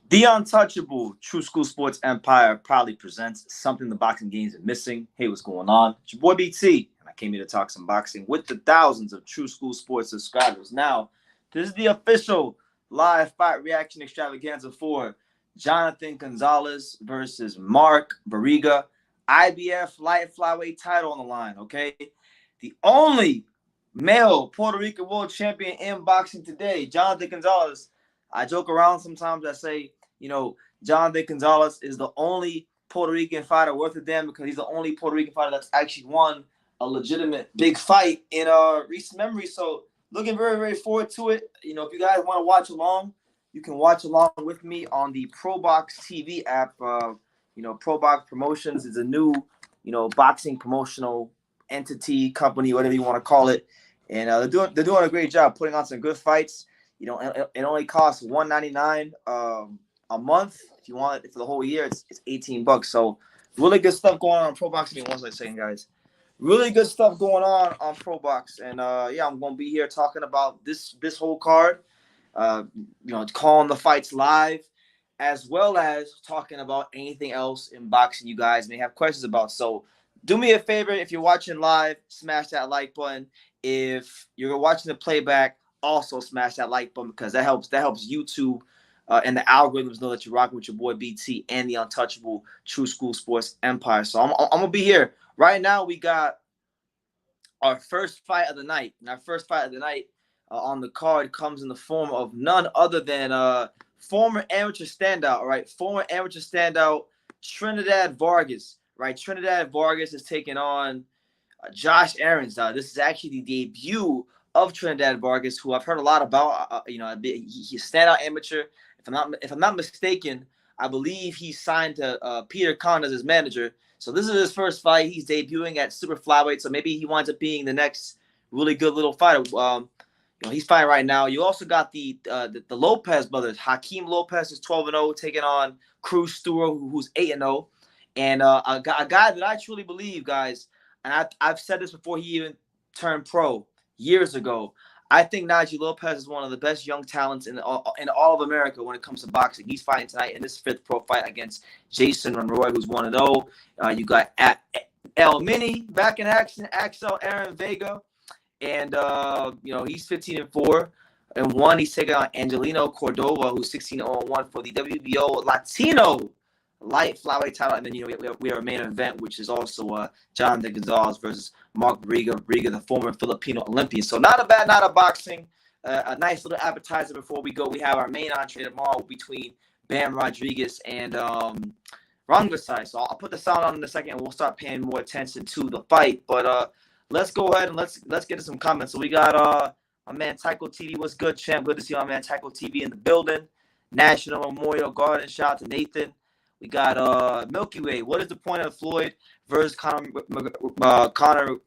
The Untouchable True School Sports Empire proudly presents something the boxing games are missing. Hey, what's going on? It's your boy BT, and I came here to talk some boxing with the thousands of True School Sports subscribers. Now, this is the official live fight reaction extravaganza for Jonathan Gonzalez versus Mark Barriga. IBF light flyweight title on the line, okay? The only male Puerto Rican world champion in boxing today, Jonathan Gonzalez. I joke around sometimes. I say, Jonathan Gonzalez is the only Puerto Rican fighter worth a damn because he's the only Puerto Rican fighter that's actually won a legitimate big fight in recent memory. So looking very, very forward to it. If you guys want to watch along, you can watch along with me on the ProBox TV app. ProBox Promotions is a new, boxing promotional entity, company, whatever you want to call it. And they're doing a great job putting on some good fights. It only costs $199 a month. If you want it for the whole year, it's $18. So really good stuff going on ProBox. Give me one second, guys. Really good stuff going on ProBox. And I'm gonna be here talking about this whole card. Calling the fights live, as well as talking about anything else in boxing you guys may have questions about. So do me a favor, if you're watching live, smash that like button. If you're watching the playback, also smash that like button because that helps YouTube and the algorithms know that you're rocking with your boy BT and the Untouchable True School Sports Empire. So I'm gonna be here right now. We got our first fight of the night, and our first fight of the night on the card comes in the form of none other than former amateur standout. All right, former amateur standout Trinidad Vargas. Right, Trinidad Vargas is taking on Josh Aarons. This is actually the debut of Trinidad Vargas, who I've heard a lot about. He's a standout amateur. If I'm not mistaken, I believe he signed to Peter Khan as his manager. So this is his first fight. He's debuting at super flyweight. So maybe he winds up being the next really good little fighter. He's fighting right now. You also got the Lopez brothers. Hakim Lopez is 12-0, taking on Cruz Stewart, who's 8-0, and a guy that I truly believe, guys. And I've said this before he even turned pro years ago. I think Naji Lopez is one of the best young talents in all of America when it comes to boxing. He's fighting tonight in his fifth pro fight against Jason Monroy, who's 1-0. You got El Mini back in action, Axel Aaron Vega, and he's 15-4 and 1. He's taking on Angelino Cordova, who's 16-0-1 for the WBO Latino light flyweight title. And then we have a main event, which is also Jonathan Gonzalez versus Mark Barriga, the former Filipino Olympian. So not a bad night of boxing. A nice little appetizer before we go. We have our main entree tomorrow between Bam Rodriguez and Rangosai. So I'll put the sound on in a second, and we'll start paying more attention to the fight. But let's go ahead and let's get to some comments. So we got my man Tycho TV. What's good, champ? Good to see my man Tycho TV in the building. National Memorial Garden. Shout out to Nathan. We got Milky Way. What is the point of Floyd versus Conor McGregor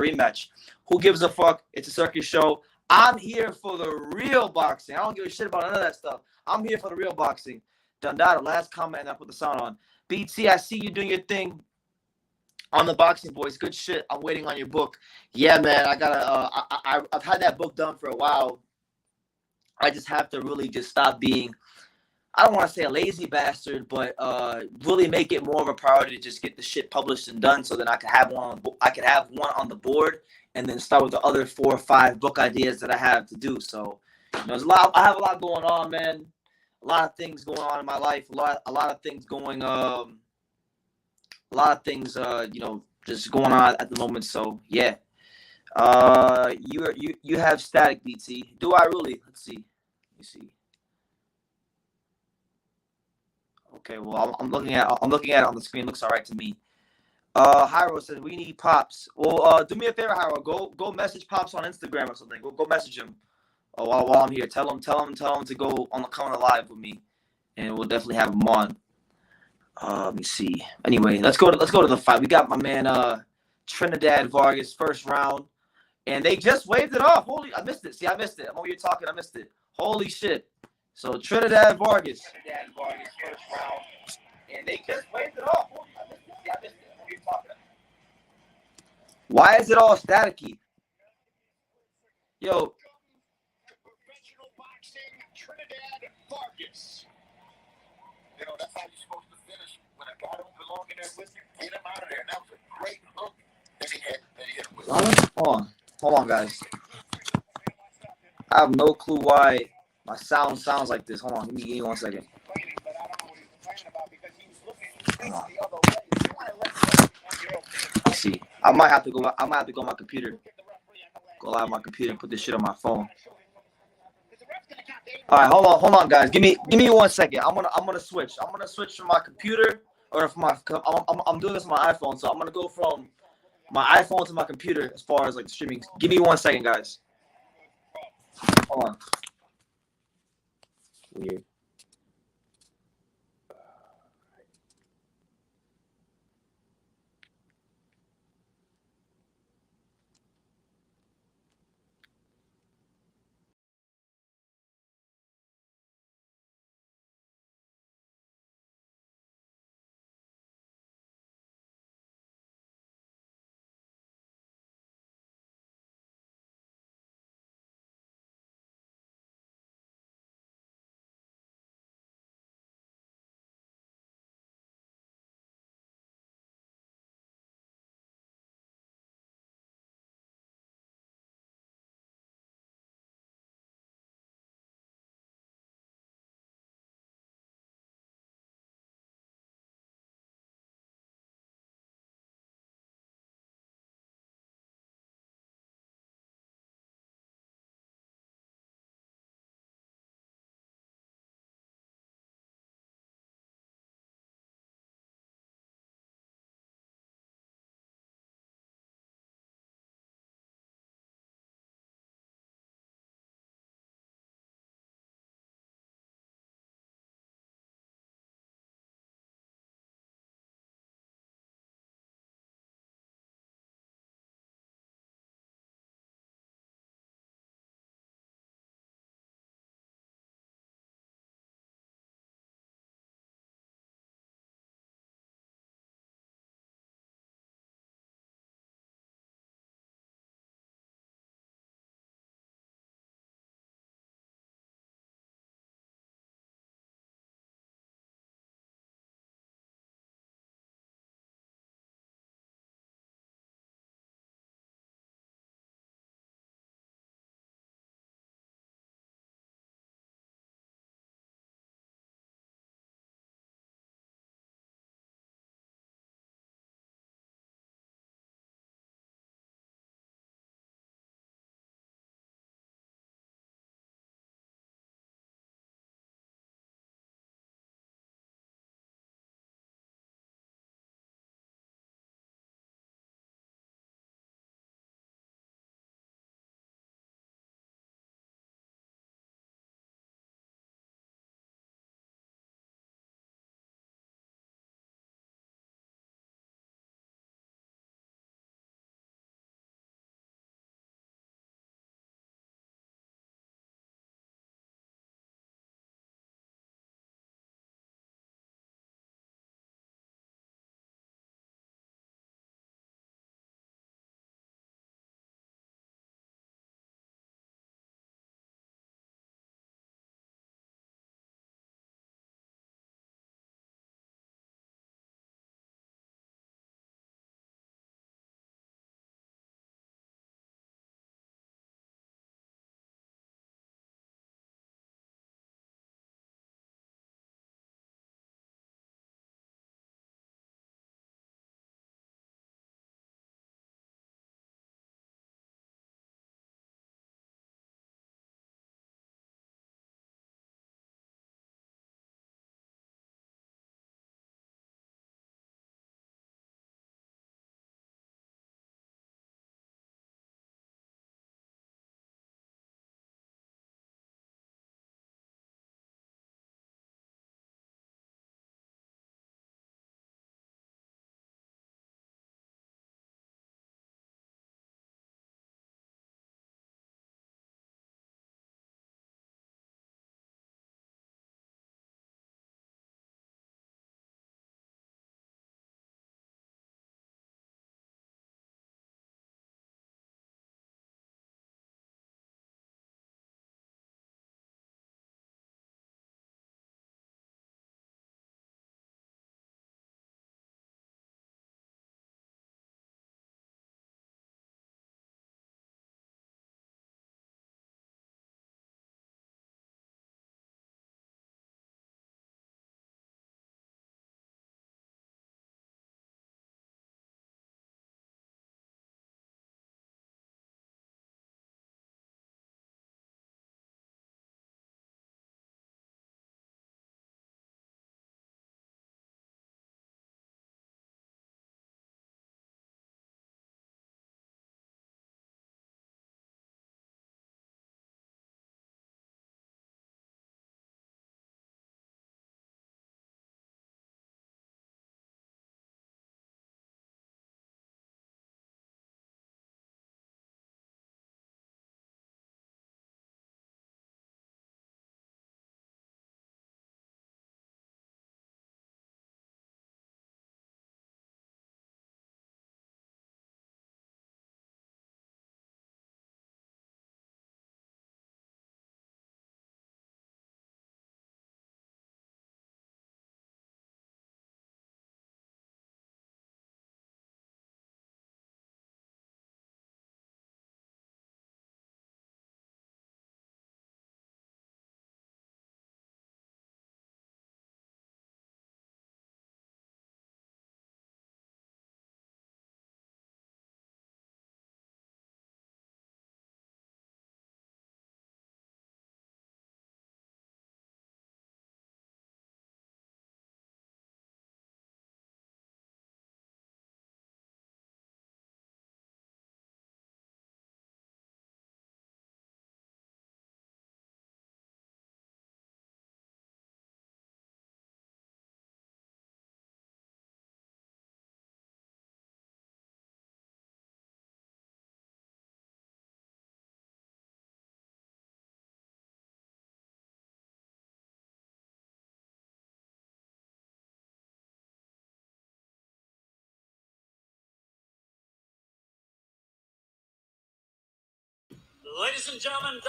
rematch? Who gives a fuck? It's a circus show. I'm here for the real boxing. I don't give a shit about none of that stuff. I'm here for the real boxing. Dundada, last comment, and I put the sound on. BT, I see you doing your thing on the Boxing Boys. Good shit. I'm waiting on your book. Yeah, man. I gotta. I've had that book done for a while. I just have to really just stop being, I don't want to say a lazy bastard, but really make it more of a priority to just get the shit published and done, so that I could have one on the board, and then start with the other 4 or 5 book ideas that I have to do. So, there's a lot. I have a lot going on, man. A lot of things going on in my life. A lot of things going. A lot of things. Just going on at the moment. So yeah. You have static, BT. Do I really? Let's see. Let me see. Okay, well, I'm looking at it on the screen. Looks all right to me. Hyro says we need Pops. Well, do me a favor, Hyro. Go message Pops on Instagram or something. Go message him. While I'm here, tell him to go on the corner live with me, and we'll definitely have him on. Let me see. Anyway, let's go to the fight. We got my man Trinidad Vargas, first round, and they just waved it off. I missed it. See, I missed it. I'm over here talking. I missed it. Holy shit. So Trinidad Vargas, first round, and they just waved it off. I missed it. See, I missed it. I'm over here talking. Why is it all staticky? Yo. Professional boxing, Trinidad Vargas. Hold on, guys. I have no clue why my sound sounds like this. Hold on, give me 1 second. Let's see. I might have to go. I might have to go on my computer. Go live on my computer and put this shit on my phone. All right, hold on, guys. Give me 1 second. I'm gonna switch. I'm gonna switch from my computer or from my. I'm doing this on my iPhone, so I'm gonna go from my iPhone to my computer as far as like streaming. Give me 1 second, guys. Hold on. Weird.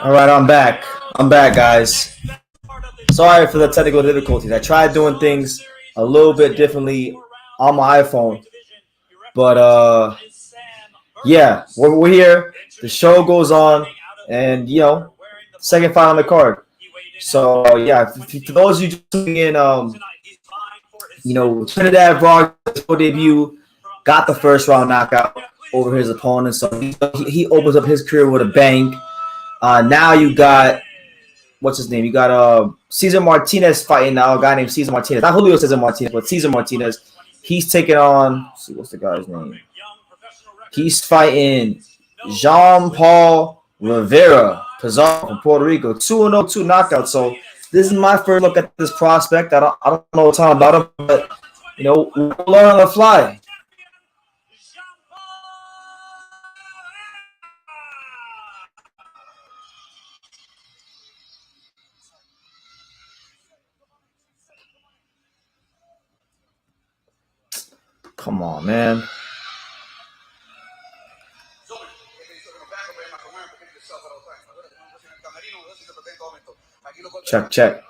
All right, I'm back. I'm back, guys. Sorry for the technical difficulties. I tried doing things a little bit differently on my iPhone, but yeah, we're here. The show goes on, and second fight on the card. So yeah, for those of you tuning in, Trinidad Vargas debut got the first round knockout over his opponent, so he opens up his career with a bang. Now you got what's his name? You got Cesar Martinez fighting now, a guy named Cesar Martinez, not Julio Cesar Martinez, but Cesar Martinez. He's taking on. Let's see, what's the guy's name? He's fighting Jean-Paul Rivera from Puerto Rico, 2-0, 2 knockouts. So this is my first look at this prospect. I don't know a ton about him, but we'll learn on the fly. Come on, man. Check.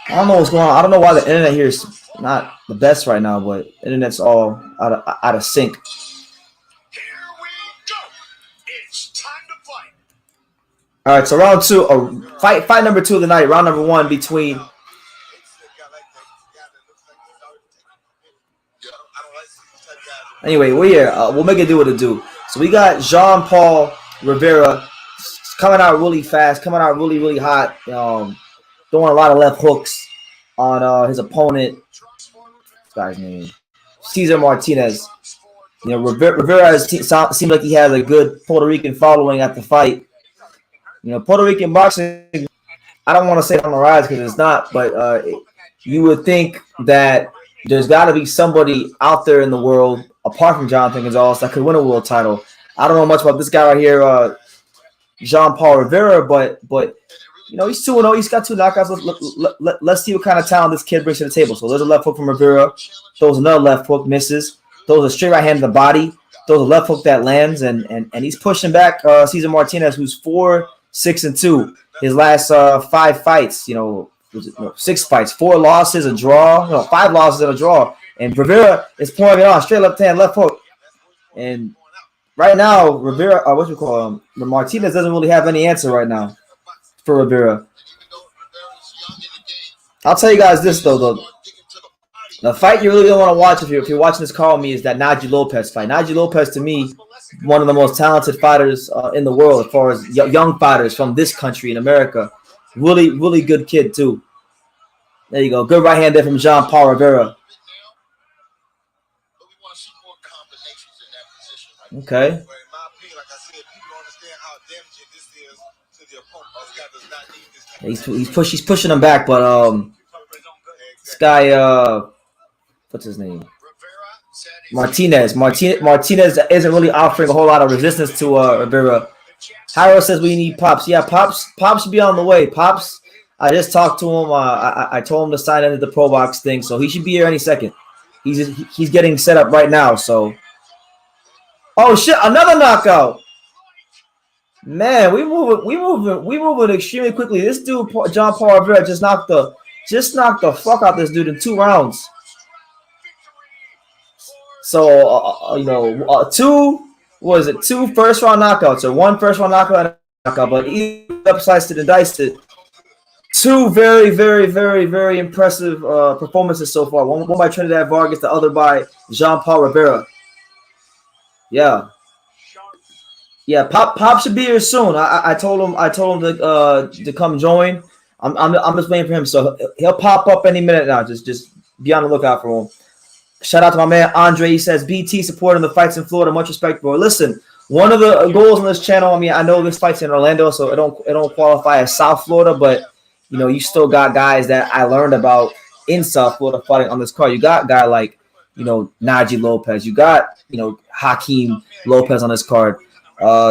I don't know what's going on. I don't know why the internet here is not the best right now, but internet's all out of sync. Here we go. It's time to fight. All right, so round two, fight number 2 of the night. Round number 1 between. Anyway, we're here. We'll make it do what it do. So we got Jean-Paul Rivera coming out really fast, coming out really, really hot. Throwing a lot of left hooks on his opponent. This guy's name, Cesar Martinez. Rivera seems like he has a good Puerto Rican following at the fight. Puerto Rican boxing, I don't want to say on the rise because it's not, but you would think that there's got to be somebody out there in the world, apart from Jonathan Gonzalez, that could win a world title. I don't know much about this guy right here, Jean-Paul Rivera, but he's 2-0. He's got 2 knockouts. Let's see what kind of talent this kid brings to the table. So there's a left hook from Rivera. Throws another left hook, misses. Throws a straight right hand to the body. Throws a left hook that lands, and he's pushing back Cesar Martinez, who's 4-6-2. His last 5 fights, 6 fights, 4 losses, a draw, 5 losses and a draw. And Rivera is pouring it on, straight left hand, left hook. And right now, Rivera, Martinez doesn't really have any answer right now for Rivera. I'll tell you guys this though, the fight you really don't want to watch if you're watching this call with me is that Naji Lopez fight. Naji Lopez, to me, one of the most talented fighters in the world as far as young fighters from this country in America. Really, really good kid too. There you go. Good right hand there from Jean-Paul Rivera. Okay. He's pushing him back, but this guy, what's his name? Martinez isn't really offering a whole lot of resistance to Rivera. Harold says we need Pops. Yeah, Pops should be on the way. Pops, I just talked to him. I told him to sign into the ProBox thing, so he should be here any second. He's getting set up right now. So, oh shit, another knockout. Man, we moving extremely quickly. This dude, Jean-Paul Rivera, just knocked the fuck out this dude in 2 rounds. So, 2 first round knockouts or 1 first round knockout, but he sliced it and diced it. 2 very, very, very, very impressive performances so far. One by Trinidad Vargas, the other by Jean-Paul Rivera. Yeah, Pop should be here soon. I told him to come join. I'm just waiting for him, so he'll pop up any minute now. Just be on the lookout for him. Shout out to my man Andre. He says BT supporting the fights in Florida. Much respect, bro. Listen, one of the goals on this channel. I mean, I know this fight's in Orlando, so it don't qualify as South Florida, but you still got guys that I learned about in South Florida fighting on this card. You got a guy like Naji Lopez. You got Hakim Lopez on this card.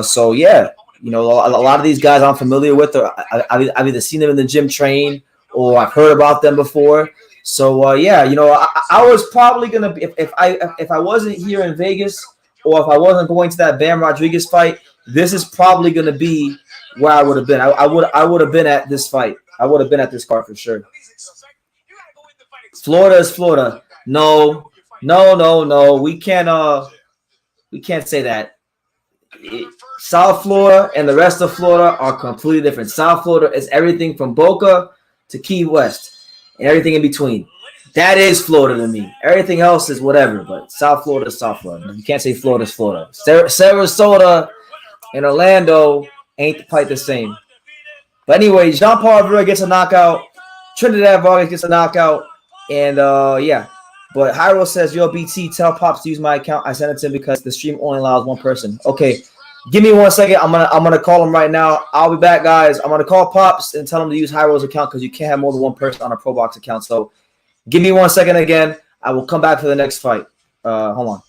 So yeah, You know, a lot of these guys I'm familiar with, or I've either seen them in the gym train or I've heard about them before. So yeah, you know, I was probably gonna be if I wasn't here in Vegas or if I wasn't going to that Bam Rodriguez fight, this is probably gonna be where I would have been. I would have been at this fight. I would have been at this card for sure. Florida is Florida. No. We can't say that. South Florida and the rest of Florida are completely different. South Florida is everything from Boca to Key West and everything in between. That is Florida to me. Everything else is whatever, but South Florida is South Florida. You can't say Florida is Florida. Sarasota and Orlando ain't quite the same. But anyway, Jean-Paul Barriga gets a knockout. Trinidad Vargas gets a knockout. And yeah. But Hyro says, yo, BT, tell Pops to use my account. I sent it to him because the stream only allows one person. Okay. Give me 1 second. I'm gonna call him right now. I'll be back, guys. I'm gonna call Pops and tell him to use Hyro's account because you can't have more than one person on a ProBox account. So give me 1 second again. I will come back for the next fight. Hold on.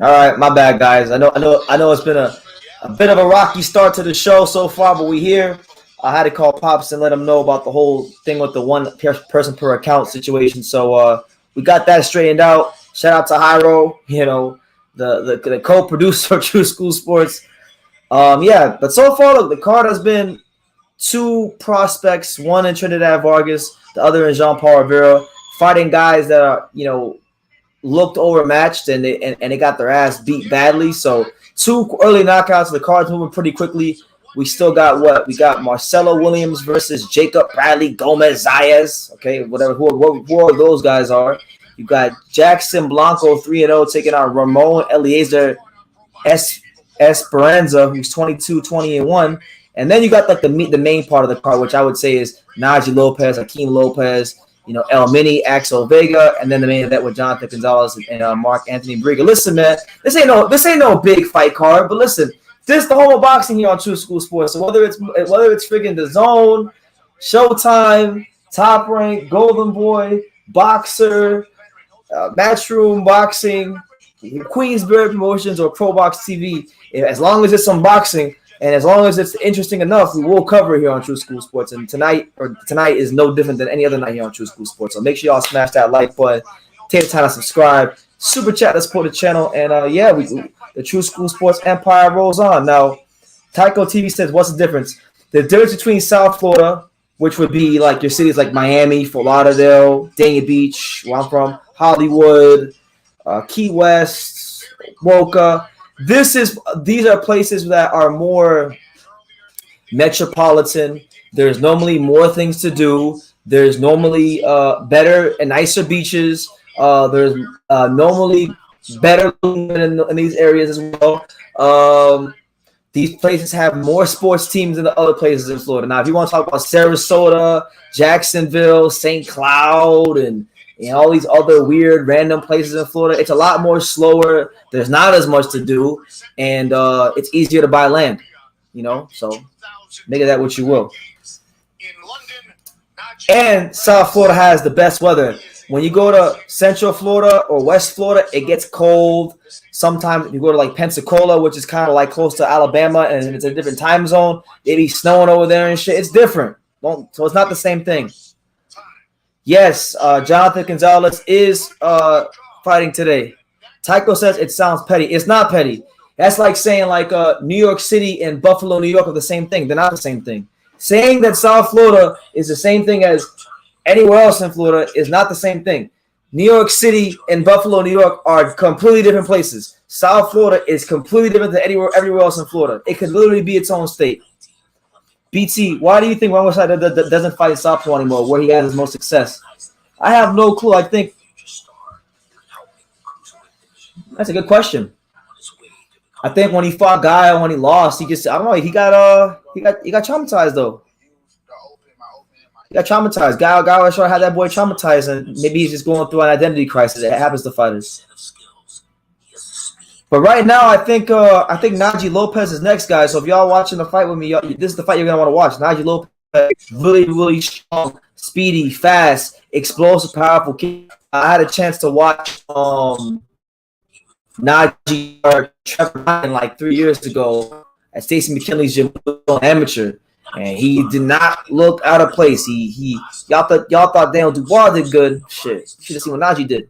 All right, my bad, guys. I know it's been a bit of a rocky start to the show so far, but we here. I had to call Pops and let him know about the whole thing with the one person per account situation. So we got that straightened out. Shout out to Hyro, you know, the co-producer of True School Sports. Yeah, but so far, look, the card has been 2 prospects, one in Trinidad Vargas, the other in Jean-Paul Rivera, fighting guys that are, you know, looked overmatched and they got their ass beat badly. So 2 early knockouts. The card's moving pretty quickly. We still got what? We got Marcelo Williams versus Jacob Bradley Gomez Zayas. Okay, whatever who those guys are. You got Jackson Blanco 3-0 taking on Ramon Eliezer Esperanza, who's 22-20-1. And then you got like the main part of the card, which I would say is Najee Lopez, Hakim Lopez, you know, El Mini, Axel Vega, and then the main event with Jonathan Gonzalez and Mark Anthony Barriga. Listen, man, this ain't no big fight card, but listen, this is the home of boxing here on True School Sports. So whether it's freaking The Zone, Showtime, Top Rank, Golden Boy, Boxer, Matchroom Boxing, Queensberry Promotions, or ProBox TV, as long as it's some boxing and as long as it's interesting enough, we will cover it here on True School Sports. And tonight is no different than any other night here on True School Sports. So make sure y'all smash that like button, take the time to subscribe, super chat to support the channel, and yeah, the True School Sports empire rolls on. Now, Tyco TV says, what's the difference? The difference between South Florida, which would be like your cities like Miami, Fort Lauderdale, Dania Beach, where I'm from, Hollywood, Key West, Boca. These are places that are more metropolitan. There's normally more things to do. There's normally better and nicer beaches. There's normally better in these areas as well. These places have more sports teams than the other places in Florida. Now, if you want to talk about Sarasota, Jacksonville, St. Cloud, and all these other weird random places in Florida, it's a lot more slower. There's not as much to do, and it's easier to buy land. you know. So make of that what you will. And South Florida has the best weather. When you go to Central Florida or West Florida, it gets cold. Sometimes if you go to like Pensacola, which is kind of like close to Alabama, and it's a different time zone, it be snowing over there and shit. It's different. So it's not the same thing. Yes, Jonathan Gonzalez is fighting today. Tycho says it sounds petty. It's not petty. That's like saying like New York City and Buffalo, New York are the same thing. They're not the same thing. Saying that South Florida is the same thing as anywhere else in Florida is not the same thing. New York City and Buffalo, New York are completely different places. South Florida is completely different than everywhere else in Florida. It could literally be its own state. BT, why do you think Ron Side doesn't fight South Florida anymore, where he has his most success? I have no clue. I think that's a good question. I think when he fought Guy and when he lost, he just I don't know. He got traumatized though. He got traumatized. Guy was sure had that boy traumatized, and maybe he's just going through an identity crisis. It happens to fighters. But right now, I think Naji Lopez is next, guys. So if y'all watching the fight with me, this is the fight you're gonna want to watch. Naji Lopez, really strong, speedy, fast, explosive, powerful. I had a chance to watch Naji or Trevor Ryan like 3 years ago at Stacey McKinley's gym, amateur, and he did not look out of place. Y'all thought Daniel Dubois did good. Shit, you should have seen what Naji did.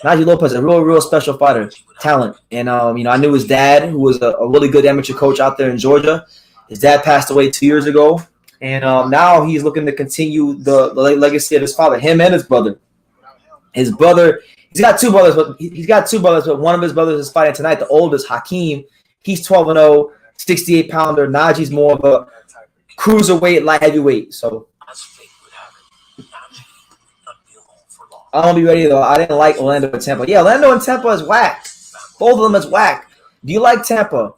Naji Lopez, a real special fighter, talent, and I knew his dad, who was a really good amateur coach out there in Georgia. His dad passed away 2 years ago, and now he's looking to continue the legacy of his father, him and his brother. His brother, he's got two brothers, but one of his brothers is fighting tonight. The oldest, Hakim, he's 12-0, 68-pounder. Naji's more of a cruiserweight, light heavyweight. So I don't be ready though. I didn't like Orlando and Tampa. Yeah, Orlando and Tampa is whack. Both of them is whack. Do you like Tampa?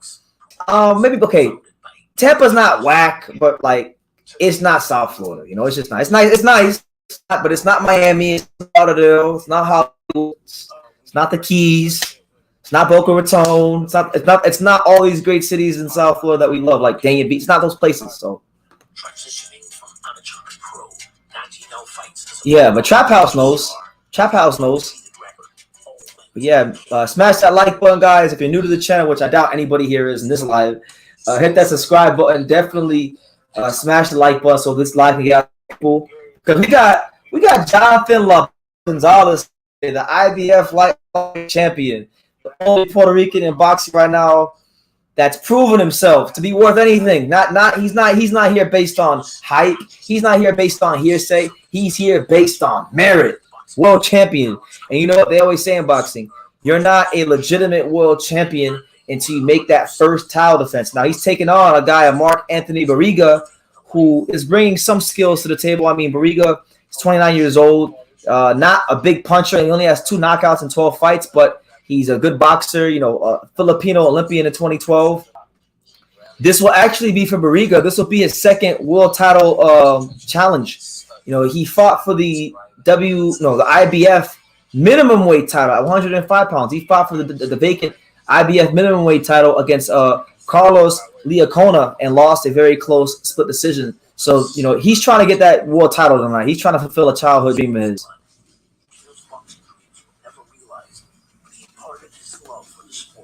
Maybe okay. Tampa's not whack, but like it's not South Florida. It's just not. It's nice, but it's not Miami. It's not Lauderdale. It's not Hollywood. It's not the Keys. It's not Boca Raton. It's not all these great cities in South Florida that we love, like Dania Beach. It's not those places. So yeah, but Trap House knows. But yeah, smash that like button, guys. If you're new to the channel, which I doubt anybody here is in this live, hit that subscribe button. Definitely smash the like button so this live can get out to people. Because we got Jonathan Gonzalez, the IBF light champion, the only Puerto Rican in boxing right now that's proven himself to be worth anything. He's not here based on hype. He's not here based on hearsay. He's here based on merit. World champion. And you know what they always say in boxing? You're not a legitimate world champion until you make that first title defense. Now he's taking on a guy, Mark Barriga, who is bringing some skills to the table. I mean, Barriga is 29 years old, not a big puncher. He only has 2 knockouts in 12 fights, but he's a good boxer, a Filipino Olympian in 2012. This will actually be for Barriga. This will be his second world title challenge. He fought for the IBF minimum weight title at 105 pounds. He fought for the vacant IBF minimum weight title against Carlos Leacona and lost a very close split decision. So, he's trying to get that world title tonight. He's trying to fulfill a childhood dream of his.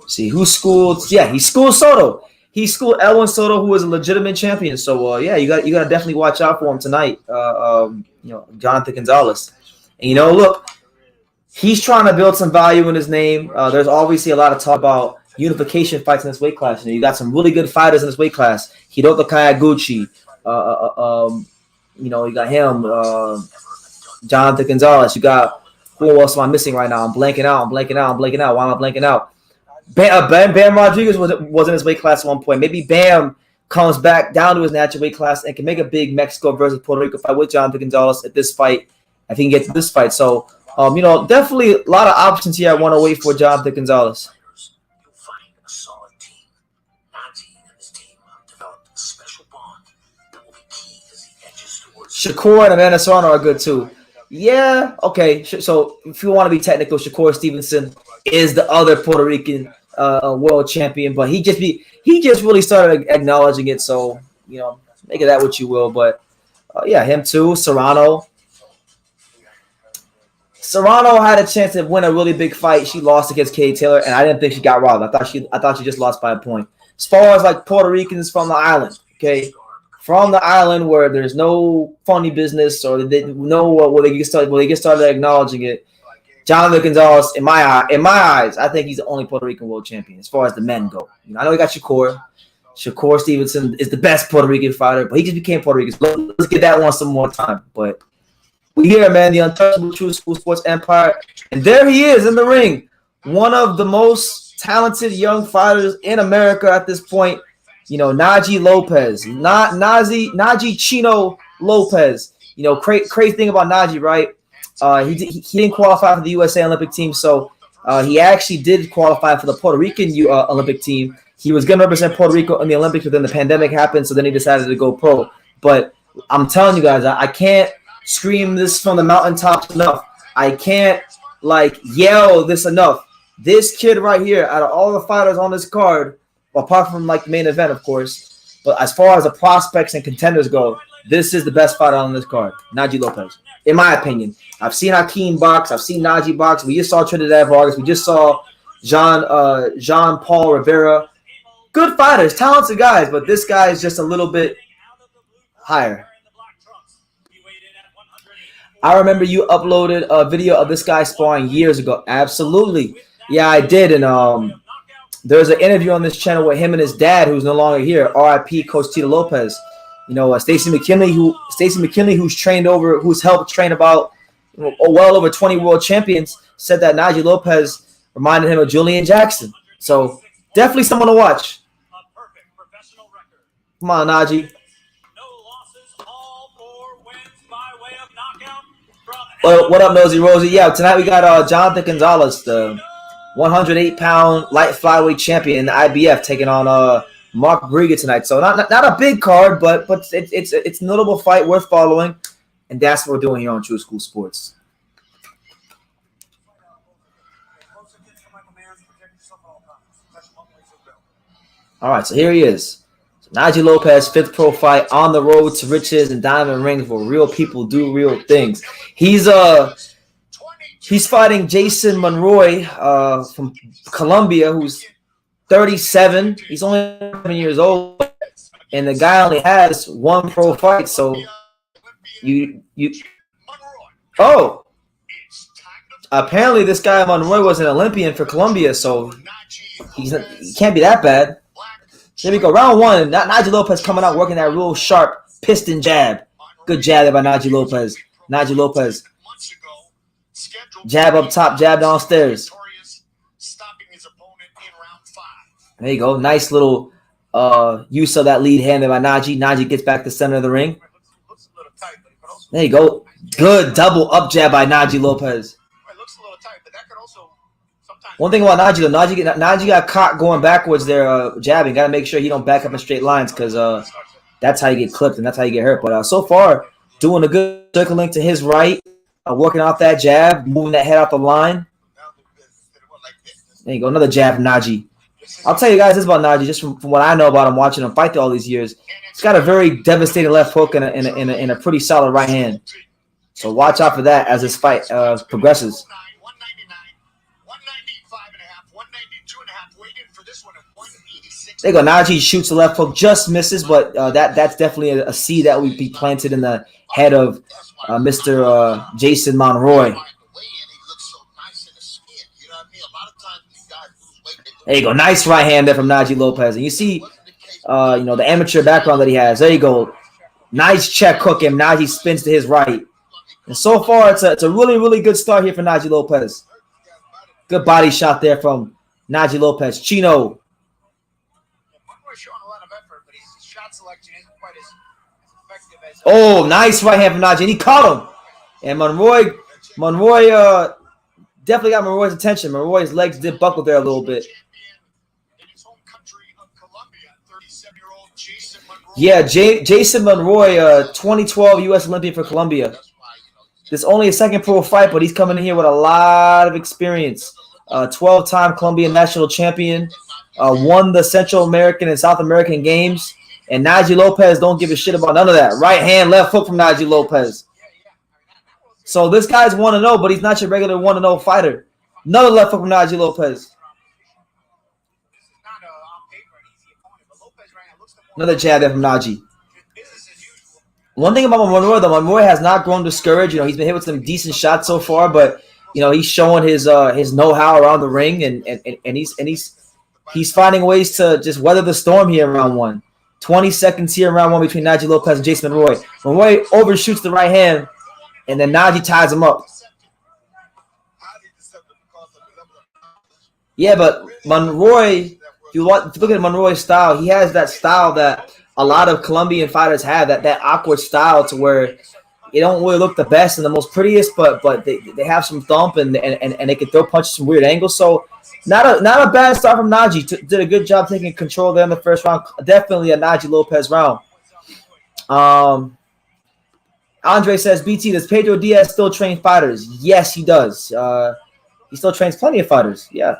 See, who schooled? Yeah, he schooled Soto. He schooled Elwin Soto, who is a legitimate champion. So, yeah, you got to definitely watch out for him tonight. Jonathan Gonzalez. And look, he's trying to build some value in his name. There's obviously a lot of talk about unification fights in this weight class. You got some really good fighters in this weight class. Hiroto Kayaguchi. You got him. Jonathan Gonzalez. You got who else am I missing right now? I'm blanking out. Why am I blanking out? Bam Rodriguez was in his weight class at one point. Maybe Bam comes back down to his natural weight class and can make a big Mexico versus Puerto Rico fight with Jonathan Gonzalez at this fight. If he can get to this fight. So, definitely a lot of options here. I want to wait for Jonathan Gonzalez. Shakur and Amanda Serrano are good too. Yeah, okay. So if you want to be technical, Shakur Stevenson is the other Puerto Rican a world champion, but he just really started acknowledging it. So make of that what you will. But yeah, him too. Serrano had a chance to win a really big fight. She lost against Katie Taylor, and I didn't think she got robbed. I thought she just lost by a point. As far as like Puerto Ricans from the island, okay, from the island where there's no funny business or they know where they get started acknowledging it. Jonathan Gonzalez, in my eyes, I think he's the only Puerto Rican world champion as far as the men go. I know we got Shakur. Shakur Stevenson is the best Puerto Rican fighter, but he just became Puerto Rican. So let's get that one some more time. But we here, man, the untouchable True School Sports Empire. And there he is in the ring. One of the most talented young fighters in America at this point. Naji Lopez. Naji Chino Lopez. Crazy thing about Naji, right? He didn't qualify for the USA Olympic team, so he actually did qualify for the Puerto Rican Olympic team. He was going to represent Puerto Rico in the Olympics, but then the pandemic happened, so then he decided to go pro. But I'm telling you guys, I can't scream this from the mountaintops enough. I can't, yell this enough. This kid right here, out of all the fighters on this card, apart from, the main event, of course, but as far as the prospects and contenders go, this is the best fighter on this card, Naji Lopez, in my opinion. I've seen Hakeem box. I've seen Naji box. We just saw Trinidad Vargas. We just saw Jean-Paul Rivera. Good fighters, talented guys, but this guy is just a little bit higher. I remember you uploaded a video of this guy sparring years ago. Absolutely. Yeah, I did. And there's an interview on this channel with him and his dad, who's no longer here, RIP Coach Tito Lopez. Stacy McKinley, who's helped train about well over 20 world champions, said that Naji Lopez reminded him of Julian Jackson. So definitely someone to watch. Come on, Naji. Well, what up, Nosy Rosie? Yeah, tonight we got Jonathan Gonzalez, the 108-pound light flyweight champion in the IBF, taking on Mark Barriga tonight. So not a big card, but it's a notable fight worth following, and that's what we're doing here on True School Sports. All right, so here he is. So Naji Lopez, 5th pro fight on the road to riches and diamond rings where real people do real things. He's fighting Jason Monroy from Colombia, who's 37. He's only 7 years old, and the guy only has 1 pro fight. So apparently this guy Monroy was an Olympian for Colombia, so he can't be that bad. There we go, round 1. Naji Lopez coming out working that real sharp piston jab. Good jab there by Naji Lopez. Naji Lopez. Jab up top, jab downstairs. There you go. Nice little use of that lead hand there by Naji. Naji gets back to the center of the ring. There you go. Good double up jab by Naji Lopez. One thing about Naji, though, Naji got caught going backwards there, jabbing. Got to make sure he don't back up in straight lines because that's how you get clipped and that's how you get hurt. But so far, doing a good circling to his right, working off that jab, moving that head out the line. There you go, another jab from Naji. I'll tell you guys this about Naji, just from what I know about him, watching him fight all these years. He's got a very devastating left hook and a pretty solid right hand. So watch out for that as this fight progresses. There you go. Naji shoots the left hook, just misses, but that's definitely a seed that would be planted in the head of Mr. Jason Monroy. There you go. Nice right hand there from Naji Lopez. And you see, the amateur background that he has. There you go. Nice check hook, and Naji spins to his right. And so far, it's a really, really good start here for Naji Lopez. Good body shot there from Naji Lopez. Chino. Oh, nice right hand from Naji. And he caught him. And Monroy definitely got Monroy's attention. Monroy's legs did buckle there a little bit. Yeah, Jason Monroy, 2012 U.S. Olympian for Colombia. This is only a second pro fight, but he's coming in here with a lot of experience. 12-time Colombian national champion, won the Central American and South American games. And Naji Lopez don't give a shit about none of that. Right hand, left hook from Naji Lopez. So this guy's 1-0, but he's not your regular 1-0 fighter. Another left hook from Naji Lopez. Another jab there from Naji. One thing about Monroy, though, Monroy has not grown discouraged. You know, he's been hit with some decent shots so far, but you know, he's showing his know-how around the ring, and he's finding ways to just weather the storm here in round one. 20 seconds here in round one between Naji Lopez and Jason Monroy. Monroy overshoots the right hand, and then Naji ties him up. Yeah, but Monroy, if you look at Monroy's style, he has that style that a lot of Colombian fighters have, that awkward style to where they don't really look the best and the most prettiest, but they have some thump and they can throw punches from weird angles. So not a bad start from Naji. Did a good job taking control there in the first round. Definitely a Naji Lopez round. Andre says, BT, does Pedro Diaz still train fighters? Yes, he does. He still trains plenty of fighters. Yeah.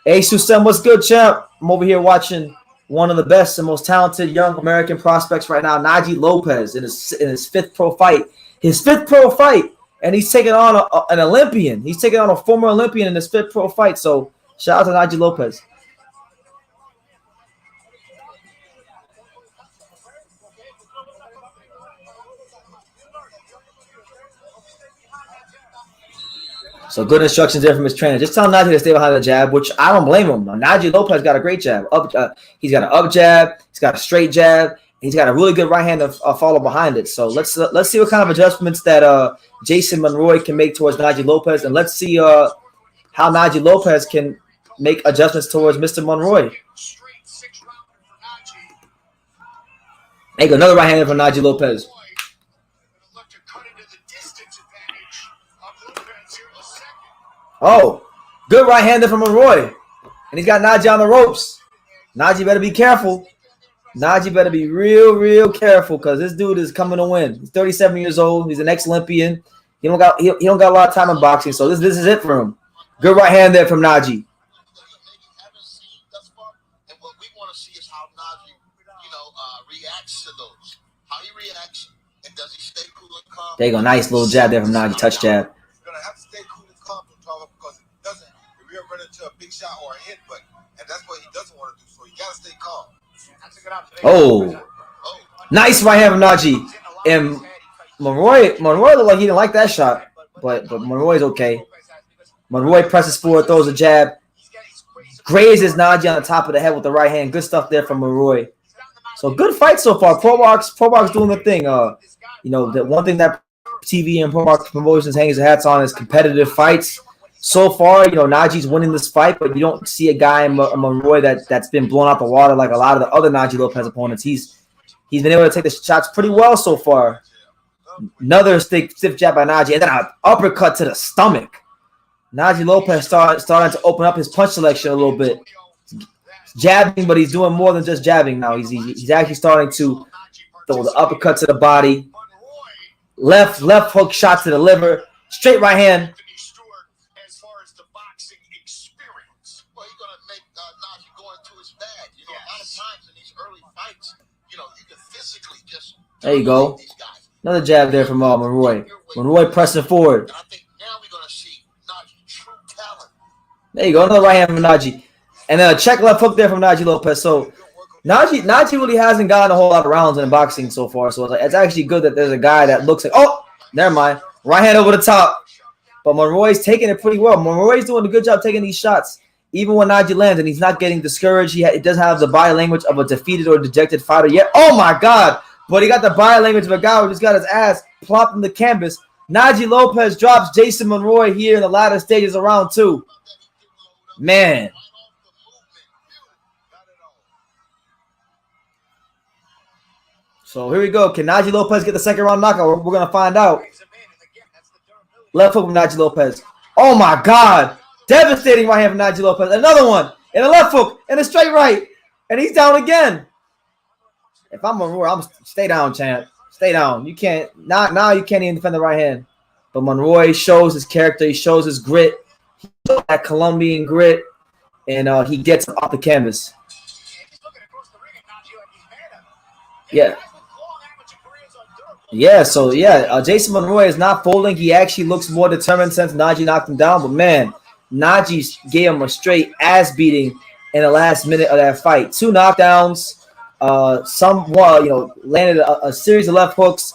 Hey, Susem, what's good, champ? I'm over here watching one of the best and most talented young American prospects right now, Naji Lopez, in his fifth pro fight. His fifth pro fight, and he's taking on an Olympian. He's taking on a former Olympian in his fifth pro fight. So shout out to Naji Lopez. So good instructions there from his trainer. Just tell Naji to stay behind the jab, which I don't blame him. Naji Lopez got a great jab. He's got an up jab. He's got a straight jab. He's got a really good right hand to follow behind it. So let's see what kind of adjustments that Jason Monroy can make towards Naji Lopez, and let's see how Naji Lopez can make adjustments towards Mr. Monroy. There you go, another right hander from Naji Lopez. Oh, good right hander from Monroy. And he's got Naji on the ropes. Naji better be careful. Naji better be real careful, because this dude is coming to win. He's 37 years old. He's an ex-Olympian. He don't got a lot of time in boxing, so this is it for him. Good right hand there from Naji. And what we want to see is how Naji, reacts to those. How he reacts, and does he stay cool and calm? There you go, nice little jab there from Naji, touch jab. You're gonna have to stay cool and calm, because it doesn't. If you're running into a big shot or a hit, and that's what he doesn't want to do. So you gotta stay calm. Oh, nice right hand from Naji. And Monroy looked like he didn't like that shot, but Monroy's okay. Monroy presses forward, throws a jab, grazes Naji on the top of the head with the right hand. Good stuff there from Monroy. So good fight so far. ProBox doing the thing. The one thing that TV and ProBox Promotions hangs their hats on is competitive fights. So far, Naji's winning this fight, but you don't see a guy in Monroy that's been blown out the water like a lot of the other Naji Lopez opponents. He's been able to take the shots pretty well so far. Another stiff jab by Naji, and then an uppercut to the stomach. Naji Lopez starting to open up his punch selection a little bit. He's jabbing, but he's doing more than just jabbing now. He's actually starting to throw the uppercut to the body. Left hook shot to the liver. Straight right hand. There you go. Another jab there from Monroy. Monroy pressing forward. There you go. Another right hand from Naji. And then a check left hook there from Naji Lopez. So Naji really hasn't gotten a whole lot of rounds in boxing so far. So it's actually good that there's a guy that looks like, oh, never mind. Right hand over the top. But Monroy's taking it pretty well. Monroy's doing a good job taking these shots. Even when Naji lands and he's not getting discouraged, he doesn't have the body language of a defeated or dejected fighter yet. Oh, my God. But he got the body language of a guy who just got his ass plopped in the canvas. Naji Lopez drops Jason Monroy here in the latter stages of round two. Man. So here we go. Can Naji Lopez get the second round knockout? We're going to find out. Left hook from Naji Lopez. Oh, my God. Devastating right hand from Naji Lopez. Another one. And a left hook. And a straight right. And he's down again. If I'm Monroy, I'm stay down, champ. Stay down. You can't now you can't even defend the right hand. But Monroy shows his character, he shows his grit, that Colombian grit, and he gets off the canvas. Yeah. Yeah, so yeah, Jason Monroy is not folding. He actually looks more determined since Naji knocked him down. But man, Naji gave him a straight ass beating in the last minute of that fight. 2 knockdowns, landed a series of left hooks,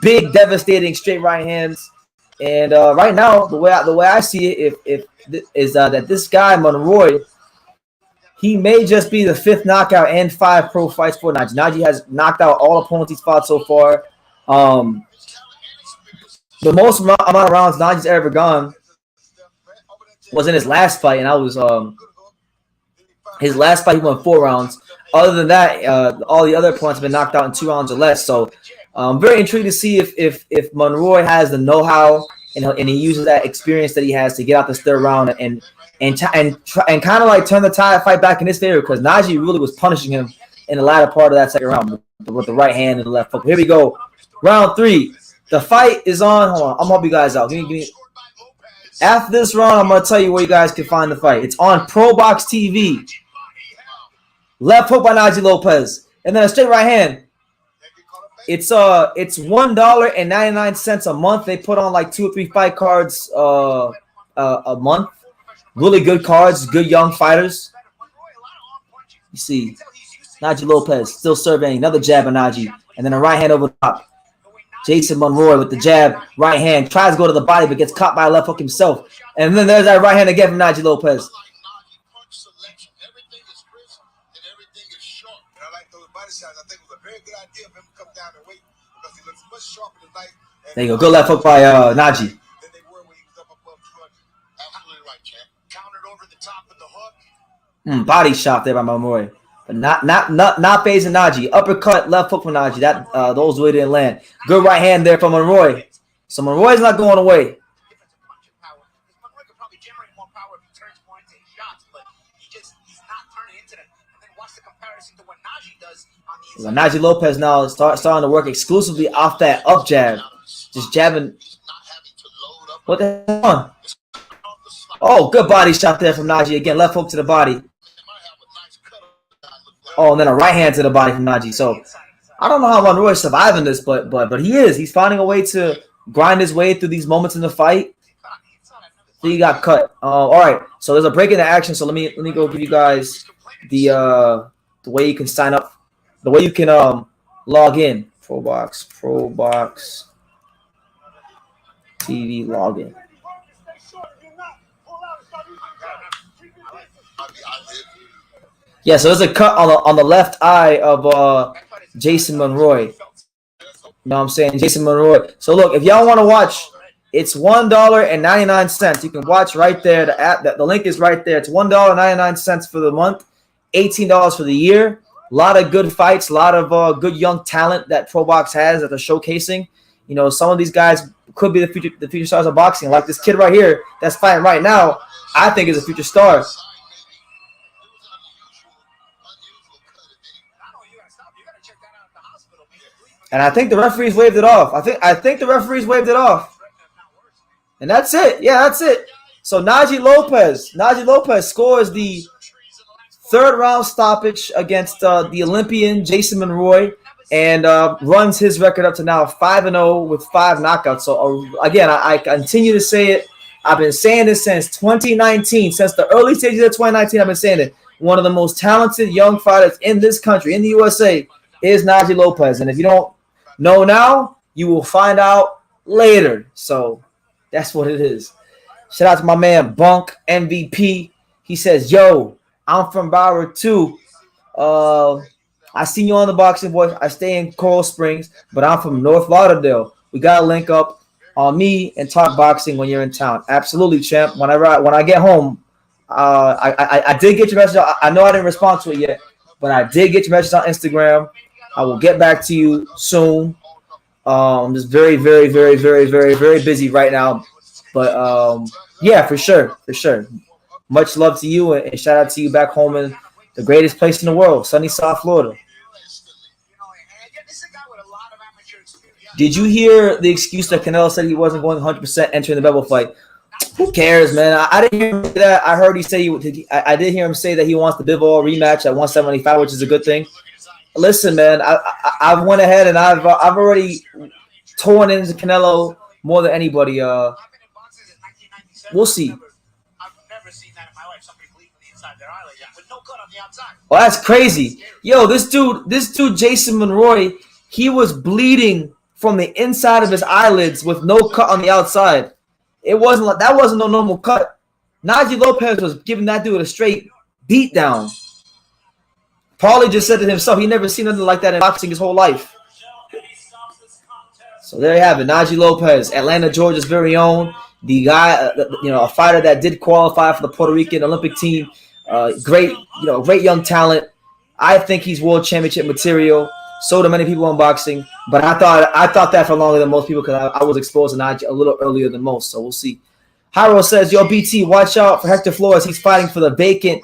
big devastating straight right hands. And right now, the way I see it, is that this guy Monroy, he may just be the 5th knockout and 5 pro fights for Naji. Naji has knocked out all opponents he's fought so far. The most amount of rounds Naji's ever gone was in his last fight, and I was his last fight he won 4 rounds. Other than that, all the other opponents have been knocked out in 2 rounds or less. So I'm very intrigued to see if Monroy has the know-how and he uses that experience that he has to get out this 3rd round and kind of like turn the tide fight back in his favor, because Naji really was punishing him in the latter part of that 2nd round with the right hand and the left hook. Here we go. Round 3. The fight is on. Hold on. I'm going to help you guys out. Give me. After this round, I'm going to tell you where you guys can find the fight. It's on ProBox TV. Left hook by Naji Lopez. And then a straight right hand. It's $1.99 a month. They put on like 2 or 3 fight cards a month. Really good cards, good young fighters. You see, Naji Lopez still surveying. Another jab of Naji. And then a right hand over the top. Jason Monroy with the jab, right hand. Tries to go to the body, but gets caught by a left hook himself. And then there's that right hand again from Naji Lopez. There you go. Good left hook by Naji. Body shot there by Monroy. But not phasing Naji. Uppercut, left hook from Naji. That those really didn't land. Good right hand there from Monroy. So Monroy's not going away. Naji Lopez now starting to work exclusively off that up jab. Just jabbing. What the hell? Oh, good body shot there from Naji. Again, left hook to the body. Oh, and then a right hand to the body from Naji. So I don't know how Monroy is surviving this, but he is. He's finding a way to grind his way through these moments in the fight. So he got cut. All right. So there's a break in the action. So let me go give you guys the way you can sign up, the way you can log in. ProBox TV login. Yeah, so there's a cut on the left eye of Jason Monroy. You know what I'm saying? Jason Monroy. So look, if y'all want to watch, it's $1.99. You can watch right there. The link is right there. It's $1.99 for the month, $18 for the year. A lot of good fights, a lot of good young talent that ProBox has that they're showcasing. You know, some of these guys could be the future stars of boxing. Like this kid right here that's fighting right now, I think is a future star. And I think the referees waved it off. I think the referees waved it off. And that's it. Yeah, that's it. So Naji Lopez scores the 3rd round stoppage against the Olympian Jason Monroy and runs his record up to now 5-0 with 5 knockouts. So again, I continue to say it. I've been saying this since 2019, since the early stages of 2019. I've been saying it. One of the most talented young fighters in this country, in the USA, is Naji Lopez. And if you don't know now, you will find out later. So that's what it is. Shout out to my man Bunk MVP. He says, "Yo, I'm from Broward too. I seen you on the Boxing Voice. I stay in Coral Springs, but I'm from North Lauderdale. We gotta link up on me and talk boxing when you're in town." Absolutely, champ. When I get home, I did get your message. I know I didn't respond to it yet, but I did get your message on Instagram. I will get back to you soon. I'm just very, very, very, very, very, very busy right now. But yeah, for sure. Much love to you and shout out to you back home in the greatest place in the world, sunny South Florida. Did you hear the excuse that Canelo said he wasn't going 100% entering the Bevell fight? Who cares, man? I didn't hear him say that. I heard he say I did hear him say that he wants the Bivol rematch at 175, which is a good thing. Listen, man, I went ahead and I've already torn into Canelo more than anybody. We'll see. Oh, that's crazy. Yo, this dude, Jason Monroy, he was bleeding from the inside of his eyelids with no cut on the outside. It wasn't like that wasn't no normal cut. Naji Lopez was giving that dude a straight beat down. Paulie just said to himself he never seen nothing like that in boxing his whole life. So there you have it, Naji Lopez, Atlanta, Georgia's very own. The guy, a fighter that did qualify for the Puerto Rican Olympic team. Great young talent. I think he's world championship material. So do many people in boxing. But I thought that for longer than most people because I was exposed to Naji a little earlier than most. So we'll see. Hyro says, yo, BT, watch out for Hector Flores. He's fighting for the vacant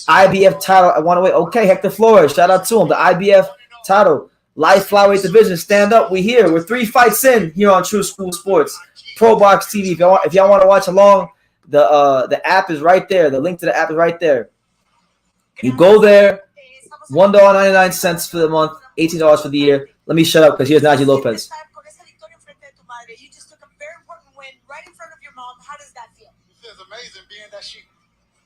IBF title. I want to wait. Okay, Hector Flores. Shout out to him. The IBF title. Light flyweight division. Stand up. We here. We're 3 fights in here on True School Sports. ProBox TV. If y'all want to watch along, the app is right there. The link to the app is right there. You go there. $1.99 for the month. $18 for the year. Let me shut up because here's Naji Lopez. You just took a very important win right in front of your mom. How does that feel? It feels amazing being that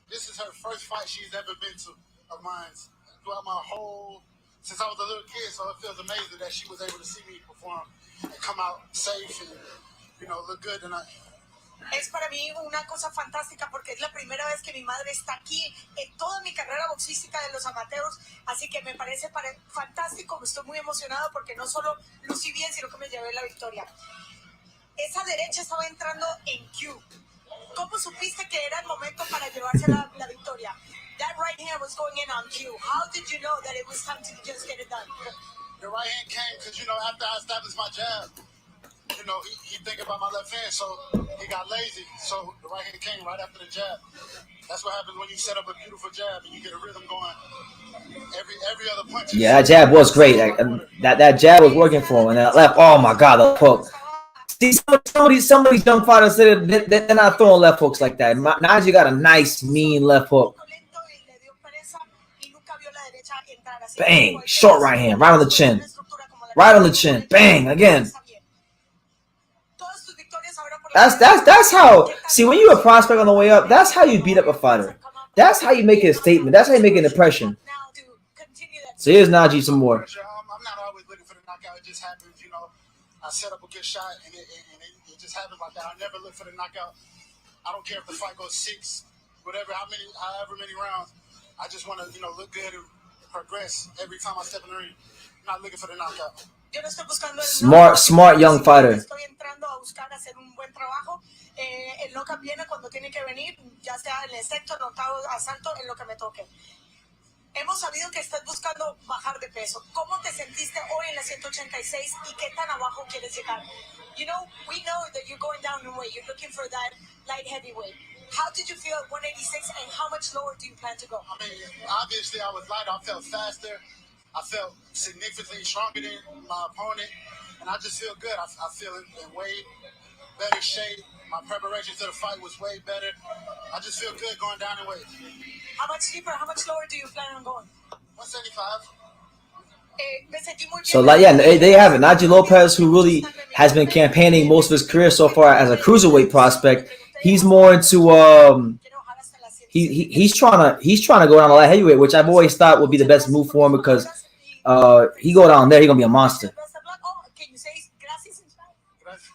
this is her first fight she's ever been to of mine throughout my whole, since I was a little kid. So it feels amazing that she was able to see me perform and come out safe and, look good tonight. Es para mí una cosa fantástica porque es la primera vez que mi madre está aquí en toda mi carrera boxística de los amateurs, así que me parece fantástico, estoy muy emocionado porque no solo lucí bien, sino que me llevé la victoria. Esa derecha estaba entrando en Q. ¿Cómo supiste que era el momento para llevarse la victoria? That right hand was going in on Q. How did you know that it was time to just get it done? The right hand came because, after I established my jab, he thinking about my left hand, so he got lazy. So the right hand came right after the jab. That's what happens when you set up a beautiful jab and you get a rhythm going. Every other punch. Yeah, that jab was great. That jab was working for him. And that left, oh my God, the hook. See, some of these young fighters say they're not throwing left hooks like that. Naji got a nice, mean left hook. Bang, short right hand, right on the chin. Right on the chin. Bang, again. That's how. See, when you're a prospect on the way up, that's how you beat up a fighter. That's how you make a statement. That's how you make an impression. So here's Naji some more. I'm not always looking for the knockout. It just happens, I set up a good shot and it just happens like that. I never look for the knockout. I don't care if the fight goes 6, however many rounds. I just want to, look good and progress every time I step in the ring. I'm not looking for the knockout. Smart young fighter. Estoy entrando a buscar hacer un buen trabajo. El knockout viene cuando tiene que venir, ya sea en el sexto, en octavo, asalto, en lo que me toque. Hemos sabido que estás buscando bajar de peso. ¿Cómo te sentiste hoy en la 186 y qué tan abajo quieres llegar? We know that you're going down in weight. You're looking for that light heavyweight. How did you feel at 186 and how much lower do you plan to go? Obviously I was lighter. I felt faster. I felt significantly stronger than my opponent, and I just feel good. I feel in way better shape. My preparation to the fight was way better. I just feel good going down in weight. How much deeper, how much lower do you plan on going? 175. So, they have it. Naji Lopez, who really has been campaigning most of his career so far as a cruiserweight prospect, he's more into he's trying to go down to light heavyweight, which I've always thought would be the best move for him because he go down there, he's gonna be a monster. Can you say gracias in Spanish?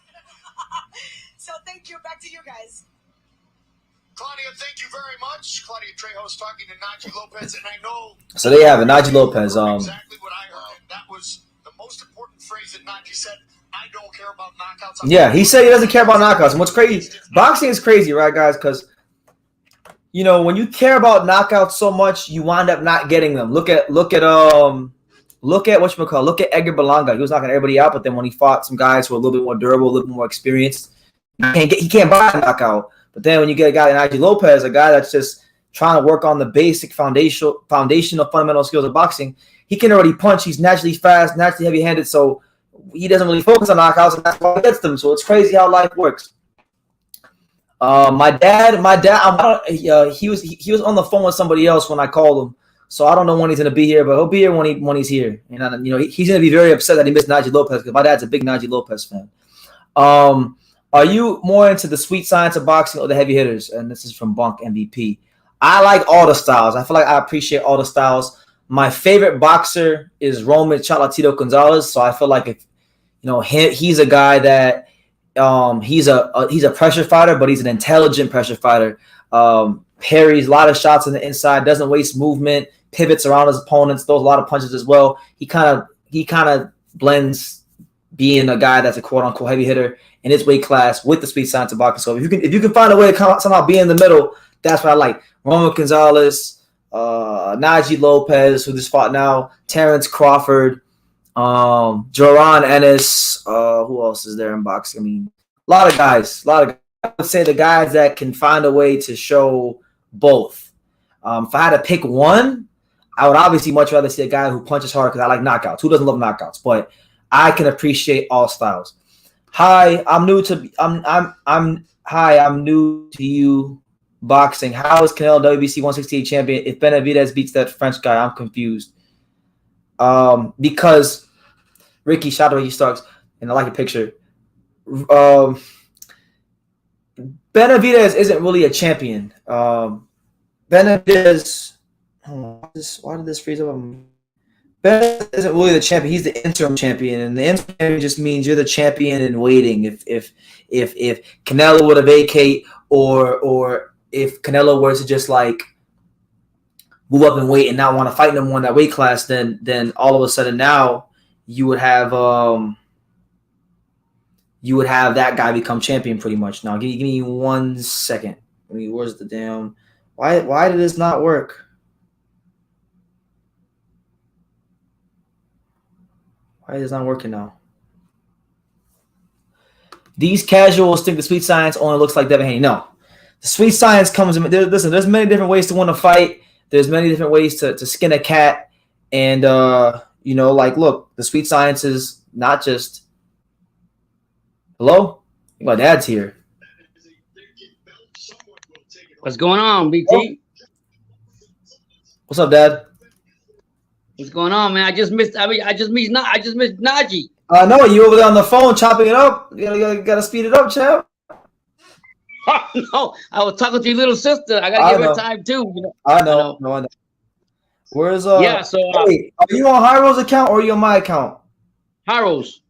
So thank you. Back to you guys. Claudia, thank you very much. Claudia Trejos talking to Naji Lopez, and I know. So they have it, Naji Lopez. Exactly what I heard. That was the most important phrase that Naji said. I don't care about knockouts. Yeah, he said he doesn't care about knockouts. And what's crazy, boxing is crazy, right, guys? Because when you care about knockouts so much, you wind up not getting them. Look at whatchamacallit. Look at Edgar Berlanga. He was knocking everybody out, but then when he fought some guys who are a little bit more durable, a little bit more experienced, he can't buy a knockout. But then when you get a guy like Naji Lopez, a guy that's just trying to work on the basic foundational fundamental skills of boxing, he can already punch. He's naturally fast, naturally heavy-handed, so he doesn't really focus on knockouts, and that's why he gets them. So it's crazy how life works. He was on the phone with somebody else when I called him, so I don't know when he's gonna be here, but he'll be here when he's here. And he's gonna be very upset that he missed Naji Lopez because my dad's a big Naji Lopez fan. Are you more into the sweet science of boxing or the heavy hitters? And this is from Bunk MVP. I like all the styles. I feel like I appreciate all the styles. My favorite boxer is Roman Chocolatito Gonzalez. So I feel like if he's a guy that he's a pressure fighter, but he's an intelligent pressure fighter. Parries a lot of shots on the inside, doesn't waste movement, pivots around his opponents, throws a lot of punches as well. He kind of blends being a guy that's a quote unquote heavy hitter in his weight class with the sweet science of boxing. So if you can find a way to somehow be in the middle, that's what I like. Roman Gonzalez, Najee Lopez, who just fought now, Terrence Crawford, Joran Ennis, who else is there in boxing? I mean, a lot of guys. I would say the guys that can find a way to show both. If I had to pick one, I would obviously much rather see a guy who punches hard because I like knockouts. Who doesn't love knockouts? But I can appreciate all styles. Hi, I'm new to you boxing. How is Canelo WBC 168 champion if Benavidez beats that French guy? I'm confused. Because Ricky, shout out to you Starks, and I like your picture. Benavidez isn't really a champion. Benavidez, why did this freeze up? Benavidez isn't really the champion. He's the interim champion, and the interim champion just means you're the champion in waiting. If Canelo were to vacate, or if Canelo were to just like move up and wait and not want to fight no more in that weight class, then all of a sudden now you would have that guy become champion pretty much. Now give me 1 second. I mean, where's the damn? Why did this not work? Why is this not working now? These casuals think the sweet science only looks like Devin Haney. No, the sweet science comes in. Listen, there's many different ways to win a fight. There's many different ways to skin a cat, and look, the sweet science is not just. Hello, my dad's here. What's going on, BT? What's up, Dad? What's going on, man? I just missed Naji. I know you over there on the phone chopping it up. You gotta speed it up, champ. Oh, no, I was talking to your little sister. I gotta give her time too. I know. Where's yeah? So hey, are you on Hyro's account or are you on my account? Hyro's.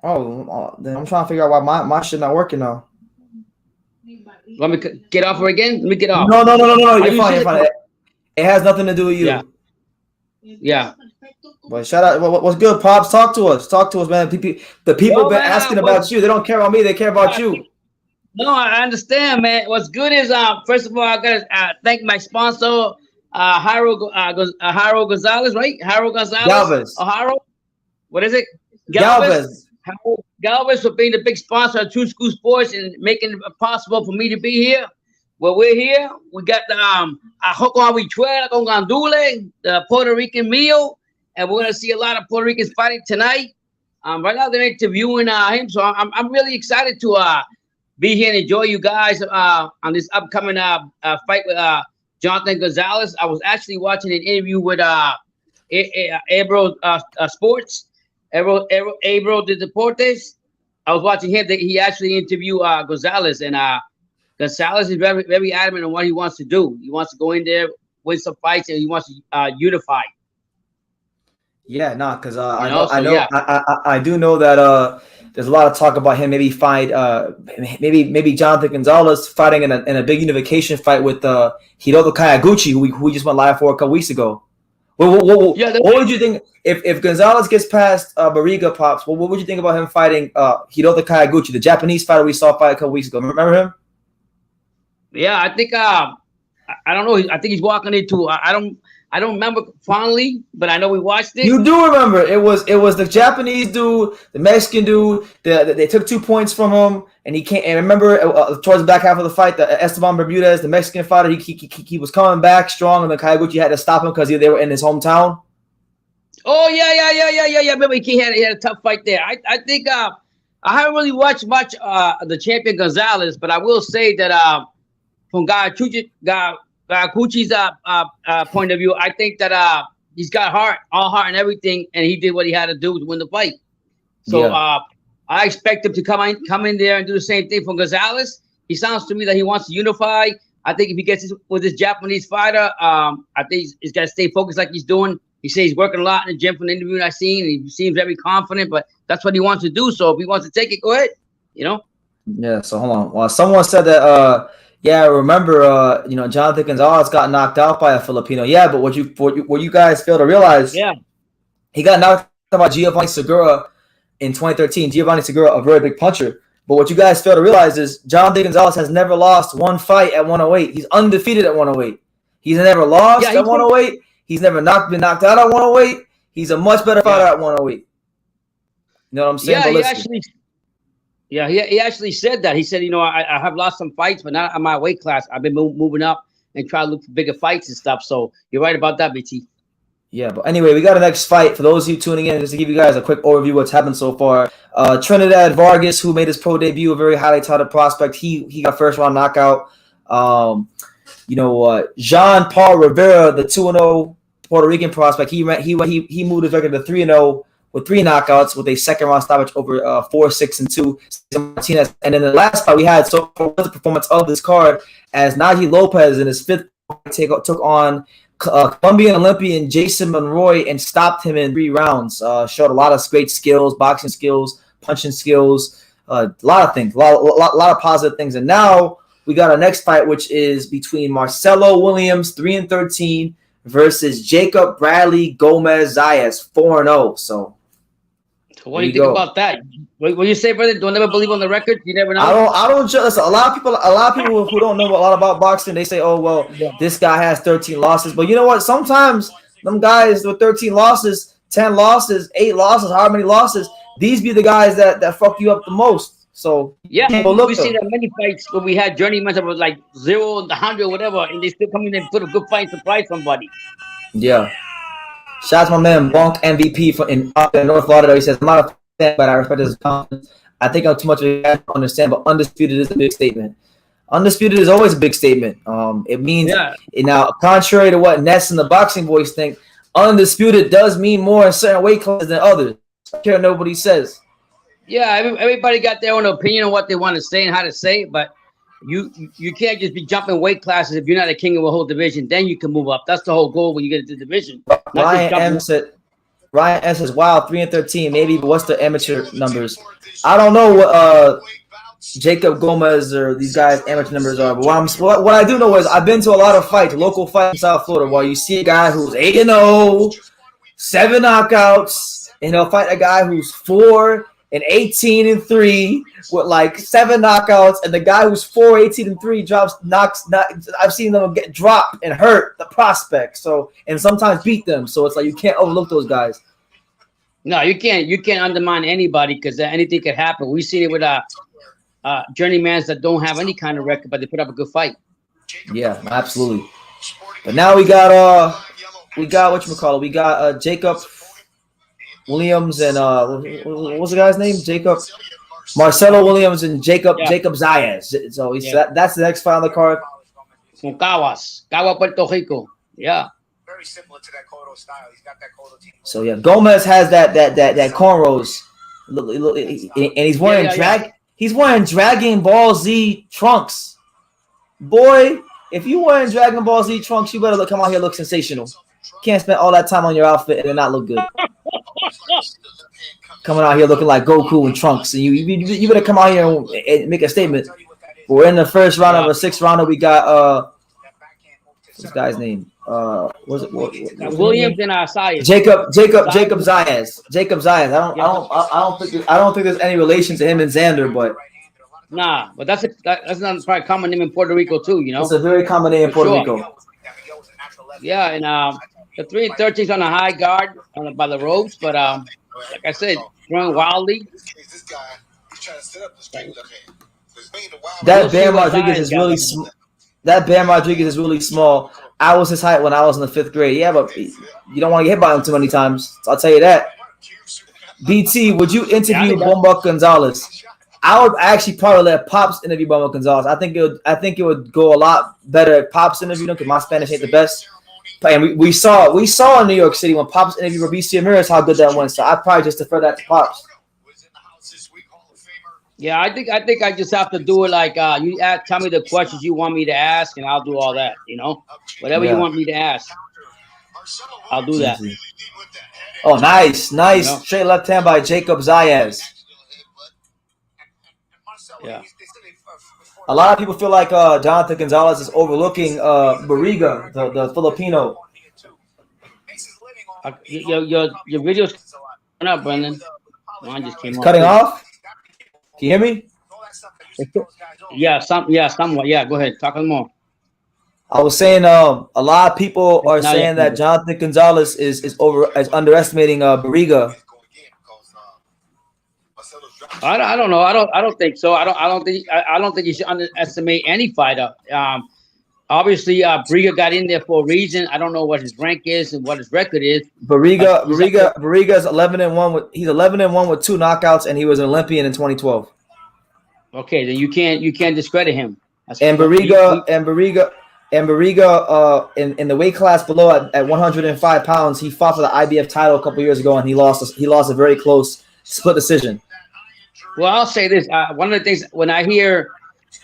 Oh, then I'm trying to figure out why my shit not working now. Want me to get off her again? Let me get off. No. You're fine. It has nothing to do with you. Yeah. But shout out. What's good, Pops? Talk to us, man. The people been asking about you. They don't care about me. They care about you. No, I understand, man. What's good is first of all, I gotta thank my sponsor, Hiro Gonzalez, right? Hiro Gonzalez. Galvez. Hiro. What is it? Galvez. Galvez for being the big sponsor of True School Sports and making it possible for me to be here. Well, we're here. We got the Ajoko Habichuela con Gandule, the Puerto Rican meal, and we're gonna see a lot of Puerto Ricans fighting tonight. Right now they're interviewing him, so I'm really excited to be here and enjoy you guys on this upcoming fight with Jonathan Gonzalez. I was actually watching an interview with Ebro Sports. Ebro de Deportes. I was watching him. He actually interviewed Gonzalez, and Gonzalez is very, very adamant on what he wants to do. He wants to go in there, win some fights, and he wants to unify. Yeah, because I do know that there's a lot of talk about him maybe maybe Jonathan Gonzalez fighting in a big unification fight with Hiroto Kayaguchi, who we just went live for a couple weeks ago. What would you think if Gonzalez gets past Barriga, Pops? What would you think about him fighting Hiroto Kayaguchi, the Japanese fighter we saw fight a couple weeks ago? Remember him? Yeah, I think I don't know. I think he's walking into I don't remember fondly, but I know we watched it. You do remember it was the Japanese dude, the Mexican dude. They took 2 points from him, and he can't. And remember towards the back half of the fight, the Esteban Bermudez, the Mexican fighter, he was coming back strong, and then Kayaguchi had to stop him because they were in his hometown. Oh yeah. Remember he had a tough fight there. I think I haven't really watched much the champion Gonzalez, but I will say that from Gayacuchi's point of view, I think that he's got all heart and everything, and he did what he had to do to win the fight. So I expect him to come in there and do the same thing for Gonzalez. He sounds to me that he wants to unify. I think if he gets with this Japanese fighter, I think he's got to stay focused like he's doing. He says he's working a lot in the gym from the interview I've seen. And he seems very confident, but that's what he wants to do. So if he wants to take it, go ahead. You know? Yeah, so hold on. Well, someone said that, remember, Jonathan Gonzalez got knocked out by a Filipino. Yeah, but what you guys fail to realize, he got knocked out by Giovanni Segura in 2013. Giovanni Segura, a very big puncher. But what you guys fail to realize is Jonathan Gonzalez has never lost one fight at 108. He's undefeated at 108. He's never lost at 108. He's never been knocked out at 108. He's a much better fighter at 108. You know what I'm saying? He actually said that. He said, I have lost some fights, but not at my weight class. I've been moving up and trying to look for bigger fights and stuff. So you're right about that, BT. Yeah, but anyway, we got a next fight. For those of you tuning in, just to give you guys a quick overview of what's happened so far. Trinidad Vargas, who made his pro debut, a very highly touted prospect. He got first round knockout. Jean Paul Rivera, the 2-0 Puerto Rican prospect, he moved his record to 3-0 with 3 knockouts with a second round stoppage over 4-6-2. Martinez. And then the last fight we had so far was the performance of this card as Naji Lopez in his 5th took on Colombian Olympian Jason Monroy and stopped him in 3 rounds. Showed a lot of great skills, boxing skills, punching skills, a lot of things, a lot of positive things. And now we got our next fight, which is between Marcelo Williams, 3-13, versus Jacob Bradley Gomez Zayas, 4-0. So what do you think about that? What you say, brother? Don't ever believe on the record. You never know. I don't just a lot of people who don't know a lot about boxing, they say, oh well, this guy has 13 losses. But you know what? Sometimes them guys with 13 losses, 10 losses, 8 losses, however many losses, these be the guys that fuck you up the most. So we see that many fights where we had journeymen that was like 0 to 100 or whatever, and they still come in and put a good fight to surprise somebody. Yeah. Shout out to my man Bonk MVP in North Florida. He says, I'm not a fan, but I respect his confidence. I think I'm too much of a fan to understand, but undisputed is a big statement. Undisputed is always a big statement. It means now, contrary to what Ness and the Boxing Boys think, undisputed does mean more in certain weight classes than others. I don't care what nobody says. Yeah, everybody got their own opinion on what they want to say and how to say it, but you can't just be jumping weight classes if you're not a king of a whole division. Then you can move up. That's the whole goal when you get into the division. Ryan M says, wow, 3-13, maybe, but what's the amateur numbers? I don't know what Jacob Gomez or these guys' amateur numbers are, but what I do know is I've been to a lot of fights, local fights in South Florida, where you see a guy who's 8-0, 7 knockouts, and he'll fight a guy who's 4-18-3 with like 7 knockouts, and the guy who's 4-18-3 I've seen them get dropped and hurt the prospect. So, and sometimes beat them. So it's like you can't overlook those guys. No, you can't. You can't undermine anybody because anything could happen. We've seen it with journeymans that don't have any kind of record, but they put up a good fight. Yeah, absolutely. But now we got whatchamacallit. We got Jacob Williams and what's the guy's name? Marcelo Williams and Jacob Zayas. So that's the next fight on the card. Caguas, Puerto Rico. Yeah. Very similar to that Cotto style. He's got that Cotto team. So yeah, Gomez has that cornrows. Look, and he's wearing He's wearing Dragon Ball Z trunks. Boy, if you wearing Dragon Ball Z trunks, you better come out here look sensational. Can't spend all that time on your outfit and then not look good. Coming out here looking like Goku in trunks, and you better come out here and make a statement. We're in the first round of a 6th rounder. We got what's this guy's name? Williams and Zayas. Jacob Zayas. Jacob Zayas. I don't think there's any relation to him and Xander, but nah, but that's not probably a common name in Puerto Rico too. You know, it's a very common name in Puerto Rico. Yeah, and the 3-13 is on a high guard by the ropes, but like I said, throwing wildly. That Bam Rodriguez is really small. That Bam Rodriguez is really small. I was his height when I was in the 5th grade. Yeah, but you don't want to get hit by him too many times. I'll tell you that. BT, would you interview Bomba Gonzalez? I would actually probably let Pops interview Bomba Gonzalez. I think it would go a lot better if Pops interviewed him because my Spanish ain't the best. And we saw in New York City when Pops interviewed Robicio Ramirez how good that went. So I'd probably just defer that to Pops. Yeah, I think I just have to do it like you tell me the questions you want me to ask, and I'll do all that. You know, whatever you want me to ask, I'll do that. Oh, nice. You know? Straight left hand by Jacob Zayas. Yeah. A lot of people feel like Jonathan Gonzalez is overlooking Barriga, the Filipino. Your video's coming up, Brendan. Mine just came off. Cutting off? Can you hear me? Yeah, somewhat. Yeah, go ahead. Talk more. I was saying a lot of people are saying that Jonathan Gonzalez is underestimating Barriga. I don't know. I don't think so. I don't think you should underestimate any fighter. Obviously, Barriga got in there for a reason. I don't know what his rank is and what his record is. Barriga is 11-1 he's 11-1 with 2 knockouts, and he was an Olympian in 2012. Okay, then you can't discredit him. And Barriga in the weight class below at 105 pounds, he fought for the IBF title a couple years ago, and he lost a very close split decision. Well, I'll say this: one of the things when I hear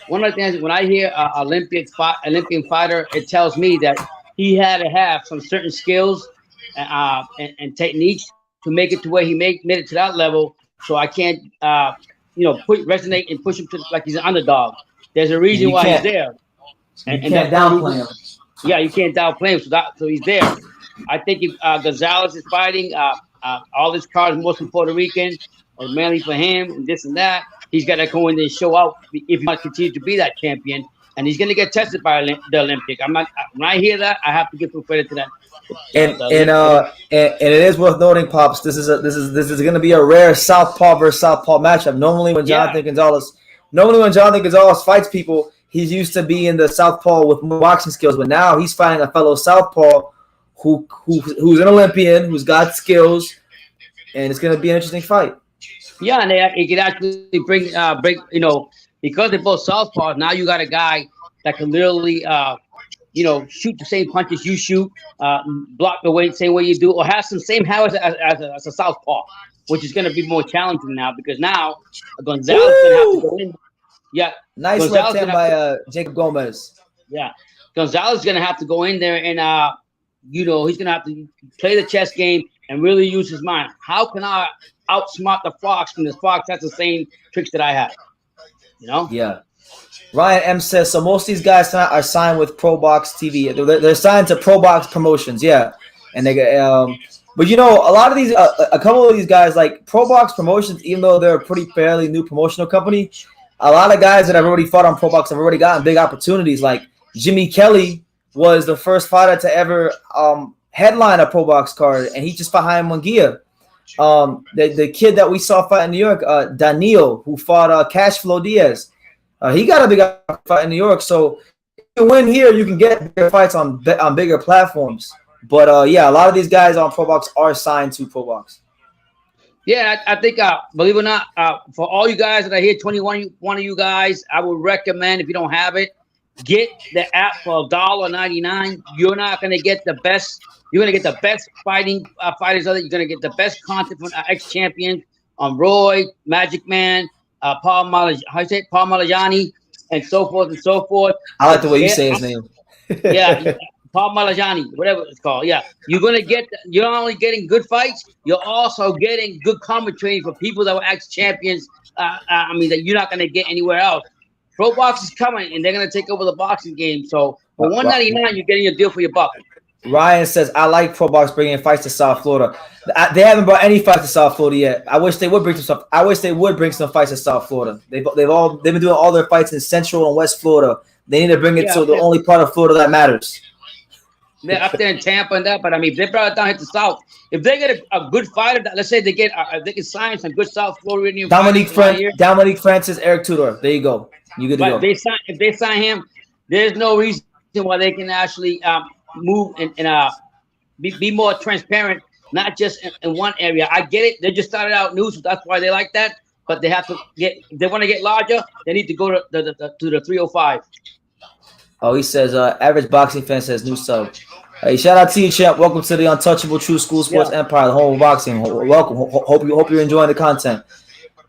Olympian fighter, it tells me that he had to have some certain skills and techniques to make it to where he made it to that level. So I can't, resonate and push him to like he's an underdog. There's a reason why he's there. And you can't downplay him. Yeah, you can't downplay him. So he's there. I think if Gonzalez is fighting, all his cards mostly Puerto Rican. Or mainly for him and this and that, he's got to go in there and show out if he wants to continue to be that champion, and he's going to get tested by the Olympic. When I hear that, I have to give some credit to that. And it is worth noting, Pops. This is going to be a rare Southpaw versus Southpaw matchup. Normally, when Jonathan Gonzalez fights people, he's used to being the Southpaw with more boxing skills, but now he's fighting a fellow Southpaw who's an Olympian, who's got skills, and it's going to be an interesting fight. Yeah, and it could actually bring, because they're both southpaws. Now you got a guy that can literally, shoot the same punches you shoot, block the same way you do, or have some same habits as a southpaw, which is going to be more challenging now because now Gonzalez is going to have to go in. Yeah, nice left hand by Jacob Gomez. Yeah, Gonzalez is going to have to go in there and he's going to have to play the chess game and really use his mind. How can I outsmart the Fox when the Fox has the same tricks that I have? Yeah. Ryan M says, so most of these guys are signed with ProBox TV. They're signed to ProBox Promotions, yeah. And they get, but a lot of these, a couple of these guys like ProBox Promotions, even though they're a pretty fairly new promotional company, a lot of guys that have already fought on ProBox have already gotten big opportunities. Like Jimmy Kelly was the first fighter to ever headline a ProBox card, and he just fought Haim Munguia. The kid that we saw fight in New York, Daniel, who fought Cashflow Diaz, he got a big fight in New York. So if you win here, you can get bigger fights on bigger platforms. But a lot of these guys on ProBox are signed to ProBox. Yeah, I think, believe it or not, for all you guys that are here, 21 of you guys, I would recommend, if you don't have it, get the app for $1.99. You're not going to get the best. You're going to get the best fighters of it. You're going to get the best content from ex-champions, Roy, Magic Man, Paul Malajani, and so forth and so forth. I like the way you say his name. Yeah, Paul Malajani, whatever it's called. Yeah, you're not only getting good fights, you're also getting good commentary for people that were ex-champions. That you're not going to get anywhere else. ProBox is coming, and they're going to take over the boxing game. So for $1.99, you're getting a deal for your buck. Ryan says, I like ProBox bringing fights to South Florida. They haven't brought any fights to South Florida yet. I wish they would bring some stuff. I wish they would bring some fights to South Florida. They've been doing all their fights in Central and West Florida. They need to bring it to the only part of Florida that matters. They're up there in Tampa and that, but if they brought it down here to South, if they get a good fighter, let's say they can sign some good South Floridian Dominique Francis, Eric Tudor. There you go. You good to go. If they sign him, there's no reason why they can actually move and be more transparent not just in one area. I get it. They just started out new, so that's why they like that. But they have to get. If they want to get larger, they need to go to the 305. Oh, he says, average boxing fan says new sub. Hey, shout out to you, champ. Welcome to the Untouchable True School Sports Empire, the home of boxing. Welcome. Hope you're enjoying the content.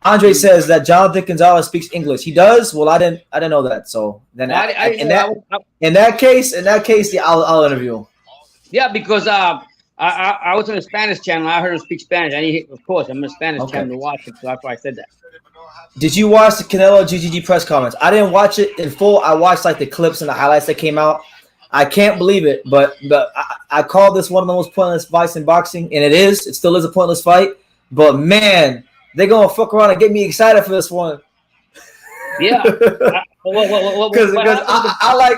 Andre says that Jonathan Gonzalez speaks English. He does. Well, I didn't know that. So then, in that case, yeah, I'll interview him. Yeah, because I was on a Spanish channel. I heard him speak Spanish. Of course, I'm a Spanish channel to watch it, so that's why I said that. Did you watch the Canelo GGG press conference? I didn't watch it in full. I watched like the clips and the highlights that came out. I can't believe it, but I called this one of the most pointless fights in boxing, and it is. It still is a pointless fight. But man, they're gonna fuck around and get me excited for this one. Yeah, because I like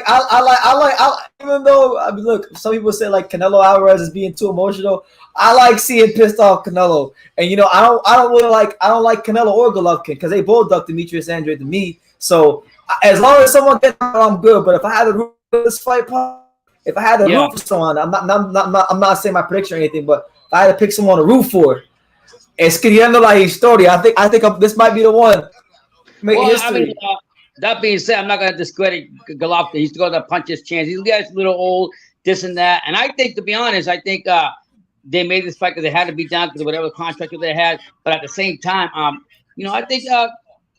even though I mean, look, some people say like Canelo Alvarez is being too emotional. I like seeing pissed off Canelo, and you know I don't like Canelo or Golovkin because they both ducked Demetrius Andrade to me. So as long as someone gets out, I'm good. But if I had to root for this fight, if I had to root for someone, I'm not saying my prediction or anything, but if I had to pick someone to root for, escribiendo la historia, I think this might be the one. I mean, that being said, I'm not going to discredit Golovkin. He's got to punch his chance. These guys a little old, this and that. And I think, to be honest, they made this fight because they had to be down because of whatever contract they had. But at the same time, you know, I think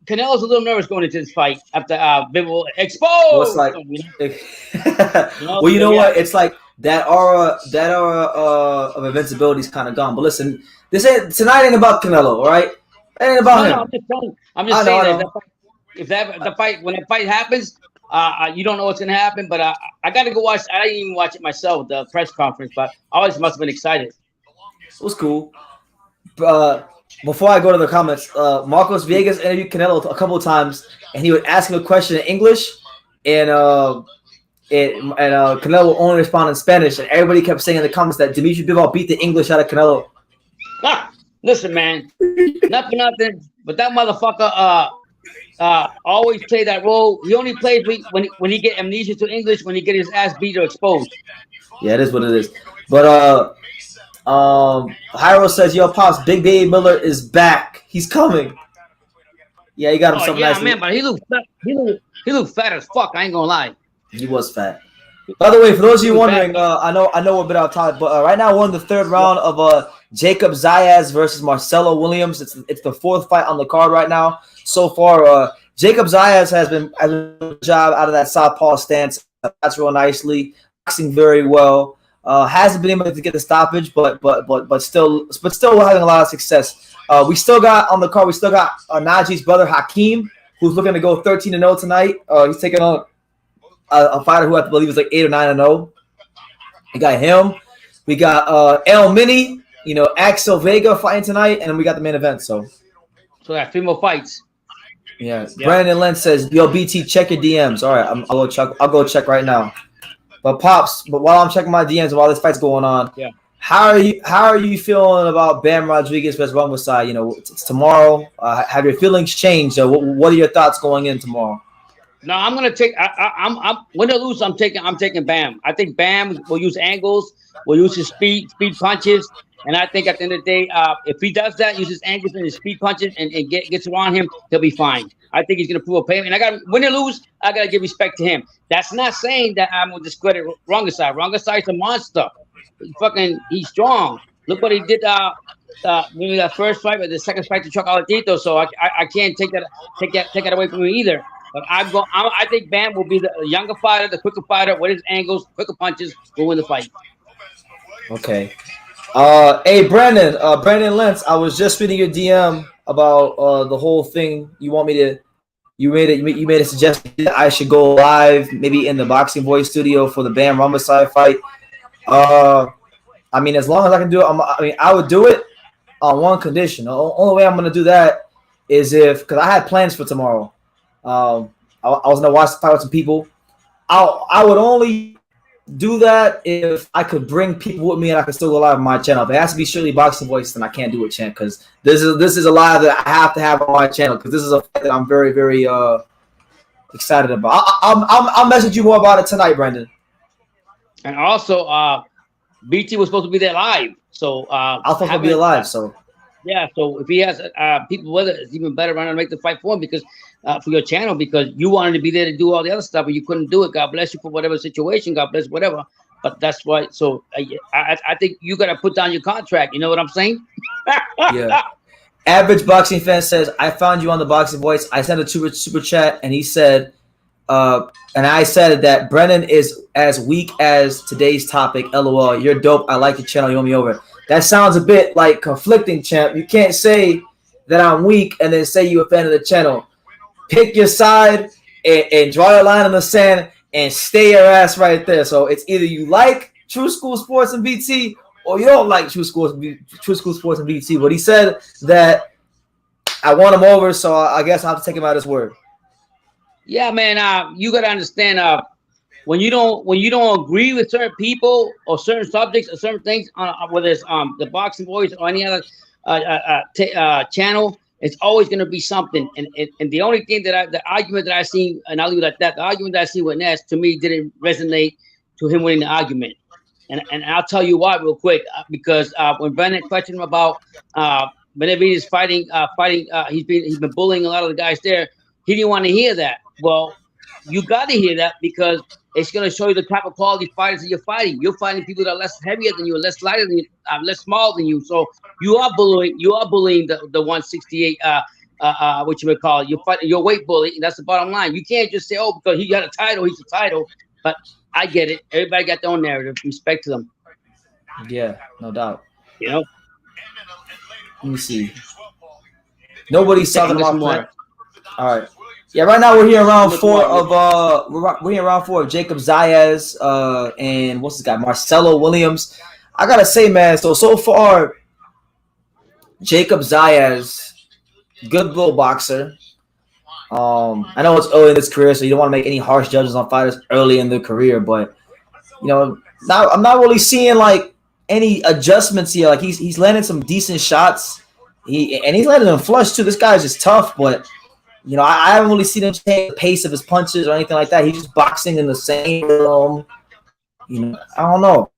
Canelo's a little nervous going into this fight after Bivol exposed. Well, it's like, well, you know what? It's like that aura of invincibility is kind of gone. But listen, tonight ain't about Canelo, all right? It ain't about him. I'm just saying that when the fight happens, you don't know what's gonna happen. But I got to go watch. I didn't even watch it myself, the press conference. But I always must have been excited. It was cool. Before I go to the comments, Marcos Viegas interviewed Canelo a couple of times, and he would ask him a question in English, and Canelo would only respond in Spanish, and everybody kept saying in the comments that Dimitri Bivol beat the English out of Canelo. Listen, man, not for nothing, but that motherfucker always play that role. He only plays when he get amnesia to English, when he get his ass beat or exposed. Yeah, it is what it is. But Hyro says, "Yo, Pops, Big Baby Miller is back. He's coming." Yeah, he got him something nice. Man, but he looked fat. He looked fat as fuck. I ain't gonna lie. He was fat. By the way, for those of you wondering, I know we're a bit off topic, but right now we're in the third round of Jacob Zayas versus Marcelo Williams. It's the fourth fight on the card right now. So far, Jacob Zayas has been a good job out of that southpaw stance. That's real nicely, boxing very well. Hasn't been able to get the stoppage, but still having a lot of success. We still got on the card. We still got Najee's brother Hakim, who's looking to go 13-0 tonight. He's taking on a fighter who I believe is like 8 or 9-0. We got him. We got El Mini, Axel Vega fighting tonight, and then we got the main event. So that's 3 more fights. Yeah. Brandon Lentz says, "Yo, BT, check your DMs." All right, I'll go check right now. But Pops, while I'm checking my DMs while this fight's going on, how are you feeling about Bam Rodriguez versus Rungvisai? It's tomorrow. Have your feelings changed? What are your thoughts going in tomorrow? No, I'm gonna take. I'm win or lose. I'm taking Bam. I think Bam will use angles, will use his speed punches, and I think at the end of the day, if he does that, uses angles and his speed punches, and gets around him, he'll be fine. I think he's gonna prove a payment. And I got win or lose. I gotta give respect to him. That's not saying that I'm gonna discredit Rungvisai. Rungvisai's a monster. He's strong. Look what he did. Maybe that first fight, but the second fight to Chuck Alatito. So I can't take that away from him either. But I think Bam will be the younger fighter, the quicker fighter with his angles, quicker punches, will win the fight. Okay. Hey, Brandon Lentz, I was just reading your DM about the whole thing. You made a suggestion that I should go live, maybe in the Boxing Boy studio for the Bam Rungvisai fight. I mean, as long as I can do it, I would do it on one condition. The only way I'm going to do that is because I had plans for tomorrow. I was gonna watch the fight with some people. I would only do that if I could bring people with me and I could still go live on my channel. If it has to be Shirley Boxing Voice, then I can't do it, champ, because this is a live that I have to have on my channel because this is a fight that I'm very, very excited about. I'll message you more about it tonight, Brandon. And also, BT was supposed to be there live, So I was supposed to be alive, so. Yeah, so if he has people with it, it's even better running to make the fight for him because for your channel, because you wanted to be there to do all the other stuff, but you couldn't do it. God bless you for whatever situation. God bless whatever. But that's why. So I think you got to put down your contract. You know what I'm saying? Yeah. Average Boxing Fan says, I found you on the Boxing Voice. I sent a super chat, and he said, and I said that Brennan is as weak as today's topic. LOL. You're dope. I like your channel. You want me over. That sounds a bit like conflicting, champ. You can't say that I'm weak and then say you're a fan of the channel. Pick your side and draw a line in the sand and stay your ass right there. So it's either you like True School Sports and BT or you don't like True School Sports and BT. But he said that I want him over, so I guess I'll have to take him at his word. Yeah, man. You gotta understand. When you don't agree with certain people or certain subjects or certain things, whether it's the Boxing Voice or any other channel, it's always going to be something. And the only thing the argument that I seen, and I'll leave it at that, the argument that I seen with Ness to me didn't resonate to him winning the argument. And I'll tell you why real quick, because when Brennan questioned him about Benavidez fighting, he's been bullying a lot of the guys there. He didn't want to hear that. Well, you got to hear that because it's going to show you the type of quality fighters that you're fighting. You're fighting people that are less heavier than you, less lighter than you, less small than you. So you are bullying the 168. What you would call it. You're fighting your weight bully. And that's the bottom line. You can't just say, oh, because he got a title, he's a title. But I get it. Everybody got their own narrative. Respect to them. Yeah, no doubt. You know. Let me see. Nobody's talking about that. All right. Yeah, right now we're here in round four of Jacob Zayas and what's this guy, Marcelo Williams. I gotta say, man, so far, Jacob Zayas, good little boxer. I know it's early in his career, so you don't want to make any harsh judgments on fighters early in their career, but you know, now I'm not really seeing like any adjustments here. Like he's landing some decent shots. He's letting them flush too. This guy's just tough, but you know, I haven't really seen him change the pace of his punches or anything like that. He's just boxing in the same room. You know, I don't know.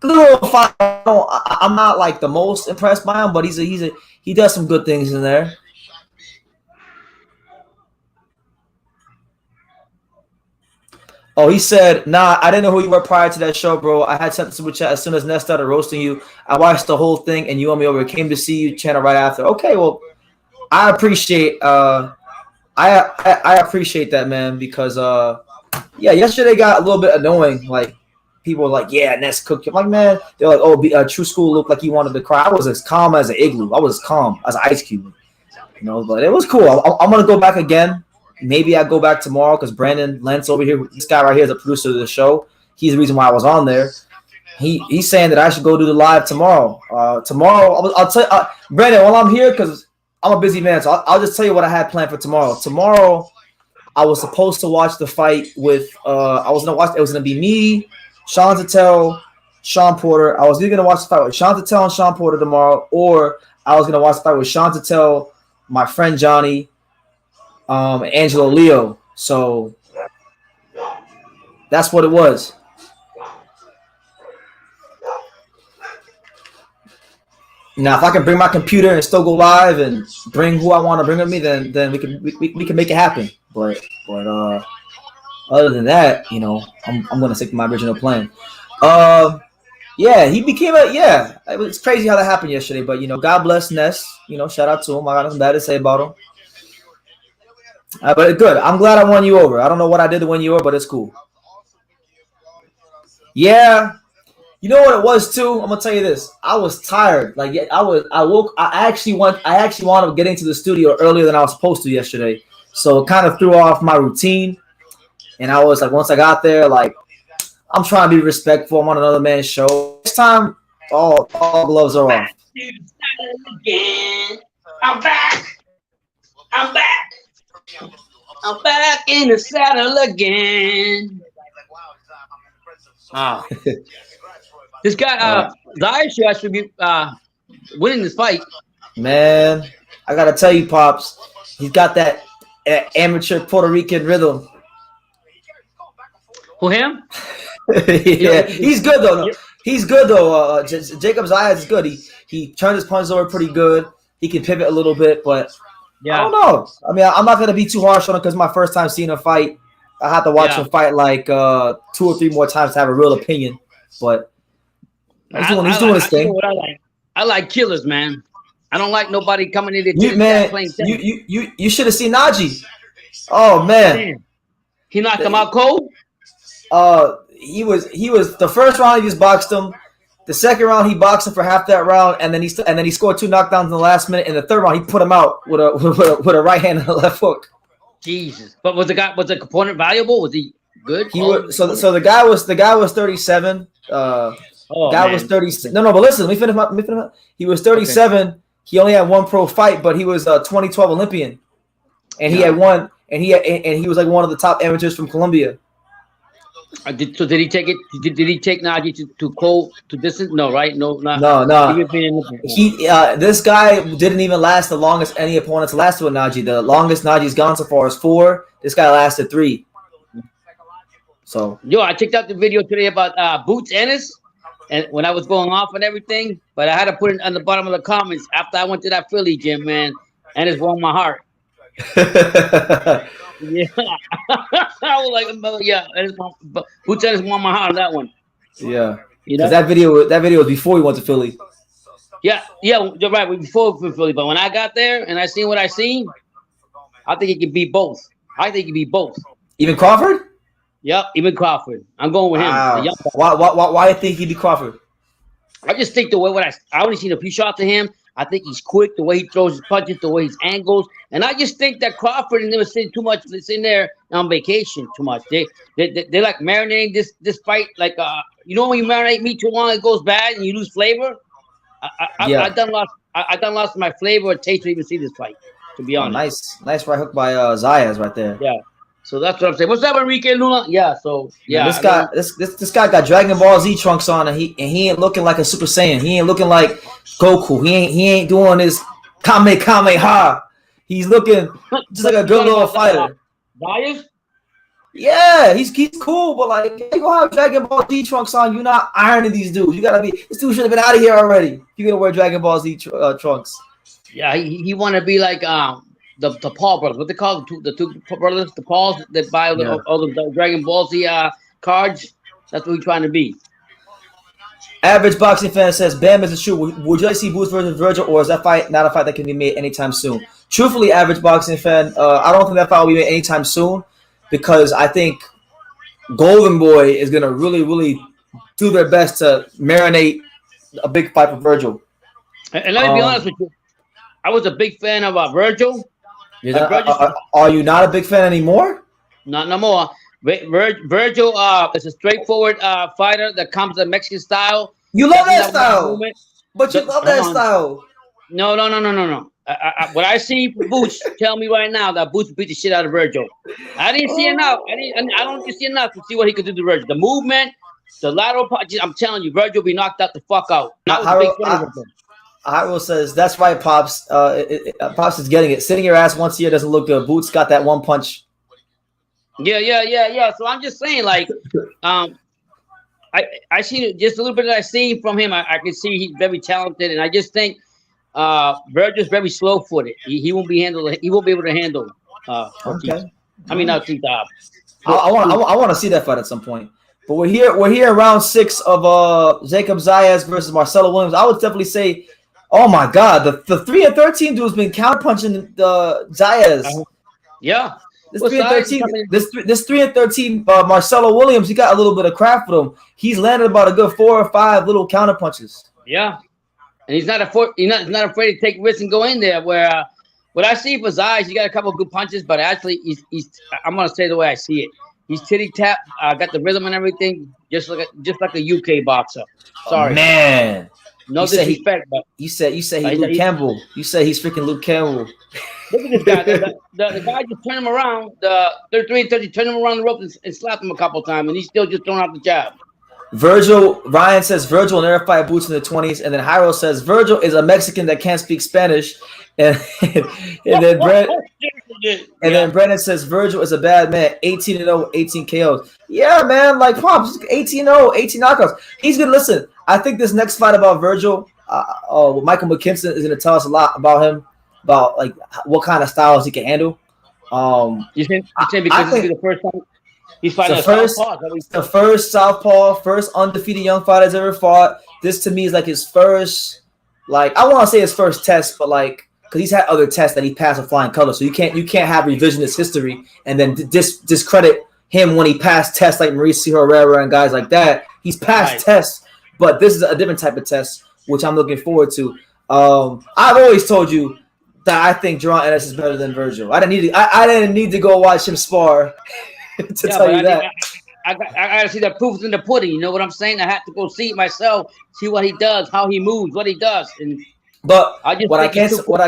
I'm not like the most impressed by him, but he does some good things in there. Oh, he said, nah, I didn't know who you were prior to that show, bro. I had sent the super chat as soon as Ness started roasting you. I watched the whole thing, and you won me over. Came to see you channel right after. Okay, well, I appreciate I appreciate that, man, because yeah, yesterday got a little bit annoying. Like people were like, yeah, Ness cooked. I'm like, man, they're like, oh, True School looked like he wanted to cry. I was as calm as an igloo. I was calm as an ice cube, you know. But it was cool. I'm gonna go back again. Maybe I go back tomorrow because Brandon Lentz over here, this guy right here is the producer of the show. He's the reason why I was on there. He's saying that I should go do the live tomorrow. Tomorrow, I'll tell you, Brandon, while I'm here, because I'm a busy man, so I'll just tell you what I had planned for tomorrow. Tomorrow, I was supposed to watch the fight with it was gonna be me, Sean Tatel, Sean Porter. I was either gonna watch the fight with Sean Tatel and Sean Porter tomorrow, or I was gonna watch the fight with Sean Tatel, my friend Johnny, Angelo Leo. So that's what it was. Now, if I can bring my computer and still go live and bring who I want to bring with me, then we can make it happen. But other than that, you know, I'm gonna stick to my original plan. Yeah, he became it's crazy how that happened yesterday. But you know, God bless Ness. You know, shout out to him. I got nothing bad to say about him. But good. I'm glad I won you over. I don't know what I did to win you over, but it's cool. Yeah. You know what it was too? I'm gonna tell you this. I was tired. Like I actually wound up getting to the studio earlier than I was supposed to yesterday. So it kind of threw off my routine. And I was like, once I got there, like, I'm trying to be respectful. I'm on another man's show. This time, all gloves are off. I'm back. I'm back. I'm back in the saddle again. This guy, Zayas should actually be winning this fight. Man, I gotta tell you, Pops, he's got that amateur Puerto Rican rhythm. Who, him? Yeah, he's good though. He's good though. Jacob Zayas is good. He turns his punches over pretty good. He can pivot a little bit, but I don't know. I mean, I'm not gonna be too harsh on him because my first time seeing him fight. I have to watch him fight like 2 or 3 more times to have a real opinion. But he's doing his thing. I like killers, man. I don't like nobody coming in there. You should have seen Najee. Oh man, he knocked him out cold. He was the first round he just boxed him. The second round he boxed him for half that round, and then he scored 2 knockdowns in the last minute. In the third round he put him out with a right hand and a left hook. Jesus, but was the opponent valuable? Was he good? So the guy was 37. Was 36. No, but listen, let me finish. He was 37. Okay. He only had 1 pro fight, but he was a 2012 Olympian, and he had won. And he was like one of the top amateurs from Colombia. Did he take it? Did he take Najee to distance? No, right? No. This guy didn't even last the longest any opponents lasted with Najee. The longest Najee's gone so far is 4. This guy lasted 3. So I checked out the video today about Boots Ennis, and when I was going off and everything, but I had to put it on the bottom of the comments after I went to that Philly gym, man. Ennis warmed my heart. Yeah, I was like, yeah, Boots Ennis warmed my heart on that one. Yeah, because that video was before we went to Philly. Yeah, you're right. Before Philly, but when I got there and I seen what I seen, I think it could be both. Even Crawford? Yep, even Crawford. I'm going with him. Wow. Why do you think he'd be Crawford? I just think the way I only seen a few shots of him. I think he's quick, the way he throws his punches, the way his angles, and I just think that Crawford and them are sitting too much. They're sitting there on vacation too much. They like marinating this fight like when you marinate meat too long, it goes bad and you lose flavor. I done lost my flavor or taste to even see this fight. To be honest, nice right hook by Zayas right there. Yeah. So that's what I'm saying. What's up, Rican Luna? Yeah. So yeah. This guy got Dragon Ball Z trunks on, and he ain't looking like a Super Saiyan. He ain't looking like Goku. He ain't doing his Kamehameha. He's looking just like a good little fighter. Zayas? Yeah, he's cool, but like you gonna have Dragon Ball Z trunks on. You're not ironing these dudes. You gotta be. This dude should have been out of here already. You're gonna wear Dragon Ball Z trunks. Yeah, he want to be like the Paul brothers. What they call the two brothers, the Pauls that buy all the Dragon Ball Z cards. That's what he's trying to be. Average boxing fan says, "Bam, is it true? Would you like to see Boots versus Virgil, or is that fight not a fight that can be made anytime soon?" Truthfully, average boxing fan, I don't think that fight will be made anytime soon because I think Golden Boy is gonna really, really do their best to marinate a big fight for Virgil. And let me be honest with you, I was a big fan of Virgil. Are you not a big fan anymore? Not no more. Virgil is a straightforward fighter that comes the Mexican style. You love that style, but you love that style. No. What I see Boots tell me right now that Boots beat the shit out of Virgil. I didn't see enough. I don't see enough to see what he could do to Virgil. The movement, the lateral punches. I'm telling you, Virgil will be knocked out the fuck out. Hyrule says, that's right, Pops. Pops is getting it. Sitting your ass once a year doesn't look good. Boots got that one punch. Yeah. So I'm just saying, like, I seen just a little bit that I seen from him. I can see he's very talented, and I just think Virgil's very slow-footed. He won't be able to handle. Okay. I mean, not too top. I want to see that fight at some point. But we're here round 6 of Jacob Zayas versus Marcelo Williams. I would definitely say, oh my God, the 3-13 dude's been counterpunching the Zayas. Yeah. This 3-13 Marcelo Williams, he got a little bit of craft with him. He's landed about a good 4 or 5 little counter punches. Yeah, and he's not afraid to take risks and go in there. Where what I see for Zayas, he got a couple of good punches, but actually he's I'm gonna say the way I see it. He's titty tap, got the rhythm and everything, just like a UK boxer. Sorry, man. No disrespect, but you said he's Luke Campbell. You say he's freaking Luke Campbell. Look at this guy. The guy just turned him around. The 33-30 turned him around the rope and slapped him a couple times, and he's still just throwing out the jab. Ryan says Virgil will never fight Boots in the 20s, and then Hyrule says Virgil is a Mexican that can't speak Spanish, and then And then Brandon says Virgil is a bad man. 18-0, 18 KOs. Yeah, man. Like Pops, 18-0, 18 knockouts. He's gonna listen. I think this next fight about Virgil, Michael McKinson is gonna tell us a lot about him, about like what kind of styles he can handle. You think because this is the first time he's fighting the first southpaw, first undefeated young fighter has ever fought. This to me is like his first, like I want to say his first test, but like because he's had other tests that he passed with flying colors, so you can't have revisionist history and then discredit him when he passed tests like Mauricio Herrera and guys like that. He's passed tests, but this is a different type of test, which I'm looking forward to. I've always told you that I think Jerron Ennis is better than Virgil. I didn't need to go watch him spar to tell you that. I gotta see the proof in the pudding. You know what I'm saying? I have to go see it myself, see what he does, how he moves, what he does. But what I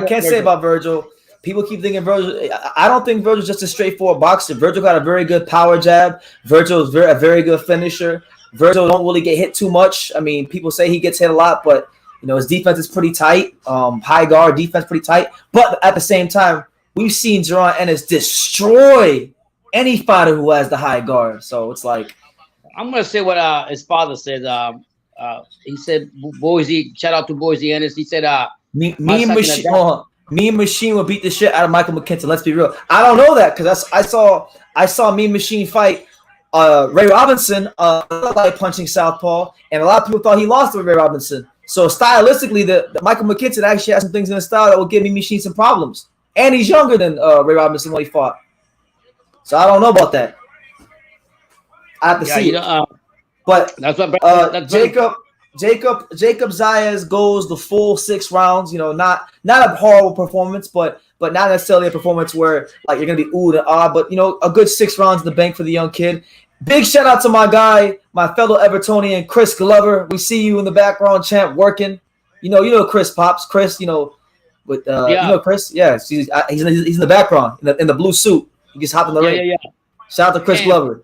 can't say about Virgil, people keep thinking Virgil. I don't think Virgil's just a straightforward boxer. Virgil got a very good power jab. Virgil is a very good finisher. Virgil don't really get hit too much. I mean, people say he gets hit a lot, but you know his defense is pretty tight. High guard defense pretty tight. But at the same time, we've seen Jerron Ennis destroy any fighter who has the high guard. So it's like I'm gonna say what his father said. He said, Boise, shout out to Boise Ennis. He said, me and Machine will beat the shit out of Michael McKinson. Let's be real. I don't know that because I saw Me and Machine fight Ray Robinson, like punching southpaw, and a lot of people thought he lost to Ray Robinson. So stylistically, the Michael McKinson actually has some things in his style that will give Me Machine some problems. And he's younger than Ray Robinson when he fought. So I don't know about that. I have to see it. But that's what Jacob Zayas goes the full 6 rounds. You know, not a horrible performance, but not necessarily a performance where like you're gonna be ooh and ah. But you know, a good 6 rounds in the bank for the young kid. Big shout out to my guy, my fellow Evertonian Chris Glover. We see you in the background, champ, working. You know Chris Pops. Chris, you know, with you know Chris. Yeah, he's in the background in the blue suit. He just hopped in the ring. Yeah. Shout out to Chris Glover.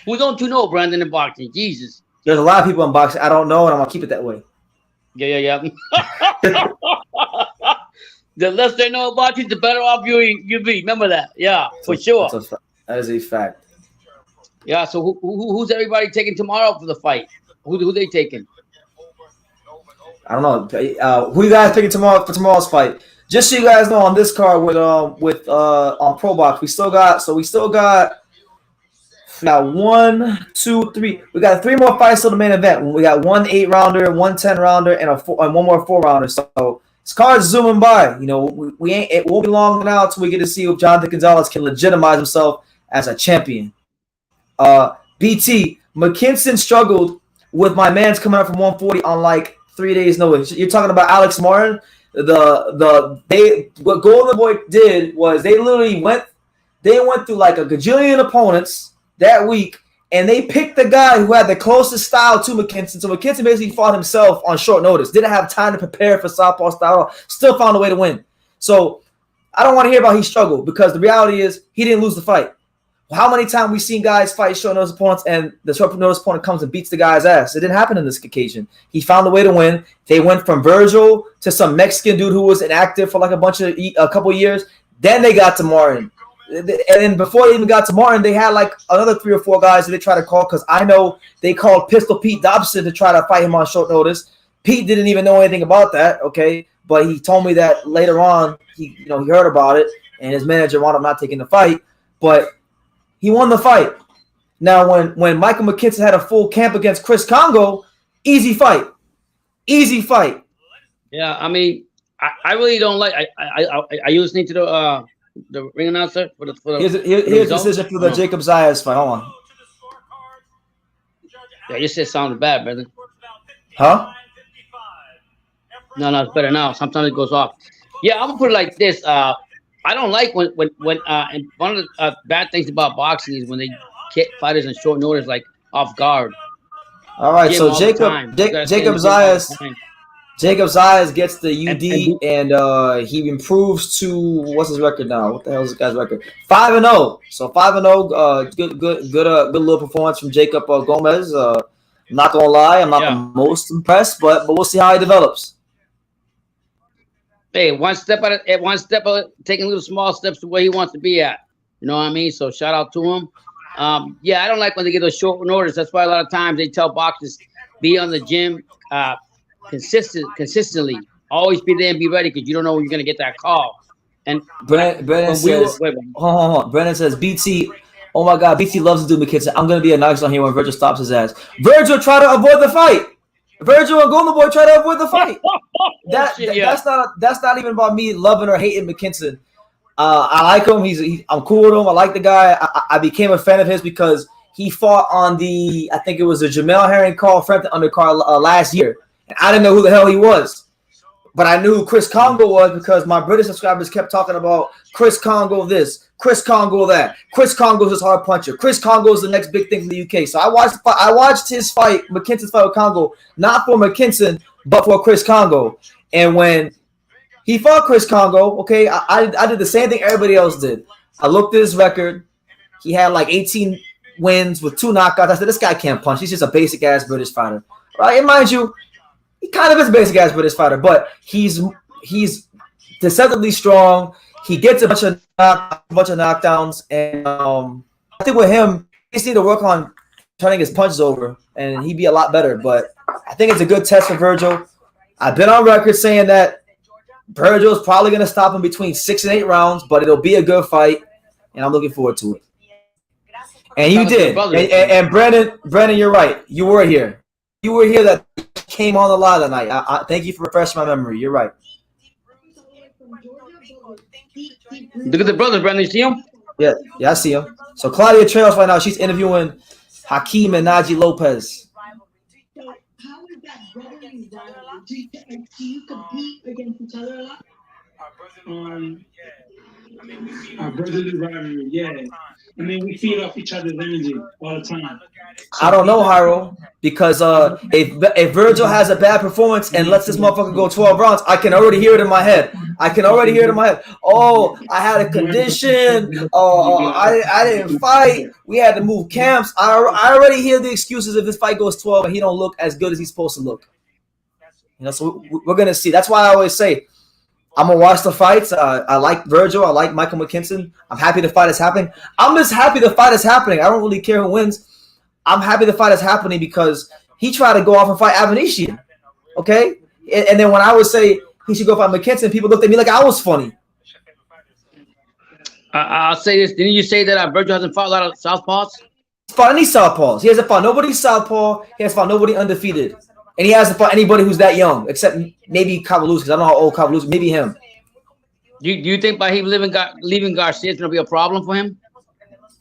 Who don't you know, Brandon, in boxing? Jesus. There's a lot of people in boxing I don't know, and I'm gonna keep it that way. Yeah. The less they know about you, the better off you be. Remember that. Yeah, for sure. That is a fact. Yeah. So who's everybody taking tomorrow for the fight? Who they taking? I don't know. Who you guys picking tomorrow for tomorrow's fight? Just so you guys know, on this card with on ProBox, we still got 1, 2, 3. We got 3 more fights till the main event. We got 1 8-rounder, 1 10-rounder, and 1 more 4-rounder. So this card's zooming by. You know, it won't be long now until we get to see if Jonathan Gonzalez can legitimize himself as a champion. BT McKinson struggled with my man's coming up from 140 on like 3 days' notice. You're talking about Alex Martin. What Golden Boy did was they literally went through like a gajillion opponents that week, and they picked the guy who had the closest style to McKinson. So McKinson basically fought himself on short notice. Didn't have time to prepare for southpaw style. Still found a way to win. So I don't want to hear about he struggled because the reality is he didn't lose the fight. How many times we've seen guys fight short notice opponents and the short notice opponent comes and beats the guy's ass? It didn't happen in this occasion. He found a way to win. They went from Virgil to some Mexican dude who was inactive for like a couple years. Then they got to Martin. And then before they even got to Martin, they had like another 3 or 4 guys that they tried to call because I know they called Pistol Pete Dobson to try to fight him on short notice. Pete didn't even know anything about that, okay? But he told me that later on he heard about it and his manager wound up not taking the fight. But he won the fight. Now, when Michael McKinson had a full camp against Chris Congo, easy fight. Yeah, I mean, I really don't like. Are you listening to the ring announcer for the here's the decision for the Jacob Zayas fight. Hold on. Yeah, you said sounded bad, brother. Huh? No, it's better now. Sometimes it goes off. Yeah, I'm gonna put it like this. I don't like when and one of the bad things about boxing is when they get fighters in short notice, like off guard. All right, so Jacob Zayas gets the UD and he improves to what's his record now? What the hell is this guy's record? 5-0. So 5-0. Good little performance from Jacob Gomez. I'm not gonna lie, I'm not the most impressed, but we'll see how he develops. hey, one step taking little small steps to where he wants to be at. You know what I mean? So shout out to him. Yeah, I don't like when they get those short notice. That's why a lot of times they tell boxers be on the gym consistently. Always be there and be ready because you don't know when you're gonna get that call. And Brennan says, hold on. Brennan says, BT, oh my God, BT loves to do McKinson. I'm gonna be a nice on here when Virgil stops his ass. Virgil try to avoid the fight. Virgil and Golden Boy try to avoid the fight. That's not even about me loving or hating McKinson. I like him. I'm cool with him. I like the guy. I became a fan of his because he fought on I think it was the Jamel Herring Carl Frampton undercard last year. And I didn't know who the hell he was. But I knew who Chris Congo was because my British subscribers kept talking about Chris Congo this, Chris Congo that. Chris Congo's his hard puncher. Chris Congo's the next big thing from the UK. So I watched his fight, McKinson's fight with Congo, not for McKinson, but for Chris Congo. And when he fought Chris Congo, okay, I did the same thing everybody else did. I looked at his record. He had like 18 wins with 2 knockouts. I said, this guy can't punch. He's just a basic-ass British fighter. Right? And mind you, he kind of is a basic-ass British fighter, but he's deceptively strong. He gets a bunch of knockdowns. And I think with him, he just need to work on turning his punches over, and he'd be a lot better. But I think it's a good test for Virgil. I've been on record saying that Virgil's probably going to stop him between 6 and 8 rounds, but it'll be a good fight, and I'm looking forward to it. And you did. And Brandon, you're right. You were here. You were here that came on the live tonight. I thank you for refreshing my memory. You're right. Look at the brothers, Brandon. You see him? Yeah, I see him. So Claudia Trails right now, she's interviewing Hakim and Naji Lopez. How is that brotherly rivalry? Do you compete against each other a lot? Our brotherly rivalry, yeah. I mean, we feed off each other's energy all the time. I don't know, Hyro, because if Virgil has a bad performance and lets this motherfucker go 12 rounds, I can already hear it in my head. Oh, I had a condition. I didn't fight. We had to move camps. I already hear the excuses if this fight goes 12 and he don't look as good as he's supposed to look. You know, so we're gonna see. That's why I always say I'm gonna watch the fights. I like Virgil. I like Michael McKinson. I'm happy the fight is happening. I'm just happy the fight is happening. I don't really care who wins. I'm happy the fight is happening because he tried to go off and fight Avanesyan. Okay? And then when I would say he should go fight McKinson, people looked at me like I was funny. I'll say this. Didn't you say that Virgil hasn't fought a lot of southpaws? He's fought any southpaws. He hasn't fought nobody southpaw. He hasn't fought nobody undefeated. And he hasn't fought anybody who's that young, except maybe Cavalucci, because I don't know how old Cavalucci, maybe him. Do you think by him leaving Garcia is going to be a problem for him?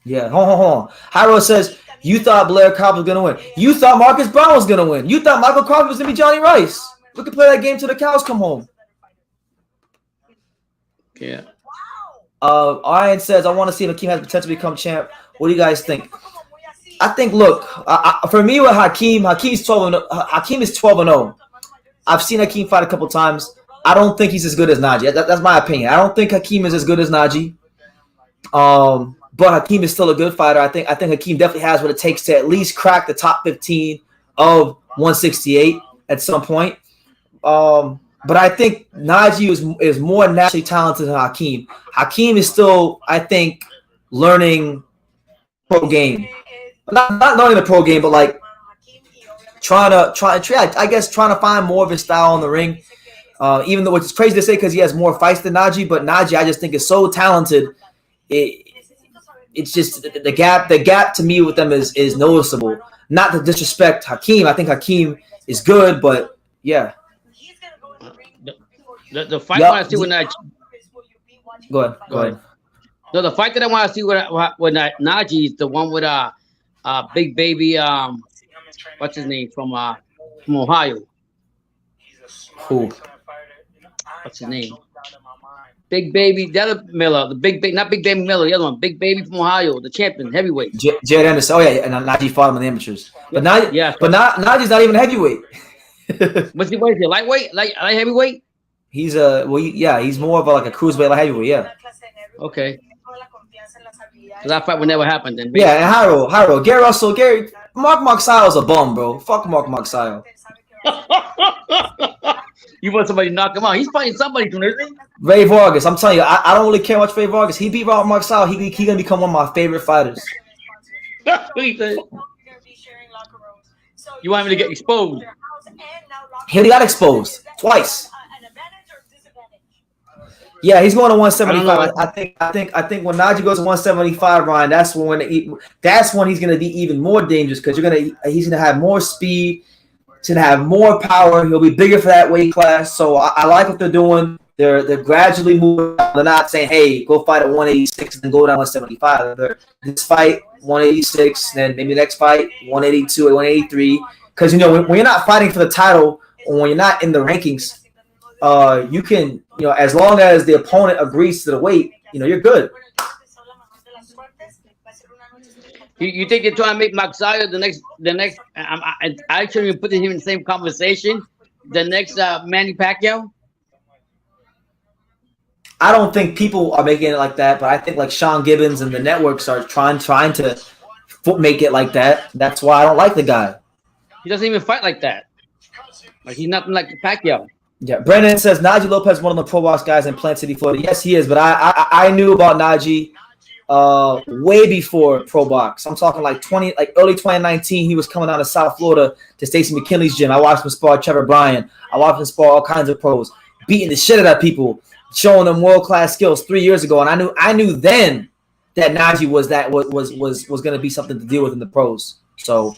Yeah, hold on. Hyro says, you thought Blair Cobb was going to win. You thought Marcus Brown was going to win. You thought Michael Crawford was going to be Johnny Rice. We could play that game till the cows come home. Yeah. Ryan says, I want to see if Hakeem has potential to become champ. What do you guys think? I think, look, for me with Hakeem is 12-0. I've seen Hakeem fight a couple times. I don't think he's as good as Naji. That's my opinion. I don't think Hakeem is as good as Naji. But Hakeem is still a good fighter. I think Hakeem definitely has what it takes to at least crack the top 15 of 168 at some point. But I think Naji is more naturally talented than Hakeem. Hakeem is still, I think, learning pro game. Not learning the pro game, but like trying to find more of his style in the ring. Even though it's crazy to say because he has more fights than Naji, but Naji I just think is so talented. It's just the gap to me with them is noticeable. Not to disrespect Hakeem. I think Hakeem is good, but yeah. The fight I want to see with Naji. Go ahead. No, the fight that I want to see with Naji is the one with Big Baby. What's his name from Ohio? Who? What's his name? Big Baby, the other Miller, not Big Baby Miller, the other one, Big Baby from Ohio, the champion, heavyweight. Jared Anderson. Oh yeah, and Naji fought him in the amateurs. But Naji's not even heavyweight. What is he? Lightweight? Light heavyweight? He's he's more of like a cruiserweight light heavyweight. Yeah. Okay. Because that fight would never happen then. Yeah, and Hyro, Mark Marksile is a bum, bro. Fuck Mark Marksile. You want somebody to knock him out? He's fighting somebody soon, isn't he? Ray Vargas. I'm telling you, I don't really care much for Ray Vargas. He beat Robert Marksal. He gonna become one of my favorite fighters. He said, you want him to get exposed? He already got exposed twice. Yeah, he's going to 175. I think when Naji goes to 175, Ryan, that's when he's gonna be even more dangerous because he's gonna have more speed, he's gonna have more power. He'll be bigger for that weight class. So I like what they're doing. They're gradually moving. They're not saying, "Hey, go fight at 186 and then go down 175." This fight 186, then maybe the next fight 182 or 183. Because when you're not fighting for the title or when you're not in the rankings, you can, as long as the opponent agrees to the weight, you're good. You think they're trying to make Maxaya the next? I actually even put him in the same conversation. The next Manny Pacquiao. I don't think people are making it like that, but I think like Sean Gibbons and the networks are trying to make it like that. That's why I don't like the guy. He doesn't even fight like that. Like he's nothing like Pacquiao. Yeah, Brendan says Naji Lopez, one of the ProBox guys in Plant City, Florida. Yes, he is, but I knew about Naji way before ProBox. I'm talking like early 2019. He was coming out of South Florida to Stacey McKinley's gym. I watched him spar Trevor Bryan. I watched him spar all kinds of pros, beating the shit out of people, showing them world-class skills 3 years ago, and I knew then that Naji was going to be something to deal with in the pros. So,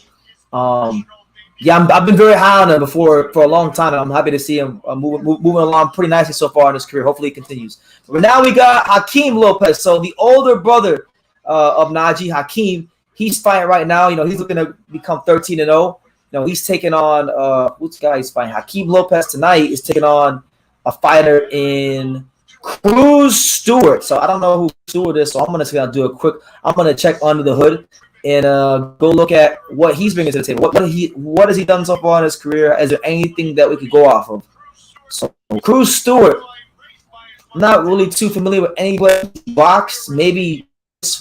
yeah, I've been very high on him for a long time, and I'm happy to see him moving along pretty nicely so far in his career. Hopefully, it continues. But now we got Hakeem Lopez, so the older brother of Naji, Hakeem. He's fighting right now. He's looking to become 13-0. He's taking on who's the guy he's fighting? Hakeem Lopez tonight is taking on a fighter in Cruz Stewart. So I don't know who Stewart is, so I'm gonna do a quick. I'm gonna check under the hood and go look at what he's bringing to the table. What has he done so far in his career? Is there anything that we could go off of? So Cruz Stewart, I'm not really too familiar with anybody. Box, maybe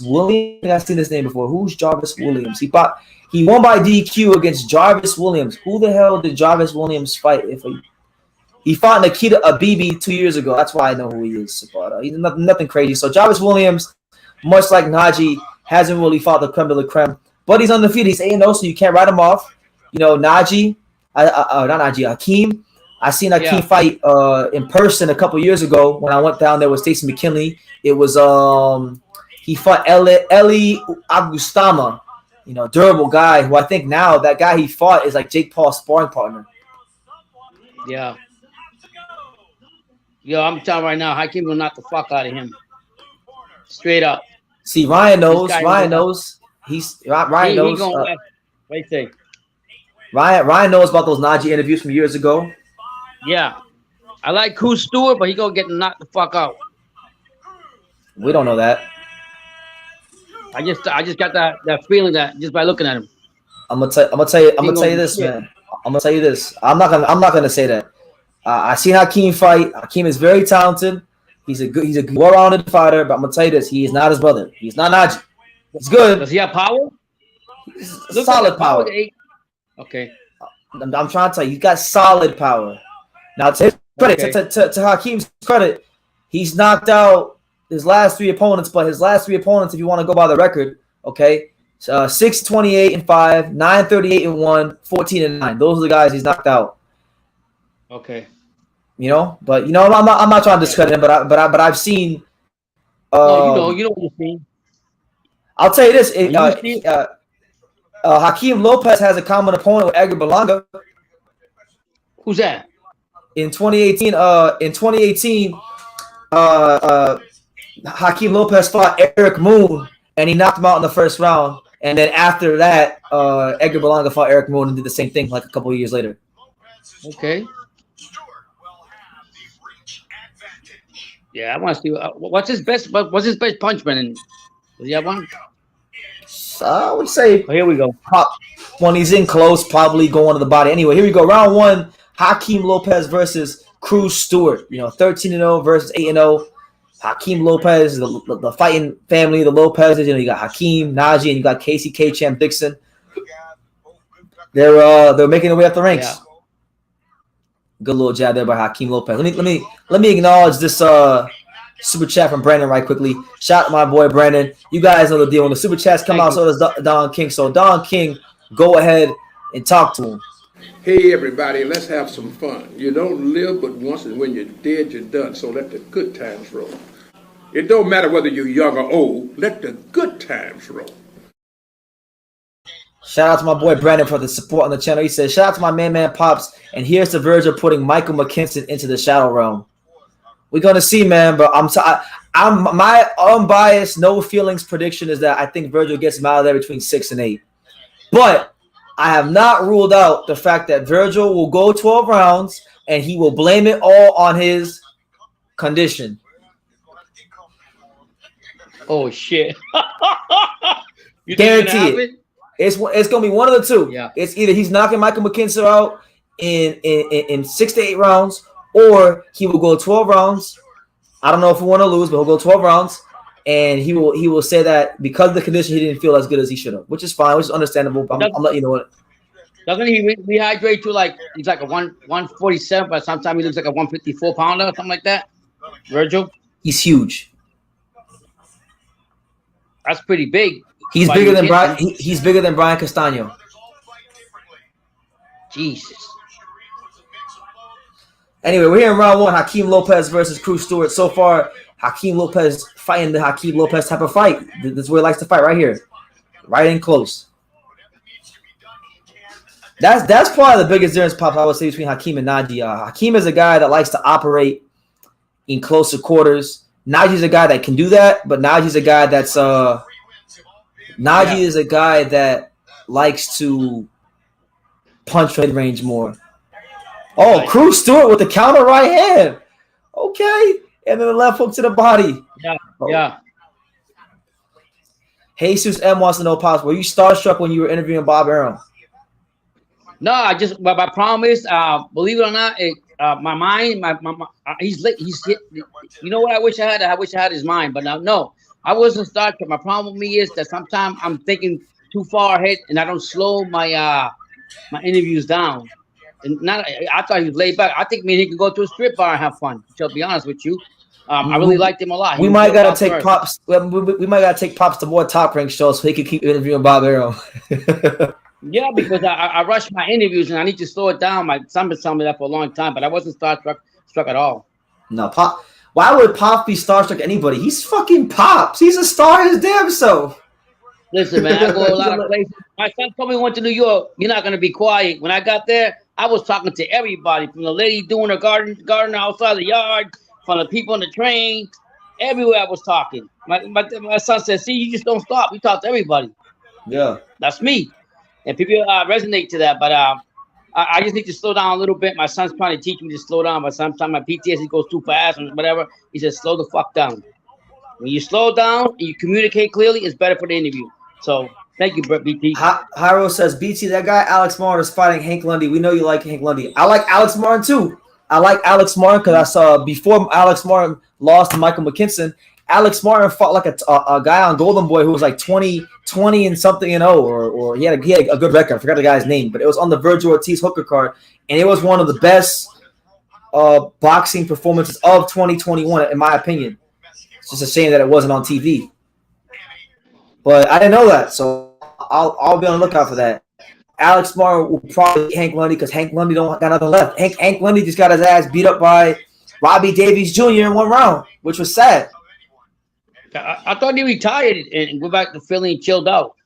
Williams. I think I've seen this name before. Who's Jarvis Williams? He won by DQ against Jarvis Williams. Who the hell did Jarvis Williams fight? He fought Nikita Abibi 2 years ago. That's why I know who he is. But he's nothing crazy. So Jarvis Williams, much like Naji, hasn't really fought the creme de la creme. But he's undefeated. He's 8-0, so you can't write him off. Naji, not Naji, Hakeem. I seen Hakeem fight in person a couple years ago when I went down there with Stacey McKinley. It was he fought Eli Agustama, durable guy who I think now that guy he fought is like Jake Paul's sparring partner. Yeah. Yo, I'm telling right now, Hakeem will knock the fuck out of him. Straight up. See, Ryan knows. Ryan knows. Ryan knows. Ryan knows about those Naji interviews from years ago. Yeah. I like Cruz Stewart, but he gonna get knocked the fuck out. We don't know that. I just got that feeling that just by looking at him. I'm gonna tell you this, man. I'm gonna tell you this. I'm not gonna say that. I seen Hakeem fight. Hakeem is very talented. He's a well-rounded fighter. But I'm gonna tell you this: he is not his brother. He's not Naji. He's good. Does he have power? Solid power. Okay. I'm trying to tell you, he's got solid power. Now, to his credit, to Hakeem's credit, he's knocked out his last three opponents. But his last three opponents, if you want to go by the record, okay, 6-28-5, 9-38-1, 14-9. Those are the guys he's knocked out. Okay. But I'm not trying to discredit him, but I've seen. No, you know what you've seen. I'll tell you this: Hakeem Lopez has a common opponent with Edgar Berlanga. Who's that? In 2018, Hakeem Lopez fought Eric Moon, and he knocked him out in the first round. And then after that, Edgar Berlanga fought Eric Moon and did the same thing like a couple of years later. Okay. Yeah, I want to see what's his best punchman. Does he have one? I would say. Oh, here we go. When he's in close, probably going to the body. Anyway, here we go. Round one: Hakeem Lopez versus Cruz Stewart. 13-0 versus 8-0. Hakeem Lopez, the fighting family, the Lopezes. You got Hakeem, Naji, and you got Casey K-Champ Dixon. They're making their way up the ranks. Yeah. Yeah. 13-0 versus 8-0. Hakeem Lopez versus Cruz Stewart. 13-0 versus 8-0. Hakeem Lopez, the fighting family, the Lopezes. You got Hakeem, Naji, and you got Casey K-Champ Dixon. They're making their way up the ranks. Good little jab there by Hakeem Lopez. Let me acknowledge this super chat from Brandon right quickly. Shout out to my boy Brandon. You guys know the deal. When the super chats come out, so does Don King. So Don King, go ahead and talk to him. Hey everybody, let's have some fun. You don't live but once, and when you're dead, you're done. So let the good times roll. It don't matter whether you're young or old. Let the good times roll. Shout out to my boy Brandon for the support on the channel. He says, shout out to my man Pops. And here's to Virgil putting Michael McKinson into the shadow realm. We're gonna see, man. But I'm my unbiased, no feelings prediction is that I think Virgil gets him out of there between 6 and 8. But I have not ruled out the fact that Virgil will go 12 rounds and he will blame it all on his condition. Oh shit! Guarantee it. It's gonna be one of the two. Yeah. It's either he's knocking Michael McKinson out in 6 to 8 rounds, or he will go 12 rounds. I don't know if he want to lose, but he'll go 12 rounds, and he will say that because of the condition he didn't feel as good as he should have, which is fine, which is understandable. But I'm letting you know what. Doesn't he rehydrate to like he's like a 147, but sometimes he looks like a 154 pounder or something like that? Virgil, He's huge. that's pretty big. He's bigger than Brian. He's bigger than Brian Castano. Jesus. Anyway, we're here in round 1. Hakeem Lopez versus Cruz Stewart. So far, Hakeem Lopez fighting the Hakeem Lopez type of fight. This is where he likes to fight, right here, right in close. That's probably the biggest difference, Pop, I would say, between Hakeem and Naji. Hakeem is a guy that likes to operate in closer quarters. Naji's a guy that can do that, but Naji's a guy that's Naji is a guy that likes to punch mid-range more. Oh, Cruz Stewart with the counter right hand. Okay. And then the left hook to the body. Yeah, oh. yeah. Jesus M wants to know, Pops, were you starstruck when you were interviewing Bob Arum? No, but my problem is, believe it or not, my mind, he's hit. You know what I wish I had? I wish I had his mind, but no, I wasn't starstruck. My problem with me is that sometimes I'm thinking too far ahead, and I don't slow my my interviews down. And I thought he was laid back. I think he could go to a strip bar and have fun. To be honest with you, I really liked him a lot. We might gotta take Pops. We might gotta take Pops to more Top Rank shows so he could keep interviewing Bob Arum. Yeah, because I rushed my interviews and I need to slow it down. My son been telling me that for a long time, but I wasn't struck at all. No, Pop. Why would Pop be starstruck anybody? He's fucking Pops. He's a star his damn self. Listen, man, I go a lot of places. My son told me he went to New York. You're not gonna be quiet. When I got there, I was talking to everybody, from the lady doing her garden outside the yard, from the people on the train, everywhere I was talking. My son said, "See, you just don't stop. We talk to everybody." Yeah, that's me. And people resonate to that, but I just need to slow down a little bit. My son's trying to teach me to slow down, but sometimes my PTSD goes too fast and whatever. He says, slow the fuck down. When you slow down and you communicate clearly, it's better for the interview. So thank you, BT. Hyro says, BT, that guy Alex Martin is fighting Hank Lundy. We know you like Hank Lundy. I like Alex Martin too. I like Alex Martin because I saw before Alex Martin lost to Michael McKinson, Alex Martin fought like a guy on Golden Boy who was like 20 and something and 0, or he had a good record. I forgot the guy's name, but it was on the Virgil Ortiz hooker card, and it was one of the best boxing performances of 2021, in my opinion. It's just a shame that it wasn't on TV. But I didn't know that, so I'll be on the lookout for that. Alex Martin will probably beat Hank Lundy because Hank Lundy don't got nothing left. Hank Lundy just got his ass beat up by Robbie Davies Jr. in one round, which was sad. I thought he retired and went back to Philly and chilled out.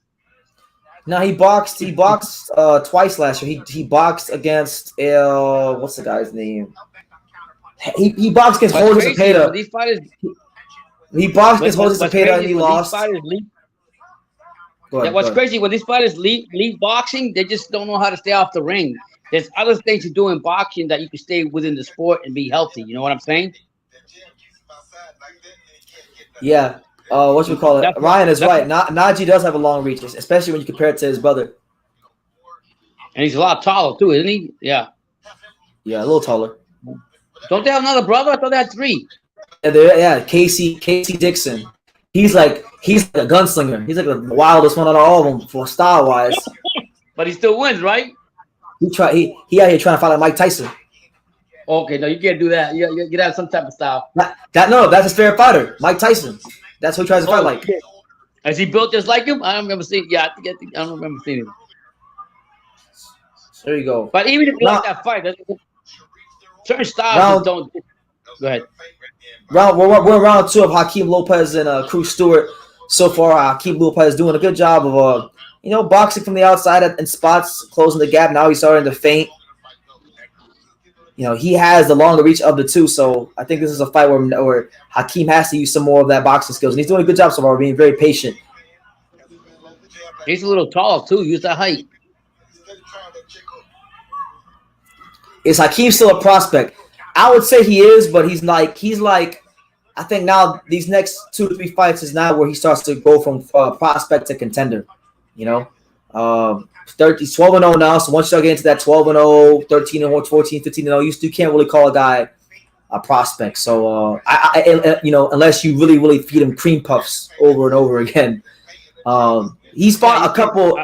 No, he boxed twice last year. He boxed against what's the guy's name? He boxed against Jose Cepeda. These fighters, he boxed against Jose Cepeda and he lost. What's crazy when these fighters leave boxing, they just don't know how to stay off the ring. There's other things to do in boxing that you can stay within the sport and be healthy. You know what I'm saying? Yeah. What you call it? Ryan is right. Naji does have a long reach, especially when you compare it to his brother. And he's a lot taller too, isn't he? Yeah. Yeah, a little taller. Don't they have another brother? I thought they had 3. Yeah, Casey Dixon. He's like a gunslinger. He's like the wildest one out of all of them for style wise. But he still wins, right? He out here trying to fight like Mike Tyson. Okay, no, you can't do that. You have some type of style. That's his favorite fighter, Mike Tyson. That's who he tries to fight like. Shit. Has he built just like him? I don't remember seeing. Yeah, I don't remember seeing him. There you go. But even if you like that fight, certain styles don't. Go ahead. We're round 2 of Hakim Lopez and Cruz Stewart. So far, Hakim Lopez doing a good job of boxing from the outside in spots, closing the gap. Now he's starting to feint. He has the longer reach of the two, so I think this is a fight where Hakim has to use some more of that boxing skills, and he's doing a good job so far, being very patient. He's a little tall too. Use that height. Is Hakim still a prospect? I would say he is, but he's like I think now these next 2 to 3 fights is now where he starts to go from prospect to contender. He's 12-0 now, so once you start getting into that 12-0, 13-0, 14, 15-0, you can't really call a guy a prospect. So unless you really, really feed him cream puffs over and over again. He's fought a couple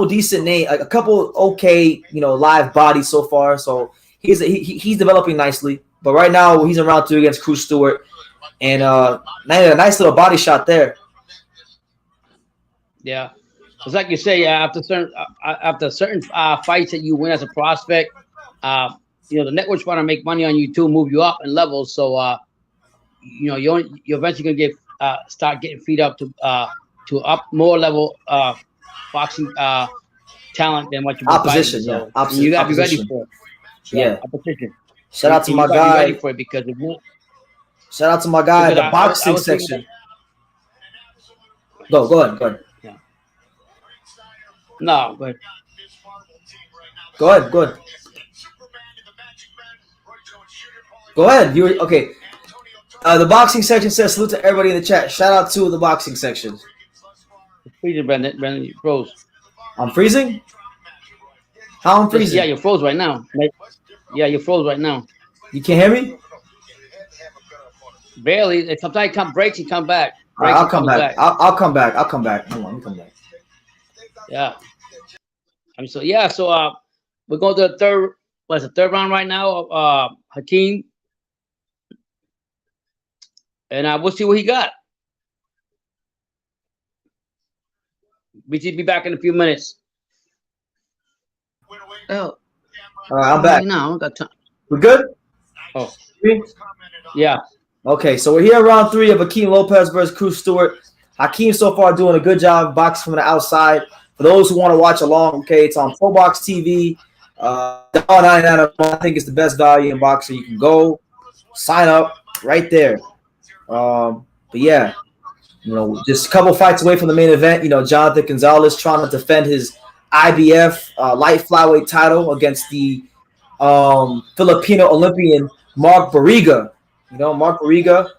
decent names, like a couple okay, live bodies so far. So he's developing nicely. But right now he's in round 2 against Cruz Stewart, and a nice little body shot there. Yeah, it's like you say. After certain fights that you win as a prospect, the network's trying to make money on you too, move you up in levels. So you're eventually gonna start getting feed up to up more level boxing talent than what you've been opposition. Fighting. Yeah, so you gotta be ready for it. Yeah, opposition. Shout out to my guy. Ready for it because shout out to my guy in the boxing section. Go ahead. Yeah. No, but go ahead. Go ahead. You okay? The boxing section says salute to everybody in the chat. Shout out to the boxing section. Freezing, Brandon, you froze. I'm freezing? How I'm freezing? Yeah, you're froze right now. Yeah, you're froze right now. You can't hear me? Barely. Sometimes it breaks and come back. Right, I'll come back. I'll come back. Hold on, let me come back. Yeah. So we're going to the third round right now. Hakim. And we'll see what he got. BT be back in a few minutes. Oh. All right, I'm back. No, I got time. We're good? Oh. Yeah. Okay, so we're here round 3 of Hakim Lopez versus Cruz Stewart. Hakim so far doing a good job boxing from the outside. For those who want to watch along, okay, it's on ProBox TV. $1.99. I think it's the best value in boxing. You can go sign up right there. But yeah, just a couple fights away from the main event. Jonathan Gonzalez trying to defend his IBF light flyweight title against the Filipino Olympian Mark Barriga. Mark Barriga,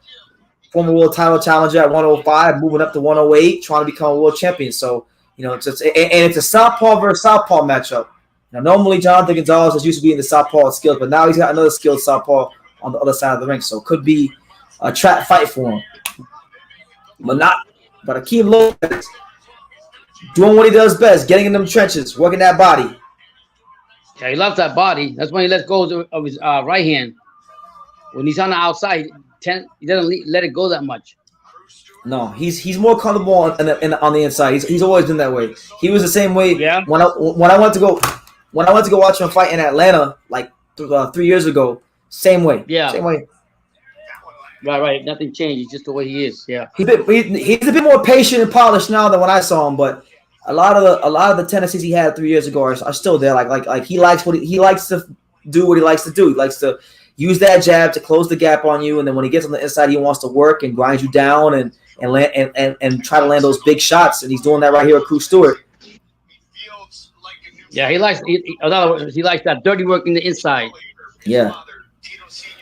former world title challenger at 105, moving up to 108, trying to become a world champion. So, it's a southpaw versus southpaw matchup. Now, normally Jonathan Gonzalez is used to being the southpaw skills, but now he's got another skilled southpaw on the other side of the ring. So it could be a trap fight for him. But Hakim Lopez doing what he does best, getting in them trenches, working that body. Yeah, he loves that body. That's when he lets go of his right hand. When he's on the outside, he doesn't let it go that much. No, he's more comfortable on the inside. He's always been that way. He was the same way. Yeah. When I went to go watch him fight in Atlanta like 3 years ago, same way. Yeah. Same way. Right. Nothing changed. He's just the way he is. Yeah. He's a bit more patient and polished now than when I saw him, but a lot of the tendencies he had 3 years ago are still there. Like he likes to do what he likes to do. He likes to use that jab to close the gap on you, and then when he gets on the inside, he wants to work and grind you down and try to land those big shots. And he's doing that right here with Cruz Stewart. Yeah, in other words, he likes that dirty work in the inside. Yeah.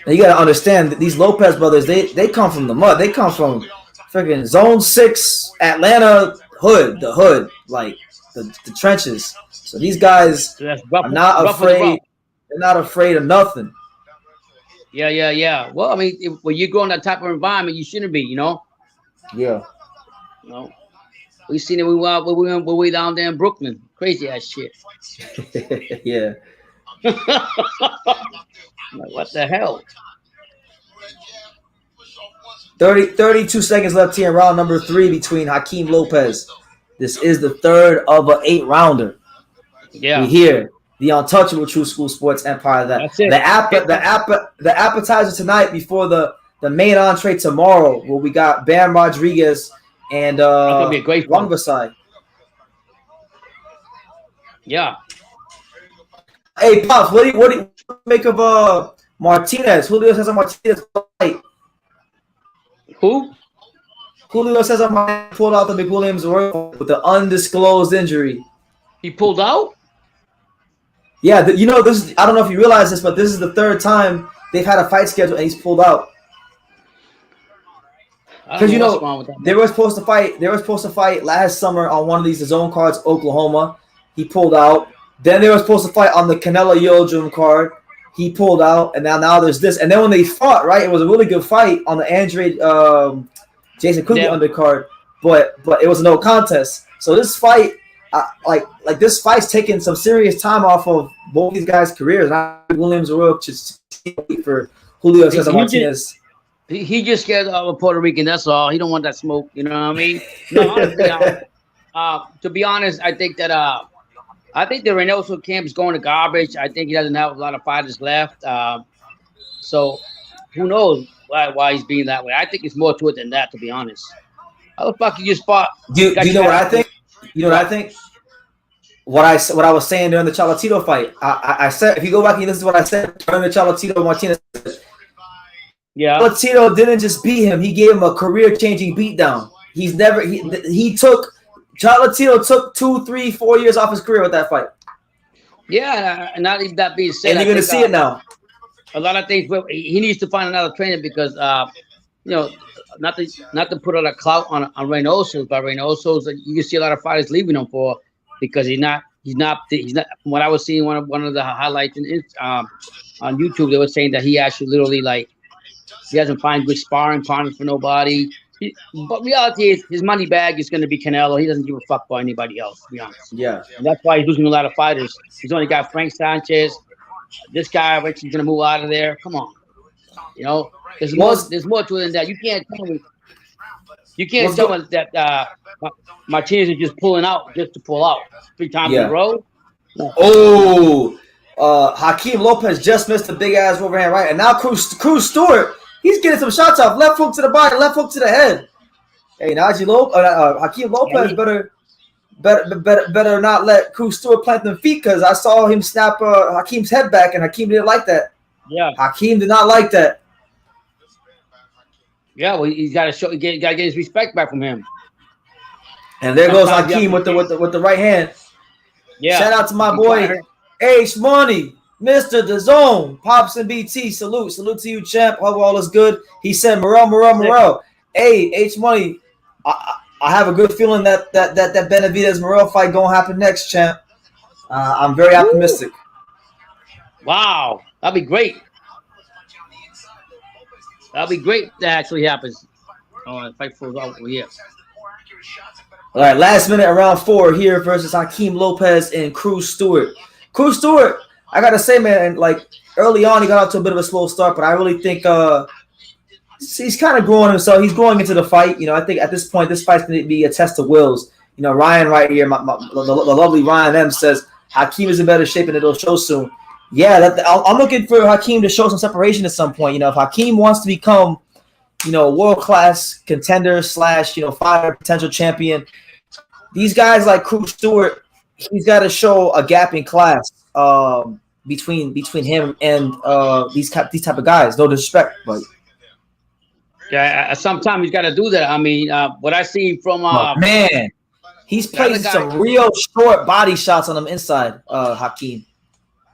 Now you got to understand that these Lopez brothers, they come from the mud. They come from freaking Zone 6, Atlanta hood, the hood, like the trenches. So these guys are not afraid. They're not afraid of nothing. Yeah. Well, I mean, when you grow in that type of environment, you shouldn't be, Yeah. We seen it. We went way down there in Brooklyn. Crazy ass shit. Yeah. Like, what the hell? 32 seconds left here in round number 3 between Hakeem Lopez. This is the third of an 8-rounder. Yeah. We hear the untouchable True School Sports Empire. That's it. The appetizer tonight before the main entree tomorrow, where we got Bam Rodriguez and That's gonna be a great fight. Rungvisai. Yeah. Hey, Pops, what do you make of Martinez? Julio Cesar Martinez fight. Who? Julio Cesar Martinez pulled out the McWilliams Royal with an undisclosed injury. He pulled out? Yeah, this is, I don't know if you realize this, but this is the third time they've had a fight scheduled and he's pulled out. Because they were supposed to fight. They were supposed to fight last summer on one of these zone cards, Oklahoma. He pulled out. Then they were supposed to fight on the Canelo Yildirim card. He pulled out, and now there's this. And then when they fought, right, it was a really good fight on the Andre Jason Cookie undercard, but it was a no contest. So this fight, like this fight's taking some serious time off of both these guys' careers. Williams Royal just for Julio Cesar Martinez. He just scared of a Puerto Rican. That's all. He don't want that smoke. You know what I mean? No, honestly, to be honest, I think that I think the Reynoso camp is going to garbage. I think he doesn't have a lot of fighters left. So who knows why he's being that way? I think it's more to it than that, to be honest. How the fuck you just fought? Do you know what I think? You know what I think? What I was saying during the Cholatito fight. I said, if you go back and listen to what I said during the Cholatito Martinez. Yeah. Cholatito didn't just beat him; he gave him a career-changing beatdown. Cholatito took 2, 3, 4 years off his career with that fight. Yeah, and not even that being said, and you're going to see it now. A lot of things. He needs to find another trainer because, not to put all the clout on Reynoso, but Reynoso's you can see a lot of fighters leaving him for because he's not. When I was seeing one of the highlights on YouTube, they were saying that he actually literally he doesn't find good sparring partners for nobody. But reality is his money bag is going to be Canelo. He doesn't give a fuck about anybody else, to be honest. Yeah. And that's why he's losing a lot of fighters. He's only got Frank Sanchez. This guy eventually going to move out of there. Come on. There's more to it than that. You can't tell me that Martinez is just pulling out just to pull out 3 times in a row. No. Oh, Hakeem Lopez just missed a big-ass overhand right. And now Cruz Stewart, he's getting some shots off. Left hook to the body, left hook to the head. Hey, Hakeem Lopez better not let Cruz Stewart plant them feet because I saw him snap Hakeem's head back, and Hakeem didn't like that. Yeah. Hakeem did not like that. Yeah, well, he's got to get his respect back from him. And there goes Hakeem with the right hand. Yeah. Shout out to my boy H Money, Mr. DAZN, Pops and BT. Salute to you, champ. Hope all is good. He said, Morel. Hey, H Money, I have a good feeling that Benavidez Morel fight gonna happen next, champ. I'm very optimistic. Wow, that'd be great. That'd be great if that actually happens. The fight falls out here. All right, last minute, round 4 here versus Hakeem Lopez and Cruz Stewart. Cruz Stewart, I gotta say, man, early on he got out to a bit of a slow start, but I really think he's kind of growing himself. He's growing into the fight. I think at this point, this fight's going to be a test of wills. Ryan right here, the lovely Ryan M says Hakeem is in better shape and it'll show soon. Yeah, I'm looking for Hakeem to show some separation at some point. If Hakeem wants to become, world-class contender / fighter potential champion, these guys like Cruz Stewart, he's got to show a gap in class between him and these type of guys. No disrespect, but yeah, sometimes he's got to do that. I mean, what I seen from man, he's playing some real short body shots on him inside. Hakeem.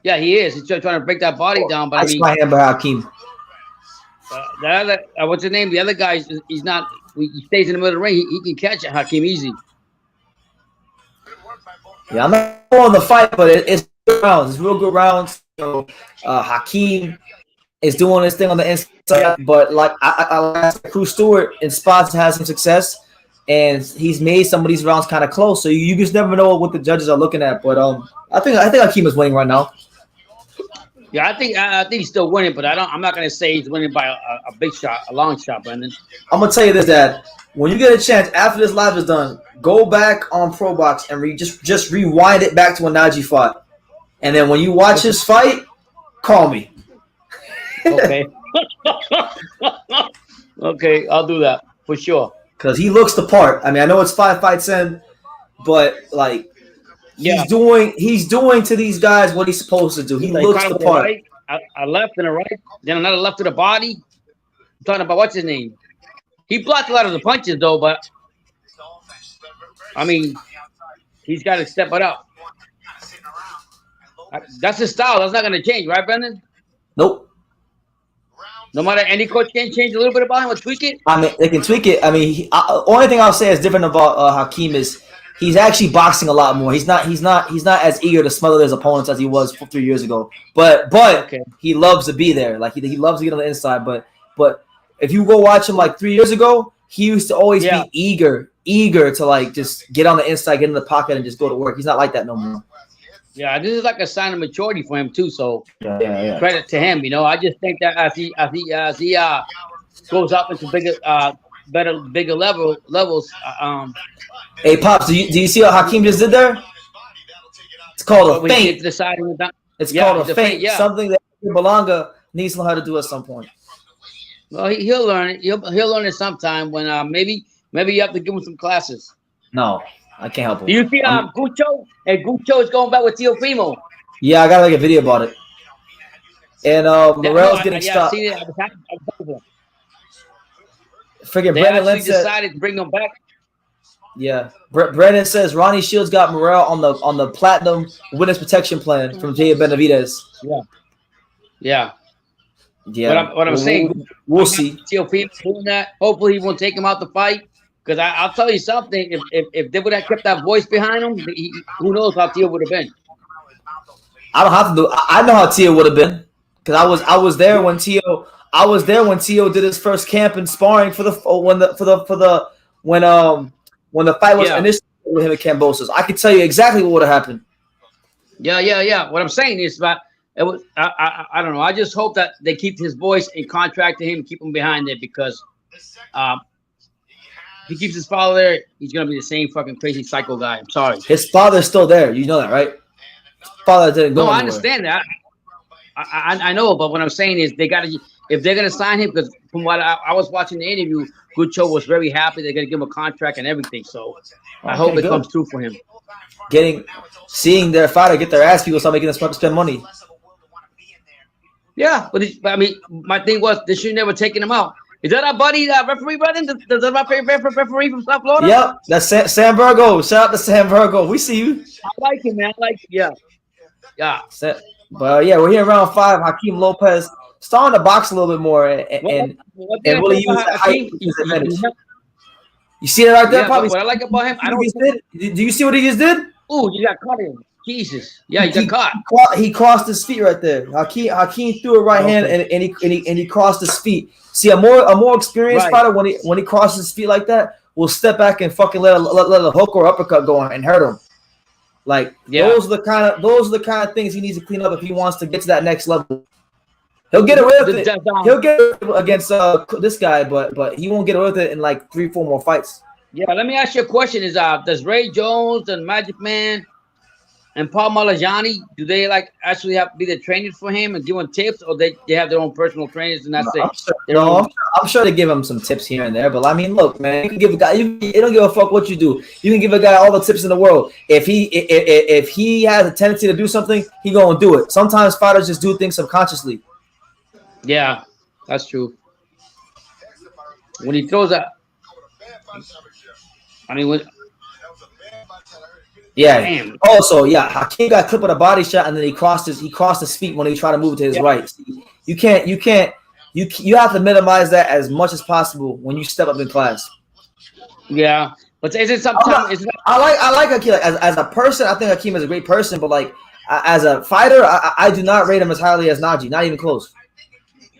Yeah, he is. He's trying to break that body down. But that's my number, Hakeem. The other, what's his name? The other guy, he's not. He stays in the middle of the ring. He can catch it, Hakeem, easy. Yeah, I'm not on the fight, but it's good rounds. It's real good rounds. Hakeem is doing his thing on the inside, but I Cruz Stewart in spots has some success, and he's made some of these rounds kind of close. So you just never know what the judges are looking at. But I think Hakeem is winning right now. Yeah, I think he's still winning, but I'm not gonna say he's winning by a big shot, a long shot, Brendan. I'm gonna tell you this, Dad. When you get a chance after this live is done, go back on ProBox and just rewind it back to when Najee fought, and then when you watch his fight, call me. Okay. Okay, I'll do that for sure. Because he looks the part. I mean, I know it's 5 fights in, but like he's doing to these guys what he's supposed to do. He looks the part. Right, a left and a right, then another left to the body. I'm talking about what's his name. He blocked a lot of the punches though, but I mean, he's got to step it up. That's his style. That's not going to change, right, Brendan? Nope. No matter any coach can change a little bit about him or tweak it. I mean, they can tweak it. I mean, only thing I'll say is different about Hakim is he's actually boxing a lot more. He's not as eager to smother his opponents as he was 3 years ago. But okay. He loves to be there. Like he loves to get on the inside. But if you go watch him like 3 years ago, he used to always be eager to like just get on the inside, get in the pocket, and just go to work. He's not like that no more. Yeah, this is like a sign of maturity for him too. So yeah. Credit to him. You know, I just think that as he goes up into bigger levels. Hey, Pops, do you see what Hakim just did there? It's called a feint. It's called a feint. Yeah. Something that Berlanga needs to know how to do at some point. Well, he'll learn it. He'll learn it sometime when maybe you have to give him some classes. No, I can't help it. Do you see Gucho? And Gucho is going back with Teofimo. Yeah, I got like a video about it. And Morel's getting stopped. Friggin' Brandon Lynch decided to bring him back. Yeah, Brandon says Ronnie Shields got Morel on the platinum witness protection plan from Jay Benavidez. Yeah. Yeah. What I'm saying, we'll see. Teofimo doing that. Hopefully, he won't take him out the fight. Because I'll tell you something, if they would have kept that voice behind him, who knows how Tio would have been. I don't have to do. I know how Tio would have been because I was there when Tio. I was there when Tio did his first camp and sparring when the fight was initially with him at Cambosos. I can tell you exactly what would have happened. Yeah. What I'm saying is that it was. I don't know. I just hope that they keep his voice in contract to him, keep him behind there because. If he keeps his father there, he's gonna be the same fucking crazy psycho guy. I'm sorry. His father's still there. You know that, right? His father didn't go anywhere. I understand that. I know, but what I'm saying is they gotta if they're gonna sign him, because from what I was watching the interview, Gucho was very happy they're gonna give him a contract and everything. So I hope it comes true for him. Seeing their fighter get their ass people start making them spend money. Yeah, but I mean, my thing was they should never taken him out. Is that our buddy, referee, Brendan? Is that my favorite referee from South Florida? Yep, that's Sam Virgo. Shout out to Sam Virgo. We see you. I like him, man. I like him. Yeah. But yeah, we're here in round 5. Hakeem Lopez starting to box a little bit more and really use that height to his advantage. You see it right there? Probably. What I like about him, do you see what he just did? Ooh, you got caught in. Jesus. Yeah, he got caught. He crossed his feet right there. Hakeem threw a right hand and he crossed his feet. See, a more experienced fighter when he crosses his feet like that will step back and fucking let a hook or uppercut go on and hurt him. Like those are the kind of things he needs to clean up if he wants to get to that next level. He'll get away with it. He'll get it against this guy, but he won't get away with it in like 3-4 more fights. Yeah, let me ask you a question: does Ray Jones and Magic Man and Paul Malajani, do they like actually have to be the trainers for him and give him tips, or they have their own personal trainers and that's it? I'm sure they give him some tips here and there, but I mean, look, man, you can give a guy. You don't give a fuck what you do. You can give a guy all the tips in the world. If he has a tendency to do something, he gonna do it. Sometimes fighters just do things subconsciously. Yeah, that's true. When he throws that, I mean, yeah. Also, Hakeem got clipped with a body shot, and then he crossed his feet when he tried to move to his right. You have to minimize that as much as possible when you step up in class. Yeah, but is it sometimes? I like Hakeem as a person. I think Hakeem is a great person, but like as a fighter, I do not rate him as highly as Najee. Not even close.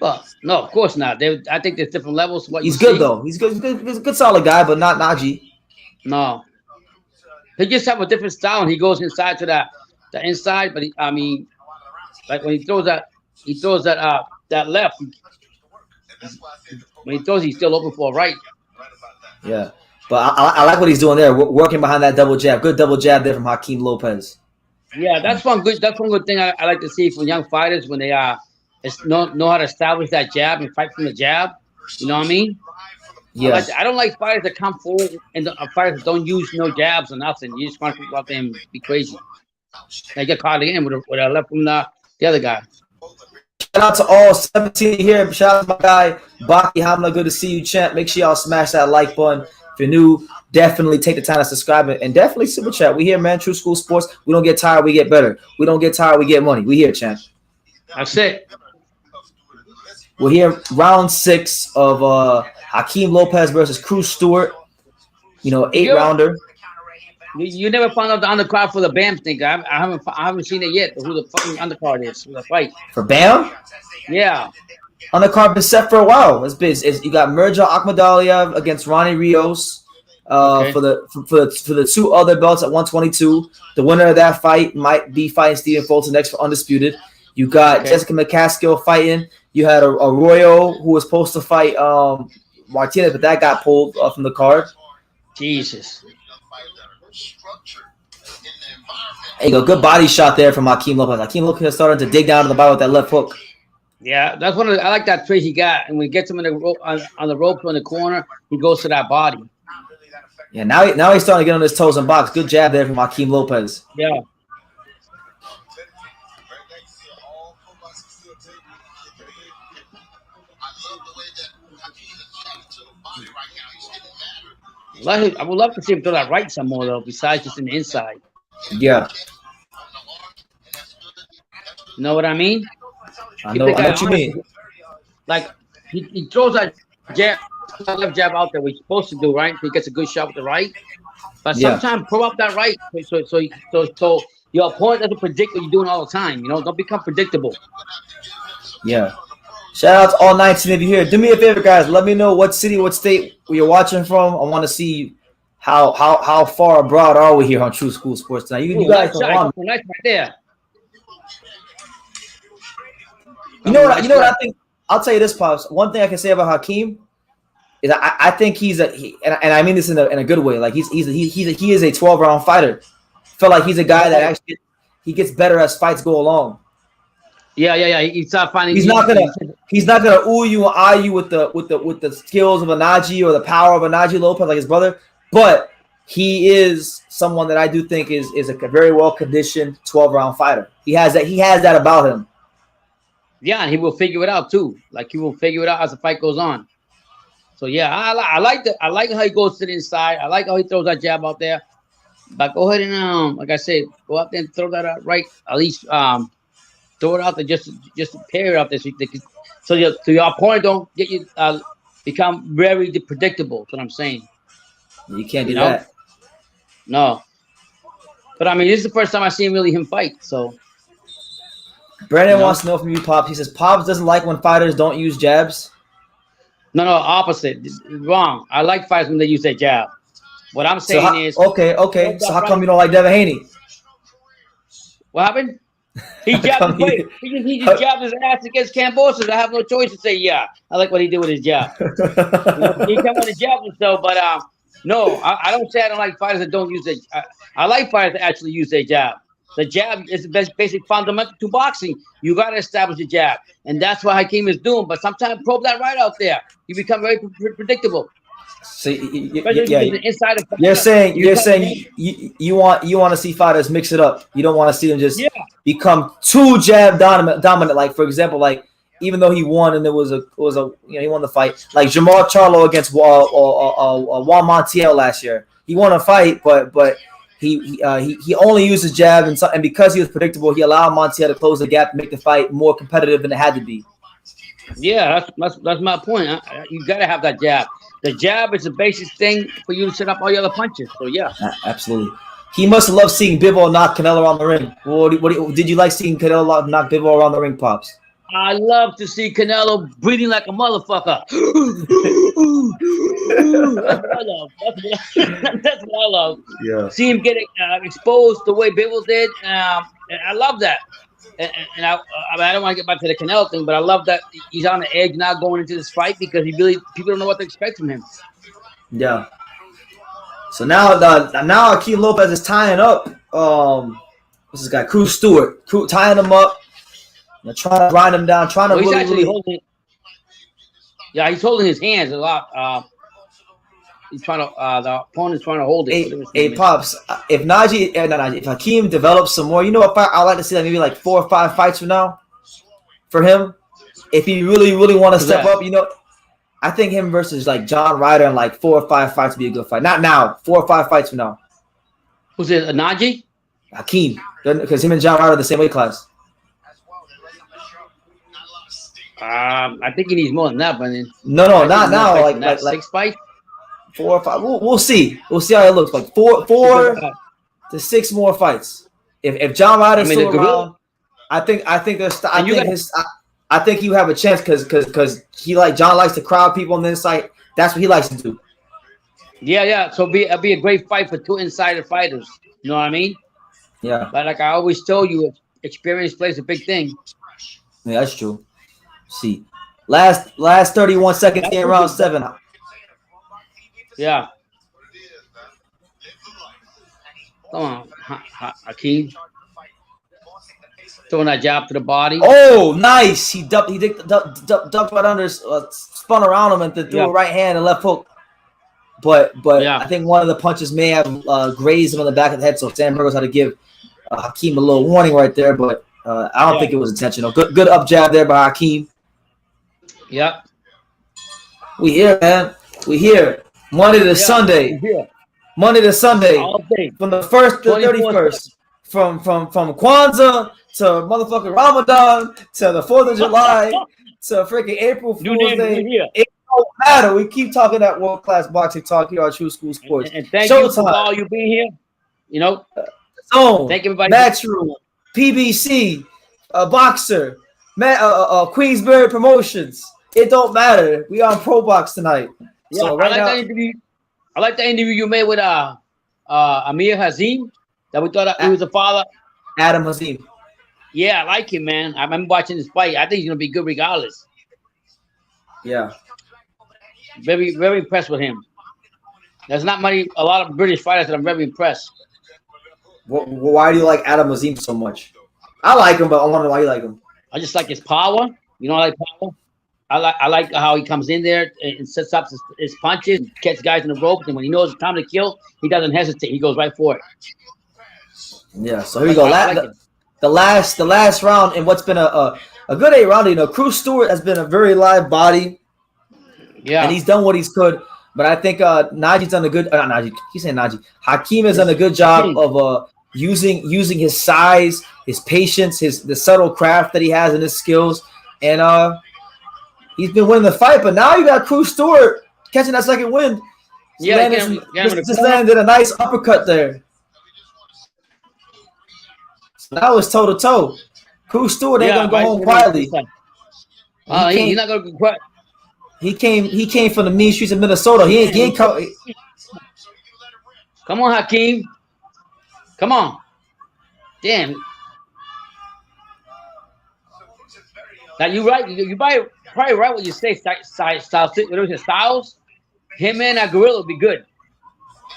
Well, no, of course not. I think there's different levels. He's good though. He's good. He's a good, solid guy, but not Najee. No. He just have a different style, and he goes inside to the inside. But I mean, like when he throws that he throws that left. When he throws, he's still open for a right. Yeah. But I like what he's doing there, working behind that double jab. Good double jab there from Hakeem Lopez. Yeah, that's one good thing I like to see from young fighters when they know how to establish that jab and fight from the jab. You know what I mean? Yeah. I don't like fighters that come forward and fighters that don't use no jabs or nothing. You just want to go out there and be crazy. They get caught again with a left from the other guy. Shout out to all 17 here. Shout out to my guy, Baki Hamla. Good to see you, champ. Make sure y'all smash that like button. If you're new, definitely take the time to subscribe and definitely super chat. We here, man. True School Sports. We don't get tired, we get better. We don't get tired, we get money. We here, champ. That's it. We're here, round 6 of Hakeem Lopez versus Cruz Stewart. 8-rounder. You never found out the undercard for the BAM thing. I haven't seen it yet. Who the fucking undercard is for the fight? For BAM? Yeah. Undercard been set for a while. You got Mirja Akhmadaliev against Ronnie Rios for the 2 other belts at 122. The winner of that fight might be fighting Stephen Fulton next for undisputed. You got Jessica McCaskill fighting. You had Arroyo who was supposed to fight Martinez, but that got pulled from the card. Jesus. There you go. Good body shot there from Hakeem Lopez. Hakeem Lopez starting to dig down to the bottom with that left hook. Yeah, that's one of I like that trade he got. And when he gets him in the on the rope in the corner, he goes to that body. Yeah, now he's starting to get on his toes and box. Good jab there from Hakeem Lopez. Yeah. I would love to see him throw that right some more though, besides just in the inside. Yeah. You know what I mean? I know what you mean. Like he throws that left jab out there, what he's supposed to do, right? He gets a good shot with the right. But sometimes pull up that right so your opponent doesn't predict what you're doing all the time. Don't become predictable. Yeah. Shout out to all 19 of you here. Do me a favor, guys. Let me know what city, what state you're watching from. I want to see how far abroad are we here on True School Sports tonight. You guys can nice right there. You know what I think? I'll tell you this, Pops. One thing I can say about Hakeem is I think and I mean this in a good way. Like he is a 12-round fighter. I feel like he's a guy that actually he gets better as fights go along. Yeah. He's not finding. He's not gonna ooh you and eye you with the skills of a Naji or the power of a Naji Lopez like his brother. But he is someone that I do think is a very well conditioned 12-round fighter. He has that about him. Yeah, and he will figure it out too. Like he will figure it out as the fight goes on. So yeah, I like how he goes to the inside. I like how he throws that jab out there. But go ahead and like I said, go out there and throw that out right. At least throw it out there just to pair it out there so your opponent don't get you become very predictable. That's what I'm saying. You can't do that. No. But I mean, this is the first time I seen him fight. So Brandon wants to know from you, Pops. He says Pops doesn't like when fighters don't use jabs. No, opposite. Wrong. I like fighters when they use their jab. What I'm saying is okay. So how come you don't like Devin Haney? What happened? He jabbed he just jabbed his ass against Cambosos. I have no choice to say yeah. I like what he did with his jab. He come on the jab himself, but no, I don't say I don't like fighters that don't use their. I like fighters that actually use their jab. The jab is the basic fundamental to boxing. You got to establish the jab, and that's what Hakeem is doing. But sometimes probe that right out there. You become very predictable. So you're saying you want to see fighters mix it up. You don't want to see them just become too jab dominant. Like for example, like even though he won and there was a he won the fight, like Jamal Charlo against Juan Montiel last year. He won a fight, but he only used his jab and because he was predictable, he allowed Montiel to close the gap and make the fight more competitive than it had to be. Yeah, that's my point. You got to have that jab. The jab is the basic thing for you to set up all your other punches. So yeah, absolutely. He must have loved seeing Bivol knock Canelo around the ring. What did you like seeing Canelo knock Bivol around the ring, Pops? I love to see Canelo breathing like a motherfucker. That's what I love. Yeah. See him get exposed the way Bivol did. I love that. and I don't want to get back to the Canelo thing, but I love that he's on the edge now going into this fight because people don't know what to expect from him. Yeah. So now Hakeem Lopez is tying up. What's this guy? Cruz Stewart. Tying him up. Trying to grind him down. Trying to he's really, actually holding. Yeah, he's holding his hands a lot. He's trying to. The opponent's trying to hold it. Hey, Pops. If Hakeem develops some more, you know what? I'd like to see like maybe like 4 or 5 fights from now for him. If he really want to step up, I think him versus like John Ryder in like 4 or 5 fights would be a good fight. Not now. 4 or 5 fights from now. Who's it? Najee? Hakeem, because him and John Ryder are the same weight class. I think he needs more than that, but no, not now. Like 6 fights. 4 or 5. We'll see. We'll see how it looks. Like 4 to 6 more fights. If John Ryder's still around, I think you have a chance because John likes to crowd people on the inside. That's what he likes to do. Yeah. So it'll be a great fight for 2 insider fighters. You know what I mean? Yeah. But like I always told you, experience plays a big thing. Yeah, that's true. See, last 31 seconds in round 7. Yeah. Come on, Hakeem. Throwing that jab to the body. Oh, nice. He ducked right under, spun around him and then threw a right hand and left hook. But I think one of the punches may have grazed him on the back of the head. So Sam Burgos had to give Hakeem a little warning right there. But I don't think it was intentional. Good up jab there by Hakeem. Yeah. We here, man. We here. Monday to Sunday. Monday to Sunday. From the 1st to the 31st. From Kwanzaa to motherfucking Ramadan to the 4th of July to freaking April Fool's Day. It don't matter. We keep talking that world-class boxing talk here on True School Sports. And thank you for all you being here. Zone, thank everybody. Match Room, PBC, Boxer, Queensberry Promotions. It don't matter. We on ProBox tonight. Yeah, so right now, I like the interview you made with Amir Hazim. That we thought he was a father. Adam Hazim. Yeah, I like him, man. I remember watching this fight. I think he's gonna be good regardless. Yeah. Very, very impressed with him. There's not a lot of British fighters that I'm very impressed. Why do you like Adam Hazim so much? I like him, but I want to know why you like him. I just like his power. I like power. I like how he comes in there and sets up his punches, catches guys in the ropes, and when he knows it's time to kill, he doesn't hesitate. He goes right for it. Yeah, so here we go. The last round in what's been a good 8 round. Cruz Stewart has been a very live body. Yeah, and he's done what he's could. But I think Najee's done a good. Not Najee. He's saying Najee. Hakeem has done a good job of using his size, his patience, the subtle craft that he has and his skills, and he's been winning the fight. But now you got Cruz Stewart catching that second win. Just landed a nice uppercut there. So that was toe to toe. Cruz Stewart ain't gonna go home quietly. He's not gonna go quiet. He came from the mean streets of Minnesota. He ain't come. Come on, Hakeem. Come on. Damn. Now you're right. You probably right when you say Styles. Him and that gorilla would be good.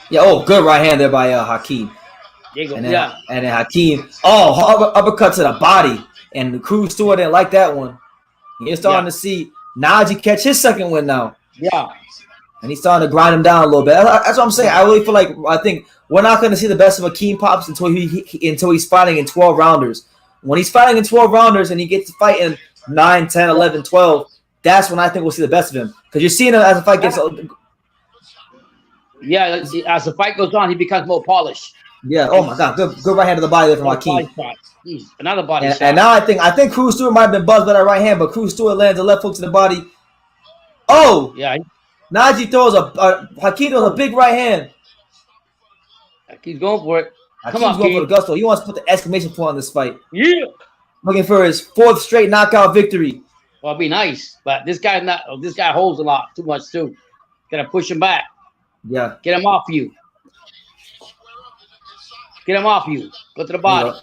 Yeah. Oh, good right hand there by Hakeem. There you go. And then Hakeem. Oh, uppercut to the body. And Cruz Stewart didn't like that one. You're starting to see Najee catch his second win now. Yeah. And he's starting to grind him down a little bit. That's what I'm saying. I really feel like I think we're not going to see the best of Hakeem Pops until he's fighting in 12 rounders. When he's fighting in 12 rounders and he gets to fight in 9, 10, 11, 12, that's when I think we'll see the best of him. Because you're seeing him as the fight gets. Yeah, as the fight goes on, he becomes more polished. Yeah. Oh my God. Good right hand to the body there from Hakeem. Another body shot. And now I think Cruz Stewart might have been buzzed by that right hand, but Cruz Stewart lands a left hook to the body. Oh. Yeah. Najee throws Hakeem throws a big right hand. Hakeem's going for it. Come on, going for the gusto. He wants to put the exclamation point on this fight. Yeah. Looking for his 4th straight knockout victory. Well, it'd be nice, but this guy holds a lot too much too. Gotta push him back. Yeah. Get him off you. Get him off you. Go to the body.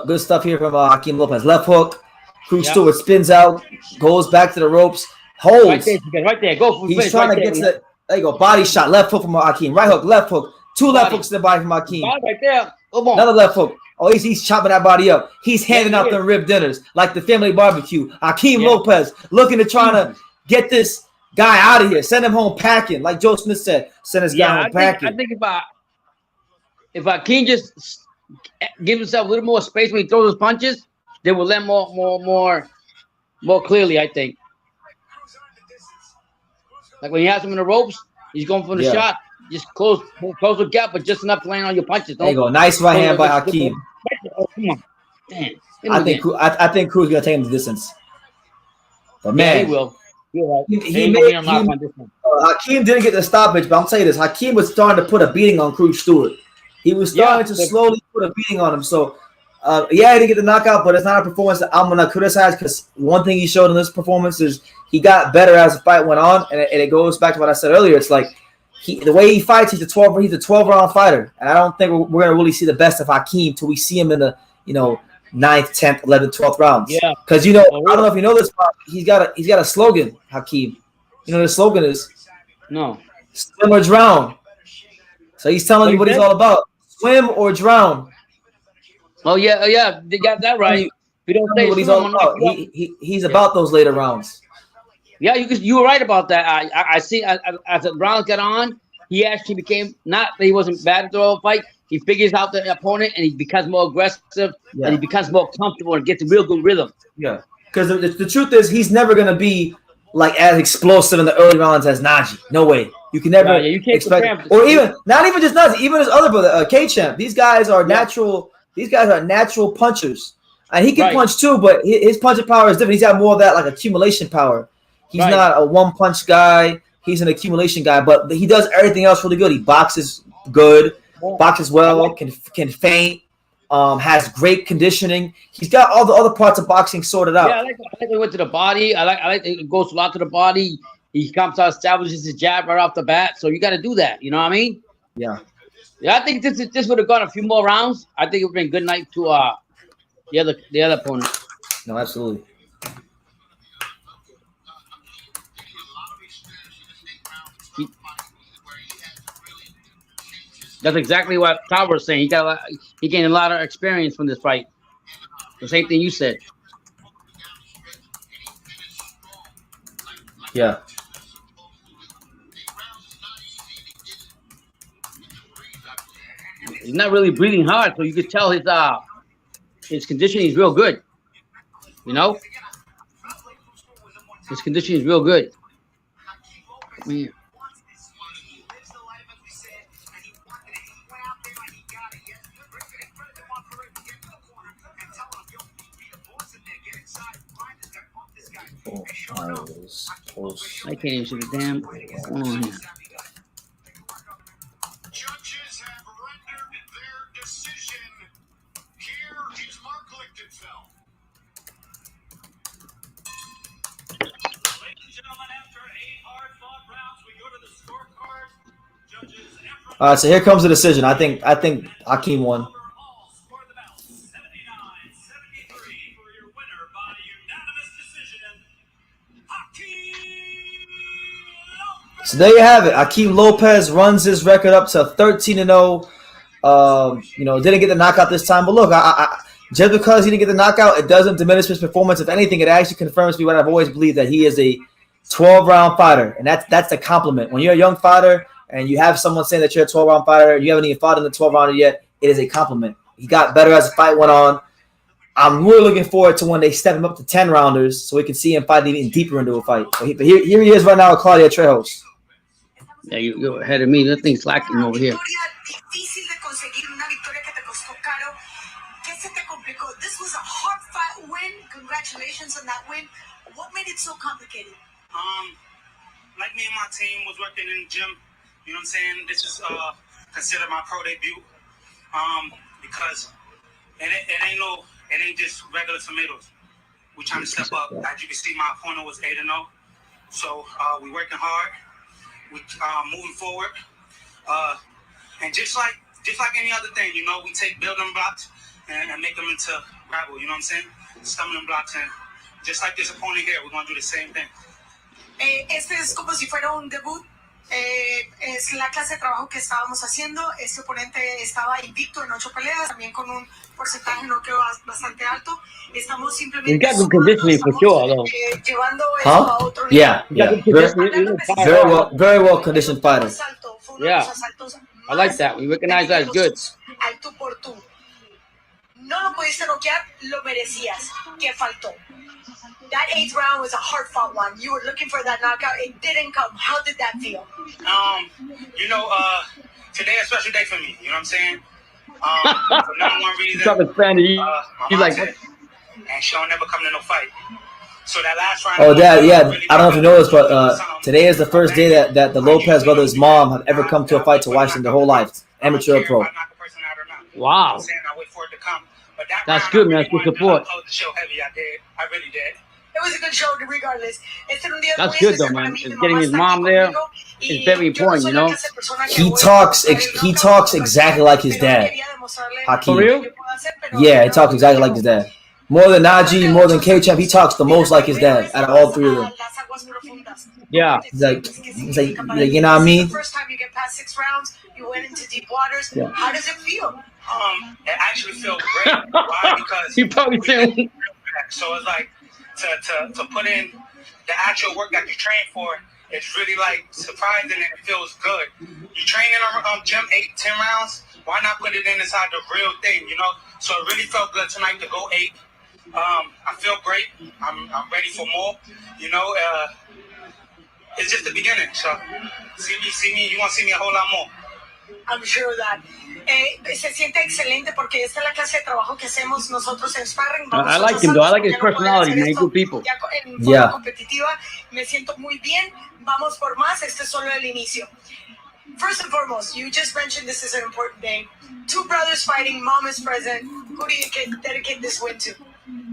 Good stuff here from Hakeem Lopez. Left hook. Cruz Yep. Stewart spins out, goes back to the ropes, Right holds. there, right there. Go for He's finish. trying Right to get there. to the, there you go, body shot, left hook from Hakeem. Right hook, left hook. Two left Body. hooks to the body from Hakeem. Right there. Come on. Another left hook. Oh, he's chopping that body up. He's handing out he them rib dinners like the family barbecue. Hakeem Yeah. Lopez looking to try to get this guy out of here. Send him home packing. Like Joe Smith said, send this guy home packing. I think if Hakeem just give himself a little more space when he throws his punches, they will land more clearly, I think. Like when he has him in the ropes, he's going for the shot. Just close the gap, but just enough to land on your punches. There you go. Nice right hand by Hakeem. Oh, come on. Damn. I think Cruz gonna take him the distance. But man, yeah, he will. You're right. Hakeem didn't get the stoppage, but I'm telling you this: Hakeem was starting to put a beating on Cruz Stewart. He was starting to slowly put a beating on him. So, he didn't get the knockout, but it's not a performance that I'm gonna criticize because one thing he showed in this performance is he got better as the fight went on, and it goes back to what I said earlier. It's like the way he fights, he's a 12-round fighter, and I don't think we're gonna really see the best of Hakeem till we see him in the 9th, 10th, 11th, 12th rounds. Yeah, because I don't know if you know this, but he's got a slogan, Hakeem. You know what his slogan is? No. Swim or drown. So he's telling you what he's all about. Swim or drown. Oh yeah, they got that right. We don't say what he's all about. He's about those later rounds. Yeah, you were right about that. I see as the rounds got on, he actually became not that he wasn't bad at the fight. He figures out the opponent and he becomes more aggressive and he becomes more comfortable and gets a real good rhythm. Yeah, because the truth is he's never gonna be like as explosive in the early rounds as Najee. No way. You can never expect, or even not even just Najee, even his other brother, K-Champ. These guys are natural. These guys are natural punchers, and he can punch too. But his punching power is different. He's got more of that like accumulation power. He's not a one punch guy. He's an accumulation guy, but he does everything else really good. He boxes good, boxes well, can feint. Has great conditioning. He's got all the other parts of boxing sorted out. Yeah, I like he went to the body. I like it goes a lot to the body. He comes out, establishes his jab right off the bat. So you got to do that. You know what I mean? Yeah. Yeah, I think this would have gone a few more rounds. I think it would have been a good night to the other opponent. No, absolutely. That's exactly what Todd was saying. He gained a lot of experience from this fight. The same thing you said. Yeah. He's not really breathing hard, so you could tell his conditioning is real good. You know? His conditioning is real good. Man. I can't even see the damn. What's going on here? Judges have rendered their decision. Here is Mark Lichtenfeld. Ladies and gentlemen, after 8 hard-fought rounds, we go to the scorecard. Judges. All right, so here comes the decision. I think Hakeem won. So there you have it. Hakeem Lopez runs his record up to 13-0. Didn't get the knockout this time. But look, just because he didn't get the knockout, it doesn't diminish his performance. If anything, it actually confirms me what I've always believed, that he is a 12-round fighter. And that's the compliment. When you're a young fighter and you have someone saying that you're a 12-round fighter and you haven't even fought in the 12-rounder yet, it is a compliment. He got better as the fight went on. I'm really looking forward to when they step him up to 10-rounders so we can see him fight even deeper into a fight. But here he is right now with Claudia Trejos. Yeah, you're ahead of me. That thing's lacking over here. This was a hard-fought win. Congratulations on that win. What made it so complicated? Like me and my team was working in the gym. You know what I'm saying? This is considered my pro debut. Because it ain't just regular tomatoes. We're trying to step up. As you can see, my opponent was 8-0. So we working hard. We moving forward, and just like any other thing, we take building blocks and make them into gravel. You know what I'm saying? Stumbling blocks, and just like this opponent here, we're gonna do the same thing. Este es como si fuera un debut. Es la clase de trabajo que estábamos haciendo. Este oponente estaba invicto en 8 peleas, también con un porcentaje de noqueo bastante alto. Estamos simplemente You got good conditioning for sure, though. Llevando eso a otro nivel. Yeah, yeah. Very well conditioned fighter. Yeah, I like that. We recognize that as good. Al tú por tú. No lo pudiste noquear, lo merecías. ¿Qué faltó? That 8th round was a hard-fought one. You were looking for that knockout. It didn't come. How did that feel? You know, today a special day for me. You know what I'm saying? For number one reason. He's like, and she'll never come to no fight. So that last round. Oh, Dad, yeah. I don't know if you know this, but today is the first day that the Lopez brothers' mom have ever come to a fight to watch in their whole life, amateur or pro. Wow. That's good, man. That's good support. I really did. It was a good show regardless. That's good though, man. It's getting his mom there is very important, you know. He talks exactly like his dad. Hakim. For real? Yeah, he talks exactly like his dad. More than Najee, more than K-Champ, he talks the most like his dad out of all three of them. Yeah. He's like, you know what I mean? The first time you get past 6 rounds, you went into deep waters. Yeah. How does it feel? It actually feels great. Why? Because You probably saying. so it's like to put in the actual work that you train for. It's really like surprising and it feels good. You train in a gym 8-10 rounds. Why not put it in inside the real thing? You know. So it really felt good tonight to go 8. I feel great. I'm ready for more. You know. It's just the beginning. So see me. You want to see me a whole lot more. I'm sure of that. Se siente excelente porque esta es la clase de trabajo que hacemos nosotros en sparring. I like him though. I like his personality, man. Good people. En forma competitiva me siento muy bien. Vamos por más. Este es solo el inicio. First and foremost, you just mentioned this is an important day. 2 brothers fighting. Mom is present. Who do you dedicate this win to?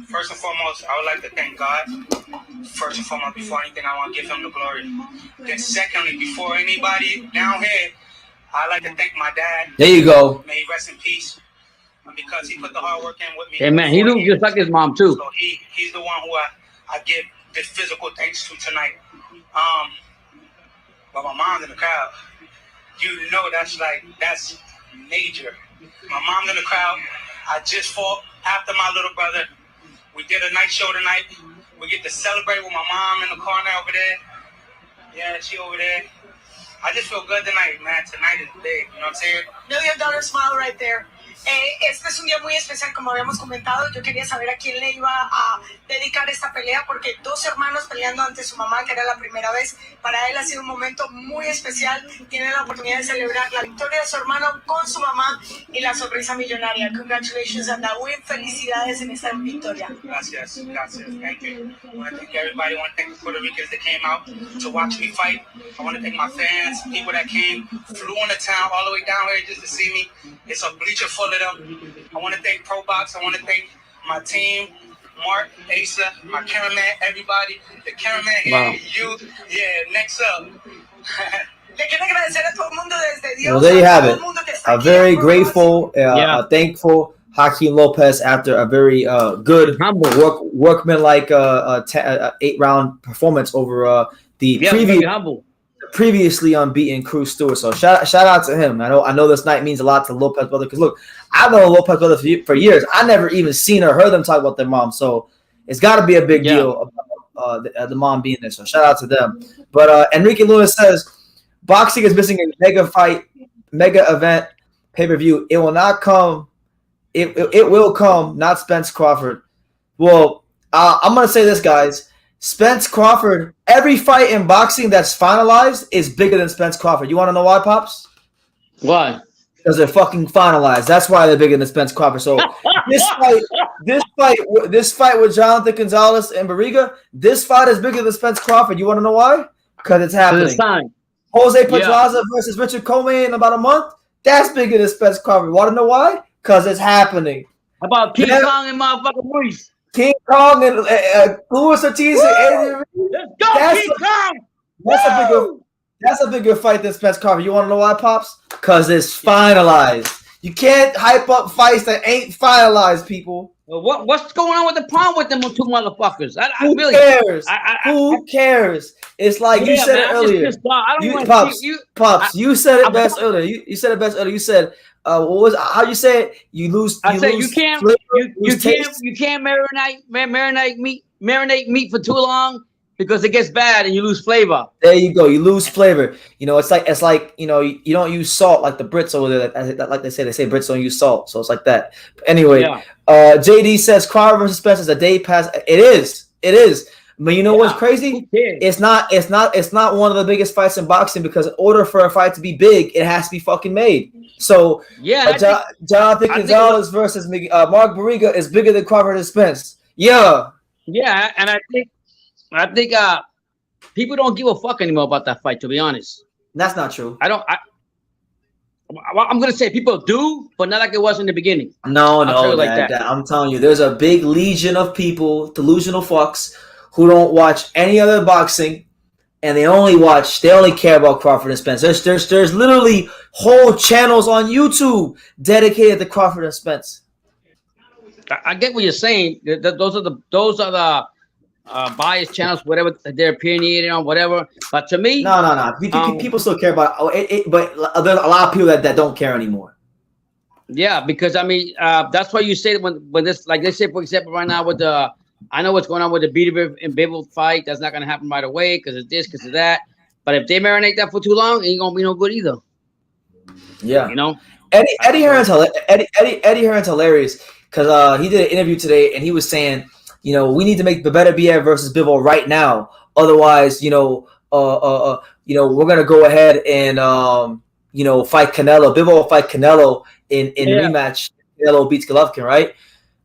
First and foremost, I would like to thank God. First and foremost, before anything, I want to give him the glory. Then secondly, before anybody down here, I'd like to thank my dad. There you go. May he rest in peace. Because he put the hard work in with me. Hey, man, he looks just like his mom, too. So he's the one who I give this physical thanks to tonight. But my mom's in the crowd. You know that's major. My mom's in the crowd. I just fought after my little brother. We did a nice show tonight. We get to celebrate with my mom in the corner over there. Yeah, she over there. I just feel good tonight, man. Tonight is big. You know what I'm saying? $1 million smile right there. Este es un día muy especial, como habíamos comentado. Yo quería saber a quién le iba a dedicar esta pelea, porque 2 hermanos peleando ante su mamá, que era la primera vez. Para él ha sido un momento muy especial. Tiene la oportunidad de celebrar la victoria de su hermano con su mamá y la sonrisa millonaria. Congratulations on that win. Felicidades en esta victoria. Gracias. Thank you. I want to thank everybody. I want to thank the Puerto Ricans that came out to watch me fight. I want to thank my fans, people that flew on the town all the way down here just to see me. It's a bleacher full of them. I want to thank ProBox. I want to thank my team, Mark, Asa, my cameraman, everybody. The cameraman here, Wow. you. Yeah, next up. Le quiero agradecer a todo el mundo desde Dios. Well, there you have a todo it. el mundo que está A aquí very en ProBox. grateful, thankful Hakeem Lopez after a very good workmanlike 8-round performance over the previously unbeaten Cruz Stewart. So shout out to him. I know this night means a lot to Lopez brother, because look, I've known Lopez brother for years. I never even seen or heard them talk about their mom. So it's got to be a big deal about the mom being there. So shout out to them. But Enrique Lewis says boxing is missing a mega event pay-per-view. It will not come. It will come. Not Spence Crawford. Well, I'm gonna say this, guys. Spence Crawford, every fight in boxing that's finalized is bigger than Spence Crawford. You want to know why, Pops? Why? Because they're fucking finalized. That's why they're bigger than Spence Crawford. So this fight with Jonathan Gonzalez and Barriga, this fight is bigger than Spence Crawford. You want to know why? Because it's happening. Jose Pedraza versus Richard Comey in about a month. That's bigger than Spence Crawford. Want to know why? Because it's happening. How about King Kong and motherfucking Maurice? King Kong and Luis Ortiz and Adrian Reed. Let's go, King Kong! That's a bigger fight than Spence Crawford. You want to know why, Pops? Because it's finalized. You can't hype up fights that ain't finalized, people. Well, what's going on with the problem with them two motherfuckers? Who really cares? Who cares? It's like you said it earlier. I don't want Pops, you. Pops, you said it best earlier. You said it best earlier. You said, what was how you say it? You lose. I said lose you can't. flavor, You can't marinate meat for too long because it gets bad and you lose flavor. There you go. You lose flavor. You know, it's like you know, you don't use salt like the Brits over there. Like they say Brits don't use salt, so it's like that. But anyway, JD says Crawford versus Spence is a day pass. It is. But you know what's crazy? It's not one of the biggest fights in boxing because in order for a fight to be big, it has to be fucking made. So Jonathan Gonzalez versus Mark Barriga is bigger than Crawford and Spence. Yeah, and I think people don't give a fuck anymore about that fight. To be honest, that's not true. I'm gonna say people do, but not like it was in the beginning. No, I'm telling you, there's a big legion of people, delusional fucks, who don't watch any other boxing, and they only care about Crawford and Spence. There's literally whole channels on YouTube dedicated to Crawford and Spence. I get what you're saying. Those are the biased channels, whatever they're opinionated on, whatever. But to me, no. People still care about it, but there's a lot of people that don't care anymore. Yeah, because I mean, that's why you say when this, like they say, for example, right now with the. I know what's going on with the Beaver and Bivol fight. That's not going to happen right away because of this, because of that. But if they marinate that for too long, it ain't going to be no good either. Yeah. You know? Eddie Hearn's hilarious because he did an interview today and he was saying, you know, we need to make the better BF versus Bivol right now. Otherwise, we're going to go ahead and, fight Canelo. Bivol will fight Canelo in rematch. Canelo beats Golovkin, right?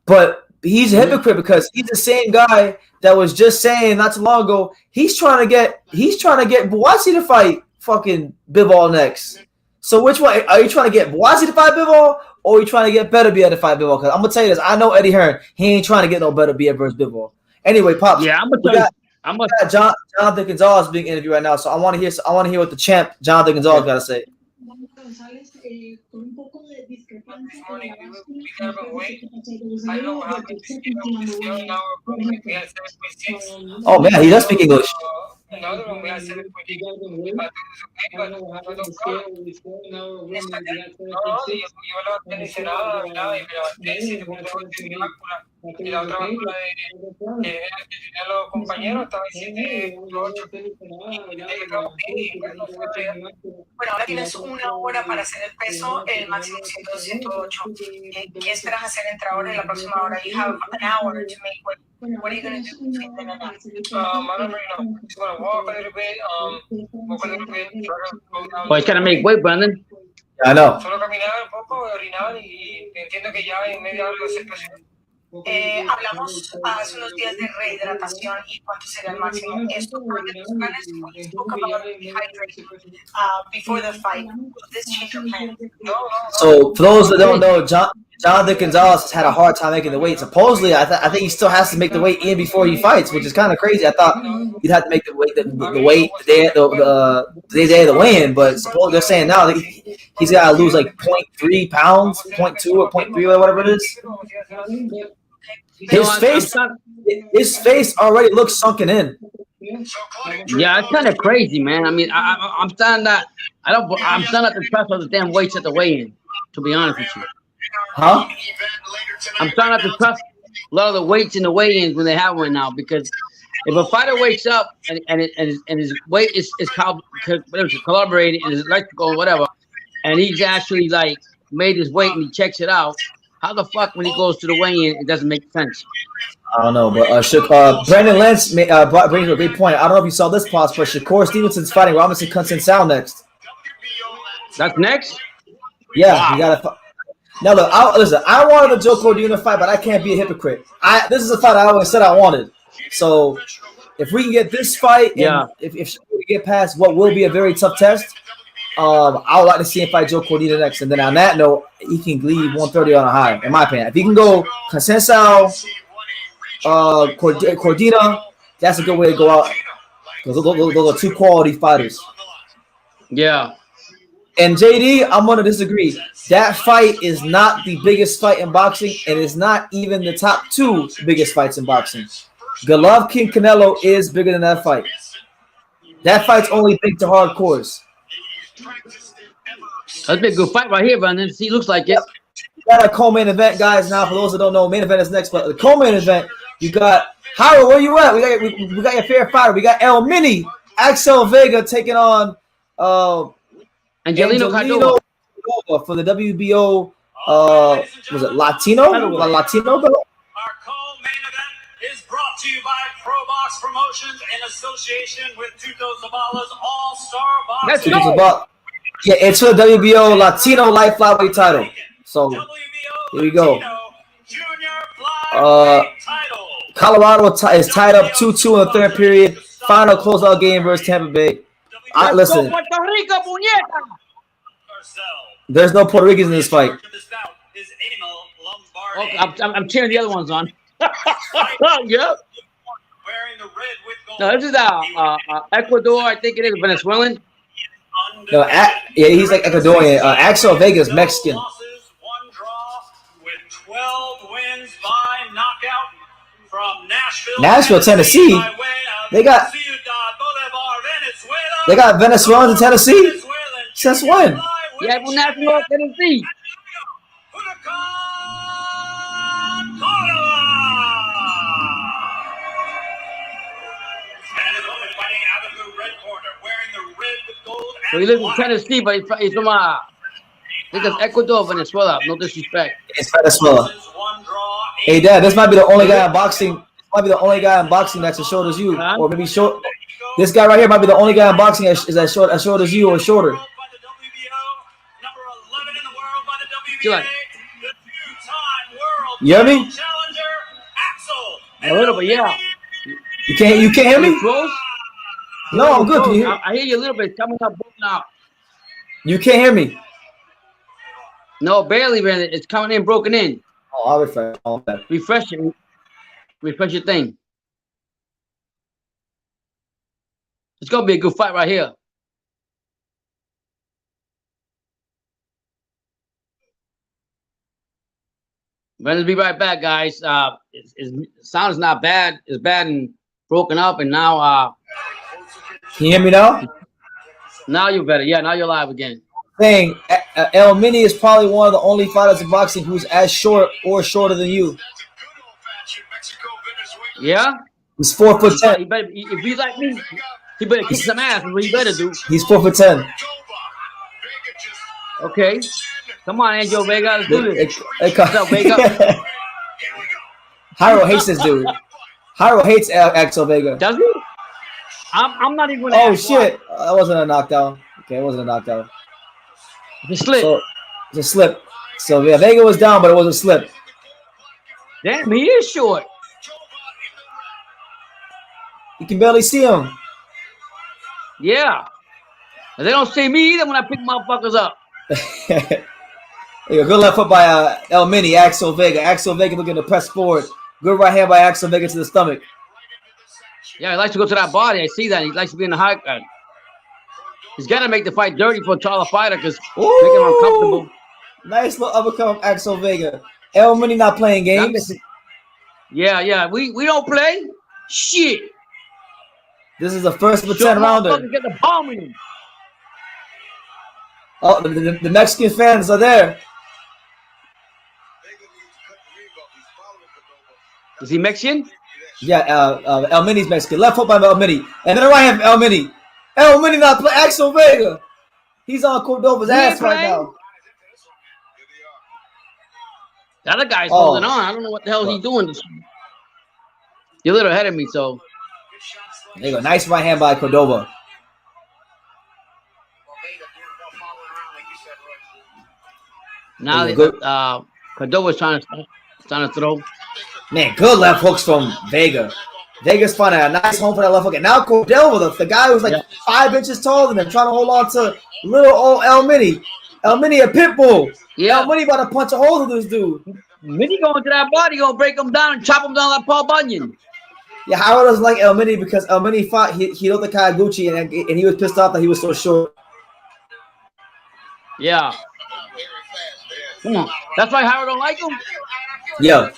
But he's a hypocrite because he's the same guy that was just saying not too long ago he's trying to get Buatsi to fight fucking Bivol next. So which one are you trying to get? Buatsi to fight Bivol, or are you trying to get Beterbiev to fight Bivol? Because I'm gonna tell you this, I know Eddie Hearn, he ain't trying to get no Beterbiev versus Bivol. Anyway, Pops. Yeah, we got Jonathan Gonzalez being interviewed right now, so I want to hear what the champ Jonathan Gonzalez got to say. Oh man, he does speak English. Bueno, ahora tienes una hora para hacer el peso, el máximo 108. ¿Qué esperas hacer entre ahora y la próxima hora? You have an hour to make weight. What are you going to do between then and now? I don't really know. Just going to walk a little bit, walk a little bit, go down. Well, he's trying to make weight, Brandon. I know. Solo caminar un poco, orinar y entiendo que ya en media hora de hacer peso. Hablamos hace unos días de rehidratación y cuánto sería el máximo. ¿Esto cambia tus planes? We spoke about hydrating before the fight. Will this change your plan? So for those that don't know, Jonathan Gonzalez has had a hard time making the weight. Supposedly, I think he still has to make the weight in before he fights, which is kind of crazy. I thought he'd have to make the weight the day of the weigh-in, but supposedly they're saying now that he's got to lose like 0.3 pounds, 0.2 or 0.3 or whatever it is. His face already looks sunken in. Yeah, it's kind of crazy, man. I mean, I'm starting not to trust all the damn weights at the weigh-in. To be honest with you, huh? I'm starting not to trust a lot of the weights in the weigh-ins when they have one now, because if a fighter wakes up and his weight is collaborated and is electrical or whatever, and he's actually like made his weight and he checks it out. How the fuck when he goes to the weigh-in, it doesn't make sense? I don't know, but Brandon Lentz brings up a great point. I don't know if you saw this, Pops, but Shakur Stevenson's fighting Robinson Consensau next. That's next? Yeah, wow. You gotta. Now look, I wanted the Joe Cordina fight, but I can't be a hypocrite. This is a fight I always said I wanted. So if we can get this fight, and if we get past what will be a very tough test, I would like to see him fight Joe Cordina next. And then on that note, he can leave 130 on a high, in my opinion. If he can go Consensau, Cordina, that's a good way to go out. Those are two quality fighters. Yeah. And JD, I'm gonna disagree. That fight is not the biggest fight in boxing, and it's not even the top 2 biggest fights in boxing. Golovkin Canelo is bigger than that fight. That fight's only big to hardcores. That'd be a good fight right here, Brandon. See, looks like it. You got a co-main event, guys. Now, for those that don't know, main event is next, but the co-main event, you got Howard. Where you at? We got your fair fighter. We got El Mini, Axel Vega taking on Angelino Cardona for the WBO. Was it Latino? Latino belt? Our co-main event is brought to you by ProBox Promotions in association with Tuto Zabala's All-Star Boxing. Let's go. Yeah, it's for the WBO Latino light flyweight title. So here we go. Colorado is tied up 2-2 in the third period. Final closeout game versus Tampa Bay. Listen, there's no Puerto Ricans in this fight. Okay, I'm cheering the other ones on. Yep. No, this is Ecuador. I think it is Venezuelan. No, yeah, he's like Ecuadorian. Axel Vega is Mexican. Nashville, Tennessee. They got Venezuelans in Tennessee. Since when? Yeah, from Nashville, Tennessee. So he lives in Tennessee, but he's from I think it's Ecuador, Venezuela. No disrespect. It's Venezuela. Hey, Dad, this might be the only guy in boxing. Might be the only guy in boxing that's as short as you, or maybe short. This guy right here might be the only guy in boxing is as short as you or shorter. You hear me? A little bit, yeah. You can't hear me? No, I'm good. Can you hear? I hear you a little bit. Coming up, broken out. You can't hear me? No, barely, man. It's coming in, broken in. Oh, I'll refresh. Refresh it. Refresh your thing. It's gonna be a good fight right here. We're gonna be right back, guys. Sound is not bad. It's bad and broken up, and now can you hear me now? Now you're better. Yeah, now you're live again. Saying El Mini is probably one of the only fighters in boxing who's as short or shorter than you. Yeah? He's 4'10". He better, if he's like me, he better kick some ass. Is what he better do. He's 4'10". Okay. Come on, Angel Vega. Let's do this. What's up, Vega? Jairo hates this dude. Jairo hates Axel Vega. Does he? I'm not even. Oh shit! That wasn't a knockdown. Okay, it wasn't a knockdown. It's a slip. So, it's a slip. So yeah, Vega was down, but it was a slip. Damn, he is short. You can barely see him. Yeah. And they don't see me either when I pick motherfuckers up. Good left foot by El Mini, Axel Vega. Axel Vega looking to press forward. Good right hand by Axel Vega to the stomach. Yeah, he likes to go to that body. I see that. He likes to be in the high guard. He's got to make the fight dirty for a taller fighter because make him uncomfortable. Nice little uppercut from Axel Vega. El Mini not playing games. Yeah. We don't play. Shit. This is the first of a 10 rounder. Get the bomb in him. Oh, the Mexican fans are there. Is he Mexican? Yeah, El Mini's Mexican. Left foot by El Mini. And then the right hand El Mini. El Mini not playing. Axel Vega. He's on Cordova's ass right now. The other guy's holding on. I don't know what the hell he's doing. You're a little ahead of me, so. There you go. Nice right hand by Cordova. Now Cordova's trying to throw. Man, good left hooks from Vega. Vega's finding a nice home for that left hook. And now Cordova, the guy who's like 5 inches taller than him, trying to hold on to little old El Mini. El Mini a pit bull. Yeah. El Mini about to punch a hole in this dude. Mini going to that body, gonna break him down and chop him down like Paul Bunyan. Yeah, Howard doesn't like El Mini because El Mini fought Hiroto Kawaguchi and he was pissed off that he was so short. Yeah. Come on. That's why Howard don't like him. Yeah,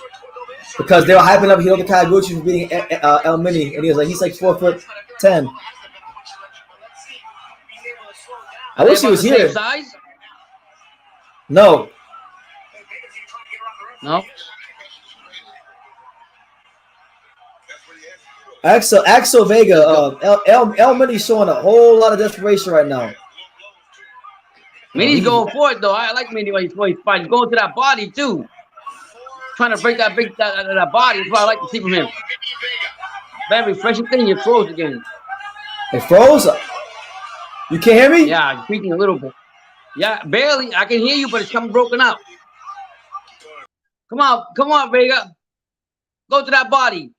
because they were hyping up Hiroki Kaguchi for beating El Mini, and he's like 4'10". I wish he was the same here. size? No. No. Axel Vega, El Mini's showing a whole lot of desperation right now. Mini's going for it though. I like Mini when he's fighting. He's going to that body too. Trying to break that body. That's what I like to see from him. Very refreshing thing. You froze again. It froze? You can't hear me? Yeah, speaking a little bit. Yeah, barely. I can hear you, but it's coming broken up. Come on, Vega. Go to that body.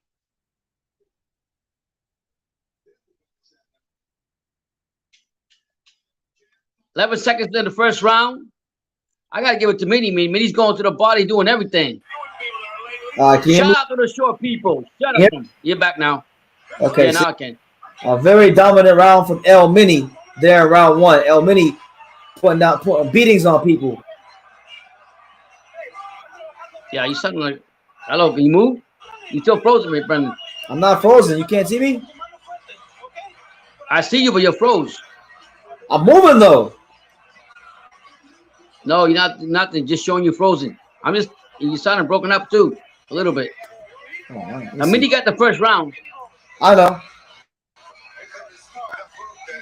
$11 seconds in the first round. I gotta give it to Mini. Mini's going to the body, doing everything. Shout out to the short people. Shut up. You're back now. Okay. Yeah, now I can. A very dominant round from El Mini there in round one. El Mini putting beatings on people. Yeah, you sounding like, hello, can you move? You still frozen, me, Brendan. I'm not frozen. You can't see me? I see you, but you're froze. I'm moving though. No, you're not. Nothing. Just showing you frozen. You sounding broken up too, a little bit. Oh, man, now, Mini got the first round. I know.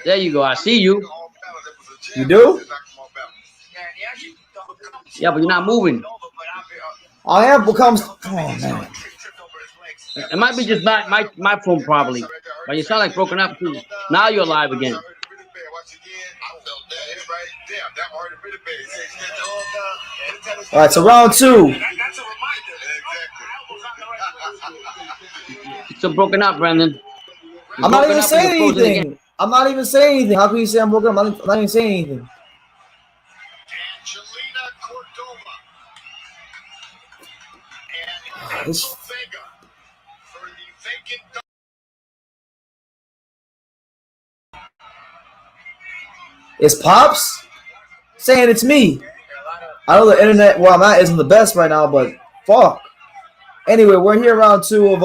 There you go. I see you. You do? Yeah, but you're not moving. I am becomes. Oh man. It might be just my phone probably, but you sound like broken up too. Now you're live again. All right, so round two. It's so broken up, Brandon. I'm not even saying anything. I'm not even saying anything. How can you say I'm broken up? I'm not even saying anything. It's Pops saying it's me. I know the internet where I'm at isn't the best right now, but fuck. Anyway, we're here round two of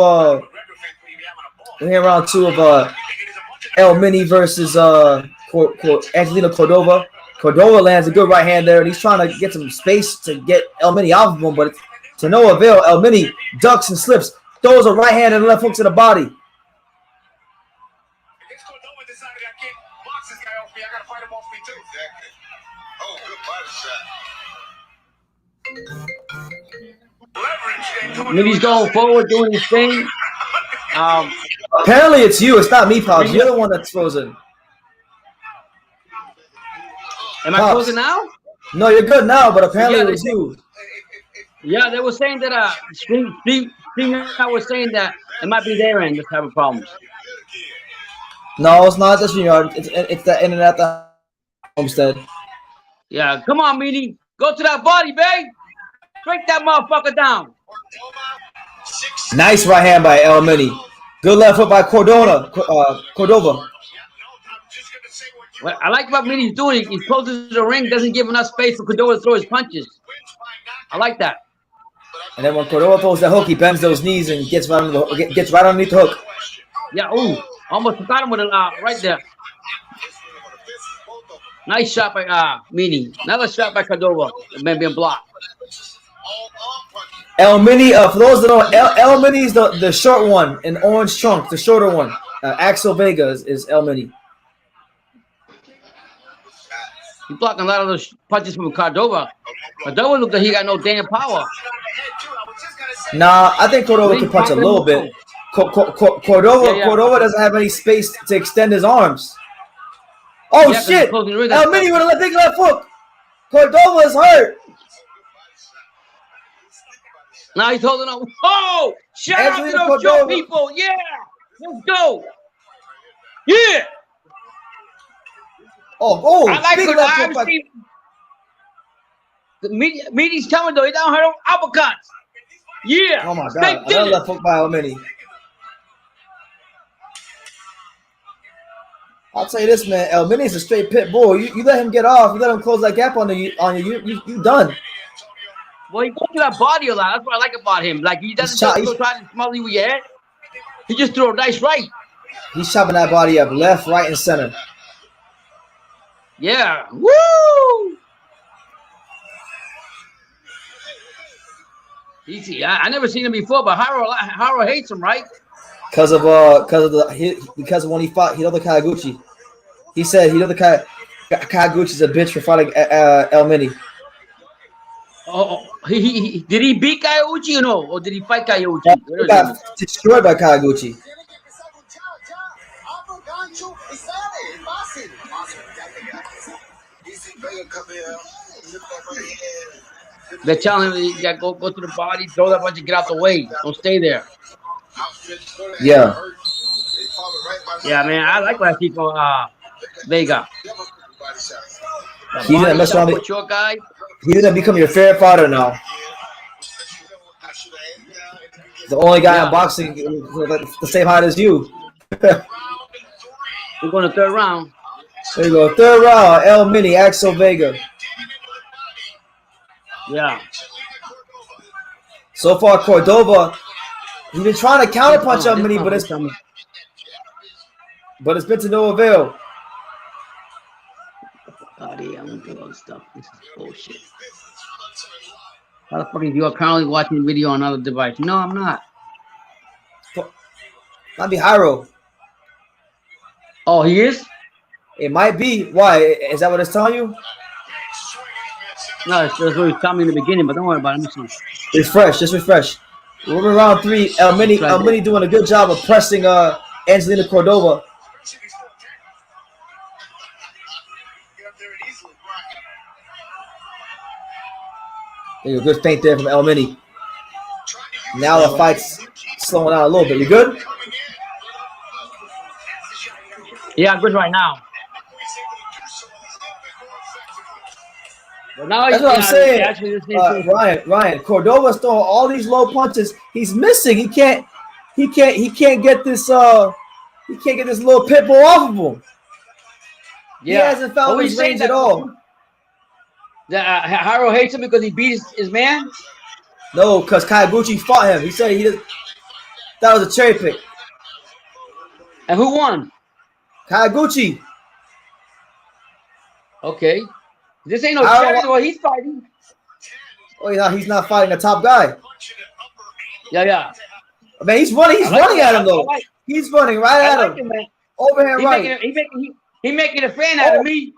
El Mini versus Angelino Cordova. Cordova lands a good right hand there, and he's trying to get some space to get El Mini off of him, but to no avail. El Mini ducks and slips, throws a right hand and left hook to the body. Mini's going forward, doing his thing. Apparently it's you. It's not me, Pops. You're the one that's frozen. Am I frozen now? No, you're good now, but apparently it was you. Yeah, they were saying that Steve was saying that it might be their end that's having problems. No, it's not the StreamYard. It's the internet at the homestead. Yeah, come on, Mini. Go to that body, babe. Break that motherfucker down. Nice right hand by El Mini. Good left foot by Cordova. What I like what Mini's doing. He closes the ring, doesn't give enough space for Cordova to throw his punches. I like that. And then when Cordova throws the hook, he bends those knees and gets right underneath the hook. Yeah, ooh. Almost got him with a right there. Nice shot by Mini. Another shot by Cordova. It may be a block. El Mini, for those that don't know, El Mini is the short one in orange trunk, the shorter one. Axel Vega is El Mini. He's blocking a lot of those punches from Cordova. Cordova looked like he got no damn power. Nah, I think Cordova can punch a little bit. Cordova doesn't have any space to extend his arms. Oh, yeah, shit! El Mini with a big left hook. Cordova's hurt. Now he's holding on. Oh! Shout out to those show people. Yeah! Let's go. Yeah! Oh, I like it. The Mini's coming though. He don't hurt uppercuts. Yeah. Oh my God. Another left hook by El Mini. I'll tell you this, man. El Mini's a straight pit bull. You let him get off. You let him close that gap on you. You done. Well, he goes to that body a lot. That's what I like about him. Like, he doesn't just go try to smother you with your head. He just threw a nice right. He's chopping that body up left, right, and center. Yeah. Woo! Easy. I never seen him before, but Haro hates him, right? Because of when he fought Hiroto Kawaguchi. He said Hiroto Kawaguchi's a bitch for fighting El Mini. Oh, did he beat Kawaguchi or no? Or did he fight Kawaguchi? He got destroyed by Kawaguchi. They're telling him you gotta go to the body, throw that bunch, and get out the way. Don't stay there. Yeah. Yeah, man, I like what I see from Vega. He's gonna mess around. Short guy. He's gonna become your favorite fighter now. The only guy in boxing the same height as you. We're going to third round. There you go. Third round. El Mini, Axel Vega. Yeah. So far, Cordova, he's been trying to counterpunch El Mini, but it's been to no avail. God, yeah, I'm gonna do all this stuff. This is bullshit. How the fuck are you currently watching the video on another device? No, I'm not. Might be Hyro. Oh, he is? It might be. Why? Is that what it's telling you? No, that's what he was telling me in the beginning, but don't worry about it. Let me see. Refresh. Just refresh. We're in round 3. El Mini doing a good job of pressing Angelina Cordova. There you go. Good feint there from El Mini. Now the fight's slowing down a little bit. You good? Yeah, I'm good right now. But now that's what I'm saying. Ryan, Cordova's throwing all these low punches. He's missing. He can't get this little pit bull off of him. Yeah. He hasn't found his range at all. Haro hates him because he beat his man? No, because Kawaguchi fought him. He said that was a cherry pick. And who won? Kawaguchi. Okay. This ain't no cherry. Well, he's fighting. Oh, he's not fighting the top guy. Yeah. Man, he's running. He's running at him though. He's running right at him. Overhand right. He making a fan out of me.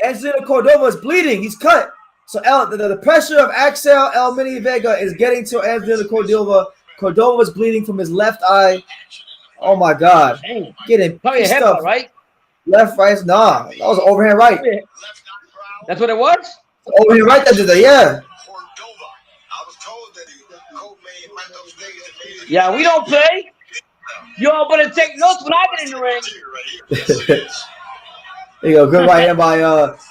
Angelina Cordova is bleeding. He's cut. So the pressure of Axel El Mini Vega is getting to Angelina Cordova. Cordova is bleeding from his left eye. Oh my God! Getting probably a headbutt, right? Left, right. Nah, that was an overhand right. That's what it was. Overhand right. That did that. Yeah. Yeah, we don't play. Y'all better take notes when I get in the ring. There you go. Good right hand by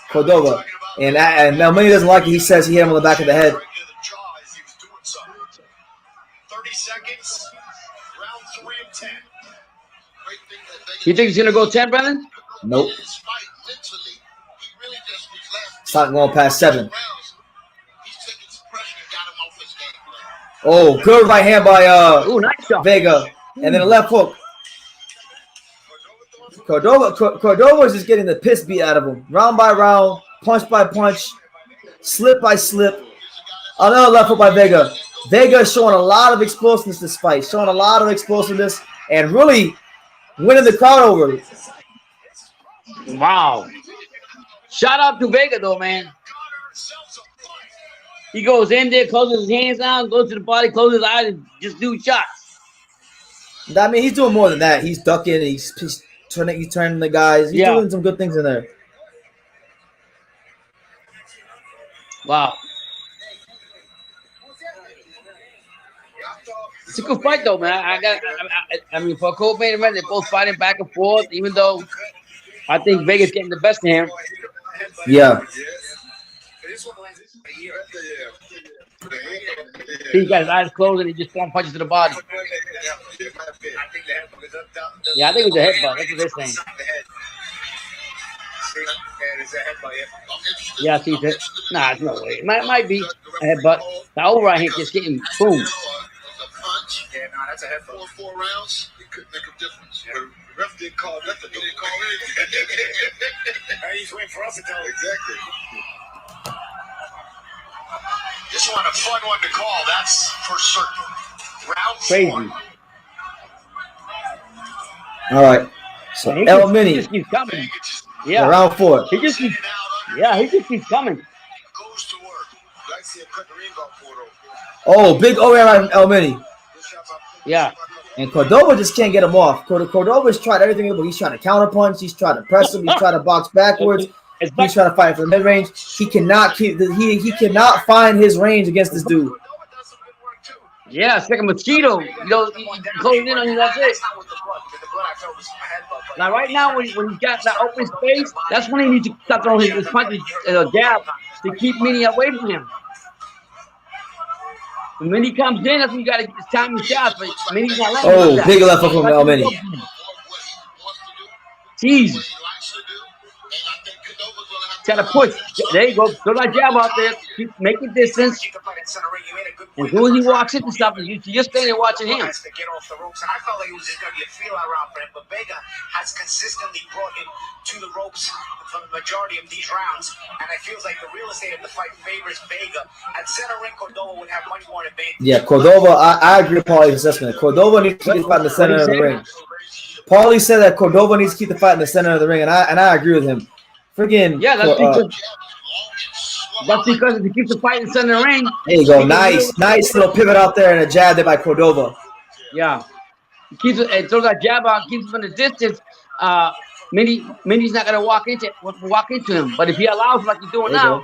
Cordova. And El Mini doesn't like it. He says he hit him on the back of the head. 30 seconds. Round 3 of 10. You think he's gonna go 10, Brennan? Nope. It's not going past 7. Oh, good right hand by nice shot. Vega. And then a left hook. Cordova is just getting the piss beat out of him. Round by round, punch by punch, slip by slip. Another left hook by Vega. Vega is showing a lot of explosiveness this fight. Showing a lot of explosiveness and really winning the crowd over. Wow. Shout out to Vega though, man. He goes in there, closes his hands down, goes to the body, closes his eyes, and just do shots. I mean, he's doing more than that. He's ducking, he's turning the guys. He's doing some good things in there. Wow. It's a good fight though, man. I mean, for a co-main event, they're both fighting back and forth, even though I think Vega's getting the best of him. Yeah. He's got his eyes closed and he just throwing punches to the body. Yeah, I think it was a headbutt. That's what they're saying. Yeah, I see that. Nah, no way. Might be a headbutt. The overhand hit just getting boom. Yeah, no, that's a headbutt. 4 rounds, it could make a difference. Yeah. The ref didn't call nothing. He didn't call anything. He's waiting for us to tell. Exactly. This one, a fun one to call. That's for certain. Round Crazy. 4. All right. So El Mini. He just keeps coming. Yeah. Round 4. He just keeps. Yeah, he just keeps coming. Goes to work. Like see him cut the ring off Puerto. Oh, big overhand from El Mini. Yeah. And Cordova just can't get him off. Cordova's tried everything, but he's trying to counterpunch. He's trying to press him. He's trying to box backwards. He's trying to fight for the mid range. He cannot he cannot find his range against this dude. Yeah, it's like a mosquito. You know, he closing in on you. That's it. Now, right now, when he's got that open space, that's when he needs to start throwing his punches, jab, to keep Mini away from him. And when he comes in, that's when you got to time his shots. But Mini's not letting him do that. Big left hook from El Mini. Jeez. Try to push. There you go. Throw that jab out there. Keep making distance. As soon as he walks into something, you're just standing there watching him. I felt like it was just going to be a feel-out round for him, but Vega has consistently brought him to the ropes for the majority of these rounds, and it feels like the real estate of the fight favors Vega. At center ring, Cordova would have much more advantage. Yeah, Cordova, I agree with Paulie's assessment. Cordova needs to keep the fight in the center of the ring. Paulie said that Cordova needs to keep the fight in the center of the ring, and I agree with him. Freaking yeah, that's because if he keeps the fight in the center of the ring. There you go, nice little pivot out there and a jab there by Cordova. Yeah, he keeps it, throws that jab out, keeps him in the distance. Mini's not gonna walk into him, but if he allows like he's doing now,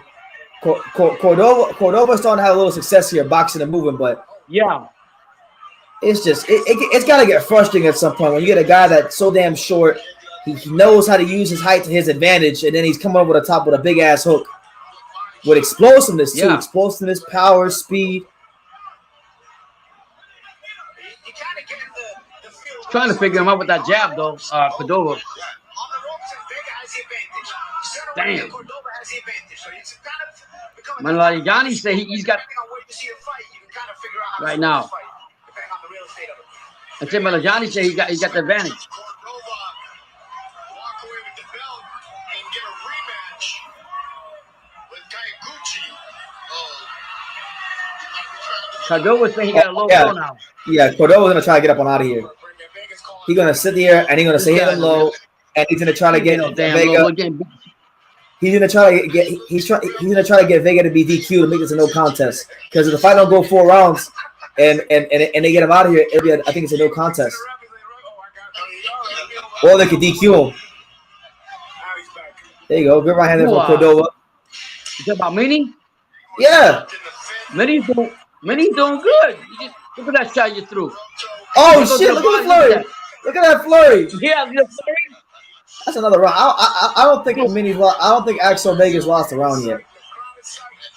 Cordova's starting to have a little success here, boxing and moving, but yeah, it's just it's got to get frustrating at some point when you get a guy that's so damn short. He knows how to use his height to his advantage, and then he's coming over the top with a big ass hook with explosiveness too. Yeah. Explosiveness, power, speed. Trying to figure him out with that jab though, Cordova. Damn. Manlajani say he's got right now. I said Manlajani say he got the advantage. Cordova's saying he got a low blow now. Yeah, Cordova's gonna try to get up and out of here. He's gonna sit here and he's gonna say hit him low, and he's gonna try to get Vega. He's gonna try to get he's gonna try to get Vega to be DQ to make this a no contest. Because if the fight don't go 4 rounds and they get him out of here, it'll be I think it's a no contest. Or they could DQ him. There you go. Good right hand there from Cordova. You talking about Mini? Yeah. Mini's doing good. Look at that shot you threw. Oh shit! Look at the flurry. Look at that flurry. Yeah, the flurry. That's another round. I don't think Mini's lost. I don't think Axel Vega's lost a round yet.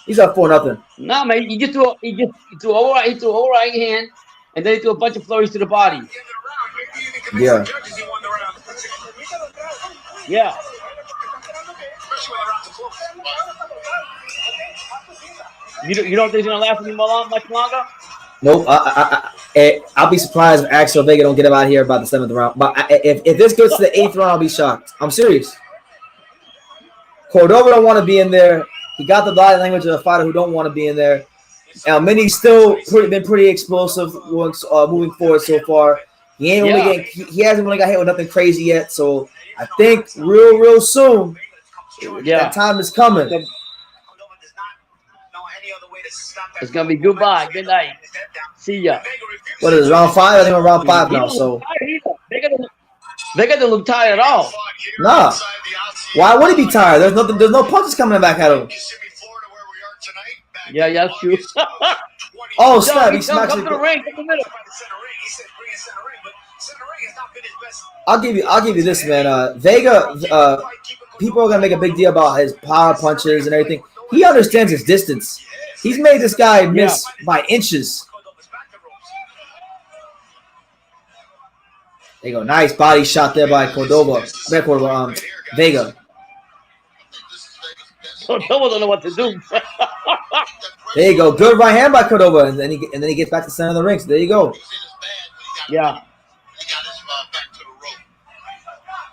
He's up 4-0. No, man. He threw a whole right hand, and then he threw a bunch of flurries to the body. Yeah. Yeah. You don't think he's gonna last much longer? Nope. I'll be surprised if Axel Vega don't get him out here by the 7th round. But if this goes to the 8th round, I'll be shocked. I'm serious. Cordova don't want to be in there. He got the body language of a fighter who don't want to be in there. Mini's still been pretty explosive moving forward so far. He hasn't really got hit with nothing crazy yet. So I think real soon, that time is coming. It's gonna be goodbye. Good night. See ya. What is it, round 5? I think we're round 5 now. So they got to look tired at all. Nah. Why would he be tired? There's no punches coming back at him. Yeah, that's true. Oh snap! He smacked come to the ring. Come to the middle. I'll give you this, man. Vega. People are gonna make a big deal about his power punches and everything. He understands his distance. He's made this guy miss by inches. There you go. Nice body shot there by Vega. Cordova don't know what to do. There you go. Good right hand by Cordova, and then he gets back to center of the ring. So there you go. Yeah. He got his back to the rope.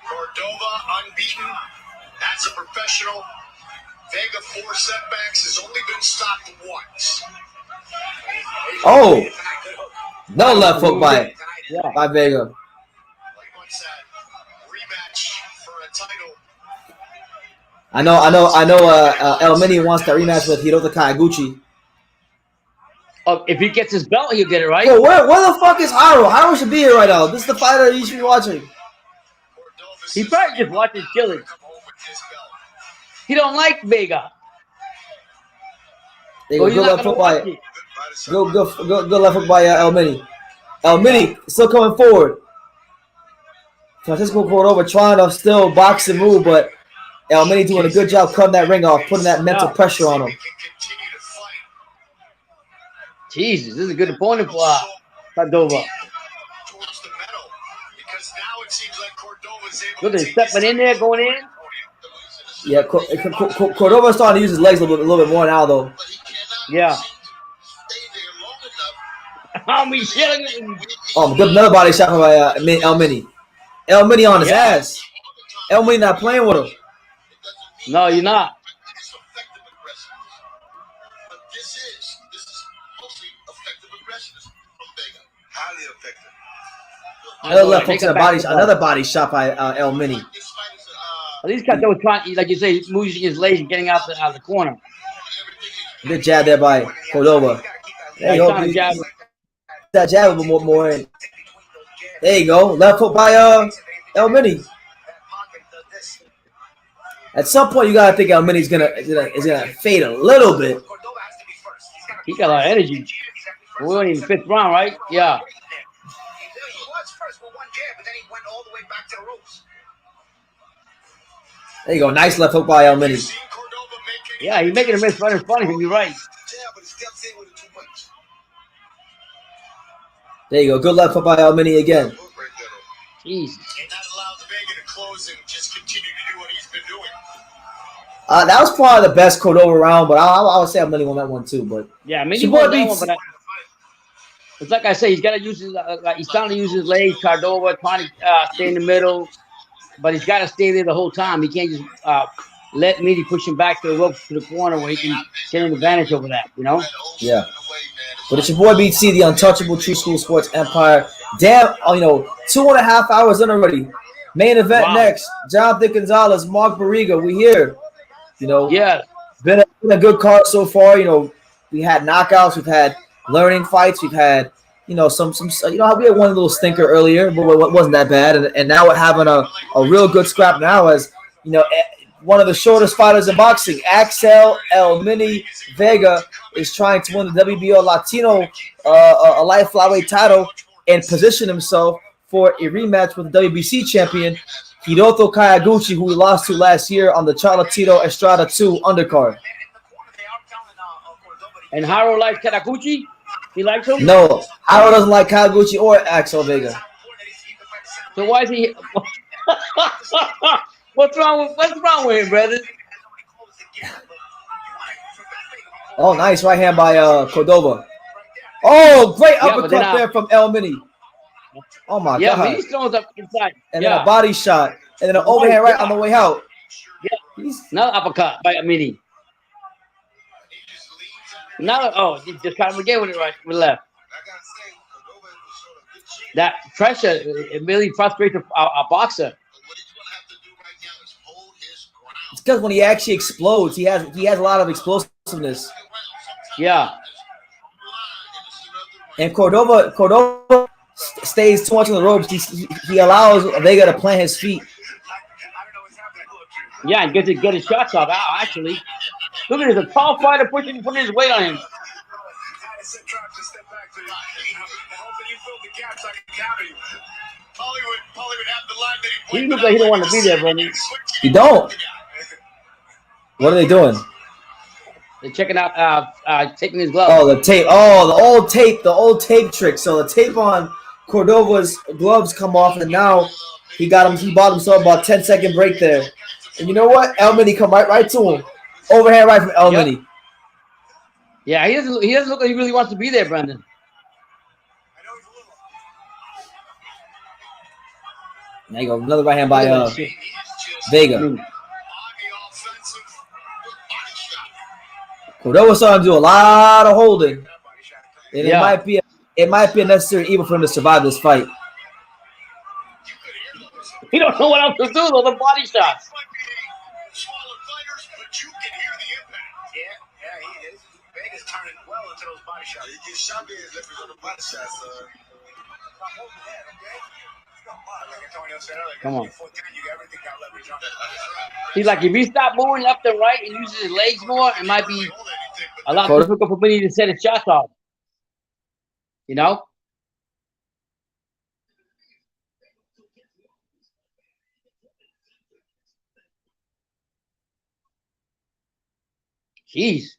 Cordova unbeaten as a professional. Vega 4 setbacks, has only been stopped once. Oh, no left hook by Vega. Rematch for a title. I know. El Mini wants that rematch with Hirota Kayaguchi. Oh, if he gets his belt, he'll get it right. Yo, where the fuck is Haro? Haro should be here right now. This is the fighter you should be watching. He probably just watches Chili. He don't like Vega. There you go. Good left hook by good left hook by El Mini. El Mini still coming forward. Francisco Cordova trying to still box and move, but El Mini doing a good job cutting that ring off, putting that mental pressure on him. Jesus, this is a good opponent for Cordova. Look at him stepping in there, going in. Yeah, Cordova's starting to use his legs a little bit more now, though. Yeah. Oh, good, another body shot by El Mini. El Mini on his ass. El Mini not playing with him. No, you're not. Another body shot by El Mini. Well, these guys were trying, like you say, moving his legs and getting out the corner. Good jab there by Cordova. There you go. That jab a little more in. There you go. Left hook by El Mini. At some point, you gotta think El Mini's gonna fade a little bit. He got a lot of energy. We're in the 5th round, right? Yeah. There you go. Nice left hook by El Mini. Yeah, he's making a miss running funny. You're right. There you go. Good left hook by El Mini again. Jesus. That was probably the best Cordova round, but I would say El Mini won that one too. But yeah, Mini won that one, but it's like I say, he's got to use his. He's trying to use his legs. Cordova trying to stay in the middle, but he's got to stay there the whole time. He can't just let Mini push him back to the ropes to the corner where he can get an advantage over that. You know? Yeah. But it's your boy BT, the untouchable True School Sports Empire. Damn, 2.5 hours in already. Main event next. Jonathan Gonzalez, Mark Barriga. We here. Yeah. Been a good card so far. We had knockouts. We've had learning fights. We've had, some. We had one little stinker earlier, but it wasn't that bad. And now we're having a real good scrap now as, one of the shortest fighters in boxing, Axel El Mini Vega, is trying to win the WBO Latino a light flyweight title and position himself for a rematch with the WBC champion Hirota Kayaguchi, who he lost to last year on the Charlatito Estrada 2 undercard. And Haro likes Kayaguchi? He likes him? No, Haro doesn't like Kayaguchi or Axel Vega. So why is he? What's wrong with him, brother? Oh, nice right hand by Cordova. Oh, great uppercut there from El Mini. Oh my God! Yeah, he's throwing up inside. And then a body shot, and then an overhand right on the way out. Yeah, another uppercut by Mini. Now, just kind of again with it right, with left. That pressure, it really frustrates a boxer. It's because when he actually explodes, he has a lot of explosiveness. Yeah. And Cordova stays too much on the ropes. He allows Vega to plant his feet. Yeah, and get his shots off. Actually, look at this, a tall fighter putting his weight on him. He looks like he don't want to be there, Brandon. He don't. What are they doing? They're checking out, taking his glove. Oh, the tape. Oh, the old tape trick. So the tape on Cordova's gloves come off, and now he bought himself about 10-second break there. And you know what? El Mini come right to him. Overhand right from El Mini. Yeah, he doesn't look like he really wants to be there, Brendan. There you go. Another right hand by Vega. Cordova's starting to do a lot of holding. And it might be a necessary evil for him to survive this fight. He don't know what else to do. Those are body shots. Yeah, he is. Vega's turning well into those body shots. He shot me his lippers on the body shots, son. Come on. He's like, if he stop moving left and right and uses his legs more, it might be a lot difficult for me to set his shots off. You know? Jeez.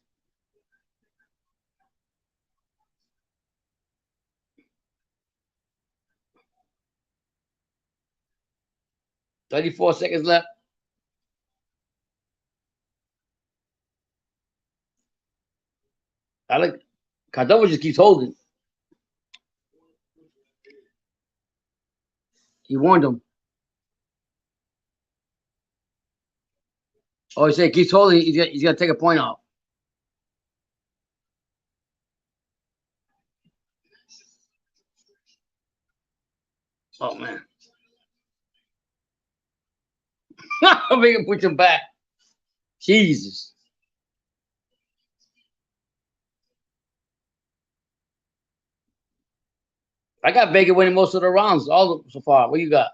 $34 seconds left. I like Cordova just keeps holding. He warned him. Oh, he said keeps holding. He's gonna take a point off. Oh man. I'm making push him back. Jesus. I got Vega winning most of the rounds, all so far. What you got?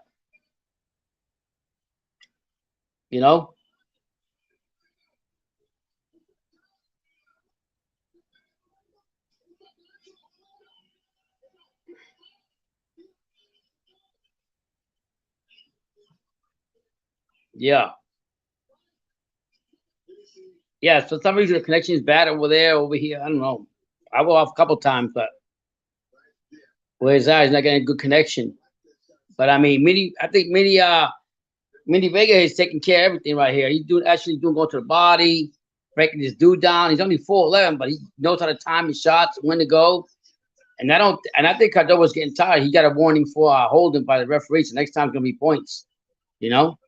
You know? Yeah. Yeah, for some reason the connection is bad over there, over here. I don't know. I went off a couple times, but where's that? He's not getting a good connection. But I mean, I think Mini Vega is taking care of everything right here. He's actually doing go to the body, breaking this dude down. He's only 4'11", but he knows how to time his shots, when to go. And I think Cordova's getting tired. He got a warning for holding by the referee. So next time it's gonna be points. You know?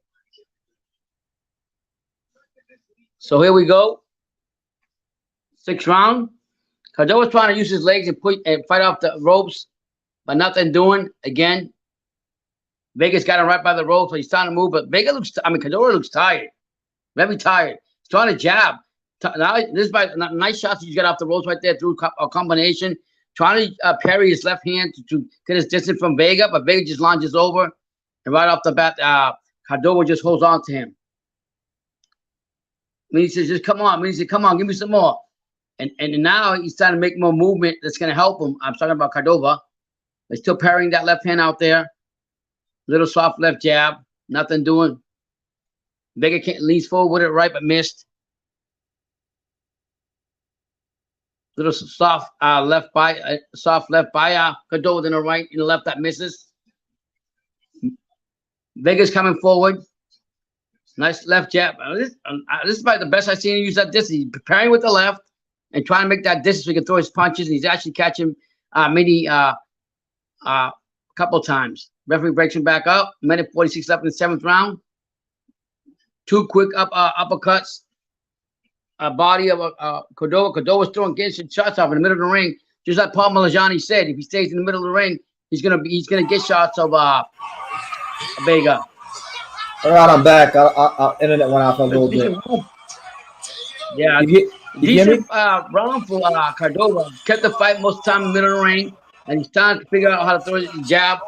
So here we go. 6th round. Cordova's trying to use his legs and fight off the ropes, but nothing doing. Again, Vega's got him right by the ropes, so he's trying to move. But Cordova looks tired, very tired. He's trying to jab. Now this is by nice shots he's got off the ropes right there through a combination. Trying to parry his left hand to get his distance from Vega, but Vega just launches over, and right off the bat, Cordova just holds on to him. He says, just come on. He said, come on, give me some more. And now he's trying to make more movement that's going to help him. I'm talking about Cordova. He's still parrying that left hand out there. Little soft left jab. Nothing doing. Vega leans forward with it right, but missed. Little soft left by Cordova in the right, in the left that misses. Vega's coming forward. Nice left jab. This is probably the best I've seen him use that distance. He's preparing with the left and trying to make that distance so he can throw his punches. And he's actually catching Mini couple times. Referee breaks him back up. Minute 46 left in the 7th round. 2 quick uppercuts. Body of Cordova. Cordova's throwing getting shots off in the middle of the ring. Just like Paul Malajani said, if he stays in the middle of the ring, he's gonna get shots of Vega. All right, I'm back. I'll internet went off a little bit. Yeah, decent round for Cordova. Kept the fight most of the time in the middle of the ring, and he's trying to figure out how to throw his jab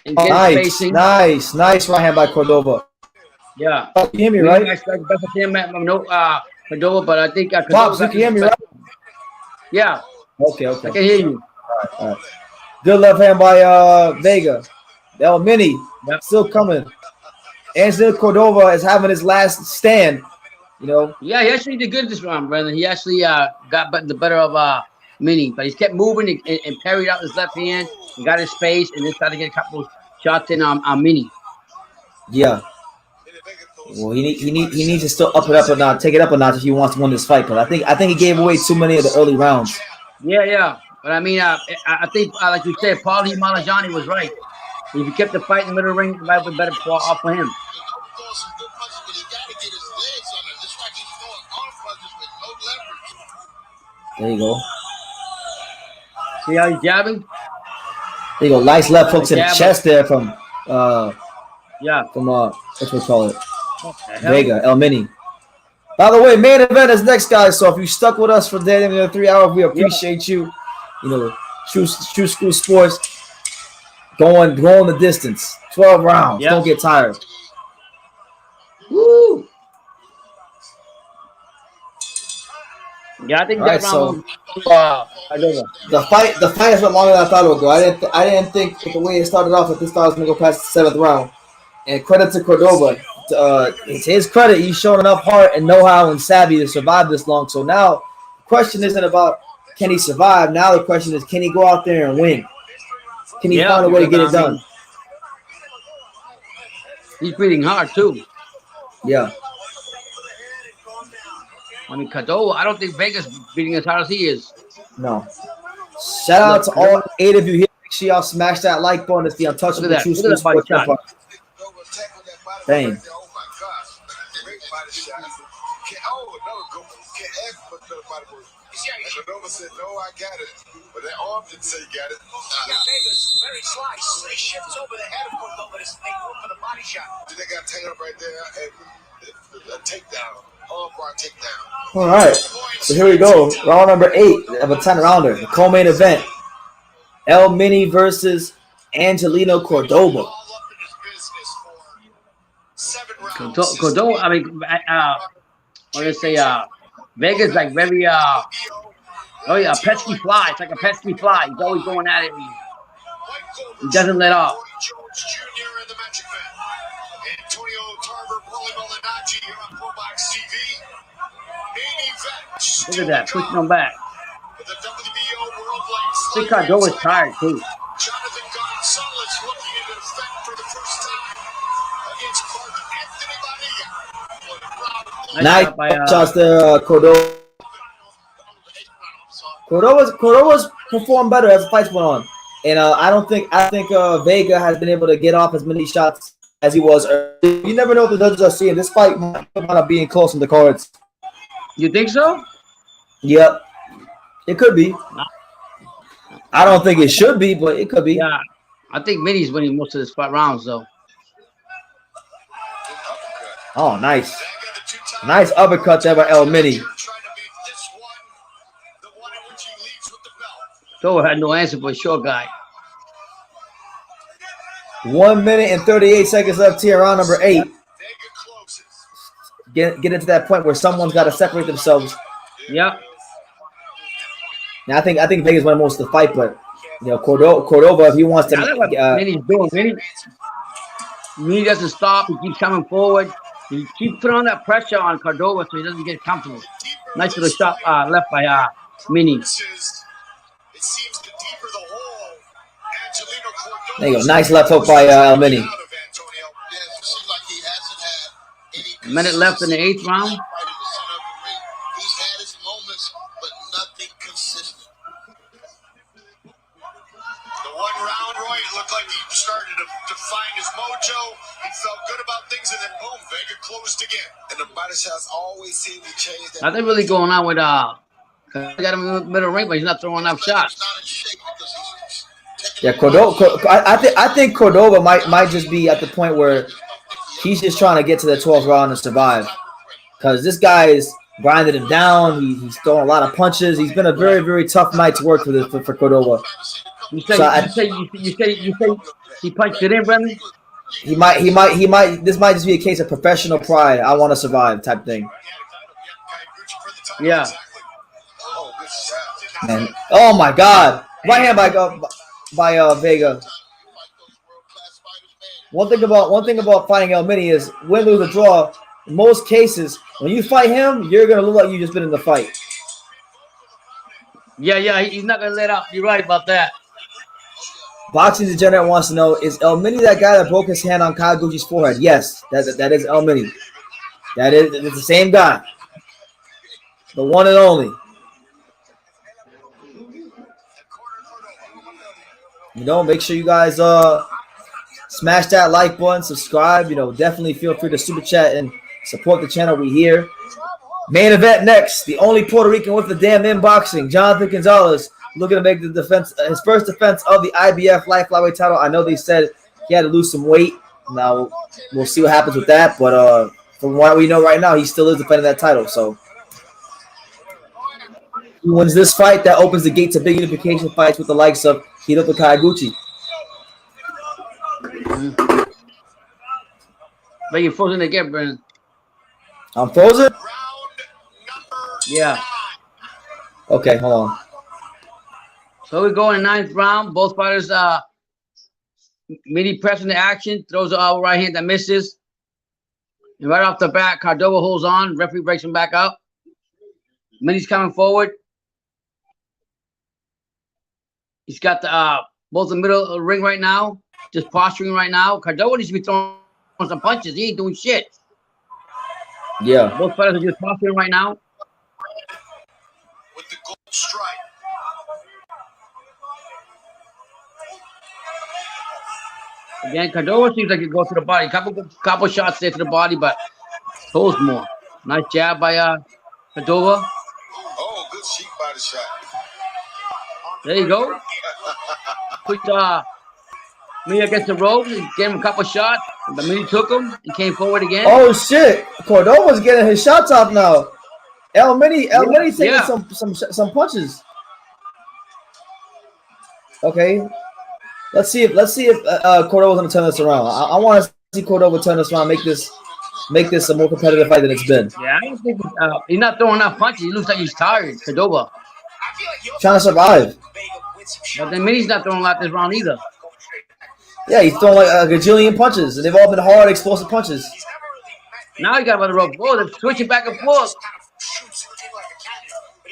and get his spacing. Nice right hand by Cordova. Yeah. You hear me, right? Best I can, Cordova, but I think Pops, you can hear me, right? Yeah. Okay. I can hear you. All right. Good left hand by Vega. El Mini still coming. Angel Cordova is having his last stand, you know. Yeah, he actually did good this round, Brandon. He actually got the better of Mini, but he's kept moving and parried out his left hand and got his space and then tried to get a couple shots in on Mini. Yeah. Well, he needs to still up it up a notch, take it up a notch if he wants to win this fight. Because I think he gave away too many of the early rounds. Yeah. But I mean, I think, like you said, Paulie Malajani was right. If he kept the fight in the middle of the ring, the fight would be better off for him. There you go. See how he's jabbing? There you go. Nice left hooks in the chest there from what's we call it? Vega, El Mini. By the way, main event is next, guys. So if you stuck with us for the 3 hours, we appreciate you. You know, True School Sports going the distance. 12 rounds. Don't get tired. Woo! Yeah, I think that round. The fight has been longer than I thought it would go. I didn't think with the way it started off that this thought was gonna go past the 7th round. And credit to Cordova. It's his credit. He's shown enough heart and know-how and savvy to survive this long. So now the question isn't about can he survive. Now the question is can he go out there and win? Can he find a way to get it done? He's breathing hard too. Yeah. I mean, Cordova, I don't think Vegas beating as hard as he is. No. Shout out to all 8 of you here. Make sure y'all smash that like button. It's the Untouchable True School Sports Empire. Dang. Cordova said, no, I got it. But that arm didn't say he got it. Vegas, very sly. So he shifts over the head of Cordova to make room for the body shot. They got tangled up right there and a takedown. Takedown. All right. So here we go. Round number 8 of a 10-rounder. The co-main event. El Mini versus Angelino Cordova. Cordova, I mean, Vegas like very pesky fly. It's like a pesky fly. He's always going at it. He doesn't let off. Look at that, pushing him back. I think Cordova's tired too. Jonathan Gonzalez looking into effect for the first time against Anthony Barriga. Nice shots there, Cordova. Cordova's performed better as the fights went on, and I think Vega has been able to get off as many shots as he was earlier. You never know what the judges are seeing. This fight might end up being close in the cards. You think so? Yep, it could be. I don't think it should be, but it could be. Yeah, I think Mini's winning most of his rounds, though. Oh, nice. Nice uppercut there by El Mini. So had no answer for a short guy. 1 minute and 38 seconds left here, round number 8. Get into that point where someone's got to separate themselves. Yep. Now I think Vegas won most of the fight, but you know Cordova, if he wants to, Mini's doing. Mini doesn't stop. He keeps coming forward. He keeps putting on that pressure on Cordova so he doesn't get comfortable. Nice little shot left by Mini. There you go. Nice left hook by El Mini. A minute left in the 8th round. Started to find his mojo. He felt good about things, and then boom, Vega closed again. And the body shots always seem to change. Nothing really going on with he got him in the middle ring, but he's not throwing enough shots. Yeah, Cordova. I think Cordova might just be at the point where he's just trying to get to the 12th round and survive. Because this guy is grinding him down. He's throwing a lot of punches. He's been a very, very tough night to work for Cordova. You say he punched it in, Brendan? He might. This might just be a case of professional pride. I want to survive type thing. Yeah. And oh my God, right hand by Vega. One thing about fighting El Mini is win, lose, or draw. In most cases, when you fight him, you're gonna look like you just been in the fight. Yeah, he's not gonna let up. You're right about that. Boxing Degenerate wants to know, is El Mini that guy that broke his hand on Kawaguchi's forehead? Yes, that is El Mini. That is, it's the same guy. The one and only. You know, make sure you guys smash that like button, subscribe. You know, definitely feel free to super chat and support the channel. We here. Main event next. The only Puerto Rican with the damn inboxing, Jonathan Gonzalez, looking to make the defense, his first defense of the IBF light flyweight title. I know they said he had to lose some weight. Now we'll see what happens with that. But from what we know right now, he still is defending that title. So he wins this fight, that opens the gate to big unification fights with the likes of Hiroto Kawaguchi. But you're frozen again, Brennan. I'm frozen? Yeah. Okay, hold on. So we go in the 9th round. Both fighters mini pressing the action, throws a right hand that misses. And right off the bat, Cordova holds on. Referee breaks him back up. Mini's coming forward. He's got the both the middle of the ring right now, just posturing right now. Cordova needs to be throwing some punches. He ain't doing shit. Yeah. Both fighters are just posturing right now. With the gold stripe. Again, Cordova seems like he goes to the body. Couple shots there to the body, but holds more. Nice jab by Cordova. Oh, good cheek body shot. There you go. Put me against the ropes and gave him a couple shots. The Mini took him and came forward again. Oh shit! Cordova's getting his shots off now. El Mini taking some punches. Okay, let's see if Cordova's gonna turn this around. I want to see Cordova turn this around, make this a more competitive fight than it's been. Yeah, I don't think he's not throwing enough punches. He looks like he's tired. Cordova Trying to survive. but then Mini's not throwing a lot this round either. Yeah, he's throwing like a gajillion punches, and they've all been hard, explosive punches. Now he got by the rope. Oh, they're switching back and forth.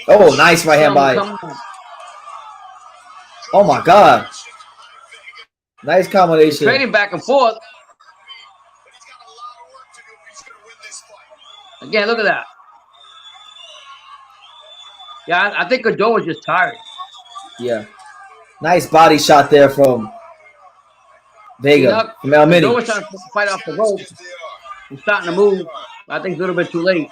Oh, nice right hand by. Oh my god. Nice combination. Trading back and forth. Again, look at that. Yeah, I think Cordova's just tired. Yeah. Nice body shot there from Vega, from El Mini. Cordova's trying to fight off the rope. He's starting to move. I think it's a little bit too late.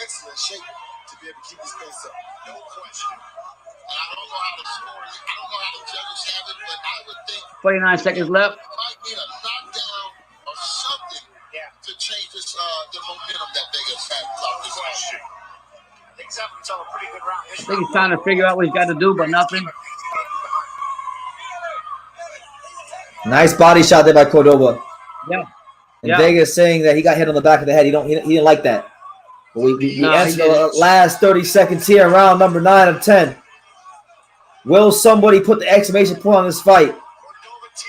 Excellent shape to be able to keep his pace up. No question. I don't know how the score, I don't know how the judges have it, but I would think 49 seconds left. might need a knockdown or something to change this the momentum that Vegas had throughout this match. I think Zephyr tell a pretty good round. I think he's trying to figure out what he's got to do, but nothing. Nice body shot there by Cordova. Yeah. And Vegas saying that he got hit on the back of the head. He didn't like that. But we answered the last 30 seconds here, round number 9 of 10. Will somebody put the exclamation point on this fight?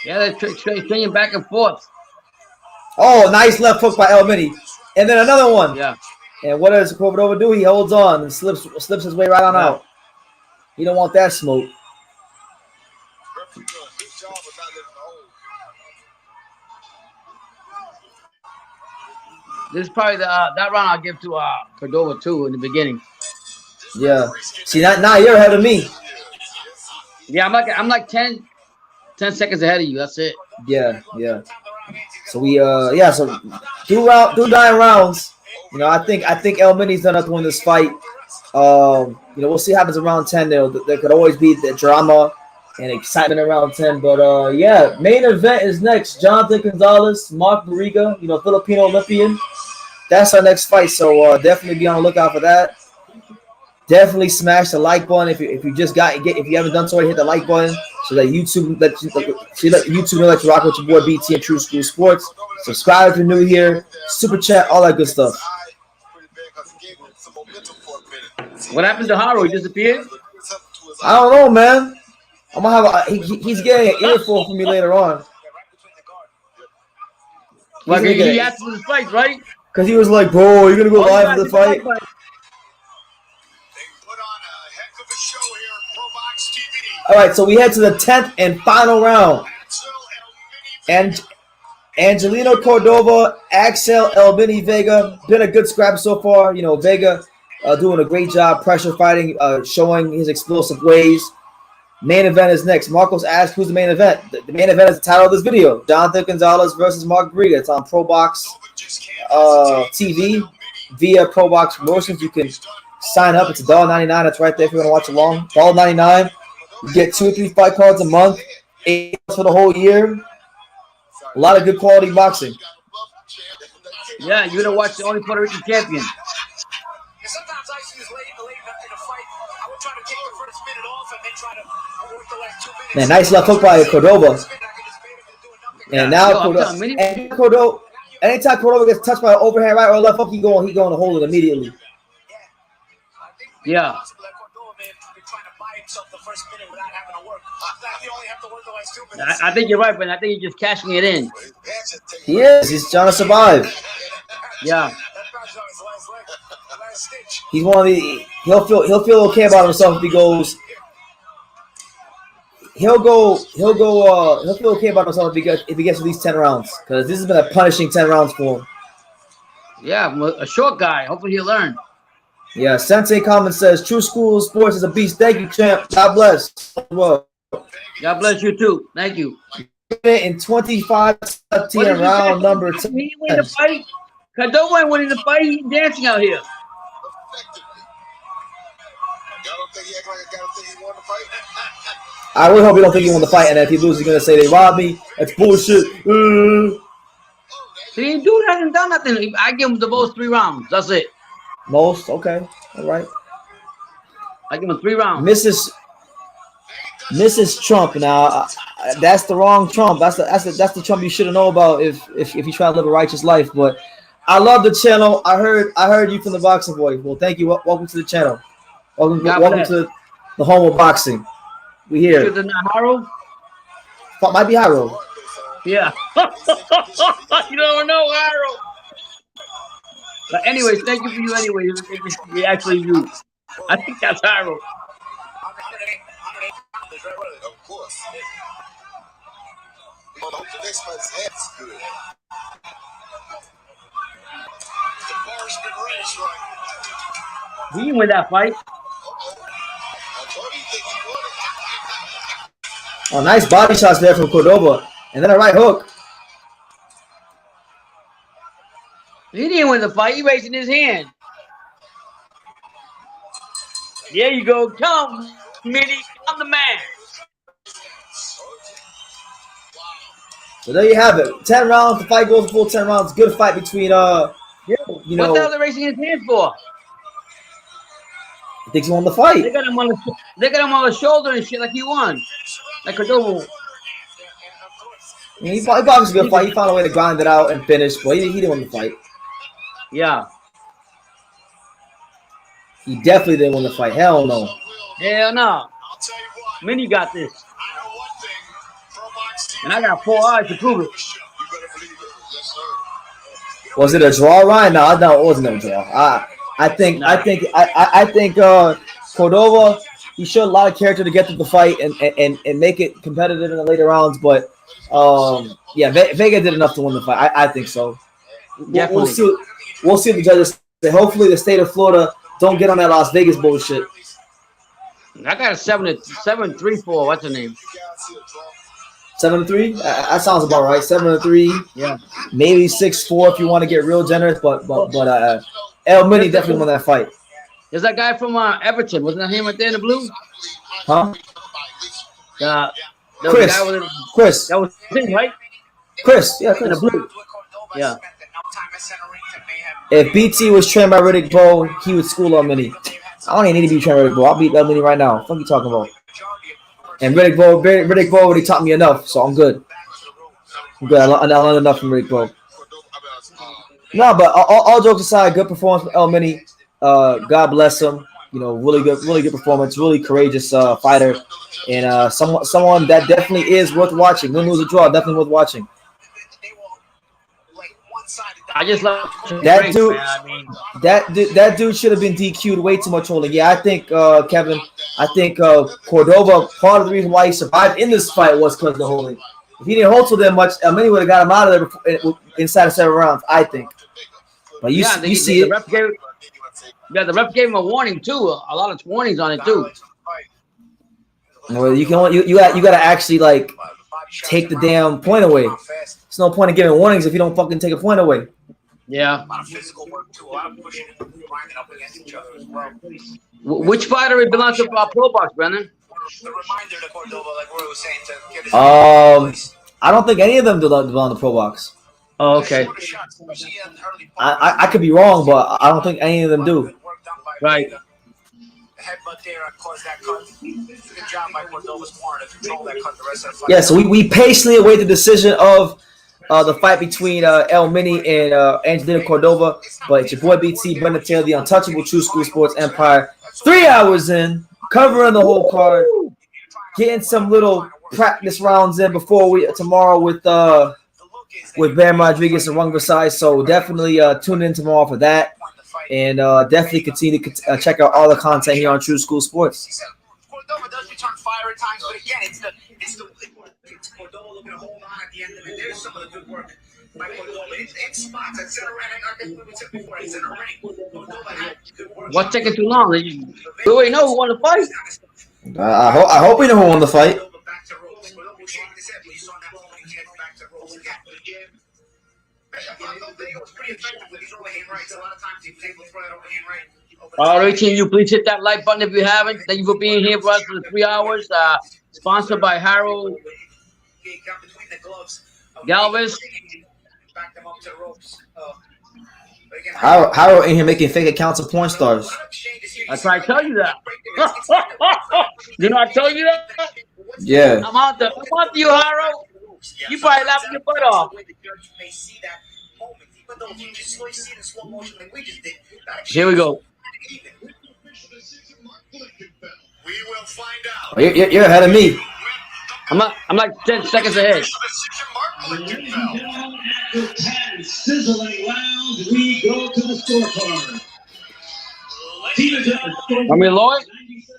Yeah, they're swinging back and forth. Oh, nice left hook by El Mini. And then another one. Yeah. And what does Cordova do? He holds on and slips his way right on out. He don't want that smoke. This is probably that round I'll give to Cordova too in the beginning. Yeah. See, now you're ahead of me. Yeah, I'm like 10 seconds ahead of you. That's it. Yeah. So we so through 9 rounds, you know, I think El Mini's done enough to win this fight. You know, we'll see what happens around 10. There could always be the drama and excitement around 10. But yeah, main event is next. Jonathan Gonzalez, Mark Barriga, you know, Filipino Olympian. That's our next fight. So definitely be on the lookout for that. Definitely smash the like button if you haven't done so already. Hit the like button so that YouTube let you rock with your boy BT and True School Sports. Subscribe if you're new here. Super chat, all that good stuff. What happened to Haro? He disappeared? I don't know, man. I'm gonna have he's getting an earful from me later on. Well, he asked for the fight, right? Because he was like, bro, you're gonna go live for the fight. All right, so we head to the 10th and final round. And Angelino Cordova, Axel Elbini Vega. Been a good scrap so far. You know, Vega doing a great job pressure fighting, showing his explosive ways. Main event is next. Marcos asked who's the main event. The main event is the title of this video. Jonathan Gonzalez versus Mark Barriga. It's on ProBox TV via ProBox Promotions. You can sign up. It's $1.99. That's right there if you want to watch along. $1.99. You get 2 or 3 fight cards a month. $8 for the whole year. A lot of good quality boxing. Yeah, you're gonna watch the only Puerto Rican champion. Sometimes I see this late in a fight. I would try to take the first minute off and then try to work the last 2 minutes. Man, nice left hook by Cordova. And now Cordova, anytime Cordova gets touched by an overhand right or left hook, he going to hold it immediately. Yeah. I think you're right, but I think he's just cashing it in. He is. He's trying to survive. Yeah. He's one of the. He'll feel okay about himself if he goes. He'll feel okay about himself if he gets at least 10 rounds, because this has been a punishing 10 rounds for him. Yeah, a short guy. Hopefully he'll learn. Yeah, Sensei Common says True School Sports is a beast. Thank you, champ. God bless. Well, God bless you too. Thank you. In 25 round number 10. He win the fight. Cordova ain't winning the fight. He's dancing out here. I really hope you don't think he won the fight, and if he loses, he's gonna say they robbed me. That's bullshit. He didn't do nothing, done nothing. I give him the most 3 rounds. That's it. Most? Okay. All right. I give him 3 rounds. Mrs. Trump. Now, that's the wrong Trump. That's the Trump you should know about if you try to live a righteous life. But I love the channel. I heard you from the Boxing Boy. Well, thank you. Welcome to the channel. Welcome to the home of boxing. We here. Is it not Haro? Might be Haro. Yeah. You don't know Haro. But anyways, thank you for you anyway. It's actually you. I think that's Haro. Of course. The next fight's head is good. The bar's been raised, right? He didn't win that fight. Oh, nice body shots there from Cordova. And then a right hook. He didn't win the fight. He raising his hand. There you go. Come, Mitty. I'm the man. So there you have it. 10 rounds. The fight goes full 10 rounds. Good fight between what the hell are they raising his hand for? He thinks he won the fight. They got him on the shoulder and shit like he won. Like Cordova. He obviously good fight. He found a way to grind it out and finish, but he didn't win the fight. Yeah. He definitely didn't win the fight. Hell no. Hell no. Minnie got this. And I got 4 eyes to prove it. Was it a draw, Ryan? No, it wasn't a draw. I think Cordova, he showed a lot of character to get to the fight and make it competitive in the later rounds. But yeah, Vega did enough to win the fight. I think so. We'll see. We'll see what the judges say. Hopefully, the state of Florida don't get on that Las Vegas bullshit. I got a 7-3 for what's her name? 7-3. That sounds about right. 7-3. Yeah. Maybe 6-4 if you want to get real generous. But El Mini definitely won that fight. There's that guy from Everton. Wasn't that him right there in the blue? Huh? Chris. That was him, right? Chris. Yeah, Chris. In the blue. Yeah. If BT was trained by Riddick Bowe, he would school El Mini. I don't even need to be trained by Riddick Bowe. I'll beat El Mini right now. What are you talking about? And Riddick Bowe already taught me enough, so I'm good. I'm good. I learned enough from Riddick Bowe. No, but all jokes aside, good performance from El Mini. God bless him. You know, really good performance. Really courageous fighter, and someone that definitely is worth watching. Win, lose, or draw, definitely worth watching. I just love that dude. Man. I mean, that dude should have been DQ'd way too much holding. Yeah, I think Kevin. I think Cordova. Part of the reason why he survived in this fight was because of the holding. If he didn't hold to them much, Many would have got him out of there before, inside of 7 rounds, I think. But you see it. The ref gave him a warning too. A lot of warnings on it too. Well, you got to actually like take the damn point away. There's no point in giving warnings if you don't fucking take a point away. Yeah. A lot of physical work too. A lot of pushing and grinding up against each other as well. Which fighter belongs to ProBox, Brennan? The reminder to Cordova, like Roy was saying, to get his I don't think any of them belong to ProBox. Oh, okay. I could be wrong, but I don't think any of them do. Right. The headbutt there caused that cut. Good job by Cordova's corner to control that cut the rest of the fight. Yeah, so we patiently await the decision of the fight between El Mini and Angelina Cordova. But it's your boy BT, Brendan Taylor, the untouchable True School Sports Empire. 3 hours in, covering the whole card, getting some little practice rounds in before tomorrow with Bam Rodriguez and Rung Versailles. So definitely tune in tomorrow for that. And definitely continue to check out all the content here on True School Sports. Cordova does return fire at times, but again, it's Cordova looking to hold on at the end of it. There's some of the good work by Cordova. It's spots. I said before. It's in a ring. Cordova had good work. What's taking too long? We already know who won the fight. I hope we know who won the fight. All right, team, you please hit that like button if you haven't. Thank you for being here for us for the 3 hours. Sponsored by Harold Galvez. Harold in here making fake accounts of porn stars. I try to tell you that. Did I tell you that? Yeah. I'm out to you, Harold. You probably laughing your butt off. Here we go. We will find out. Oh, you're ahead of me. I'm like 10 seconds ahead. After 10 sizzling rounds, we go to the scorecard. Want me, Lloyd?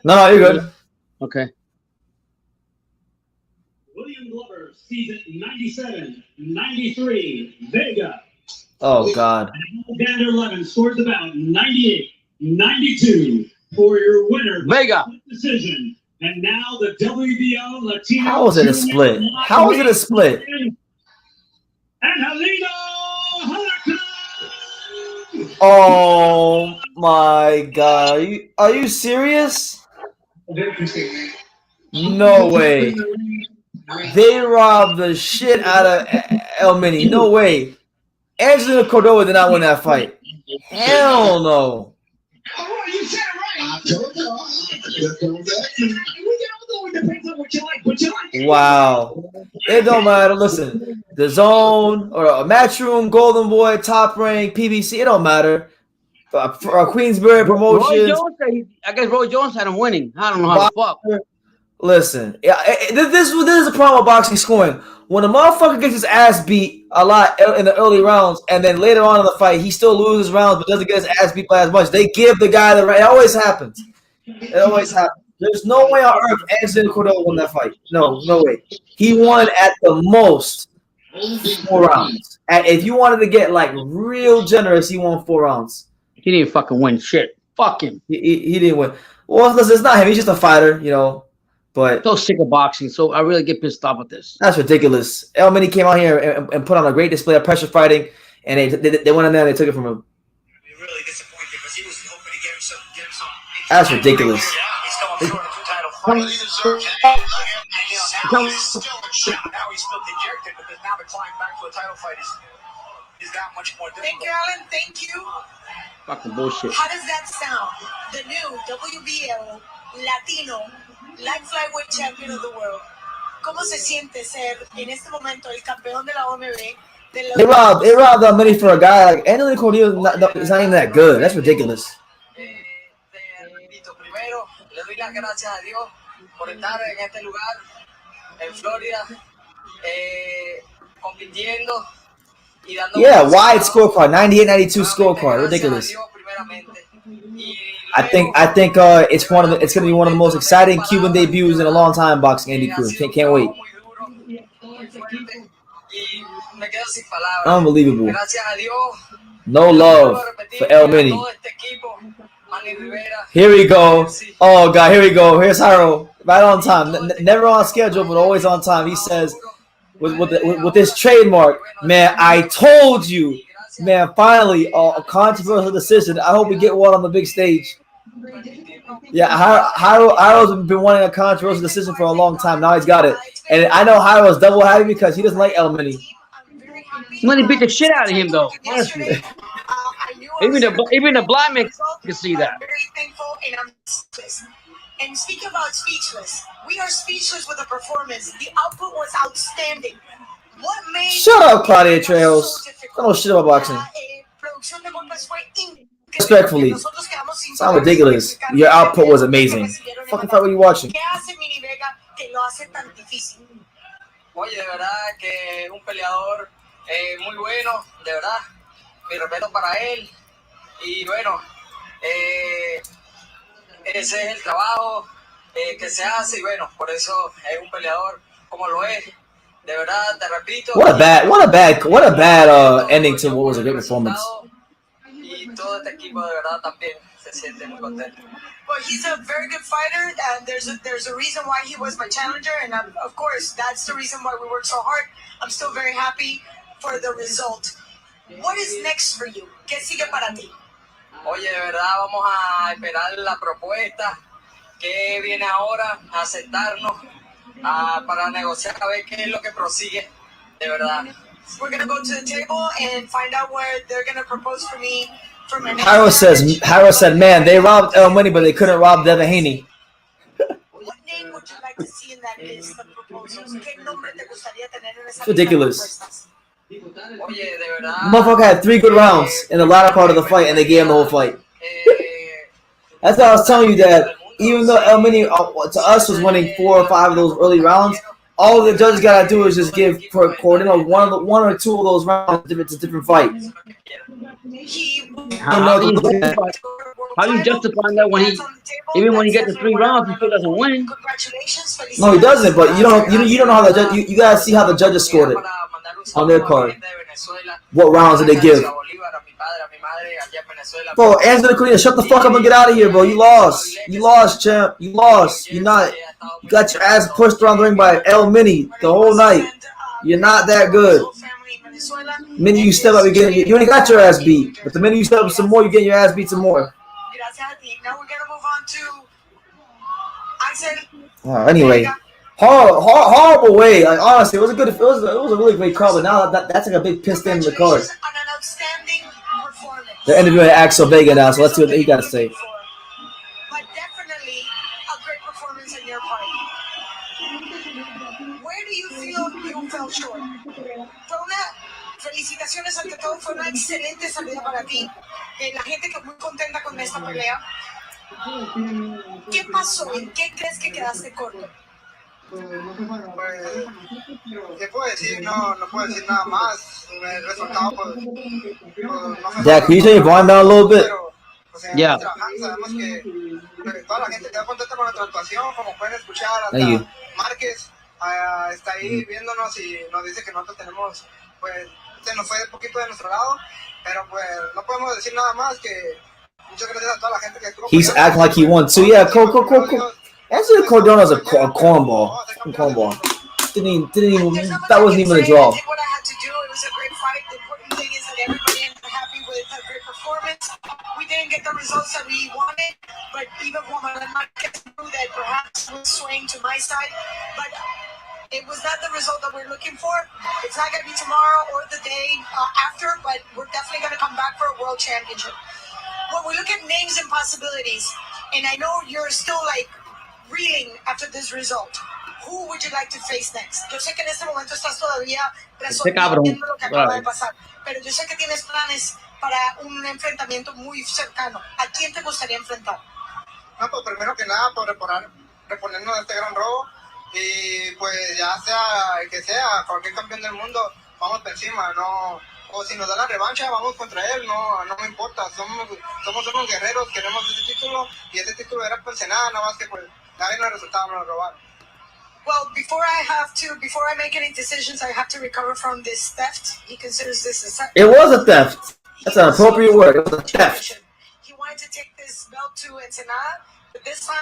No, you're good. Okay. William Glover, season 97, 93, Vega. Oh, God. Alexander Levin scores about 98, 92 for your winner. Vega. Decision. And now the WBO Latino. How was it a split? How was it a split? And Helena Hurricane. Oh, my God. Are you serious? No way. They robbed the shit out of El Mini. No way. Angelina Cordova did not win that fight. Hell no. Oh, you said it right. Wow. It don't matter. Listen, the Zone or a Matchroom, Golden Boy, Top Rank, PBC, it don't matter. Queensbury Promotions. I guess Roy Jones had him winning. I don't know how the fuck. Listen, this is a problem with boxing scoring. When a motherfucker gets his ass beat a lot in the early rounds, and then later on in the fight, he still loses rounds, but doesn't get his ass beat by as much. They give the guy the right. It always happens. It always happens. There's no way on earth Angelina Cordova won that fight. No way. He won at the most 4 rounds. And if you wanted to get like real generous, he won 4 rounds. He didn't fucking win shit. Fuck him. He didn't win. Well, listen, it's not him. He's just a fighter, you know. But so sick of boxing, so I really get pissed off with this. That's ridiculous. El Mini came out here and put on a great display of pressure fighting, and they went in there and they took it from him. Really disappointed because he was hoping to get him some. That's ridiculous. He's come up short of 2 title fights. He deserves it. Now he's still in shock. Now he's still dejected because now the climb back to a title fight is that much more difficult. Thank you, Alan. Thank you. Fucking bullshit. How does that sound? The new WBO Latino Light Flyweight Champion of the World. ¿Cómo se siente ser en este momento el campeón de la OMB? They robbed that money for a guy like Angelina Cordova. Is not even that good. That's ridiculous. Primero, le doy las gracias a Dios por estar en este lugar, en Florida, compitiendo y dando. Yeah, wide scorecard, 98-92 scorecard, ridiculous. I think it's going to be one of the most exciting Cuban debuts in a long time boxing. Andy Cruz can't wait. Unbelievable. No love for El Mini. Here we go. Oh God, here we go. Here's Harold, right on time. Never on schedule, but always on time. He says, with this trademark, man, I told you, man. Finally, a controversial decision. I hope we get one on the big stage. Yeah, Harold's been wanting a controversial decision for a long time. Now he's got it, and I know Harold's double happy because he doesn't like El Mini. Money beat the shit out of him, though. Honestly, even the blind man can see that. I'm very thankful and I'm speechless. And speaking about speechless, we are speechless with the performance. The output was outstanding. What made Shut up, Claudia Trejo. I don't know shit about boxing. Respectfully, sound ridiculous. Your output was amazing. Fucking fight, what are you watching? Oye, de verdad que un peleador muy bueno, de verdad. Mi respeto para él. Y bueno, ese es el trabajo que se hace y bueno, por eso es un peleador como lo es. De verdad, te repito. What a bad ending to what was a great performance. Y todo este equipo de verdad también se siente muy contento. Well, he's a very good fighter, and there's a reason why he was my challenger, and of course, that's the reason why we worked so hard. I'm still very happy for the result. What is next for you? ¿Qué sigue para ti? Oye, de verdad, vamos a esperar la propuesta que viene ahora, a sentarnos para negociar a ver qué es lo que prosigue, de verdad. We're going to go to the table and find out where they're going to propose for me. Harold said, man, they robbed El Mini, but they couldn't rob Devin Haney. What name would you like to see in that list of proposals? ¿Qué nombre te gustaría tener en esa It's ridiculous. Oye, de verdad. The motherfucker had 3 good rounds in the latter part of the fight, and they gave him the whole fight. That's why I was telling you that even though El Mini to us was winning 4 or 5 of those early rounds, all the judges gotta do is just give Cordino one or two of those rounds to different fights. How do you justify that when even when he gets the 3 rounds, he still doesn't win? No, he doesn't. But you don't know how the judge. You gotta see how the judges scored it on their card. What rounds did they give? Bro, Angela Corina, shut the fuck up and get out of here, bro. You lost. You lost, champ. You lost. You got your ass pushed around the ring by El Mini the whole night. You're not that good. The minute you step up, you only got your ass beat. But the minute you step up some more, you're getting your ass beat some more. Now we're gonna move on to Axel. Anyway, horrible way. Like honestly, it was a really great card. But now that's like a big piston in the card. They're interviewing Axel Vega now, so let's see what he got to say. But definitely a great performance on your part. Where do you feel you fell short? Felicitaciones ante todo, fue una excelente salida para ti. La gente que muy contenta con esta pelea. ¿Qué pasó? ¿En qué crees que quedaste corto? Pues, ¿qué puedo decir? No puedo decir nada más. El resultado, pues, Dad, can you turn your volume down a little bit? Yeah. Sabemos que toda la gente está contenta con nuestra actuación, como pueden escuchar, hasta Thank you. Márquez está ahí viéndonos y nos dice que nosotros tenemos, pues, se nos fue un poquito de nuestro lado, pero pues no podemos decir nada más que muchas gracias a toda la gente que estuvo. He's acting like he won too. Yeah, cool. Angelo Cordona's a cornball. Cornball. Didn't even. That wasn't even a draw. I did what I had to do. It was a great fight. The important thing is that everybody ended happy with a great performance. We didn't get the results that we wanted, but even when Márquez knew that perhaps was swaying to my side, but it was not the result that we're looking for. It's not going to be tomorrow or the day after, but we're definitely going to come back for a world championship. When we look at names and possibilities, and I know you're still like reeling after this result, who would you like to face next? Yo sé que en este momento estás todavía resolviendo lo que acaba de pasar, pero yo sé que tienes planes para un enfrentamiento muy cercano. ¿A quién te gustaría enfrentar? No, pues primero que nada, por reponernos de este gran robo. Y pues ya sea el que sea, cualquier campeón del mundo, vamos por encima, no, o si nos da la revancha, vamos contra él, no me importa, somos unos guerreros, queremos ese título, y ese título era pues nada más que pues nadie nos resultaba, nos lo robaron. Well, before I make any decisions, I have to recover from this theft. He considers this a theft. It was a theft. That's an appropriate word. It was a theft. He wanted to take this belt to Ensenada, but this time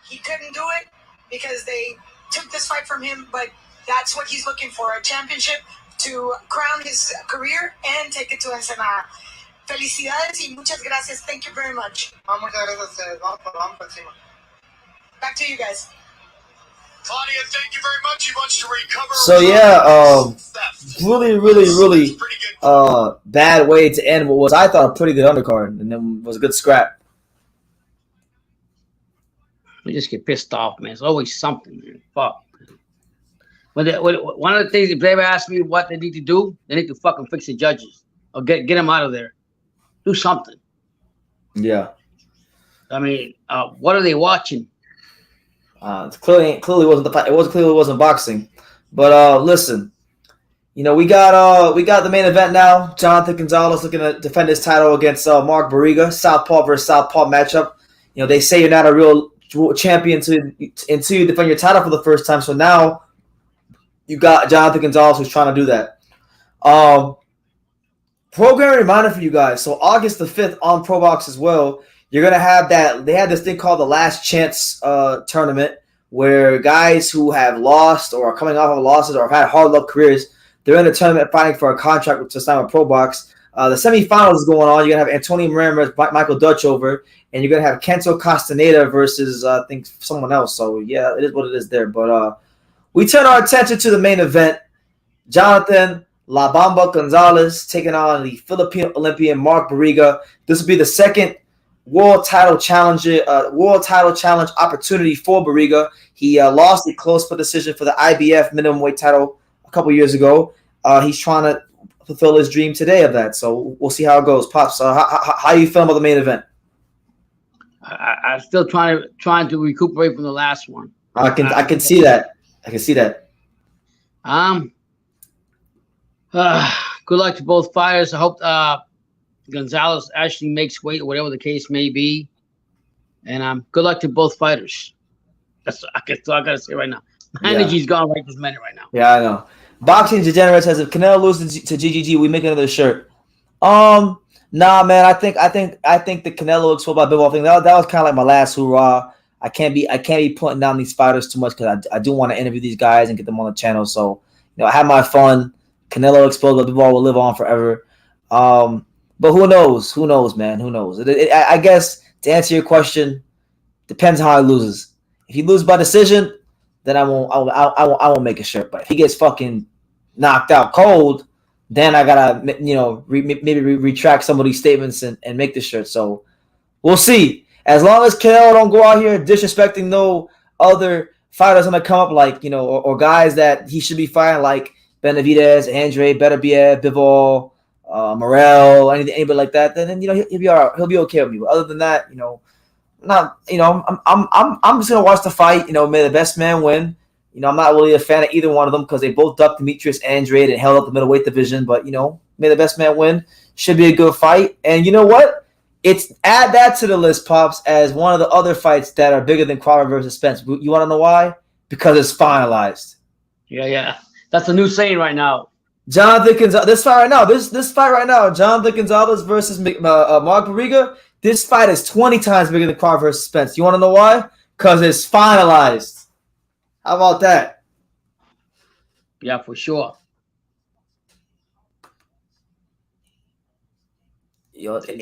he couldn't do it because they took this fight from him. But that's what he's looking for, a championship to crown his career and take it to Ensenada. Felicidades y muchas gracias. Thank you very much. Back to you guys. Claudia, thank you very much. He wants to recover. So yeah, really bad way to end what was, I thought, a pretty good undercard, and then was a good scrap. We just get pissed off, man. It's always something, man. Fuck. One of the things, if they ever ask me what they need to do, they need to fucking fix the judges or get them out of there. Do something. Yeah. I mean, what are they watching? Clearly wasn't the fight. Clearly wasn't boxing. But listen, you know, we got the main event now. Jonathan Gonzalez looking to defend his title against Mark Barriga, Southpaw versus Southpaw matchup. You know, they say you're not a real champion until you defend your title for the first time. So now you got Jonathan Gonzalez who's trying to do that. Program reminder for you guys. So August the 5th on ProBox as well. You're going to have that. They had this thing called the Last Chance tournament where guys who have lost or are coming off of losses or have had hard luck careers, they're in the tournament fighting for a contract to sign with ProBox. The semifinals is going on. You're going to have Antonio Moran versus Michael Dutch over, and you're going to have Kento Castaneda versus, I think, someone else. So, yeah, it is what it is there. But we turn our attention to the main event. Jonathan La Bamba Gonzalez taking on the Philippine Olympian Mark Barriga. This will be the second world title challenge opportunity for Barriga. He lost a close for decision for the IBF minimum weight title a couple years ago. He's trying to fulfill his dream today of that. So we'll see how it goes. Pops, how you feel about the main event? I'm still trying to recuperate from the last one. I can see that. I can see that. Good luck to both fighters. I hope Gonzalez actually makes weight, or whatever the case may be. And good luck to both fighters. That's all I gotta say right now. My energy's gone right this minute right now. Yeah, I know. Boxing Degenerate says if Canelo loses to GGG, we make another shirt. Nah, man. I think the Canelo Expo by Bivol thing that was kind of like my last hoorah. I can't be putting down these fighters too much because I do want to interview these guys and get them on the channel. So I had my fun. Canelo Expo by Bivol will live on forever. But who knows? Who knows, man? Who knows? I guess to answer your question, depends how he loses. If he loses by decision, then I won't make a shirt. But if he gets fucking knocked out cold, then I gotta maybe retract some of these statements and make the shirt. So we'll see. As long as Canelo don't go out here disrespecting no other fighters gonna come up like or guys that he should be fighting like Benavidez, Andre, Beterbiev, Bivol. Morel, anybody like that, then he'll be all right. He'll be okay with me. But other than that, I'm just gonna watch the fight. May the best man win. I'm not really a fan of either one of them because they both ducked Demetrius Andrade and held up the middleweight division. But may the best man win. Should be a good fight. And you know what? Add that to the list, Pops, as one of the other fights that are bigger than Crawford versus Spence. You want to know why? Because it's finalized. Yeah. That's a new saying right now. Jonathan Gonzalez, this fight right now, Jonathan Gonzalez versus Mark Barriga, this fight is 20 times bigger than Crawford versus Spence. You want to know why? Because it's finalized. How about that? Yeah, for sure. It's like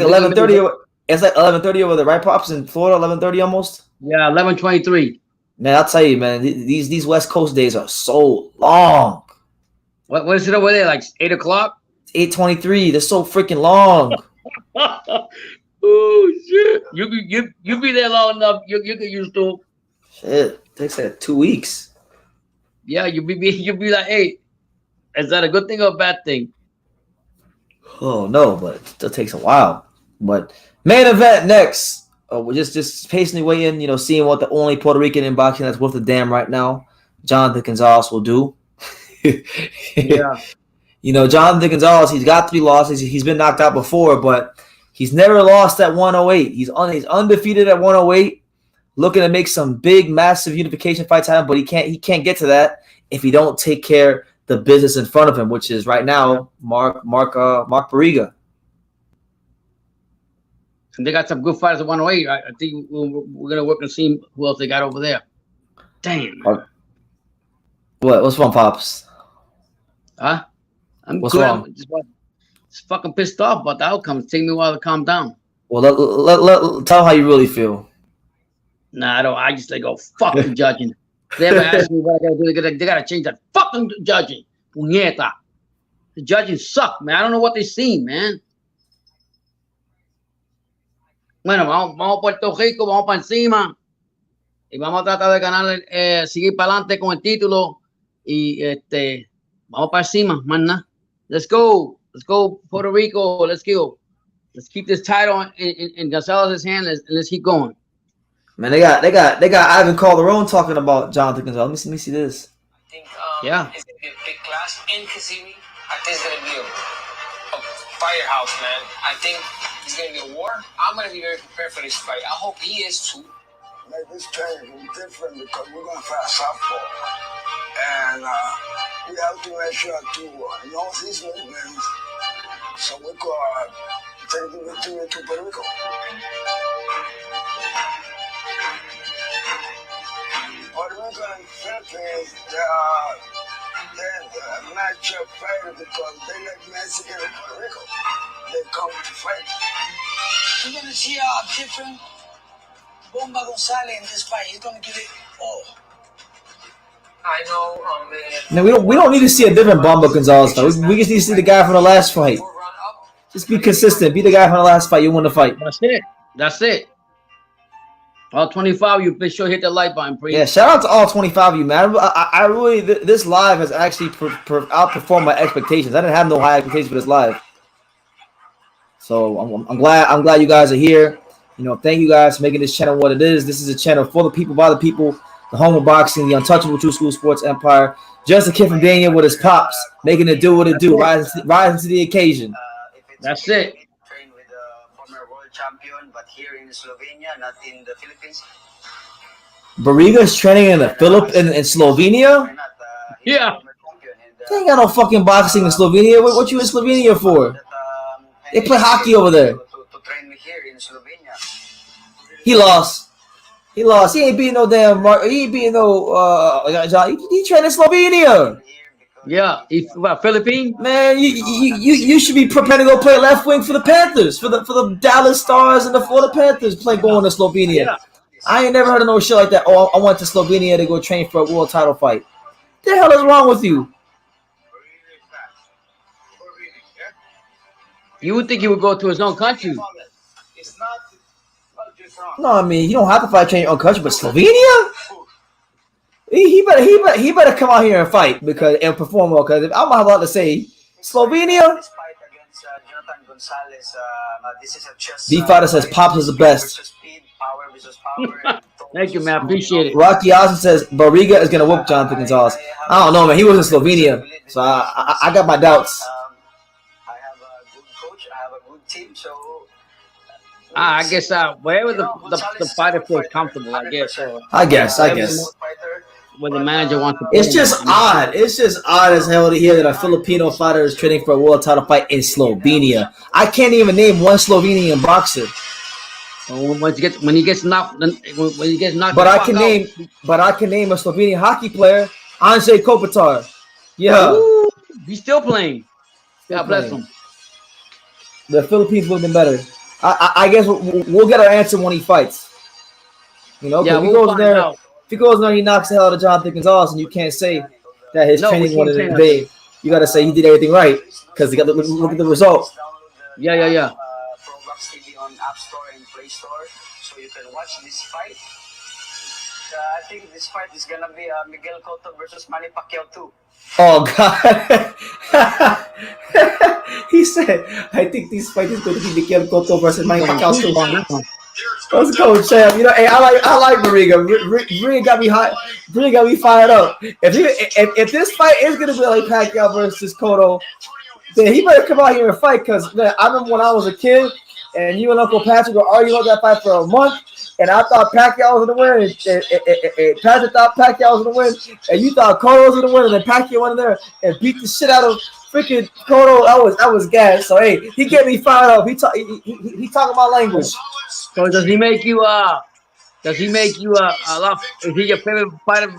11:30. It's like 11:30 over the right, Pops, in Florida. 11:30 almost. Yeah, 11:23. Man, I'll tell you, man, these West Coast days are so long. What is it over there? Like 8 o'clock? 8:23. They're so freaking long. Oh shit! You be there long enough. You get used to. Shit, it takes like 2 weeks. Yeah, you be like, hey, is that a good thing or a bad thing? Oh no, but it still takes a while. But main event next. We're just patiently waiting, seeing what the only Puerto Rican in boxing that's worth a damn right now, Jonathan Gonzalez, will do. Yeah. Jonathan Gonzalez, he's got 3 losses. He's been knocked out before, but he's never lost at 108. He's undefeated at 108. looking to make some big, massive unification fights happen, but he can't get to that if he don't take care the business in front of him, which is right now Mark Barriga. And they got some good fighters at 108. I think we're gonna work and see who else they got over there. Damn. What's wrong, Pops? Huh? I'm What's good. wrong? I'm just fucking pissed off about the outcomes. Take me a while to calm down. Well, let tell how you really feel. Nah, I don't. I just go fuck the judging. If they ever ask me what I gotta do, they gotta change that fucking judging. Puñeta. The judging suck, man. I don't know what they seen, man. Bueno, vamos a Puerto Rico, vamos para encima y vamos a tratar de ganar, seguir para adelante con el título y vamos para encima, man. Let's go Puerto Rico. Let's keep this title in Gonzalez's hand. Let's keep going. Man, they got Ivan Calderon talking about Jonathan Gonzalez. Let me see this. I think Yeah. it's gonna be a big class in Kissimmee. I think it's gonna be a firehouse, man. I think it's gonna be a war. I'm gonna be very prepared for this fight. I hope he is too. Like this training will be different because we're gonna fight softball, and we have to make sure to know these movements so we could take the victory to Puerto Rico. Puerto Rico and Philippines, they're matchup fighter because they like Mexican and Puerto Rico. They come to fight. You're gonna see a different Bomba Gonzalez in this fight. He's gonna give it all. I know, Man, we don't need to see a different Bomba Gonzalez fight. We just need to see the guy from the last fight. Just be consistent. Be the guy from the last fight. You win the fight. That's it. All 25, you be sure hit the like button, please. Yeah, shout out to all 25 of you, man. I really this live has actually outperformed my expectations. I didn't have no high expectations for this live, so I'm glad you guys are here. You know, thank you guys for making this channel what it is. This is a channel for the people, by the people, the home of boxing, the untouchable True School Sports Empire. Just a kid from Dania with his pops, making it do what it do, rising to the occasion. That's it. Train with the former world champion, but here in Slovenia, not in the Philippines. Barriga is training in Slovenia. Yeah. They ain't got no fucking boxing in Slovenia. What you in Slovenia for? They play hockey over there. To train me here in Slovenia. He lost. He ain't beating no damn Mark. He ain't beating no he trained in Slovenia. Yeah, he's Philippine. Man, you should be prepared to go play left wing for the Panthers, for the Dallas Stars and the Florida Panthers going to Slovenia. Yeah. I ain't never heard of no shit like that. Oh, I went to Slovenia to go train for a world title fight. What the hell is wrong with you? You would think he would go to his own country. It's not just wrong. No, I mean, you don't have to fight train your own country, but Slovenia? He better come out here and fight and perform well. Because I'm not allowed to say Slovenia. This fight against Jonathan Gonzalez, this is a chess. The fighter says Pops is the best. Versus speed, power versus power. Thank you, man. Appreciate it. Rocky Austin says Barriga is gonna whoop Jonathan Gonzalez. I don't know, man. He was in Slovenia, so I got my doubts. I have a good coach. I have a good team. So I guess wherever the fighter feels comfortable, I guess. I guess. When the manager wants to. It's just odd. It's just odd as hell to hear that a Filipino fighter is training for a world title fight in Slovenia. I can't even name one Slovenian boxer. When he gets knocked. But I can name a Slovenian hockey player, Andrzej Kopitar. Yeah. Ooh, he's still playing. God bless him. The Philippines would have been better. I guess we'll get our answer when he fights. You know, yeah, if he goes there, he knocks the hell out of Jonathan Gonzalez, and you can't say that his training wasn't in vain. You got to say he did everything right because he got to look at the result. Yeah. ProBox TV on App Store and Play Store, so you can watch this fight. I think this fight is gonna be Miguel Cotto versus Manny Pacquiao too. Oh God! He said, "I think this fight is going to be Miguel Cotto versus Manny Pacquiao too." Let's go, champ. You know, hey, I like Barriga. Barriga got me hot. Barriga got me fired up. If this fight is gonna be like Pacquiao versus Cotto, then he better come out here and fight. Cause man, I remember when I was a kid, and you and Uncle Patrick were arguing about that fight for a month. and I thought Pacquiao was gonna win, and Patrick thought Pacquiao was gonna win, and you thought Cotto was gonna win, and then Pacquiao went in there and beat the shit out of freaking Cotto. I was gas. So hey, he get me fired up. He talking my language. So does he make you a lot? Is he your favorite fighter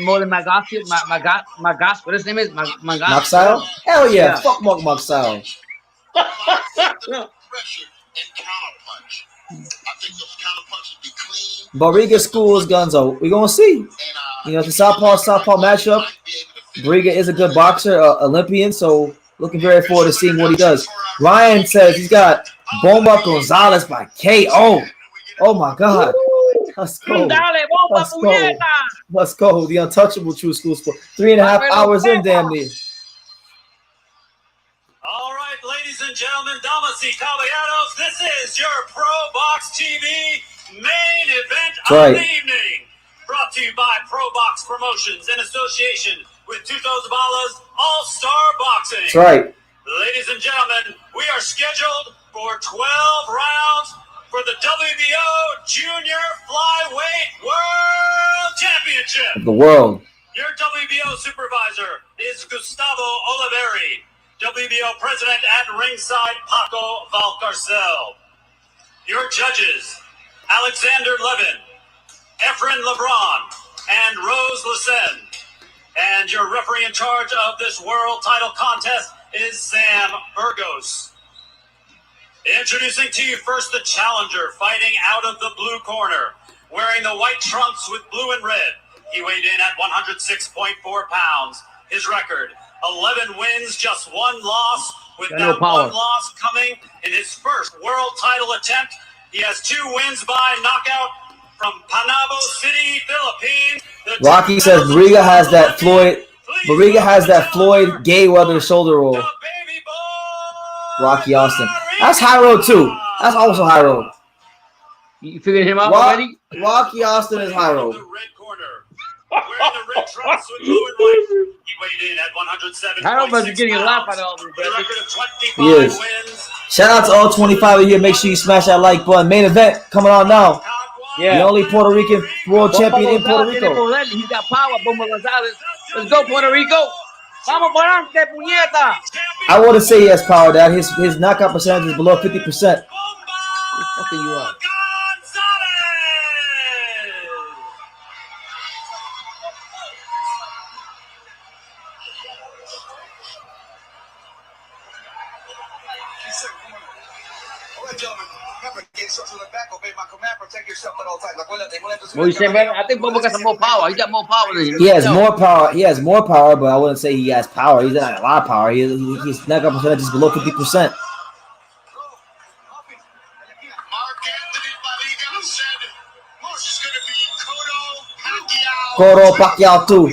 more than Magas? What his name is? Magas? Maxile? Hell yeah. Fuck Maxile. Barriga schools Gunzo. We're gonna see. You know, the southpaw matchup. Barriga is a good boxer, Olympian, so looking very forward to seeing what he does. Ryan says he's got Bomba Gonzalez by KO. Oh my God. Let's go. Let's go. The untouchable True School Sport. 3.5 hours in, damn near. All right, ladies and gentlemen, damas y caballeros, this is your ProBox TV main event of the evening. Brought to you by ProBox Promotions in association with Tutos Bala's All-Star Boxing. That's right. Ladies and gentlemen, we are scheduled for 12 rounds for the WBO Junior Flyweight World Championship. The world. Your WBO supervisor is Gustavo Oliveri. WBO president at ringside, Paco Valcarcel. Your judges, Alexander Levin, Efren Lebron, and Rose Lassen. And your referee in charge of this world title contest is Sam Burgos. Introducing to you first the challenger, fighting out of the blue corner, wearing the white trunks with blue and red. He weighed in at 106.4 pounds. His record, 11 wins, just 1 loss, with that one loss coming in his first world title attempt. He has 2 wins by knockout from Panabo City, Philippines. Rocky says Barriga has that Floyd Mayweather shoulder roll. Rocky Austin. That's high road too. That's also high road. You figured him out already? Rocky Austin is high road. Wearing the red trunks with blue and white. He weighed in at 107. I don't know if you're getting a laugh out of all this. He is. Shout out to all 25 of you. Make sure you smash that like button. Main event coming on now. Yeah. The only Puerto Rican world champion in Puerto Rico. He's got power, Bomba Gonzalez. Let's go, Puerto Rico. Vamos por adelante, puñeta. I wouldn't say he has power, Dad. His knockout percentage is below 50%. What the fuck are you on? Well, you say, man, I think Bomba got some more power. He got more power than him. He has more power. He has more power, but I wouldn't say he has power. He's not a lot of power. His knockout percentage is below 50%. Cotto Pacquiao too.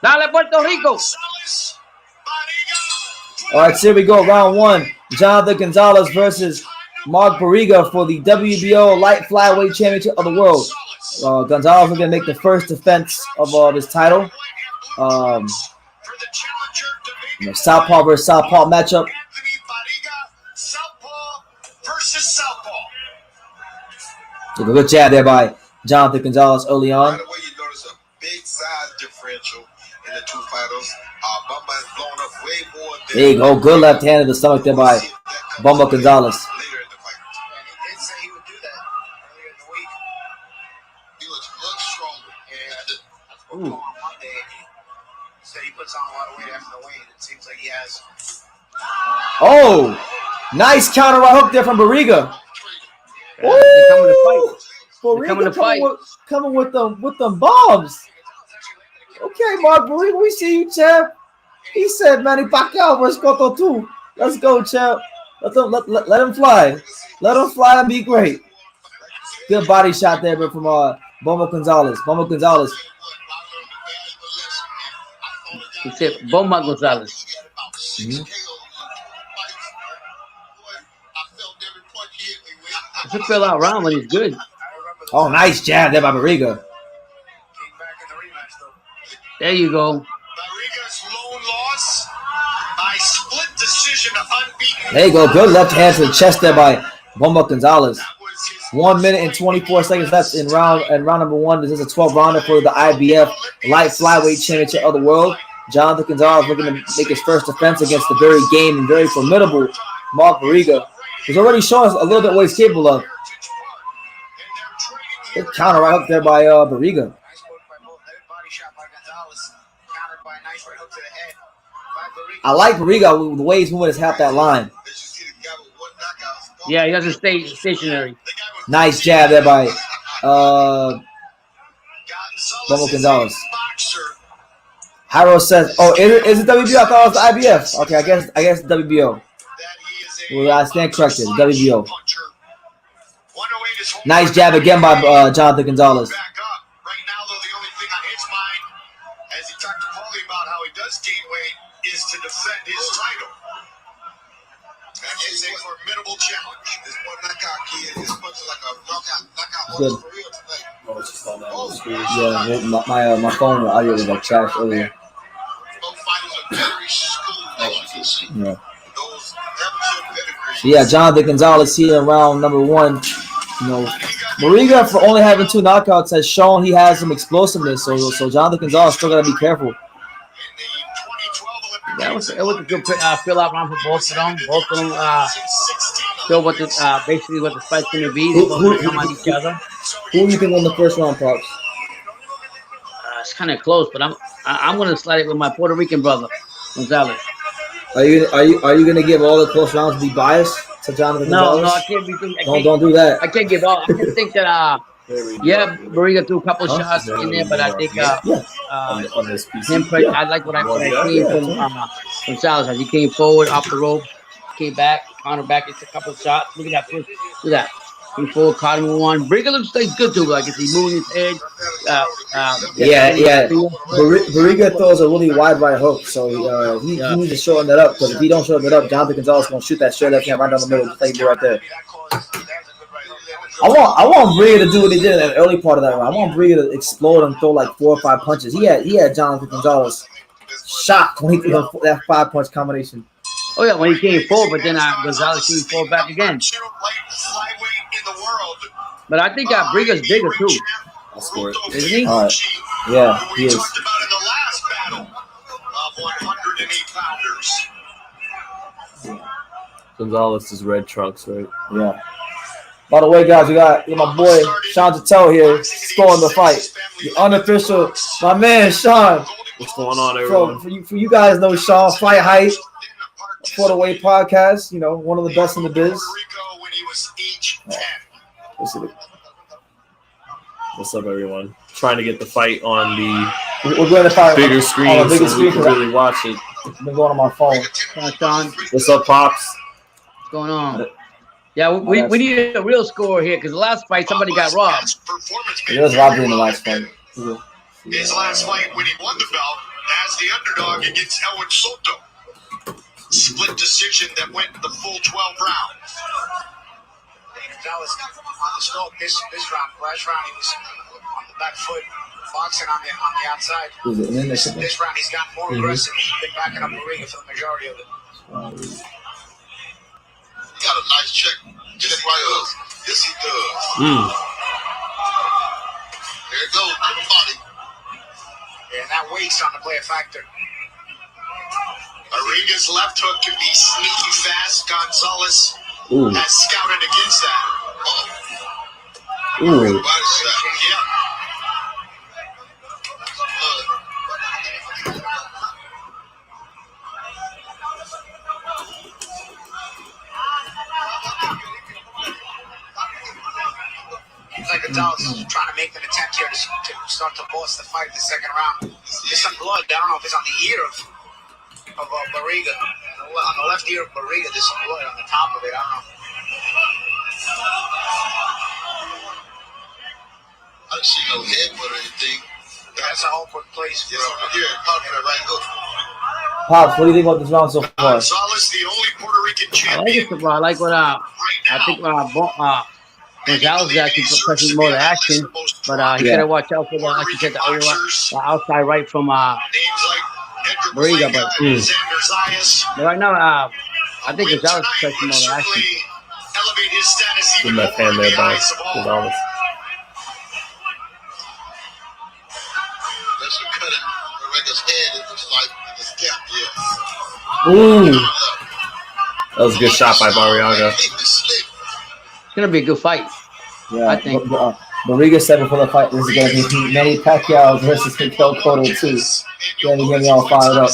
Dale, Puerto Rico. All right, so here we go. Round 1. Jonathan Gonzalez versus Mark Barriga for the WBO Light Flyweight Championship of the World. Gonzalez is going to make the first defense of his title. Southpaw versus Southpaw matchup. A good jab there by Jonathan Gonzalez early on. Right away, you notice a big size differential in the two fighters. Bumba has blown up way more than there you go. Good left hand to the stomach there by Bomba Gonzalez. Later in the fight. And he did say he would do that earlier in the week. He looks much stronger. And that's what on Monday. He said he puts on a lot of weight after the weigh. It seems like he has. Oh, nice counter right hook there from Barriga. They're coming to fight. Barriga coming with them bombs. Okay, Mark Barriga, we see you, champ. He said Manny Pacquiao versus Cotto too. Let's go, champ. Let him fly. Let him fly and be great. Good body shot there, but from Bomba Gonzalez. Bomba Gonzalez. He said Bomba Gonzalez. Mm-hmm. It's a fill out round, but he's good. Oh, nice jab there by Barriga. There you go. Barriga's lone loss by split decision, unbeaten. There you go. Good left hand to the chest there by Bomba Gonzalez. 1 minute and 24 seconds left in round number 1. This is a 12-rounder for the IBF Light Flyweight Championship of the World. Jonathan Gonzalez looking to make his first defense against the very game and very formidable Mark Barriga, who's already shown us a little bit what he's capable of. Good counter right up there by Barriga. I like Barriga, the way he's moving his half that line. Yeah, he doesn't stay stationary. Nice jab there by Bomba Gonzalez. Harold says, "Oh, is it WBO? I thought it was the IBF. Okay, I guess WBO. Well, I stand corrected. WBO. Nice jab again by Jonathan Gonzalez. Right now, though, the only thing on his mind, as he talked to Paulie about how he does gain weight, is to defend his title. That is a formidable challenge. This one knockout kid is punching like a knockout Good. for real tonight. Oh, it's just on that little screen. Yeah, my phone audio was like trash earlier. Both fighters are very skilled. Yeah. Those amateur pedigrees. So yeah, Jonathan Gonzalez here in round number 1. You know, Barriga, for only having 2 knockouts, has shown he has some explosiveness. So Jonathan Gonzalez still gotta be careful. Yeah, it was a good fill-out round for both of them. Both of them show what the basically what the fight's gonna be. They're both gonna come at each other. Who do you think won the first round, Pops? It's kind of close, but I'm gonna slide it with my Puerto Rican brother, Gonzalez. Are you gonna give all the close rounds to be biased to Jonathan Gonzalez? No, I can't be. Don't do that. I can't give all. I just think that Barriga threw a couple shots in there, but I think on this piece. I like what I seen from Gonzalez as he came forward off the rope, came back, counter back, it's a couple of shots. Look at that push. Look at that. Came forward, caught him with one. Barriga looks like good too. Like if he's moving his head. Yeah. Barriga throws a really wide right hook, so he needs to shorten that up. Because if he don't shorten that up, Jonathan Gonzalez gonna shoot that straight left hand right down the middle of the table right there. I want Barriga to do what he did in the early part of that round. I want Barriga to explode and throw like 4 or 5 punches. He had Jonathan Gonzalez shocked when he threw that 5-punch combination. Oh yeah, when he came forward, but then Gonzalez came forward back again. But I think Barriga's bigger too. I'll score it. Isn't he? All right. Yeah, he is. Gonzalez is red trunks, right? Yeah. By the way, guys, we got my boy Sean Tatel here scoring the fight. The unofficial, my man Sean. What's going on, everyone? So for you guys know Sean, Fight Hype, Puerto Weight podcast. You know, one of the best in the biz. What's up, everyone? Trying to get the fight on the we're going to fight bigger screen, on the bigger so we can screen really watch it. I've been going on my phone. Sean, what's up, Pops? What's going on? Yeah, we need a real score here because the last fight somebody got robbed. It was robbery in the last fight. His last fight when he won the belt as the underdog against Elwin Soto. Split decision that went the full 12 rounds. Gonzalez on the scope this round. Last round he was on the back foot, boxing on the outside. This round he's got more aggressive. He's been backing up Barriga for the majority of it. He got a nice check. Just right up. Yes, he does. There it goes to the body. Yeah, and that weight's on to play a factor. Barriga's left hook can be sneaky fast. Gonzalez has scouted against that. Body shot. Yeah. Looks like Gonzalez is trying to make an attempt here to start to boss the fight in the second round. There's some blood. I don't know if it's on the ear of Barriga. On the left ear of Barriga, there's some blood on the top of it. I don't know. I didn't see no headbutt or anything. That's an awkward place. Yes, here, right hook. Pops, what do you think about this round so far? Gonzalez, the only Puerto Rican champion. I like it so far. I like what I think Gonzalez is actually pressing more to action, but he gotta watch out for the, like you said, the outside right from Barriga. But right now, I think Gonzalez is pressing more to action. Elevate his status the left hand there by Gonzalez. Unless you cut in Barriga's head, it looks like it's gap here. Ooh. That was a good shot by Barriga. It's gonna be a good fight. Yeah, I think. Barriga said before the fight, this is going to be Manny Pacquiao versus Miguel Cotto too. Yeah, they're getting all fired up.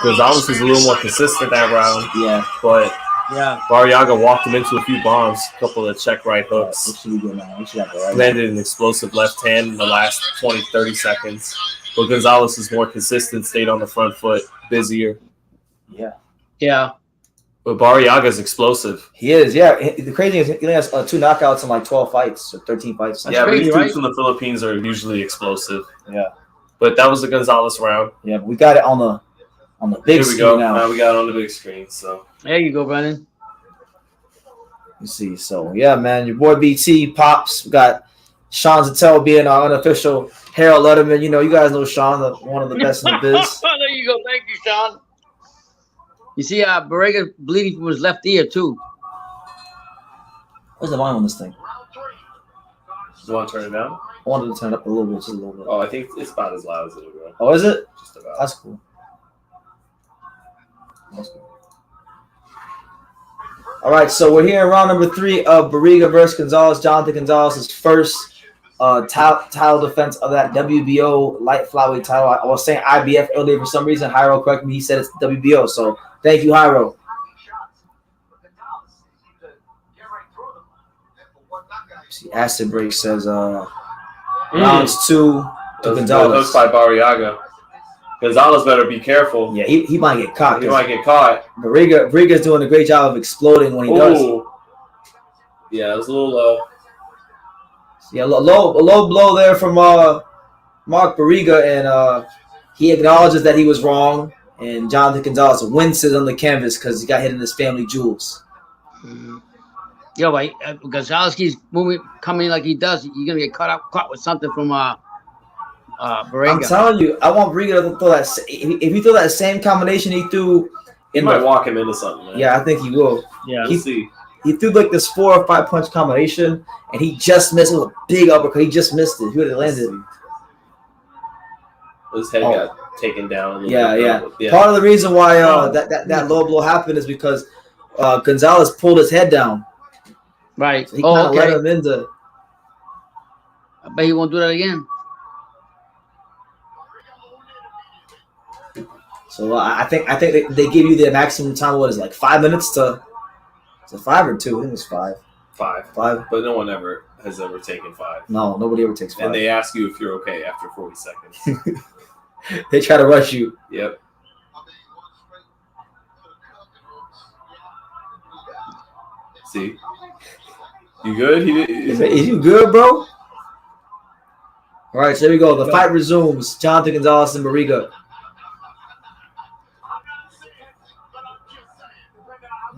Gonzalez was a little more consistent that round. Yeah, but yeah, Barriga walked him into a few bombs, a couple of check right hooks. What should we do now? We should have the right. Landed an explosive left hand in the last 20, 30 seconds. But Gonzalez is more consistent, stayed on the front foot, busier. Yeah. Yeah. But Barriaga's explosive. He is, yeah. The crazy thing is he only has 2 knockouts in like 12 fights or 13 fights. That's crazy, these dudes from the Philippines are usually explosive. Yeah. But that was the Gonzalez round. Yeah, but we got it on the big screen go. now. We got it on the big screen. So there you go, Brandon. You see, so yeah, man, your boy BT Pops. We got Sean Zattel being our unofficial Harold Letterman. You know, you guys know Sean, one of the best in the biz. There you go. Thank you, Sean. You see, Barriga bleeding from his left ear too. Where's the volume on this thing? You want to turn it down? I wanted to turn it up a little bit, just a little bit. Oh, I think it's about as loud as it'll go. Oh, is it? Just about. That's cool. That's cool. All right, so we're here in round number 3 of Barriga versus Gonzalez. Jonathan Gonzalez's first title defense of that WBO light flyweight title. I was saying IBF earlier for some reason. Hyro corrected me. He said it's WBO. So thank you, Hyro. See, Acid Break says rounds 2 to Gonzalez. Hook by Barriga. Gonzalez better be careful. Yeah, he might get caught. He might get caught. Barriga's doing a great job of exploding when he does. Yeah, it was a little low. Yeah, a low blow there from Mark Barriga, and he acknowledges that he was wrong. And Jonathan Gonzalez winces on the canvas because he got hit in his family jewels. Yo, but Gonzalez keeps coming like he does. You're gonna get caught with something from Barriga. I'm telling you, I want Barriga to throw that. If he throw that same combination he threw, He might walk him into something, man. Yeah, I think he will. Yeah, we'll see. He threw like this 4 or 5 punch combination, and he just missed it with a big uppercut. He just missed it. He would have landed. His head got taken down. Yeah. Part of the reason why that low blow happened is because Gonzalez pulled his head down. Right. So he kind of let him into. I bet he won't do that again. So I think they give you the maximum time. What is it, like 5 minutes to? Is it 5 or 2? I think it's 5. 5. But no one has ever taken 5. No, nobody ever takes 5. And they ask you if you're okay after 40 seconds. They try to rush you. Yep. See? You good? Is you good, bro? All right, so there we go. The fight resumes. Jonathan Gonzalez and Barriga.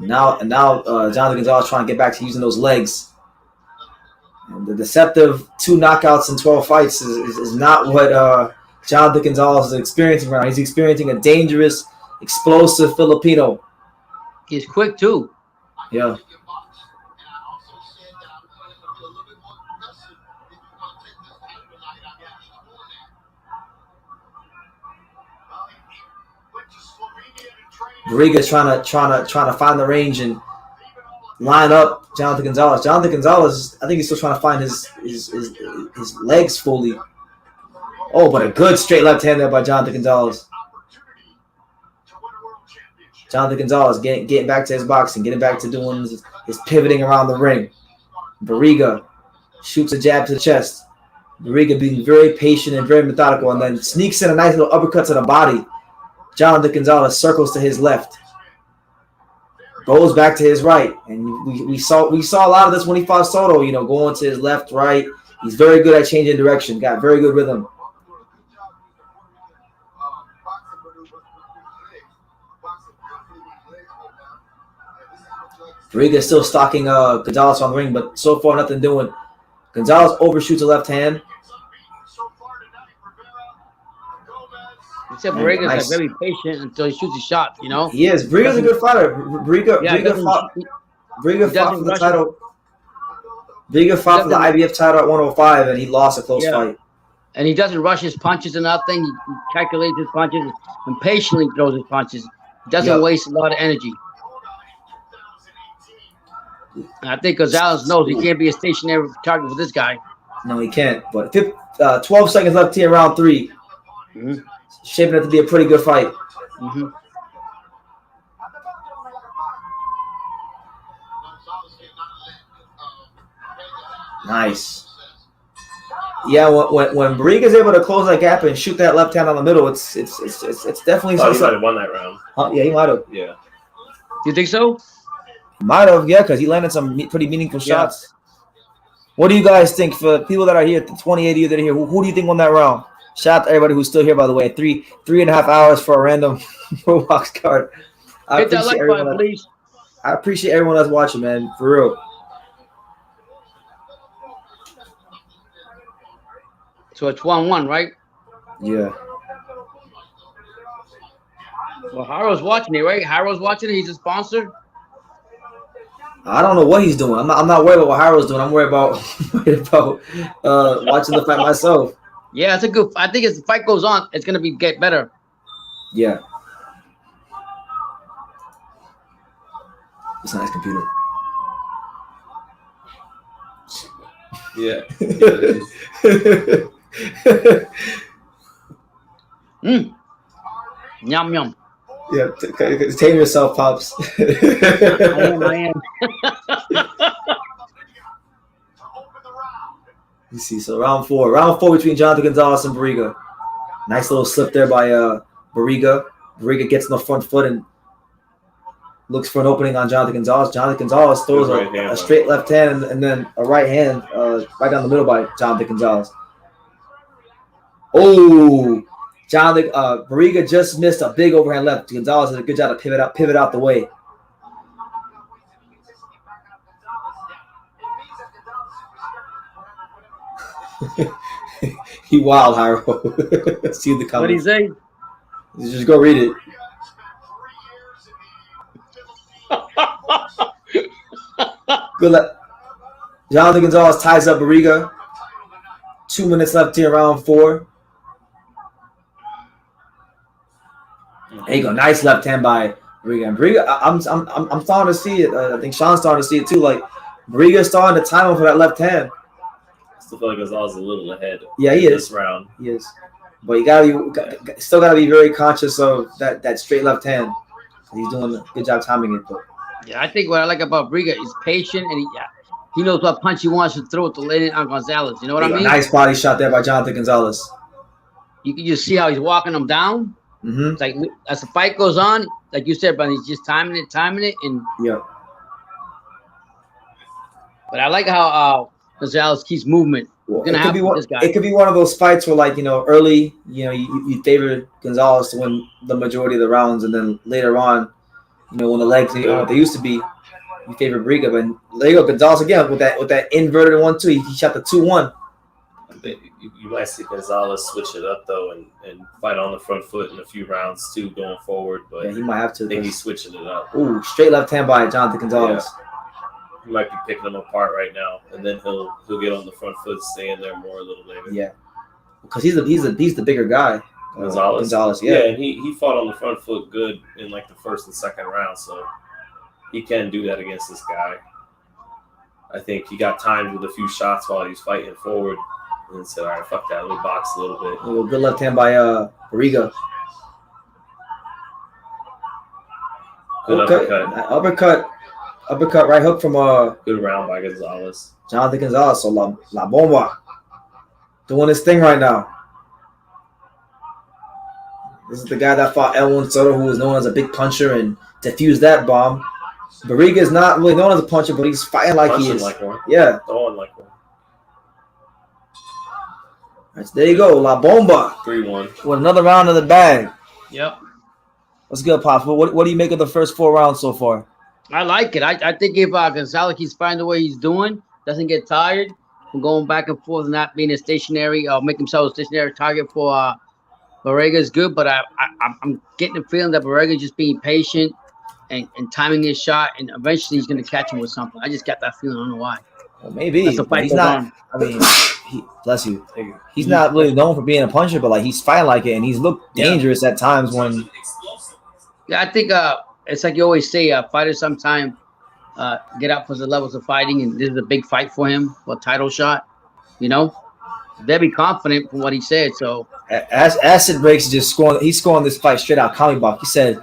Now, Jonathan Gonzalez trying to get back to using those legs. And the deceptive 2 knockouts in 12 fights is not what Jonathan Gonzalez is experiencing right now. He's experiencing a dangerous, explosive Filipino. He's quick too. Yeah. Barriga's trying to find the range and line up Jonathan Gonzalez. Jonathan Gonzalez, I think he's still trying to find his legs fully. Oh, but a good straight left hand there by Jonathan Gonzalez. Jonathan Gonzalez getting back to his boxing, getting back to doing his pivoting around the ring. Barriga shoots a jab to the chest. Barriga being very patient and very methodical, and then sneaks in a nice little uppercut to the body. Jonathan Gonzalez circles to his left, goes back to his right, and we saw a lot of this when he fought Soto. You know, going to his left, right. He's very good at changing direction. Got very good rhythm. Barriga still stalking Gonzalez on the ring, but so far nothing doing. Gonzalez overshoots a left hand. Except Barriga's like very patient until he shoots a shot, you know? He is. Barriga's a good fighter. Barriga fought for the title. Barriga fought for the IBF title at 105, and he lost a close fight. And he doesn't rush his punches or nothing. He calculates his punches and patiently throws his punches. He doesn't waste a lot of energy. And I think Gonzalez knows he can't be a stationary target for this guy. No, he can't. But 12 seconds left here in round 3. Mm-hmm. Shaping it to be a pretty good fight. Mm-hmm. Nice. Yeah, when Barriga's able to close that gap and shoot that left hand on the middle, it's definitely. Oh, he might have won that round. Yeah, he might have. Yeah. You think so? Might have, yeah, because he landed some pretty meaningful shots. What do you guys think? For people that are here, the 28 of you that are here, who do you think won that round? Shout out to everybody who's still here, by the way. 3.5 hours for a random ProBox card. Hit that like button, please. I appreciate everyone that's watching, man. For real. So it's 1-1, right? Yeah. Well, Haro's watching it, right? Haro's watching it. He's a sponsor. I don't know what he's doing. I'm not worried about what Haro's doing. I'm worried about watching the fight myself. Yeah, it's a good. I think as the fight goes on, it's gonna get better. Yeah. It's a nice computer. Yeah. Yum yum. Yeah, tame yourself, pops. I am. You see, so round four between Jonathan Gonzalez and Barriga. Nice little slip there by Barriga. Barriga gets in the front foot and looks for an opening on Jonathan Gonzalez. Jonathan Gonzalez throws a straight left hand and then a right hand right down the middle by Jonathan Gonzalez. Oh, Jonathan Barriga just missed a big overhand left. Gonzalez did a good job to pivot out the way. He wild, Hiro. See the comments. What did he say? Just go read it. Good luck. Jonathan Gonzalez ties up Barriga. 2 minutes left here, round 4. There you go. Nice left hand by Barriga. And Barriga, I'm starting to see it. I think Sean's starting to see it too. Like Barriga's starting to time him for that left hand. I still feel like Gonzalez a little ahead. Yeah, he is. This round. He is. But you still gotta be very conscious of that straight left hand. He's doing a good job timing it. But yeah, I think what I like about Barriga is patient and he knows what punch he wants to throw to lay it on Gonzalez. You know what I mean? Nice body shot there by Jonathan Gonzalez. You can just see how he's walking him down. Mm-hmm. It's like as the fight goes on, like you said, but he's just timing it, and yeah. But I like how Gonzalez keeps movement. Well, it could be one of those fights where, like, early, you favor Gonzalez to win the majority of the rounds, and then later on, when the legs are what they used to be, you favor Barriga. But there you go, Gonzalez again with that inverted 1-2. He shot the 2-1. You might see Gonzalez switch it up though and fight on the front foot in a few rounds too going forward. But yeah, he might have to. I think he's switching it up. Ooh, straight left hand by Jonathan Gonzalez. Yeah. He might be picking them apart right now, and then he'll get on the front foot, stay in there more a little later. Yeah, because he's the bigger guy. Gonzalez, yeah. Yeah, and he fought on the front foot good in like the first and second round, so he can do that against this guy. I think he got timed with a few shots while he was fighting forward, and said, "All right, fuck that, let me box a little bit." Oh, good left hand by Barriga. Good uppercut, right hook from good round by Gonzalez. Jonathan Gonzalez. So La Bomba doing his thing right now. This is the guy that fought Elwin Soto, who was known as a big puncher and diffused that bomb. Barriga is not really known as a puncher, but he's fighting like he is. Like one. Yeah. Throwing like one. Right, so there you go, La Bomba. 3-1. With another round in the bag. Yep. What's good, Pops? What do you make of the first 4 rounds so far? I like it. I think if Gonzalez keeps fighting the way he's doing, doesn't get tired from going back and forth and not being a stationary or make himself a stationary target for Barriga is good, but I'm getting the feeling that Barriga is just being patient and timing his shot, and eventually he's going to catch him with something. I just got that feeling. I don't know why. Well, maybe, That's the but fight he's goes not. on. I mean, bless you. He's not really known for being a puncher, but like he's fighting like it, and he's looked dangerous at times when. Yeah, I think it's like you always say, fighters sometimes get up for the levels of fighting, and this is a big fight for him, for a title shot. You know, they'll be confident from what he said. So Acid Breaks is just scoring. He's scoring this fight straight out comic book. He said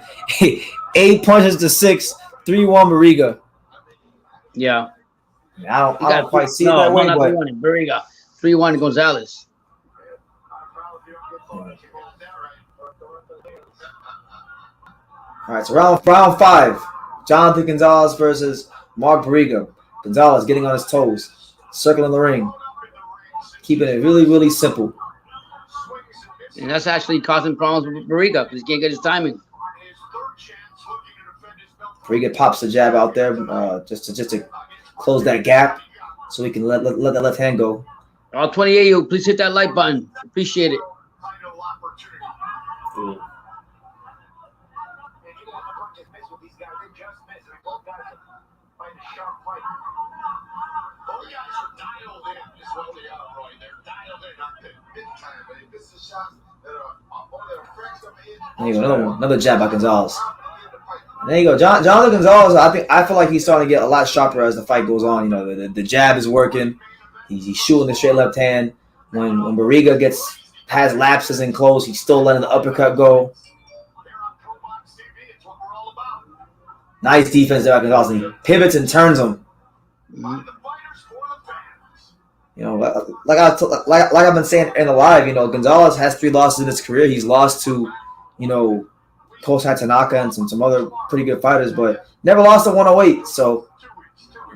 8 punches to 6, 3-1 Barriga. Yeah. I don't quite see it that way, not but 3-1 Barriga, 3-1 Gonzalez. All right, so round 5, Jonathan Gonzalez versus Mark Barriga. Gonzalez getting on his toes, circling the ring, keeping it really, really simple. And that's actually causing problems with Barriga because he can't get his timing. Barriga pops the jab out there just to close that gap so he can let that left hand go. All 28 of you, please hit that like button. Appreciate it. Cool. There you go, another jab by Gonzalez. There you go, Jonathan Gonzalez. I feel like he's starting to get a lot sharper as the fight goes on. You know, the jab is working. He's shooting the straight left hand. When Barriga has lapses and close, he's still letting the uppercut go. Nice defense there by Gonzalez. He pivots and turns him. You know, like I've been saying in the live, you know, Gonzalez has 3 losses in his career. He's lost to, you know, Kosai Tanaka and some other pretty good fighters, but never lost at 108. So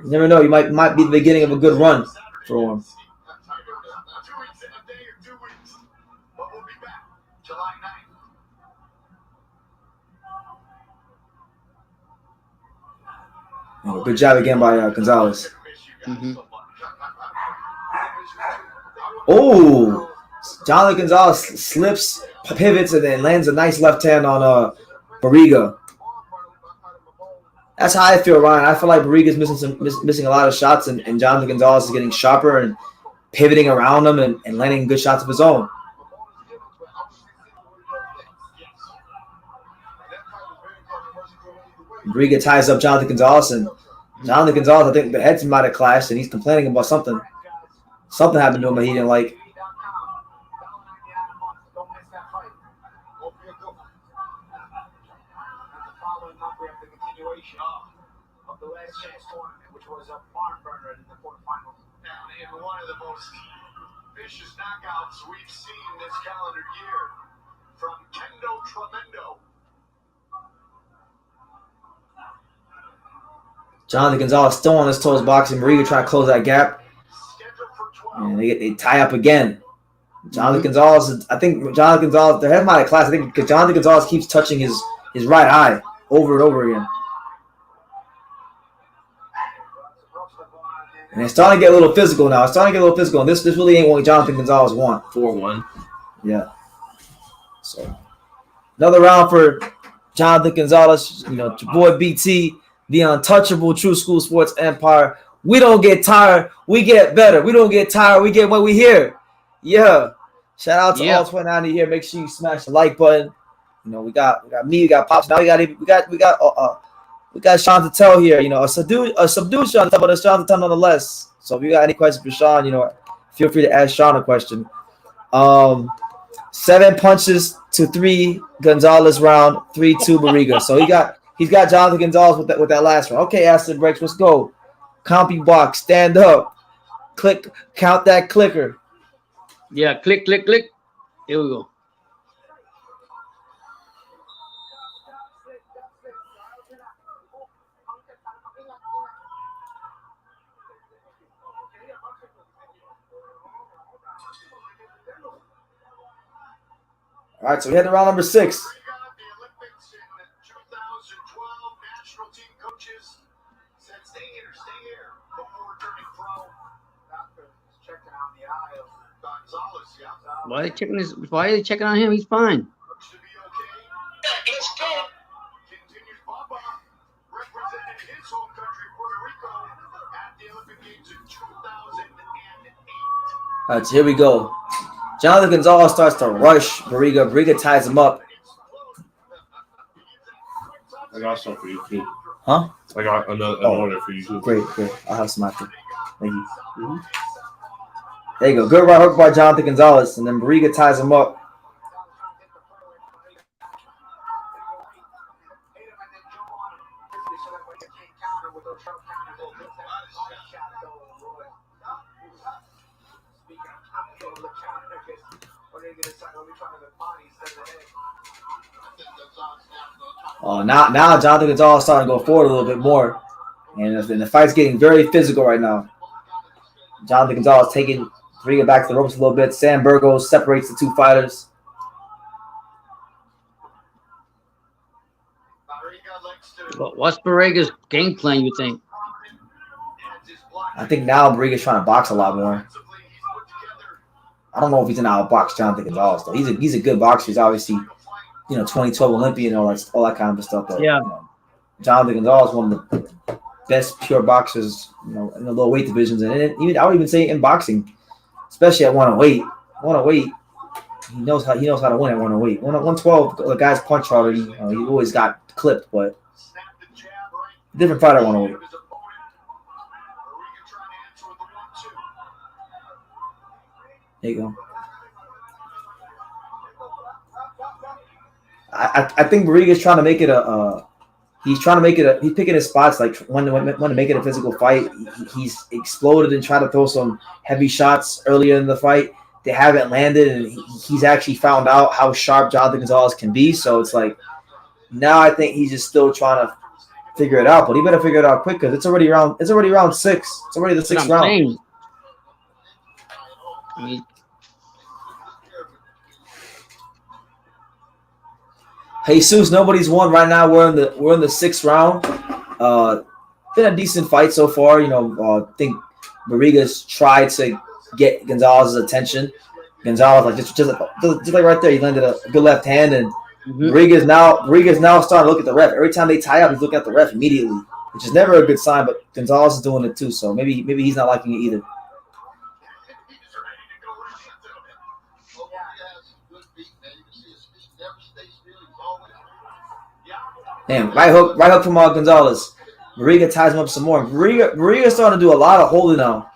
you never know. You might be the beginning of a good run for him. Oh, good job again by Gonzalez. Oh, Jonathan Gonzalez slips, pivots, and then lands a nice left hand on Barriga. That's how I feel, Ryan. I feel like Barriga's missing a lot of shots, and Jonathan Gonzalez is getting sharper and pivoting around him and landing good shots of his own. Barriga ties up Jonathan Gonzalez, and Jonathan Gonzalez, I think the heads might have clashed, and he's complaining about something. Something happened to him that he didn't like. In one of the most vicious knockouts we've seen this calendar year from Kendo Tremendo. Jonathan Gonzalez still on his toes boxing. Barriga trying to close that gap. And they tie up again. Jonathan Gonzalez, I think Jonathan Gonzalez, their head might have class. I think because Jonathan Gonzalez keeps touching his right eye over and over again. And it's starting to get a little physical now. And this really ain't what Jonathan Gonzalez want. 4-1. Yeah. So another round for Jonathan Gonzalez. You know, your boy BT, the untouchable True School Sports Empire. We don't get tired. We get better. We don't get tired. We get what we hear. Yeah. Shout out to all 29 here. Make sure you smash the like button. You know, we got me. We got Pops. Now we got Sean to tell here. You know, a subdued Sean to tell, but a Sean to tell nonetheless. So if you got any questions for Sean, you know, feel free to ask Sean a question. 7 punches to 3 Gonzalez round, 3-2 Barriga. So he's got Jonathan Gonzalez with that last round. Okay, Acid Breaks, let's go. Compy box, stand up. Click, count that clicker. Yeah, click, click, click. Here we go. All right, so we head to round number 6. Why are they checking this? Why are they checking on him? He's fine. Let's go. Continues Baba representing his home country, Puerto Rico, at the Olympic Games in 2008. All right, so here we go. Jonathan Gonzalez starts to rush Barriga. Barriga ties him up. I got some for you too. Huh? I got an order for you too. Great. I'll have some after. Thank you. There you go. Good right hook by Jonathan Gonzalez, and then Barriga ties him up. Oh, now Jonathan Gonzalez starting to go forward a little bit more, and the fight's getting very physical right now. Jonathan Gonzalez taking Barriga back to the ropes a little bit. Sam Burgos separates the two fighters. What's Barriga's game plan, you think? I think now Barriga's trying to box a lot more. I don't know if he's going to outbox Jonathan Gonzalez though. He's a good boxer. He's obviously 2012 Olympian and all that kind of stuff. But, yeah. Jonathan Gonzalez, one of the best pure boxers, in the low weight divisions, and even I would even say in boxing, especially at 108. 108, he knows how to win at 108. 112, the guy's punch harder. He always got clipped, but different fighter at 108. There you go. I think Barriga's trying to make it he's picking his spots, like when to make it a physical fight. He's exploded and tried to throw some heavy shots earlier in the fight. They haven't landed, and he's actually found out how sharp Jonathan Gonzalez can be. So it's like now I think he's just still trying to figure it out, but he better figure it out quick because it's already round 6. It's already the 6th round. I mean, Jesus, nobody's won right now. We're in the 6th round. Been a decent fight so far. I think Barriga's tried to get Gonzalez's attention. Gonzalez, like just like right there, he landed a good left hand, and Barriga's now starting to look at the ref. Every time they tie up, he's looking at the ref immediately, which is never a good sign. But Gonzalez is doing it too, so maybe he's not liking it either. Damn, right hook from Gonzalez. Barriga ties him up some more. Barriga's starting to do a lot of holding now.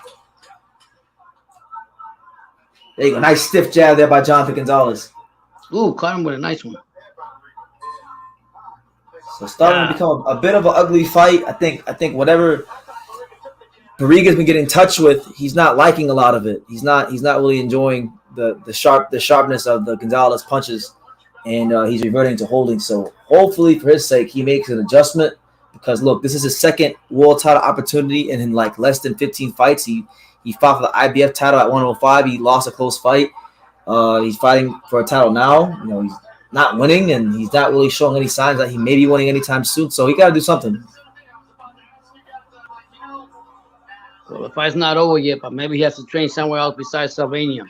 There you go. Nice stiff jab there by Jonathan Gonzalez. Ooh, caught him with a nice one. So starting to become a bit of an ugly fight. I think whatever Barriga's been getting in touch with, he's not liking a lot of it. He's not really enjoying the sharpness of the Gonzalez punches. And he's reverting to holding. So hopefully, for his sake, he makes an adjustment. Because look, this is his second world title opportunity, and in like less than 15 fights, he fought for the IBF title at 105. He lost a close fight. He's fighting for a title now. He's not winning, and he's not really showing any signs that he may be winning anytime soon. So he got to do something. Well, the fight's not over yet, but maybe he has to train somewhere else besides Slovenia.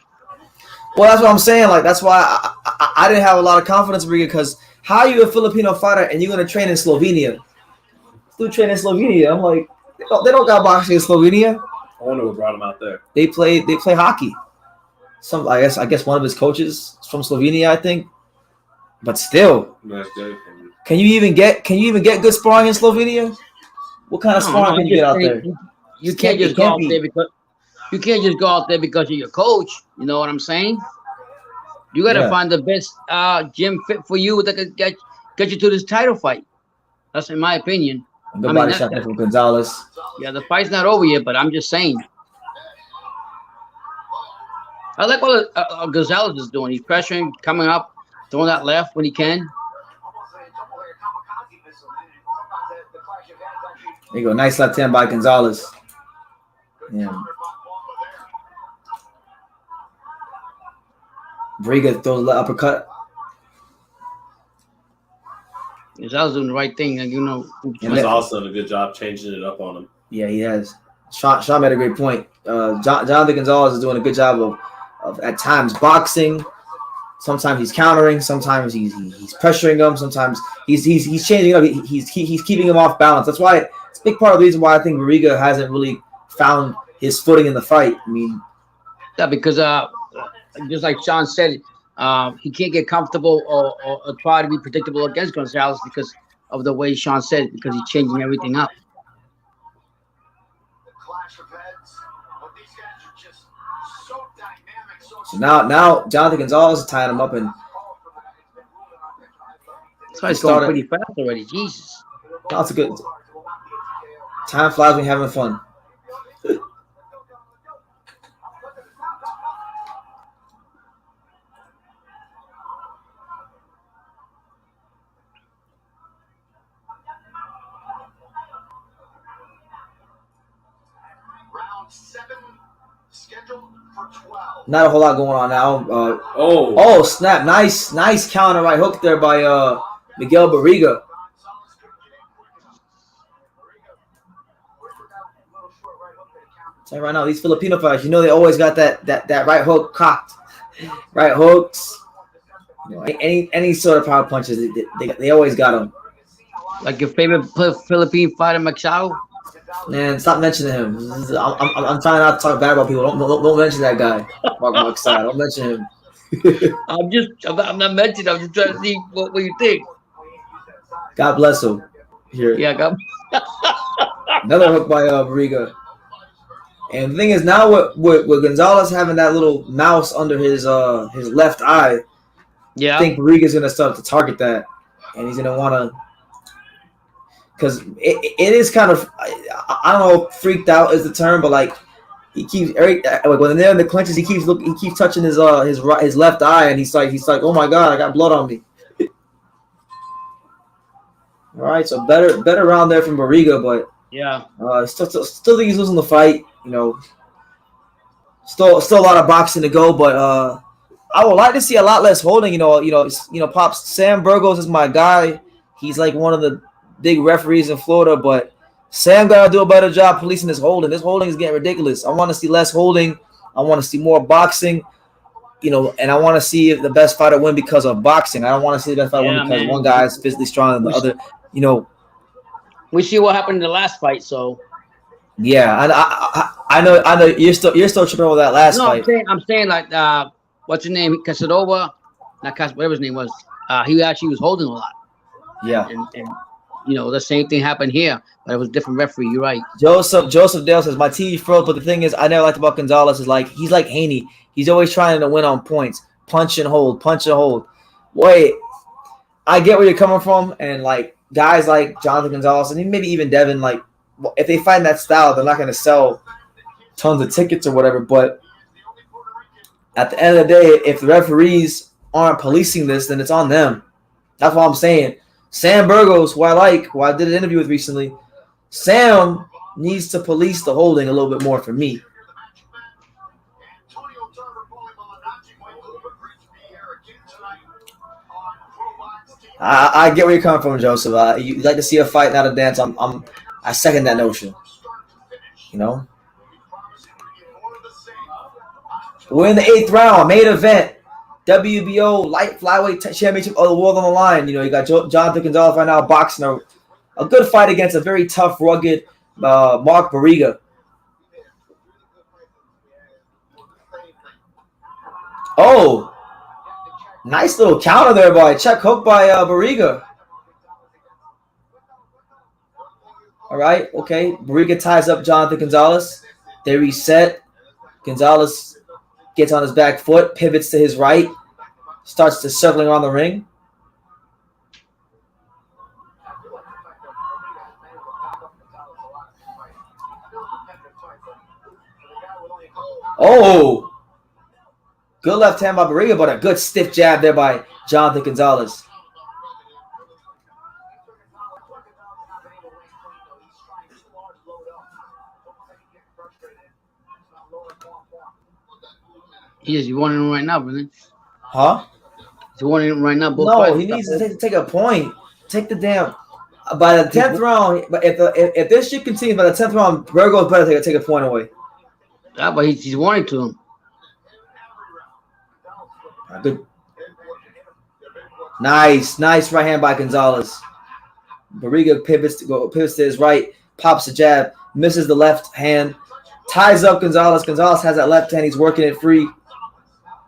Well, that's what I'm saying. Like, that's why I didn't have a lot of confidence in Barriga, because how are you a Filipino fighter and you're going to train in Slovenia? Still train in Slovenia. I'm like, they don't got boxing in Slovenia. I wonder what brought him out there. They play hockey. I guess one of his coaches is from Slovenia, I think. But still, can you even get good sparring in Slovenia? What kind of sparring can you get out there? You can't just go out there because you can't just go out there because of your coach. You know what I'm saying? You got to find the best gym fit for you that could get you to this title fight. That's in my opinion. Nobody shot that from Gonzalez. Yeah, the fight's not over yet, but I'm just saying. I like what Gonzalez is doing. He's pressuring, coming up, throwing that left when he can. There you go. Nice left hand by Gonzalez. Yeah. Barriga throws the uppercut. Gonzalez doing the right thing, and He's also done a good job changing it up on him. Yeah, he has. Sean made a great point. Jonathan Gonzalez is doing a good job at times boxing. Sometimes he's countering. Sometimes he's pressuring him. Sometimes he's changing up. He's keeping him off balance. That's why it's a big part of the reason why I think Barriga hasn't really found his footing in the fight. I mean, yeah, because just like Sean said, he can't get comfortable or try to be predictable against Gonzalez because of the way Sean said, because he's changing everything up. So now Jonathan Gonzalez is tying him up, and this fight's going pretty fast already. Jesus, that's a good time. Flies when you're having fun. Not a whole lot going on now. Oh, snap. Nice counter right hook there by Miguel Barriga. So right now, these Filipino fighters, they always got that right hook cocked. Right hooks. Any sort of power punches, they always got them. Like your favorite Philippine fighter, Machado? Man, stop mentioning him. I'm trying not to talk bad about people. Don't mention that guy. Mark side. Don't mention him. I'm not mentioning. I'm just trying to see what you think. God bless him. Here. Yeah, God. Another hook by Barriga. And the thing is, now with Gonzalez having that little mouse under his left eye, yeah, I think Barriga's gonna start to target that, and he's gonna want to. Because it is kind of, I don't know, freaked out is the term, but like he keeps when they're in the clinches, he keeps touching his left eye, and he's like, oh my God, I got blood on me. All right, so better round there from Barriga, but yeah, still think he's losing the fight. Still a lot of boxing to go, but I would like to see a lot less holding. Pops Sam Burgos is my guy. He's like one of the big referees in Florida, but Sam gotta do a better job policing this holding. This holding is getting ridiculous. I want to see less holding. I want to see more boxing. And I want to see the best fighter win because of boxing. I don't want to see the best fighter win because one guy is physically stronger than the other. We see what happened in the last fight, so yeah, I know you're still tripping over that last fight. I'm saying like what's his name? Casanova, whatever his name was. He actually was holding a lot. Yeah, and the same thing happened here, but it was a different referee. You're right. Joseph Dale says my TV froze, but the thing is, I never liked about Gonzalez is like he's like Haney. He's always trying to win on points, punch and hold. Wait, I get where you're coming from, and like guys like Jonathan Gonzalez and maybe even Devin, like if they find that style, they're not going to sell tons of tickets or whatever. But at the end of the day, if the referees aren't policing this, then it's on them. That's what I'm saying. Sam Burgos, who I did an interview with recently, Sam needs to police the holding a little bit more for me. I get where you're coming from, Joseph. You like to see a fight, not a dance. I second that notion. We're in the 8th round, main event. WBO light flyweight championship of the world on the line. You got Jonathan Gonzalez right now boxing a good fight against a very tough, rugged Mark Barriga. Oh, nice little counter there by check hook by Barriga. All right, okay. Barriga ties up Jonathan Gonzalez. They reset. Gonzalez gets on his back foot, pivots to his right, starts to circling around the ring. Oh, good left hand by Barriga, but a good stiff jab there by Jonathan Gonzalez. He's wanting him right now, brother. Huh? He's wanting him right now. No, he needs to take a point. Take the damn. By the 10th round, but if this shit continues by the 10th round, Burgos better take a point away. Yeah, but he's wanting to him. Good. Nice right hand by Gonzalez. Barriga pivots to his right, pops the jab, misses the left hand, ties up Gonzalez. Gonzalez has that left hand. He's working it free.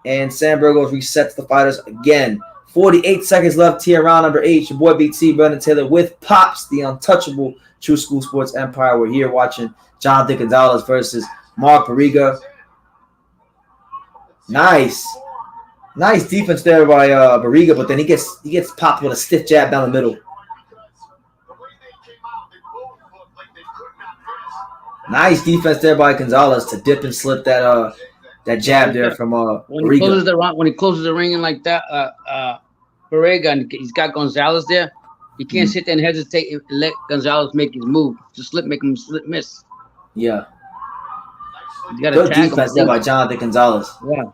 And Sam Burgos resets the fighters again. 48 seconds left here, round number 8. Your boy BT, Brendan Taylor with Pops, the untouchable True School Sports Empire. We're here watching Jonathan Gonzalez versus Mark Barriga. Nice defense there by Barriga, but then he gets popped with a stiff jab down the middle. Nice defense there by Gonzalez to dip and slip that jab there from when he closes the ring in like that, Barriga, and he's got Gonzalez there. He can't sit there and hesitate and let Gonzalez make his move. Just make him slip miss. Yeah. You got good defense there by Jonathan Gonzalez. Yeah.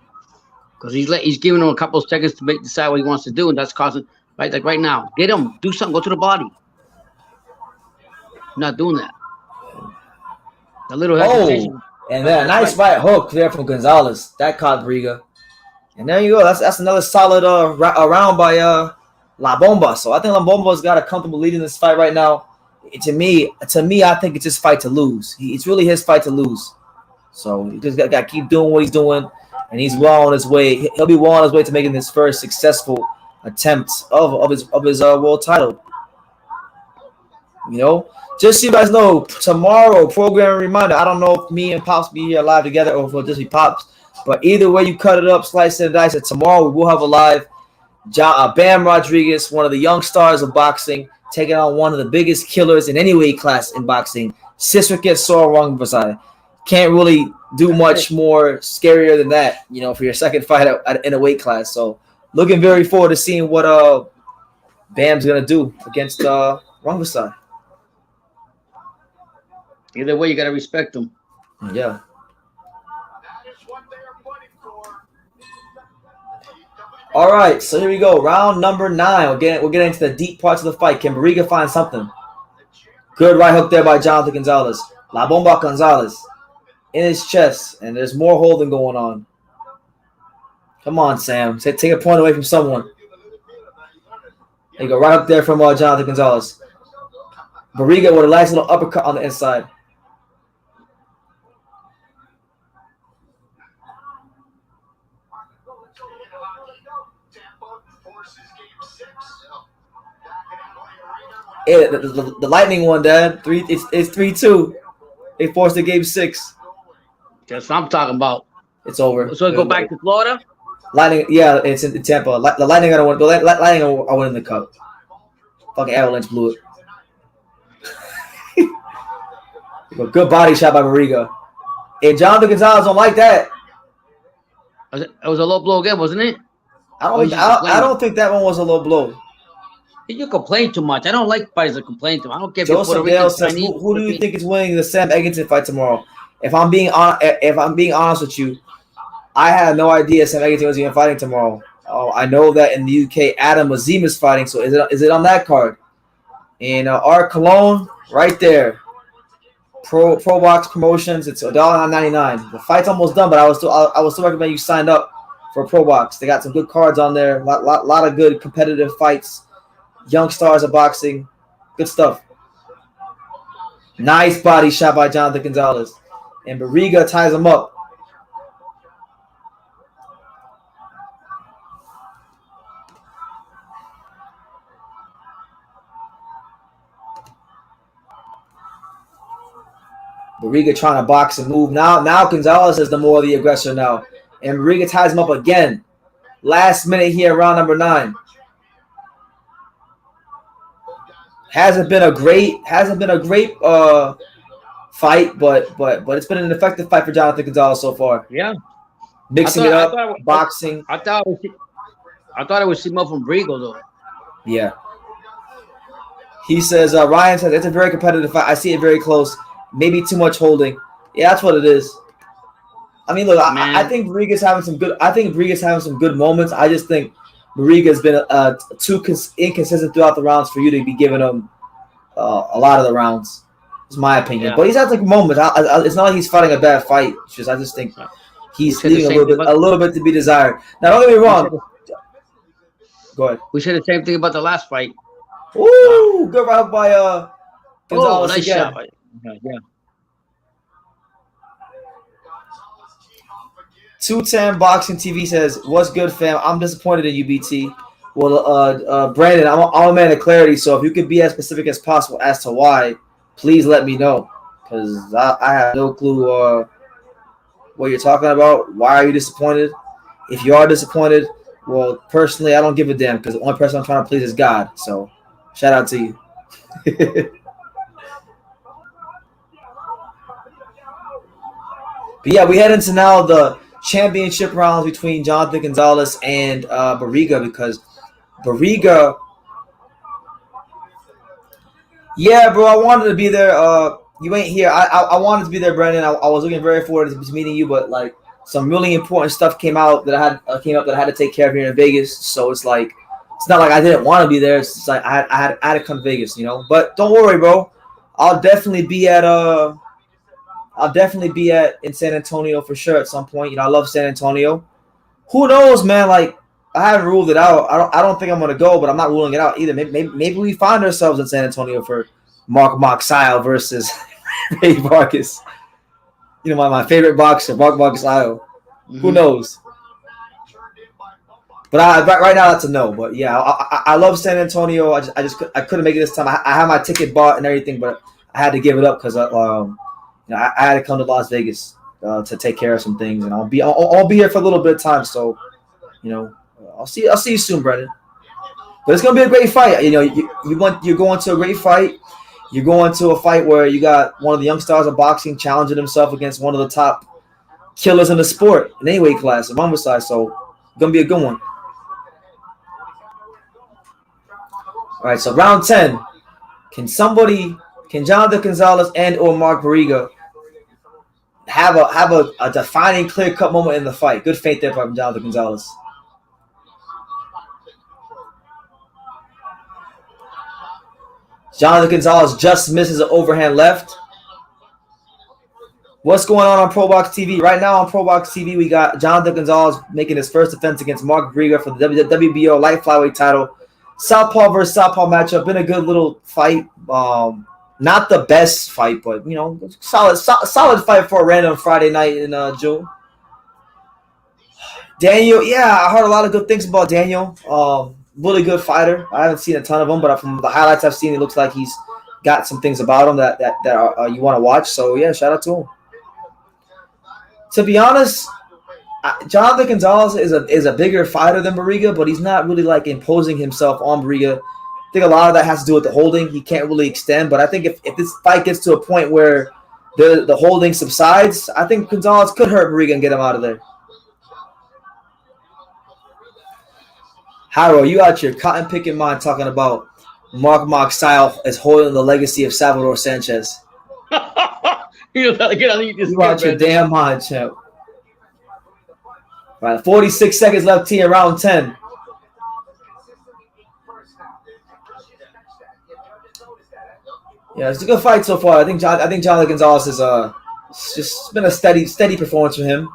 Because he's giving him a couple of seconds to decide what he wants to do, and that's causing right now. Get him, do something, go to the body. Not doing that. A little hesitation. And then a nice right hook there from Gonzalez. That caught Barriga. And there you go. That's another solid round by La Bomba. So I think La Bomba's got a comfortable lead in this fight right now. To me, I think it's his fight to lose. It's really his fight to lose. So he just got to keep doing what he's doing, and he's well on his way. He'll be well on his way to making his first successful attempt of his world title. You know, just so you guys know, tomorrow, program reminder. I don't know if me and Pops be here live together or if it'll just be Pops, but either way you cut it up, slice it and dice it. Tomorrow we will have a live. Bam Rodriguez, one of the young stars of boxing, taking on one of the biggest killers in any weight class in boxing, Sisriket Sorwang. Can't really do much more scarier than that, you know, for your second fight in a weight class. So looking very forward to seeing what Bam's gonna do against Rungvisai. Either way, you gotta respect him. Yeah. All right, so here we go. Round number 9. We're getting into the deep parts of the fight. Can Barriga find something? Good right hook there by Jonathan Gonzalez. La Bomba Gonzalez in his chest, and there's more holding going on. Come on, Sam. Take a point away from someone. There you go. Right up there from Jonathan Gonzalez. Barriga with a nice little uppercut on the inside. Yeah, the Lightning one, Dad. It's 3-2. They forced the game 6. That's what I'm talking about. It's over. So go back to Florida? Lightning, yeah, it's in Tampa. The Lightning are winning. The Lightning are winning the cup. Fucking Avalanche blew it. Good body shot by Barriga. And Jonathan Gonzalez don't like that. It was a low blow again, wasn't it? I don't think that one was a low blow. You complain too much. I don't like fighters that complain too much. I don't care if you're Joseph Puerto Dale Rican, says, Chinese, who do you think is winning the Sam Eggington fight tomorrow? If I'm being honest with you, I had no idea Sam Eggington was even fighting tomorrow. Oh, I know that in the UK, Adam Azim is fighting. So is it on that card? And our Cologne right there. ProBox Promotions. It's $1.99. The fight's almost done, but I would still recommend you sign up for ProBox. They got some good cards on there. Lot of good competitive fights. Young stars of boxing. Good stuff. Nice body shot by Jonathan Gonzalez. And Barriga ties him up. Barriga trying to box and move. Now Gonzalez is the more of the aggressor now. And Barriga ties him up again. Last minute here, round number 9. Hasn't been a great fight, but it's been an effective fight for Jonathan Gonzalez so far. Yeah, mixing it up, boxing. I thought it was Simo from Brigo though. Yeah. He says Ryan says it's a very competitive fight. I see it very close. Maybe too much holding. Yeah, that's what it is. I mean, look, I think Barriga's having some good. I think Barriga's having some good moments. I just think Barriga's been too inconsistent throughout the rounds for you to be giving him a lot of the rounds. It's my opinion. Yeah. But he's had like moments. It's not like he's fighting a bad fight. It's just I just think he's leaving a little bit to be desired. Now, don't get me wrong. Go ahead. We said the same thing about the last fight. Ooh, good round by Gonzalez nice again. shot. Yeah. 210 Boxing TV says, "What's good, fam? I'm disappointed in UBT." Well, Brandon, I'm a man of clarity, so if you could be as specific as possible as to why, please let me know, because I have no clue what you're talking about. Why are you disappointed? If you are disappointed, well, personally, I don't give a damn, because the only person I'm trying to please is God. So, shout out to you. But yeah, we head into now the championship rounds between Jonathan Gonzalez and Barriga, because Barriga, yeah, bro, I wanted to be there. You ain't here. I wanted to be there, Brandon. I was looking very forward to meeting you, but like some really important stuff came up that I had to take care of here in Vegas. So it's like it's not like I didn't want to be there. It's just like I had to come to Vegas, you know. But don't worry, bro. I'll definitely be in San Antonio for sure at some point. You know, I love San Antonio. Who knows, man? Like, I haven't ruled it out. I don't think I'm gonna go, but I'm not ruling it out either. Maybe we find ourselves in San Antonio for Mark Barriga versus Ray Vargas. You know, my favorite boxer, Mark Barriga. Who knows? But right now that's a no. But yeah, I love San Antonio. I couldn't make it this time. I had my ticket bought and everything, but I had to give it up because I had to come to Las Vegas to take care of some things, and I'll be here for a little bit of time. So, you know, I'll see you soon, Brendan. But it's gonna be a great fight. You know, you're going to a great fight. You're going to a fight where you got one of the young stars of boxing challenging himself against one of the top killers in the sport in any weight class, in one side. So, it's gonna be a good one. All right, so round 10. Can Jonathan Gonzalez and or Mark Barriga have a defining clear-cut moment in the fight? Good faith there from Jonathan Gonzalez. Jonathan Gonzalez just misses an overhand left. What's going on ProBox TV? Right now on ProBox TV, we got Jonathan Gonzalez making his first defense against Mark Barriga for the WBO light flyweight title. Southpaw versus Southpaw matchup. Been a good little fight. Not the best fight, but, you know, solid fight for a random Friday night in June. Daniel, yeah, I heard a lot of good things about Daniel. Really good fighter. I haven't seen a ton of him, but from the highlights I've seen, it looks like he's got some things about him that you want to watch. So, yeah, shout out to him. To be honest, Jonathan Gonzalez is a bigger fighter than Barriga, but he's not really, like, imposing himself on Barriga. I think a lot of that has to do with the holding. He can't really extend, but I think if this fight gets to a point where the holding subsides, I think Gonzalez could hurt Barriga and get him out of there. Harold, you out your cotton picking mind talking about Mark style as holding the legacy of Salvador Sanchez. You gotta get on this. You out your damn mind, champ. All right, 46 seconds left here, round 10. Yeah, it's a good fight so far. I think Jonathan Gonzalez is it's just been a steady performance for him.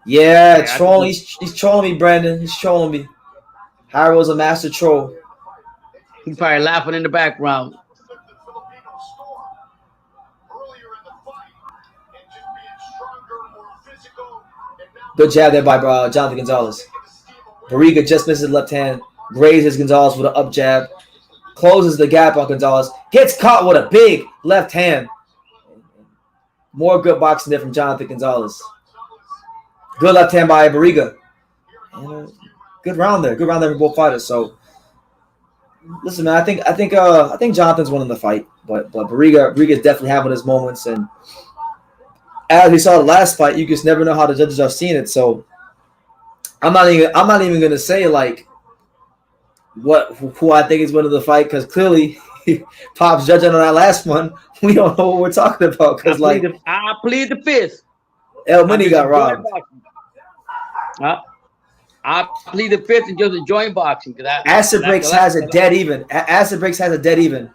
Yeah, trolling. He's trolling me, Brandon. He's trolling me. Harold's a master troll. He's probably laughing in the background. Good jab there by Jonathan Gonzalez. Barriga just misses left hand. Grazes Gonzalez with an up jab. Closes the gap on Gonzalez. Gets caught with a big left hand. More good boxing there from Jonathan Gonzalez. Good left hand by Barriga. Good round there. Good round there for both fighters. So, listen, man. I think Jonathan's winning the fight, but Barriga's definitely having his moments. And as we saw the last fight, you just never know how the judges are seeing it. So, I'm not even gonna say like who I think is winning the fight, because clearly Pop's judging on that last one. We don't know what we're talking about because I plead the fifth. El Mini got robbed. I plead the fifth and just enjoying boxing. Acid Breaks has a dead even. Acid Breaks has a dead even.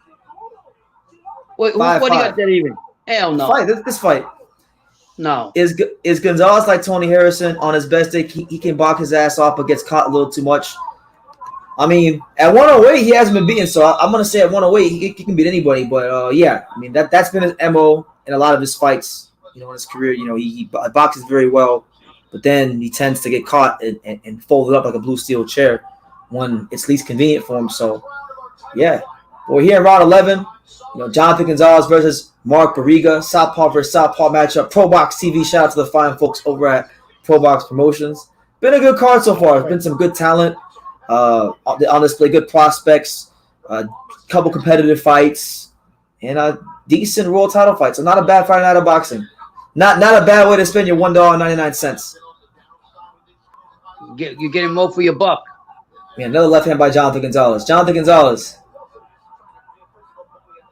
Wait, what do you got dead even? Hell no. This fight. No. Is Gonzalez like Tony Harrison? On his best day, he can box his ass off, but gets caught a little too much. I mean, at 108, he hasn't been beaten, so I'm gonna say at 108 he can beat anybody. But yeah, I mean that's been his MO in a lot of his fights. You know, in his career, you know, he boxes very well, but then he tends to get caught and folded up like a blue steel chair when it's least convenient for him. So yeah, we're here in round 11. You know, Jonathan Gonzalez versus Mark Barriga, Southpaw versus Southpaw matchup. ProBox TV. Shout out to the fine folks over at ProBox Promotions. Been a good card so far. There's been some good talent on display, good prospects, couple competitive fights, and a decent world title fight. So not a bad Friday night of boxing. Not a bad way to spend your $1.99. You're getting more for your buck. Yeah, another left hand by Jonathan Gonzalez. Jonathan Gonzalez.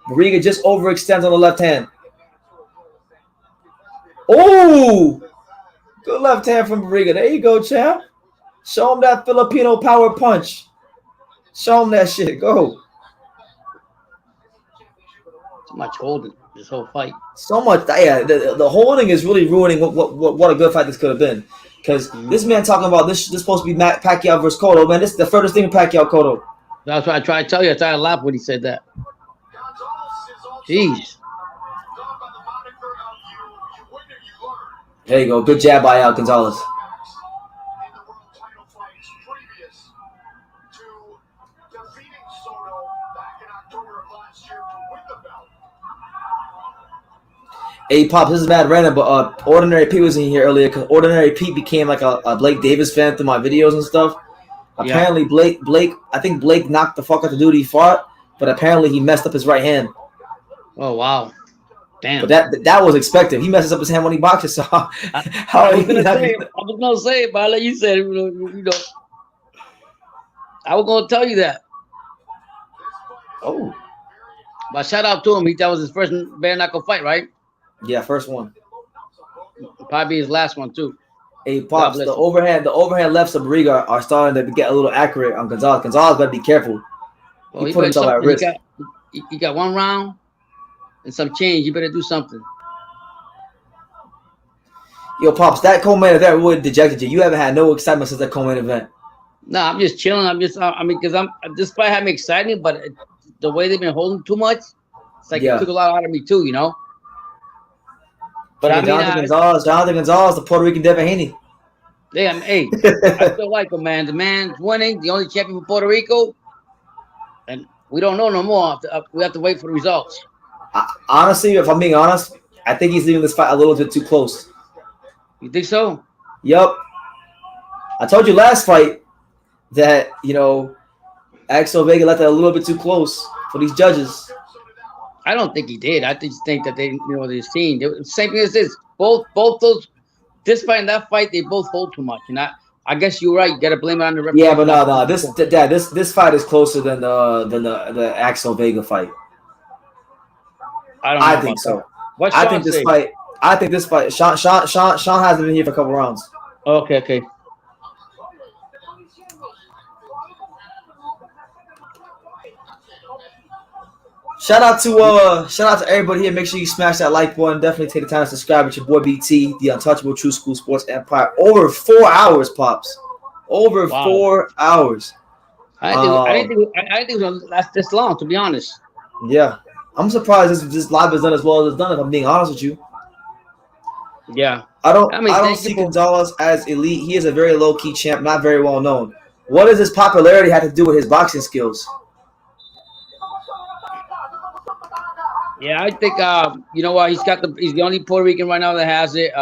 Barriga just overextends on the left hand. Oh! Good left hand from Barriga. There you go, champ. Show him that Filipino power punch. Show him that shit. Go. Too much holding this whole fight. So much. Yeah, the holding is really ruining what a good fight this could have been. Because this man talking about this supposed to be Pacquiao versus Cotto. Man, this is the furthest thing to Pacquiao Cotto. That's what I tried to tell you. I tried to laugh when he said that. Jeez. There you go. Good jab by Gonzalez. Hey, Pop, this is mad random, but Ordinary Pete was in here earlier because Ordinary Pete became like a Blake Davis fan through my videos and stuff. Yeah. Apparently, Blake, I think Blake knocked the fuck out the dude he fought, but apparently he messed up his right hand. Oh, wow. Damn. But that was expected. He messes up his hand when he boxes, so I was gonna say it, but I'll let you say it. You know, I was gonna tell you that. Oh. But shout out to him. That was his first bare knuckle fight, right? Yeah, first one. Probably his last one too. Hey, Pops, the overhand lefts of Barriga are starting to get a little accurate on Gonzalez. Gonzalez better be careful. Well, he put himself at risk. He got one round and some change. You better do something. Yo, Pops, that co-main event really dejected you. You haven't had no excitement since that co-main event. No, I'm just chilling. Because this fight had me excited, but the way they've been holding too much, it's like it took a lot out of me too, you know. But yeah, Jonathan Gonzalez, the Puerto Rican Devin Haney. Yeah, hey, I still like him, man. The man's winning, the only champion for Puerto Rico, and we don't know no more. We have to wait for the results. Honestly, if I'm being honest, I think he's leaving this fight a little bit too close. You think so? Yep. I told you last fight that, you know, Axel Vega left that a little bit too close for these judges. I don't think he did. I just think that they, you know, they've seen same thing as this. Both those, this fight and that fight, they both hold too much. And I guess you're right. You got to blame it on the referee. Yeah, but no, this fight is closer than the Axel Vega fight. I think so. What's I think this fight. Sean hasn't been here for a couple rounds. Okay. Shout out to everybody here. Make sure you smash that like button. Definitely take the time to subscribe. It's your boy BT, the untouchable True School Sports Empire. Over 4 hours, Pops. Over 4 hours. I didn't think it was gonna last this long, to be honest. Yeah, I'm surprised this live is done as well as it's done. If I'm being honest with you. Yeah. I don't see Gonzalez as elite. He is a very low key champ, not very well known. What does his popularity have to do with his boxing skills? Yeah, I think you know what, he's the only Puerto Rican right now that has it.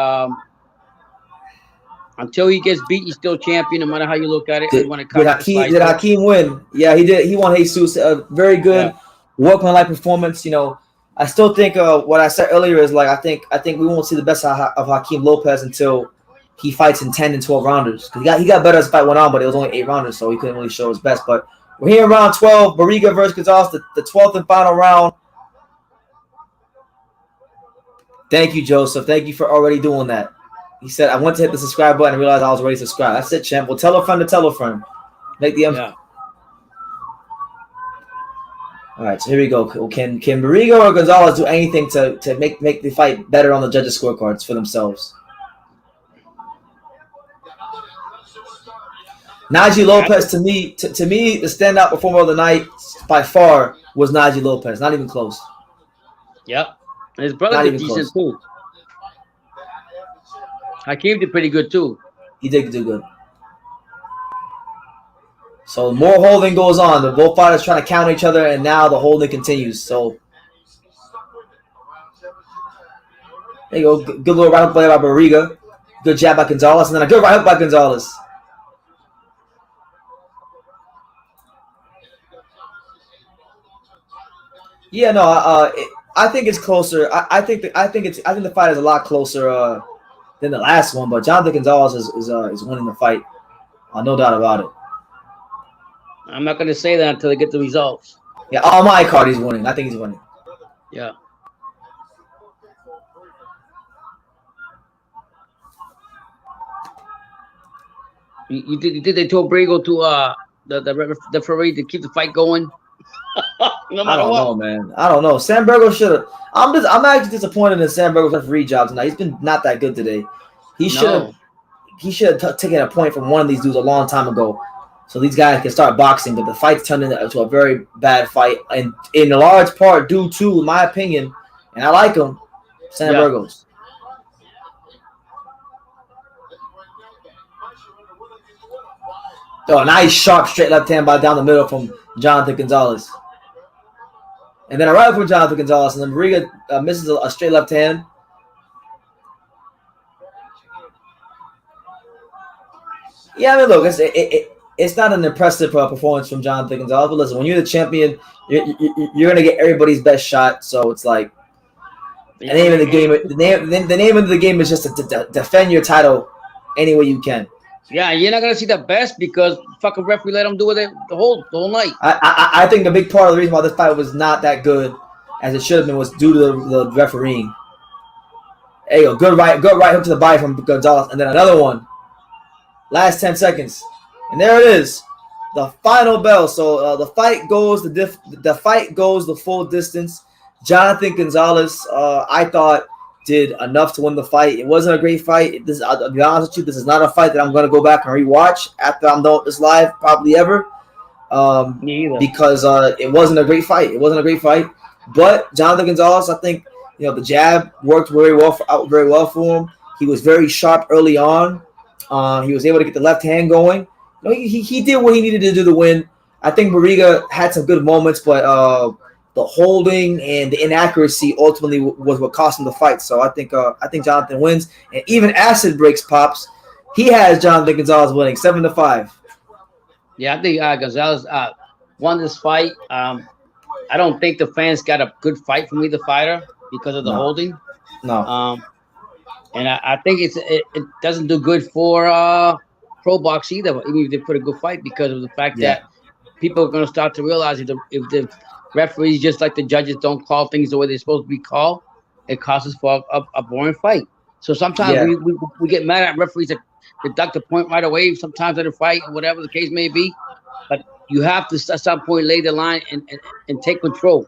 Until he gets beat, he's still champion, no matter how you look at it. Did Hakeem win? Yeah, he did. He won Jesus. A very good workmanlike performance. You know, I still think what I said earlier is like I think we won't see the best of Hakeem Lopez until he fights in 10 and 12 rounders. He got better as the fight went on, but it was only 8 rounders, so he couldn't really show his best. But we're here in round 12, Barriga versus Gonzalez, the 12th and final round. Thank you, Joseph. Thank you for already doing that. He said, I went to hit the subscribe button and realized I was already subscribed. That's it, champ. Well, tell a friend to tell a friend. Make the All right, so here we go. Can Barriga or Gonzalez do anything to make the fight better on the judges' scorecards for themselves? Naji Lopez, to me, the standout performer of the night by far was Naji Lopez. Not even close. Yep. And his brother did decent too. Hakim did pretty good too. He did do good. So more holding goes on. The both fighters trying to counter each other, and now the holding continues. So there you go. Good little right hook play by Barriga. Good jab by Gonzalez, and then a good right hook by Gonzalez. Yeah, no. I think it's closer. I think the fight is a lot closer than the last one. But Jonathan Gonzalez is winning the fight. No doubt about it. I'm not going to say that until I get the results. Yeah, on my card, he's winning. I think he's winning. Yeah. You did they told Barriga to the referee to keep the fight going? No I don't know, man. I don't know. Sam Bergo should have. I'm actually disappointed in Sam Bergo's referee job tonight. He's been not that good today. He should have taken a point from one of these dudes a long time ago, so these guys can start boxing. But the fight's turned into a very bad fight, and in a large part due to, in my opinion, and I like him, Sam Bergos. Oh, nice sharp straight left hand by down the middle from Jonathan Gonzalez. And then a right from Jonathan Gonzalez, and then Barriga misses a straight left hand. Yeah, I mean, look, it's not an impressive performance from Jonathan Gonzalez, but listen, when you're the champion, you're going to get everybody's best shot, so it's like the name of the game. The name of the game is just to defend your title any way you can. Yeah, you're not gonna see the best because fucking referee let him do it the whole night. I think a big part of the reason why this fight was not that good as it should have been was due to the refereeing. There you go, good right hook to the body from Gonzalez, and then another one. Last 10 seconds, and there it is, the final bell. So the fight goes the full distance. Jonathan Gonzalez, I thought, did enough to win the fight. It wasn't a great fight. I'll be honest with you, this is not a fight that I'm going to go back and rewatch after I'm done with this live, probably ever. Because it wasn't a great fight. It wasn't a great fight. But Jonathan Gonzalez, I think, the jab worked very well for him. He was very sharp early on. He was able to get the left hand going. He did what he needed to do to win. I think Barriga had some good moments, but the holding and the inaccuracy ultimately was what cost him the fight. So I think Jonathan wins. And even acid breaks pops. He has Jonathan Gonzalez winning 7-5. Yeah, I think Gonzalez won this fight. I don't think the fans got a good fight from either fighter because of the holding. No. And I think it doesn't do good for ProBox either, even if they put a good fight, because of the fact that people are going to start to realize if the referees, just like the judges, don't call things the way they're supposed to be called, it causes for a boring fight. So sometimes we get mad at referees that deduct a point right away, sometimes in a fight, whatever the case may be. But you have to at some point lay the line and take control.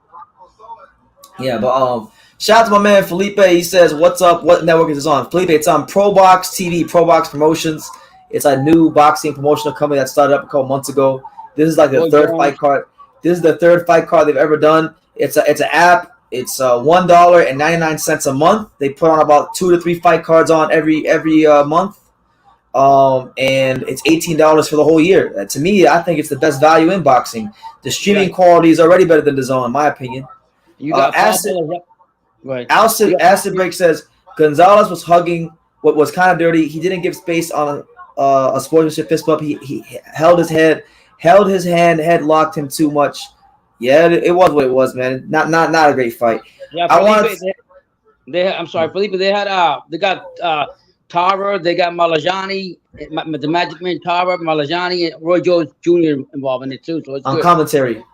Yeah, but shout out to my man Felipe. He says, "What's up? What network is this on?" Felipe, it's on ProBox TV, ProBox Promotions. It's a new boxing promotional company that started up a couple months ago. This is like the third fight card. This is the third fight card they've ever done. It's an app. It's $1.99 a month. They put on about 2 to 3 fight cards on every month. And it's $18 for the whole year. To me, I think it's the best value in boxing. The streaming quality is already better than the zone, in my opinion. You got Acid Break says Gonzalez was hugging what was kind of dirty. He didn't give space on a sportsmanship fist bump. He held his hand, head locked him too much. Yeah, it was what it was, man. Not a great fight. Yeah, I'm sorry, Felipe. They got Tara, they got Malajani, the Magic Man, Tara, Malajani, and Roy Jones Jr. involved in it too. So it's on good. Commentary.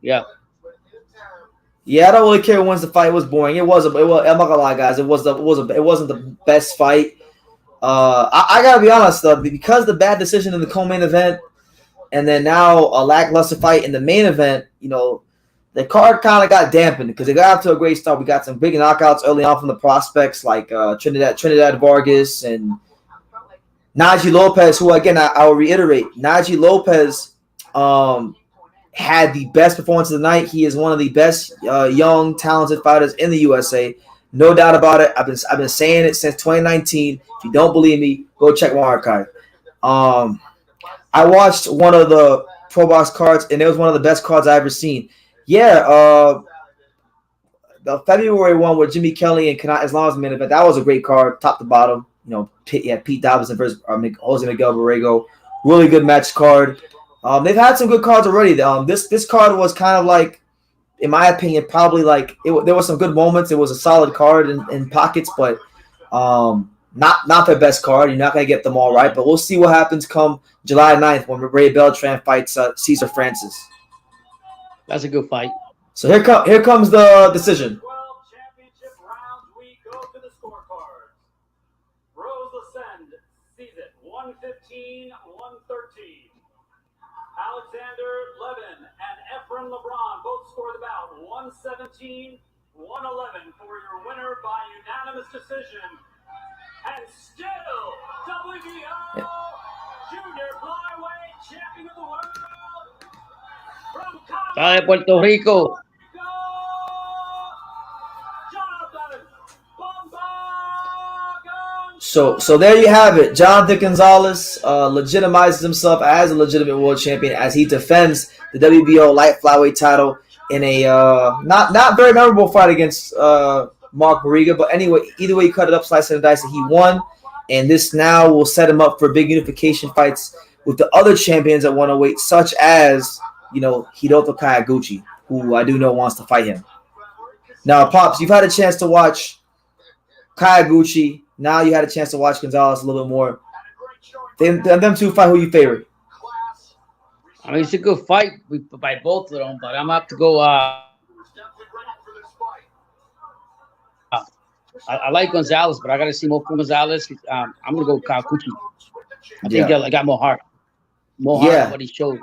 Yeah. Yeah, I don't really care who wins the fight. It was boring. I'm not gonna lie, guys. It wasn't the best fight. I gotta be honest though, because the bad decision in the co-main event, and then now a lackluster fight in the main event. The the card kind of got dampened because they got off to a great start. We got some big knockouts early on from the prospects like Trinidad Vargas and Naji Lopez, who again I will reiterate, Naji Lopez had the best performance of the night. He is one of the best young, talented fighters in the USA. No doubt about it. I've been saying it since 2019. If you don't believe me, go check my archive. I watched one of the ProBox cards, and it was one of the best cards I've ever seen. Yeah, the February one with Jimmy Kelly and Kanat Islam's main event, that was a great card, top to bottom. You know, Pete Davidson versus Jose Miguel Barriga. Really good match card. They've had some good cards already. This card was kind of like, in my opinion, probably like there were some good moments. It was a solid card in pockets, but not their best card. You're not gonna get them all right, but we'll see what happens come July 9th when Ray Beltran fights Cesar Francis. That's a good fight. So here comes the decision. Championship round, we go to the scorecards. Rose Ascend sees it 115-113. Alexander Levin and Efren LeBron both scored the bout 117-111 for your winner by unanimous decision. And still, WBO Junior Flyweight Champion of the World from de Puerto Rico. Jonathan So there you have it. Jonathan Gonzalez legitimizes himself as a legitimate world champion as he defends the WBO light flyweight title in a not very memorable fight against Mark Barriga. But anyway, either way, you cut it up, slice it and dice it. He won, and this now will set him up for big unification fights with the other champions at 108, such as Hiroto Kayaguchi, who I do know wants to fight him. Now, Pops, you've had a chance to watch Kayaguchi. Now you had a chance to watch Gonzalez a little bit more. Them two fight. Who you favorite? I mean, it's a good fight by both of them, but I'm gonna have to go. I like Gonzalez, but I gotta see more from Gonzalez. I'm gonna go Kayaguchi. I think I got more heart. More heart than what he showed.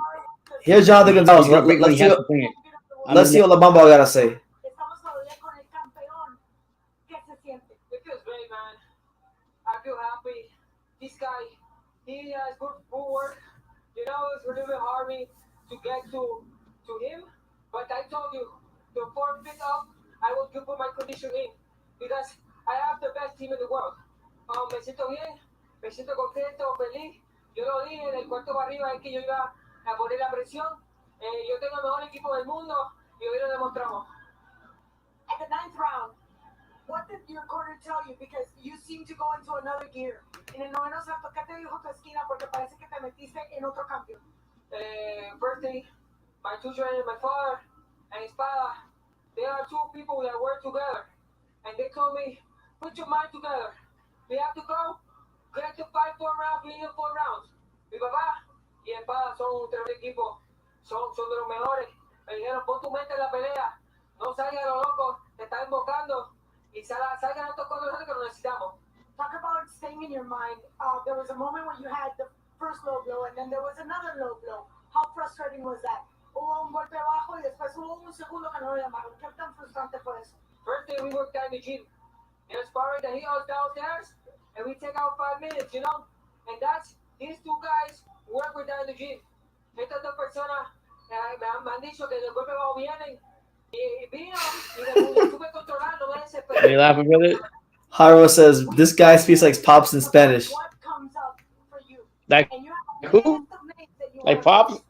Here's Jonathan Gonzalez. Let's see what La Bamba gotta say. Happy. This guy, he has good footwork. It's a little bit hard to get to him. But I told you, the 4 feet up, I will put my condition in because I have the best team in the world. Me siento bien, me siento contento, feliz. Yo lo dije en el cuarto para arriba es que yo iba a poner la presión. Yo tengo el mejor equipo del mundo y hoy lo demostramos. At the 9th round, what did your corner tell you? Because you seem to go into another gear. En el noveno salto, ¿qué te dijo tu esquina? Porque parece que te metiste en otro cambio. First thing, my two trainers, my father and Espada, they are two people that work together. And they told me, put your mind together. We have to go, get to fight 4 rounds, we need 4 rounds. Mi papá y Espada son un tremendo equipo, son de los mejores. Me dijeron, pon tu mente en la pelea, no salgas a lo loco, te están invocando. Talk about staying in your mind. There was a moment when you had the first low blow, and then there was another low blow. How frustrating was that? Hubo un golpe bajo y después hubo un segundo que no lo llamaron. ¿Qué tan frustrante fue eso? First day we worked down the gym. There's sparring that he was downstairs, and we take out 5 minutes, And these two guys work with down the gym. Estas dos personas me han dicho que los golpes bajos vienen. Are you laughing, brother? Haro says this guy speaks like Pops in Spanish. Like who? Like Pops?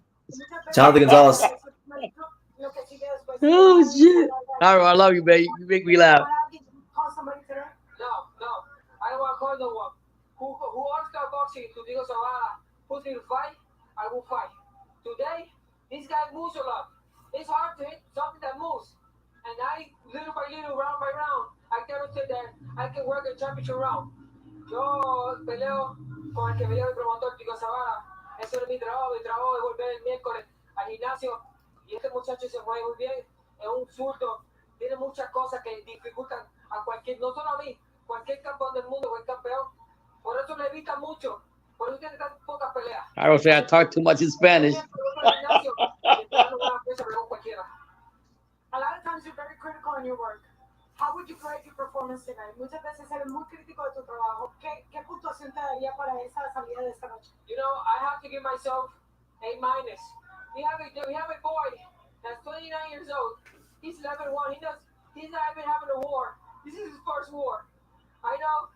Jonathan Gonzalez. Oh shit! Haro, I love you, baby. You make me laugh. No, I don't want to call no one. Who wants to boxing to Diego Zavala? Who's going to fight? I will fight. Today, this guy moves a lot. It's hard to hit something that moves. And I, little by little, round by round, I demonstrate that I can work a championship round. Yo peleo con el que peleo el promotor Diego Zavala. Eso es mi trabajo es volver el miércoles al gimnasio. Y este muchacho se mueve muy bien. Es un zurdo. Tiene muchas cosas que dificultan a cualquier, no solo a mí, cualquier campeón del mundo o el campeón. Por eso le evita mucho. Por eso tiene tan pocas peleas. I don't say I talk too much in Spanish. conocer. Muchas veces eres muy crítico de tu trabajo. ¿Qué puntuación te daría para esa salida de esta noche? You know, I have to give myself A-. We have a boy that's 29 years old. He's 11-1. He's not even having a war. This is his first war. I know.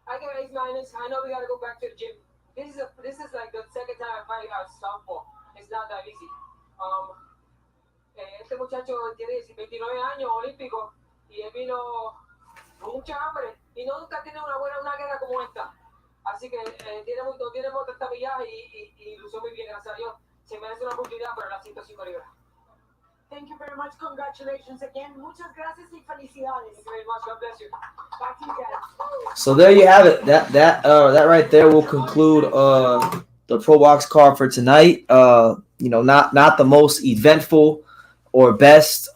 I get A-. I know we got to go back to the gym. This is like the second time I fight southpaw. It's not that easy. Este muchacho tiene 29 años, olímpico, y él vino con mucha hambre y nunca tiene una guerra como esta. Así que tiene mucho tabillaje y lució muy bien, gracias a Dios. Se merece una oportunidad para las 105 libras. Thank you very much. Congratulations again. Muchas gracias y felicidades. Thank you very much. God bless you. Back to you guys. So there you have it. That right there will conclude the ProBox card for tonight. Not the most eventful or best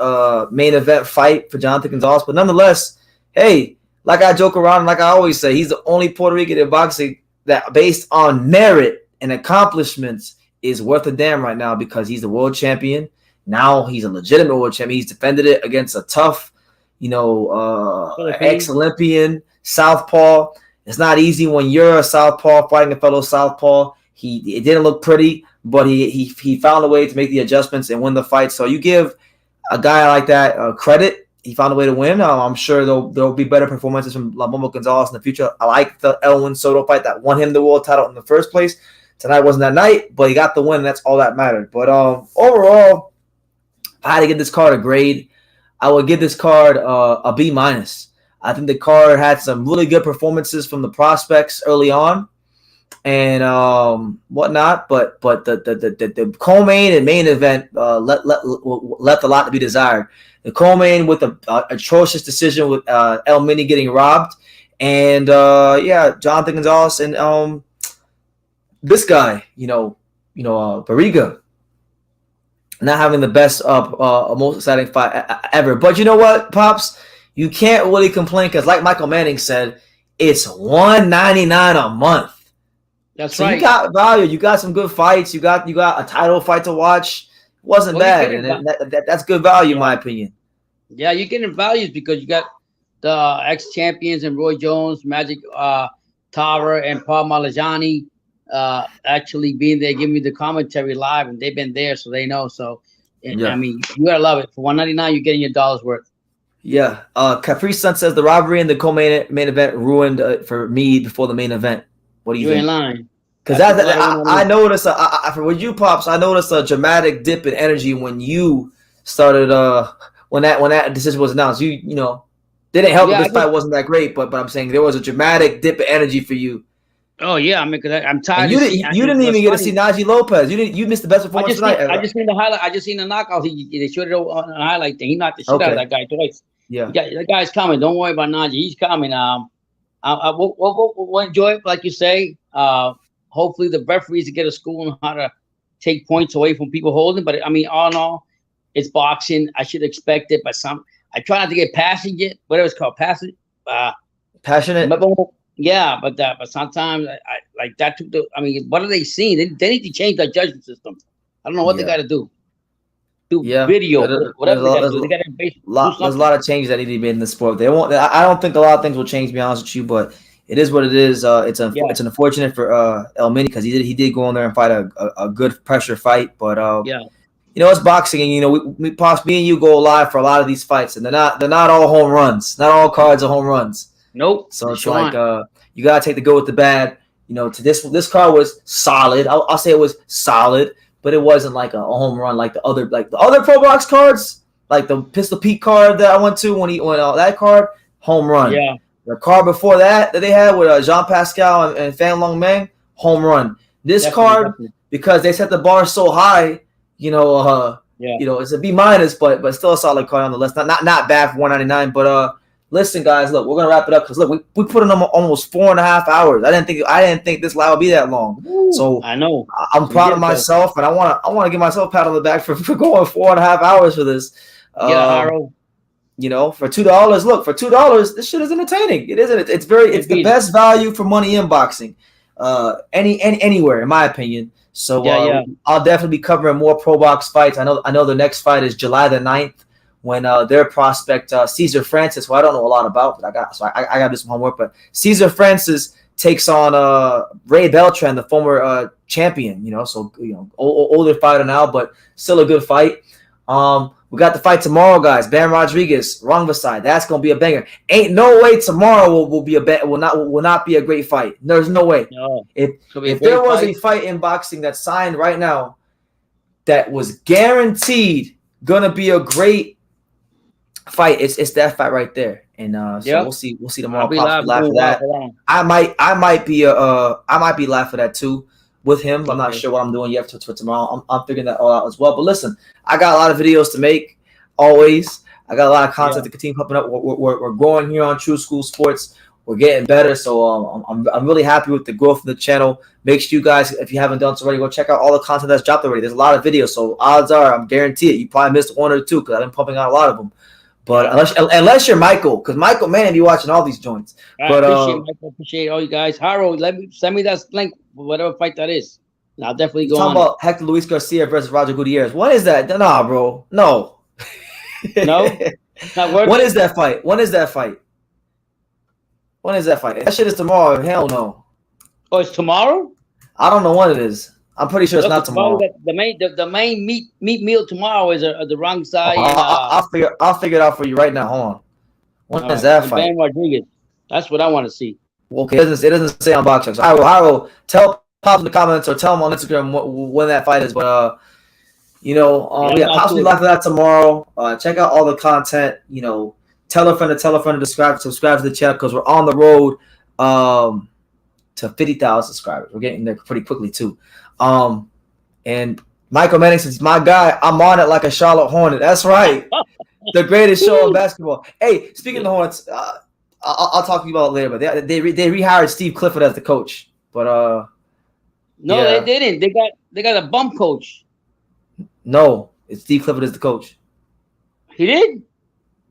main event fight for Jonathan Gonzalez, but nonetheless, hey, like I joke around, like I always say, he's the only Puerto Rican in boxing that, based on merit and accomplishments, is worth a damn right now, because he's the world champion. Now he's a legitimate world champion. He's defended it against a tough, ex-Olympian southpaw. It's not easy when you're a southpaw fighting a fellow southpaw. It didn't look pretty, but he found a way to make the adjustments and win the fight. So you give a guy like that credit. He found a way to win. I'm sure there'll be better performances from Lamoma Gonzalez in the future. I like the Elwin Soto fight that won him the world title in the first place. Tonight wasn't that night, but he got the win. And that's all that mattered. But overall, if I had to give this card a grade, I would give this card a B-. I think the card had some really good performances from the prospects early on and whatnot, but the co-main and main event left a lot to be desired. The co-main with an atrocious decision with El Mini getting robbed, and Jonathan Gonzalez and this guy, Barriga, not having the best most exciting fight ever. But you know what, Pops? You can't really complain, because like Michael Manning said, it's $199 a month. That's so right. You got value. You got some good fights. You got a title fight to watch. It wasn't bad. And that's good value, in my opinion. Yeah, you're getting values because you got the ex-champions and Roy Jones, Magic Tower, and Paul Malajani actually being there, giving me the commentary live, and they've been there, so they know. So, I mean, you gotta love it. For $199, you're getting your dollar's worth. Yeah. Capri Sun says the robbery in the co-main event ruined for me before the main event. What do you think? You ain't lying. Because I noticed, for you, Pops, I noticed a dramatic dip in energy when you started, when that decision was announced. You didn't help that this fight wasn't that great, but I'm saying there was a dramatic dip in energy for you. Oh yeah, I mean, because I'm tired. You didn't even get to see Naji Lopez. You missed the best performance tonight. I just seen the highlight. I just seen the knockout. They showed it on the highlight thing. He knocked the shit out of that guy twice. Yeah, that guy's coming. Don't worry about Naji. He's coming. We'll enjoy it, like you say. Hopefully, the referees get a school on how to take points away from people holding. But I mean, all in all, it's boxing. I should expect it. But I try not to get passionate. Whatever it's called, passionate. Yeah, but sometimes I like that took the. I mean, what are they seeing? They need to change their judgment system. I don't know what they got to do. Video, whatever they got to do. They got to there's a lot of changes that need to be made in the sport. They won't. I don't think a lot of things will change. To be honest with you, but it is what it is. It's unfortunate for El Mini, because he did go in there and fight a good pressure fight. But it's boxing, and we me and you go live for a lot of these fights, and they're not all home runs. Not all cards are home runs. Nope. So it's like you gotta take the good with the bad. To this card was solid. I'll say it was solid, but it wasn't like a home run like the other ProBox cards, like the Pistol Pete card that I went to when that card, home run. Yeah. The card before that they had with Jean Pascal and Fan Long Meng, home run. This card, because they set the bar so high, it's a B-, but still a solid card on the list. Not bad for $199, but listen, guys, look, we're gonna wrap it up because look, we put in almost 4.5 hours. I didn't think this live would be that long. Ooh, so I know I'm proud of myself, and I want to give myself a pat on the back for going 4.5 hours for this. For $2, look, for $2, this shit is entertaining. It isn't. It's the best value for money in boxing, anywhere, in my opinion. So I'll definitely be covering more ProBox fights. I know the next fight is July the 9th. when their prospect Cesar Francis, who I don't know a lot about, but I got to do some homework. But Cesar Francis takes on Ray Beltran, the former champion. So older fighter now, but still a good fight. We got the fight tomorrow, guys. Bam Rodriguez, Rungvisai. That's gonna be a banger. Ain't no way tomorrow will not be a great fight. There's no way. No. If there was a fight in boxing that's signed right now that was guaranteed gonna be a great fight, it's that fight right there. And so we'll see tomorrow. Pops laugh for that. I might be live for that too with him. I'm not sure what I'm doing yet for tomorrow. I'm figuring that all out as well. But listen, I got a lot of videos to make. Always, I got a lot of content to continue popping up. We're growing here on True School Sports. We're getting better, so I'm really happy with the growth of the channel. Make sure you guys, if you haven't done so already, go check out all the content that's dropped already. There's a lot of videos, so odds are, I'm guaranteed you probably missed one or two because I've been pumping out a lot of them. But unless you're Michael, because Michael, man, be watching all these joints. But appreciate all you guys. Haro, send me that link for whatever fight that is. And I'll definitely go on. Talking about Hector Luis Garcia versus Roger Gutierrez. What is that? Nah, bro. No. No? Not working? When is that fight? That shit is tomorrow. Hell no. Oh, it's tomorrow? I don't know when it is. I'm pretty sure it's not tomorrow. The main meat meal tomorrow is the wrong side. I'll figure it out for you right now. Hold on. When is that fight? Bam Rodriguez. That's what I want to see. Okay, it doesn't say on boxing. So I will tell Pops in the comments or tell him on Instagram when that fight is. But Pops will be live for that tomorrow. Check out all the content. Tell a friend to subscribe to the channel because we're on the road to 50,000 subscribers. We're getting there pretty quickly too. And Michael Manning says, my guy, I'm on it like a Charlotte Hornet. That's right. The greatest show in basketball. Hey, speaking of the Hornets, I'll talk to you about it later, but they rehired Steve Clifford as the coach. But they didn't. They got a bum coach. No, it's Steve Clifford is the coach. He did?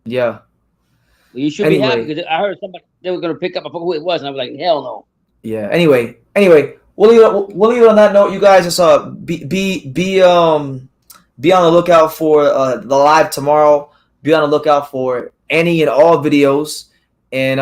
Yeah. Well, you should be happy because I heard somebody they were gonna pick up. I forgot who it was, and I was like, hell no. Yeah. Anyway, we'll leave it on that note. You guys just be on the lookout for the live tomorrow. Be on the lookout for any and all videos. And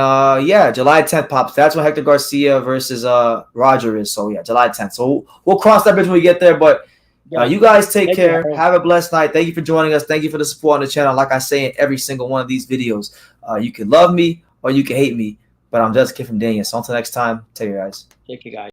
July 10th pops. That's when Hector Garcia versus Roger is. So yeah, July 10th. So we'll cross that bridge when we get there. But you guys take care. Have a blessed night. Thank you for joining us. Thank you for the support on the channel. Like I say in every single one of these videos, you can love me or you can hate me, but I'm just a kid from Daniel. So until next time, take care, guys. Take care, guys.